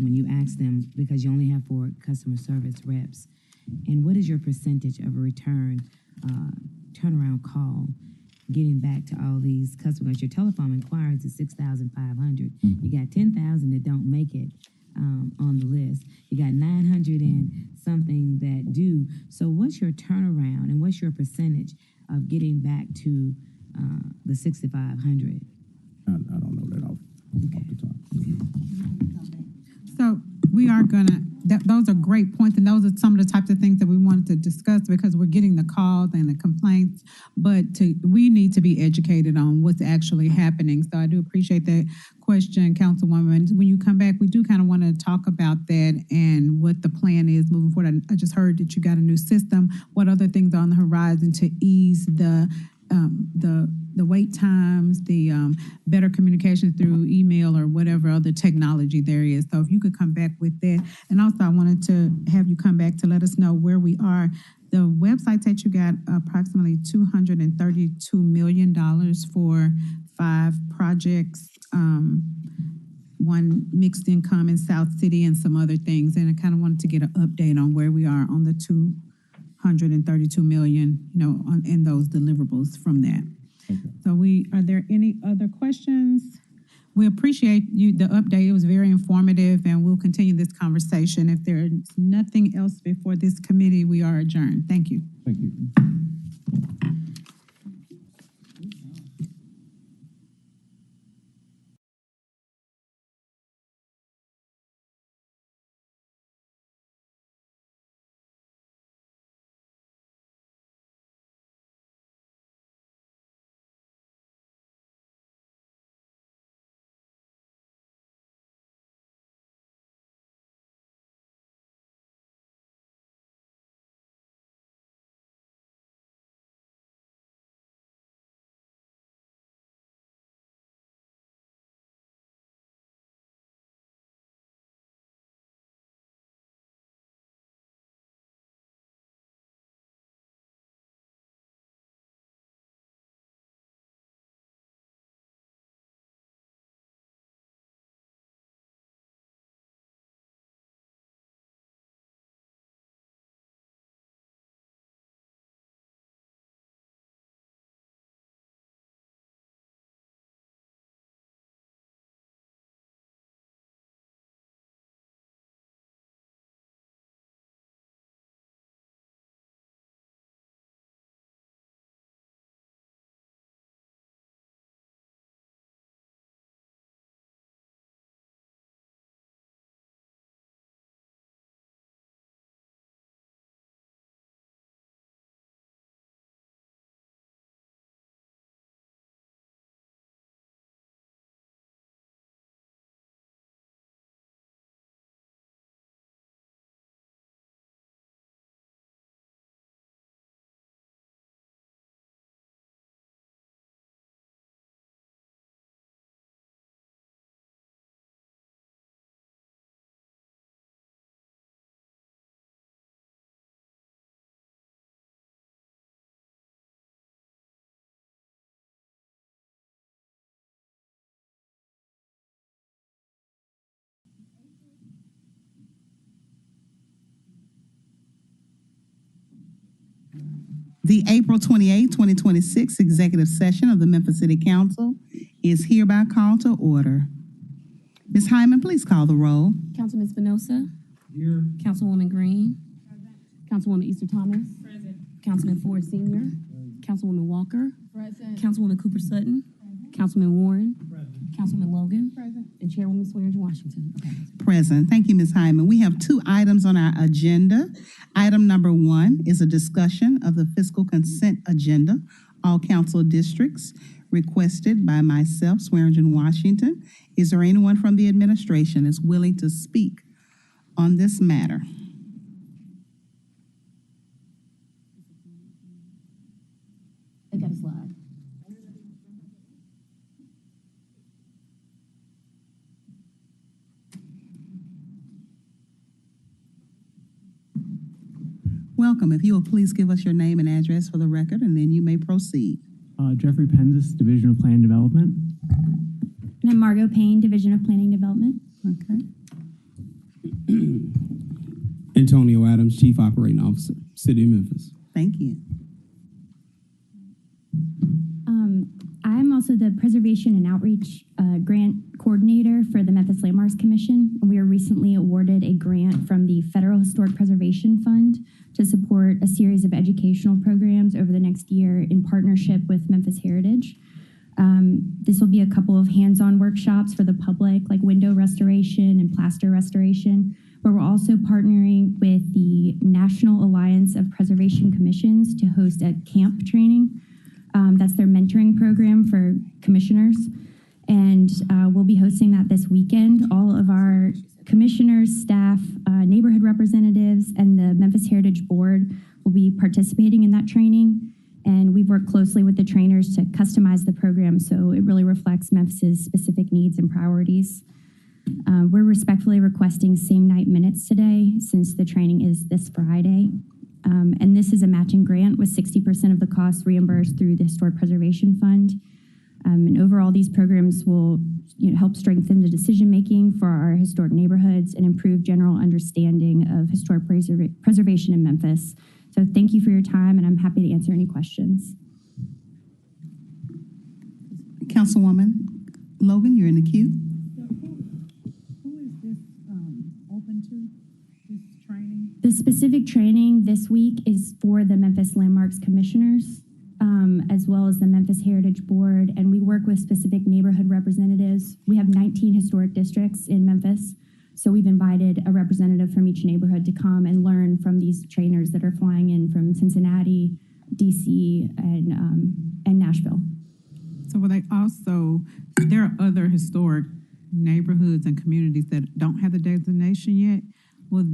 when you ask them, because you only have 4 customer service reps? And what is your percentage of a return turnaround call, getting back to all these customers? Your telephone inquiries is 6,500. You got 10,000 that don't make it on the list. You got 900 and something that do. So what's your turnaround and what's your percentage of getting back to the 6,500? I don't know that off the top. So we are gonna, those are great points, and those are some of the types of things that we wanted to discuss because we're getting the calls and the complaints, but we need to be educated on what's actually happening. So I do appreciate that question, Councilwoman. When you come back, we do kind of want to talk about that and what the plan is moving forward. I just heard that you got a new system. What other things are on the horizon to ease the wait times, the better communication through email or whatever other technology there is. So if you could come back with that. And also I wanted to have you come back to let us know where we are. The website that you got approximately $232 million for 5 projects, one mixed income in South City and some other things. And I kind of wanted to get an update on where we are on the 232 million, in those deliverables from that. Okay. So are there any other questions? We appreciate the update. It was very informative, and we'll continue this conversation. If there's nothing else before this committee, we are adjourned. Thank you. Thank you. The April 28, 2026 executive session of the Memphis City Council is hereby called to order. Ms. Hyman, please call the roll. Councilman Spinoza. Here. Councilwoman Green. Present. Councilwoman Easter Thomas. Present. Councilman Ford Sr. Present. Councilwoman Walker. Present. Councilwoman Cooper Sutton. Present. Councilman Warren. Present. Councilman Logan. Present. And Chairwoman Swearengin-Washington. Okay. Present. Thank you, Ms. Hyman. We have 2 items on our agenda. Item number 1 is a discussion of the fiscal consent agenda, all council districts, requested by myself, Swearengin-Washington. Is there anyone from the administration is willing to speak on this matter? They got a slide. Welcome. If you will please give us your name and address for the record, and then you may proceed. Jeffrey Penzis, Division of Plan Development. And I'm Margot Payne, Division of Planning Development. Okay. Antonio Adams, Chief Operating Officer, City of Memphis. Thank you. I'm also the Preservation and Outreach Grant Coordinator for the Memphis Landmarks Commission. We were recently awarded a grant from the Federal Historic Preservation Fund to support a series of educational programs over the next year in partnership with Memphis Heritage. This will be a couple of hands-on workshops for the public, like window restoration and plaster restoration, but we're also partnering with the National Alliance of Preservation Commissions to host a camp training. That's their mentoring program for commissioners. And we'll be hosting that this weekend. All of our commissioners, staff, neighborhood representatives, and the Memphis Heritage Board will be participating in that training. And we've worked closely with the trainers to customize the program so it really reflects Memphis's specific needs and priorities. We're respectfully requesting same night minutes today since the training is this Friday. And this is a matching grant with 60% of the costs reimbursed through the Historic Preservation Fund. And overall, these programs will help strengthen the decision-making for our historic neighborhoods and improve general understanding of historic preservation in Memphis. So thank you for your time, and I'm happy to answer any questions. Councilwoman Logan, you're in the queue. Who is this open to, this training? The specific training this week is for the Memphis Landmarks Commissioners, as well as the Memphis Heritage Board, and we work with specific neighborhood representatives. We have 19 historic districts in Memphis, so we've invited a representative from each neighborhood to come and learn from these trainers that are flying in from Cincinnati, DC, and Nashville. So will they also, there are other historic neighborhoods and communities that don't have the designation yet.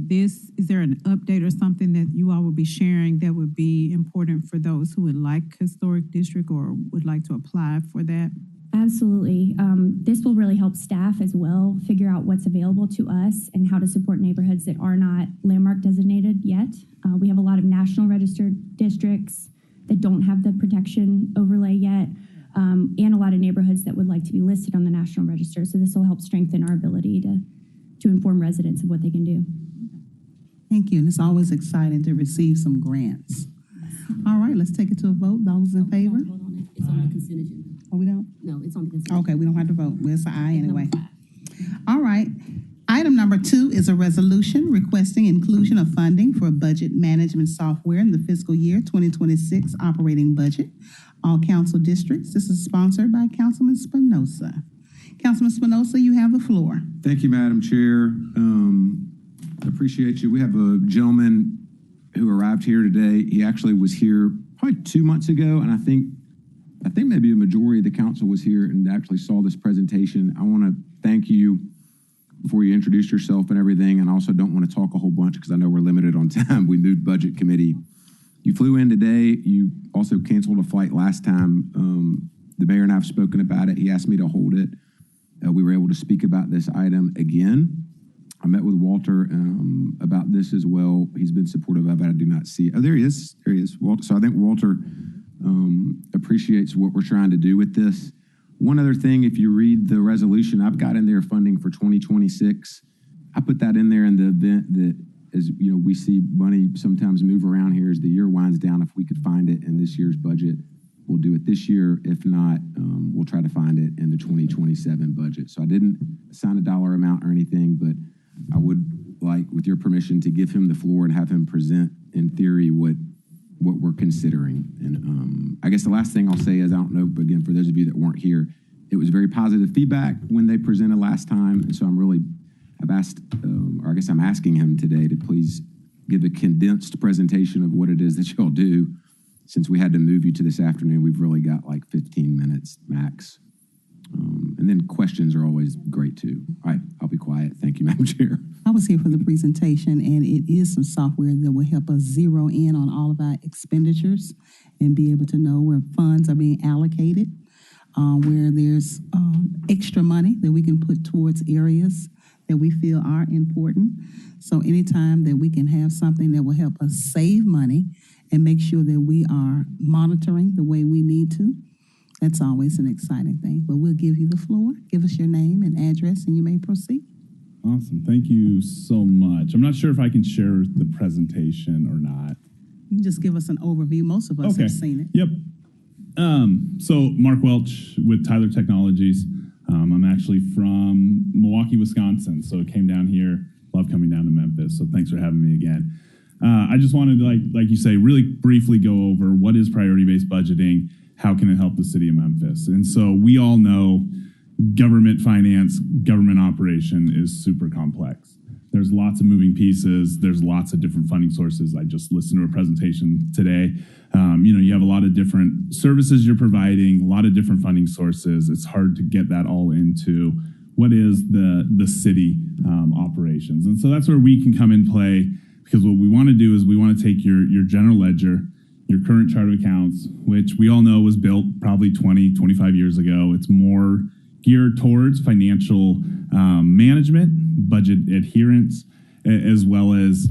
Is there an update or something that you all will be sharing that would be important for those who would like historic district or would like to apply for that? Absolutely. This will really help staff as well figure out what's available to us and how to support neighborhoods that are not landmark designated yet. We have a lot of national registered districts that don't have the protection overlay yet, and a lot of neighborhoods that would like to be listed on the National Register. So this will help strengthen our ability to inform residents of what they can do. Thank you. And it's always exciting to receive some grants. All right, let's take it to a vote. Those in favor? Hold on it. It's on the consent agenda. Oh, we don't? No, it's on the consent. Okay, we don't have to vote. Well, it's an aye anyway. All right. Item number 2 is a resolution requesting inclusion of funding for budget management software in the fiscal year 2026 operating budget. All council districts. This is sponsored by Councilman Spinoza. Councilman Spinoza, you have the floor. Thank you, Madam Chair. I appreciate you. We have a gentleman who arrived here today. He actually was here probably 2 months ago, and I think maybe a majority of the council was here and actually saw this presentation. I want to thank you before you introduce yourself and everything, and I also don't want to talk a whole bunch because I know we're limited on time. We moved budget committee. You flew in today. You also canceled a flight last time. The mayor and I have spoken about it. He asked me to hold it. We were able to speak about this item again. I met with Walter about this as well. He's been supportive of it. I do not see. Oh, there he is. There he is. Walter. So I think Walter appreciates what we're trying to do with this. One other thing, if you read the resolution, I've got in there funding for 2026. I put that in there in the event that, as you know, we see money sometimes move around here as the year winds down. If we could find it in this year's budget, we'll do it this year. If not, we'll try to find it in the 2027 budget. So I didn't assign a dollar amount or anything, but I would like, with your permission, to give him the floor and have him present, in theory, what we're considering. And I guess the last thing I'll say is, I don't know, but again, for those of you that weren't here, It was very positive feedback when they presented last time, and so I've asked, or I guess I'm asking him today to please give a condensed presentation of what it is that y'all do. Since we had to move you to this afternoon, we've really got like 15 minutes max. And then questions are always great too. All right, I'll be quiet. Thank you, Madam Chair. I was here for the presentation, and it is some software that will help us zero in on all of our expenditures and be able to know where funds are being allocated, where there's extra money that we can put towards areas that we feel are important. So anytime that we can have something that will help us save money and make sure that we are monitoring the way we need to, that's always an exciting thing. But we'll give you the floor. Give us your name and address, and you may proceed. Awesome. Thank you so much. I'm not sure if I can share the presentation or not. You can just give us an overview. Most of us have seen it. Yep. So Mark Welch with Tyler Technologies. I'm actually from Milwaukee, Wisconsin. So I came down here. Love coming down to Memphis. So thanks for having me again. I just wanted to, like you say, really briefly go over what is priority-based budgeting. How can it help the city of Memphis? And so we all know government finance, government operation is super complex. There's lots of moving pieces. There's lots of different funding sources. I just listened to a presentation today. You have a lot of different services you're providing, a lot of different funding sources. It's hard to get that all into what is the city operations. And so that's where we can come in play, because what we want to do is we want to take your general ledger, your current chart of accounts, which we all know was built probably 20, 25 years ago. It's more geared towards financial management, budget adherence, as well as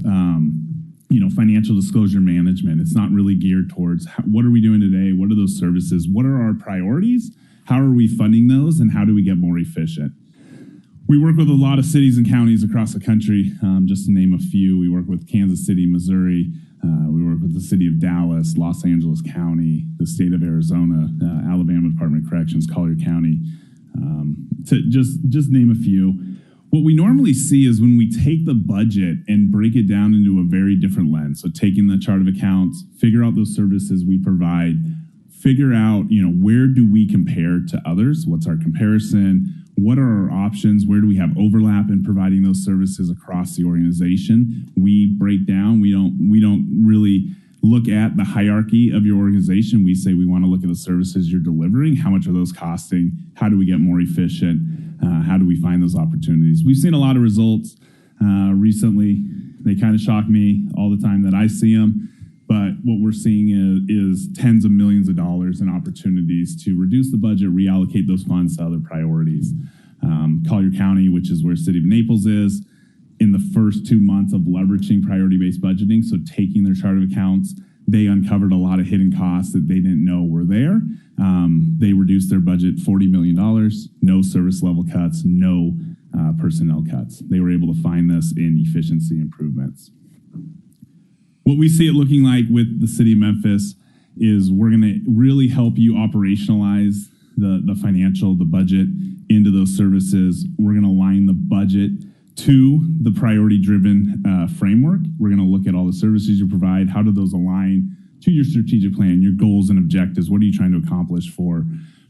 financial disclosure management. It's not really geared towards what are we doing today? What are those services? What are our priorities? How are we funding those? And how do we get more efficient? We work with a lot of cities and counties across the country. Just to name a few, we work with Kansas City, Missouri. We work with the city of Dallas, Los Angeles County, the state of Arizona, Alabama Department of Corrections, Collier County, to just name a few. What we normally see is when we take the budget and break it down into a very different lens. So taking the chart of accounts, figure out those services we provide, figure out, where do we compare to others? What's our comparison? What are our options? Where do we have overlap in providing those services across the organization? We break down. We don't really look at the hierarchy of your organization. We say we want to look at the services you're delivering. How much are those costing? How do we get more efficient? How do we find those opportunities? We've seen a lot of results recently. They kind of shock me all the time that I see them. But what we're seeing is tens of millions of dollars in opportunities to reduce the budget, reallocate those funds to other priorities. Collier County, which is where City of Naples is, in the first 2 months of leveraging priority-based budgeting, so taking their chart of accounts, they uncovered a lot of hidden costs that they didn't know were there. They reduced their budget $40 million, no service level cuts, no personnel cuts. They were able to find this in efficiency improvements. What we see it looking like with the city of Memphis is we're going to really help you operationalize the budget into those services. We're going to align the budget to the priority-driven framework. We're going to look at all the services you provide. How do those align to your strategic plan, your goals and objectives? What are you trying to accomplish for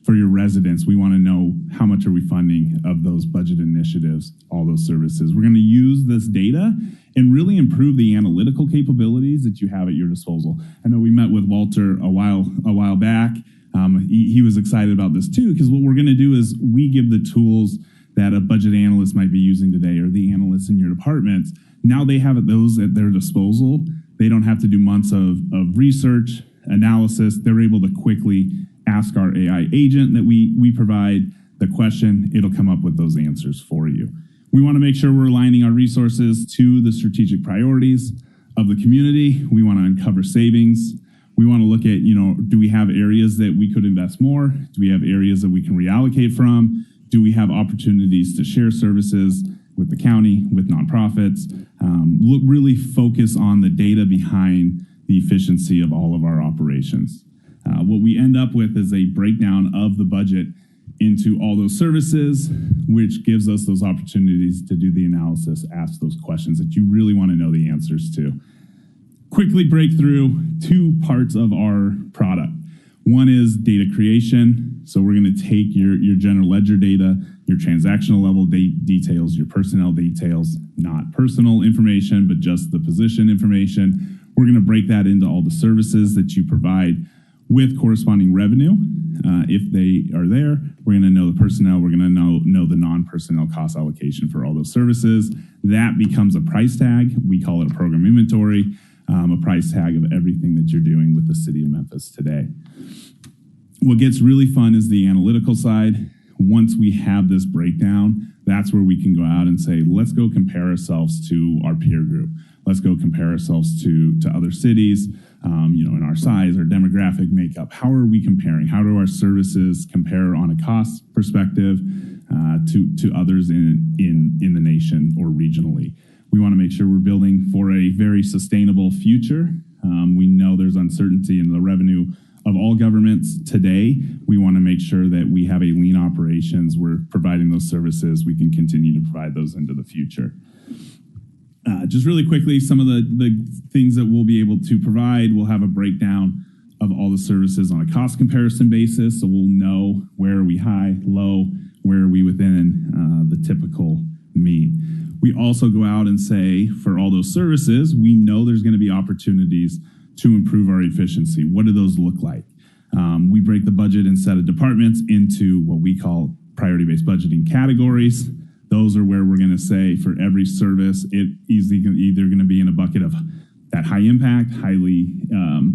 your residents? We want to know how much are we funding of those budget initiatives, all those services. We're going to use this data and really improve the analytical capabilities that you have at your disposal. I know we met with Walter a while back. He was excited about this too, because what we're going to do is we give the tools that a budget analyst might be using today, or the analysts in your departments. Now they have those at their disposal. They don't have to do months of research, analysis. They're able to quickly ask our AI agent that we provide the question. It'll come up with those answers for you. We want to make sure we're aligning our resources to the strategic priorities of the community. We want to uncover savings. We want to look at, do we have areas that we could invest more? Do we have areas that we can reallocate from? Do we have opportunities to share services with the county, with nonprofits? Really focus on the data behind the efficiency of all of our operations. What we end up with is a breakdown of the budget into all those services, which gives us those opportunities to do the analysis, ask those questions that you really want to know the answers to. Quickly break through two parts of our product. One is data creation. So we're going to take your general ledger data, your transactional level details, your personnel details, not personal information, but just the position information. We're going to break that into all the services that you provide with corresponding revenue. If they are there, we're going to know the personnel. We're going to know the non-personnel cost allocation for all those services. That becomes a price tag. We call it a program inventory, a price tag of everything that you're doing with the city of Memphis today. What gets really fun is the analytical side. Once we have this breakdown, that's where we can go out and say, let's go compare ourselves to our peer group. Let's go compare ourselves to other cities, in our size, our demographic makeup. How are we comparing? How do our services compare on a cost perspective to others in the nation or regionally? We want to make sure we're building for a very sustainable future. We know there's uncertainty in the revenue of all governments today. We want to make sure that we have a lean operations. We're providing those services. We can continue to provide those into the future. Just really quickly, some of the things that we'll be able to provide, we'll have a breakdown of all the services on a cost comparison basis. So we'll know where are we high, low, where are we within the typical mean. We also go out and say for all those services, we know there's going to be opportunities to improve our efficiency. What do those look like? We break the budget and set of departments into what we call priority-based budgeting categories. Those are where we're going to say for every service, it is either going to be in a bucket of that high impact, highly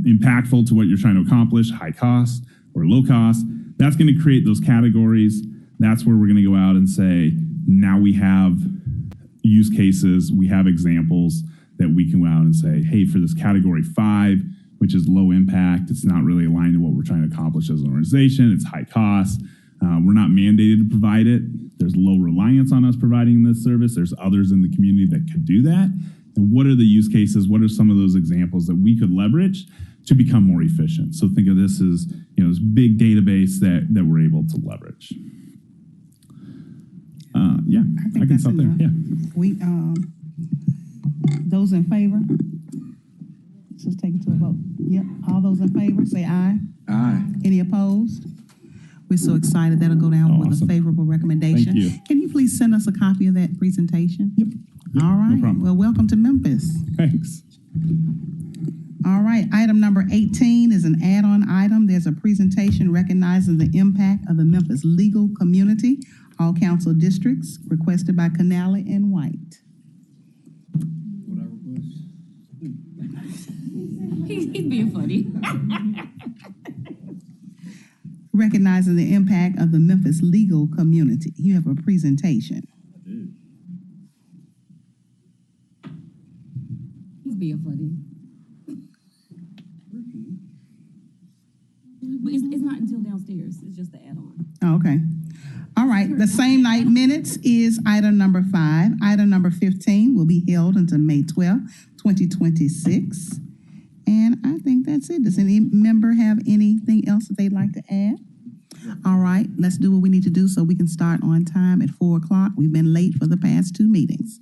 impactful to what you're trying to accomplish, high cost or low cost. That's going to create those categories. That's where we're going to go out and say, now we have use cases, we have examples that we can go out and say, hey, for this category 5, which is low impact, it's not really aligned to what we're trying to accomplish as an organization, it's high cost, we're not mandated to provide it, there's low reliance on us providing this service, there's others in the community that could do that, and what are the use cases, what are some of those examples that we could leverage to become more efficient? So think of this as this big database that we're able to leverage. I can stop there. Yeah. We those in favor? Let's just take it to a vote. Yep. All those in favor, say aye. Aye. Any opposed? We're so excited that'll go down with a favorable recommendation. Thank you. Can you please send us a copy of that presentation? Yep. All right. No problem. Well, welcome to Memphis. Thanks. All right. Item number 18 is an add-on item. There's a presentation recognizing the impact of the Memphis legal community, all council districts, requested by Canale and White. He's being funny. Recognizing the impact of the Memphis legal community. You have a presentation. I do. He's being funny. But it's not until downstairs. It's just the add-on. Oh, okay. All right. The same night minutes is item number 5. Item number 15 will be held until May 12th, 2026. And I think that's it. Does any member have anything else that they'd like to add? All right. Let's do what we need to do so we can start on time at 4 o'clock. We've been late for the past 2 meetings.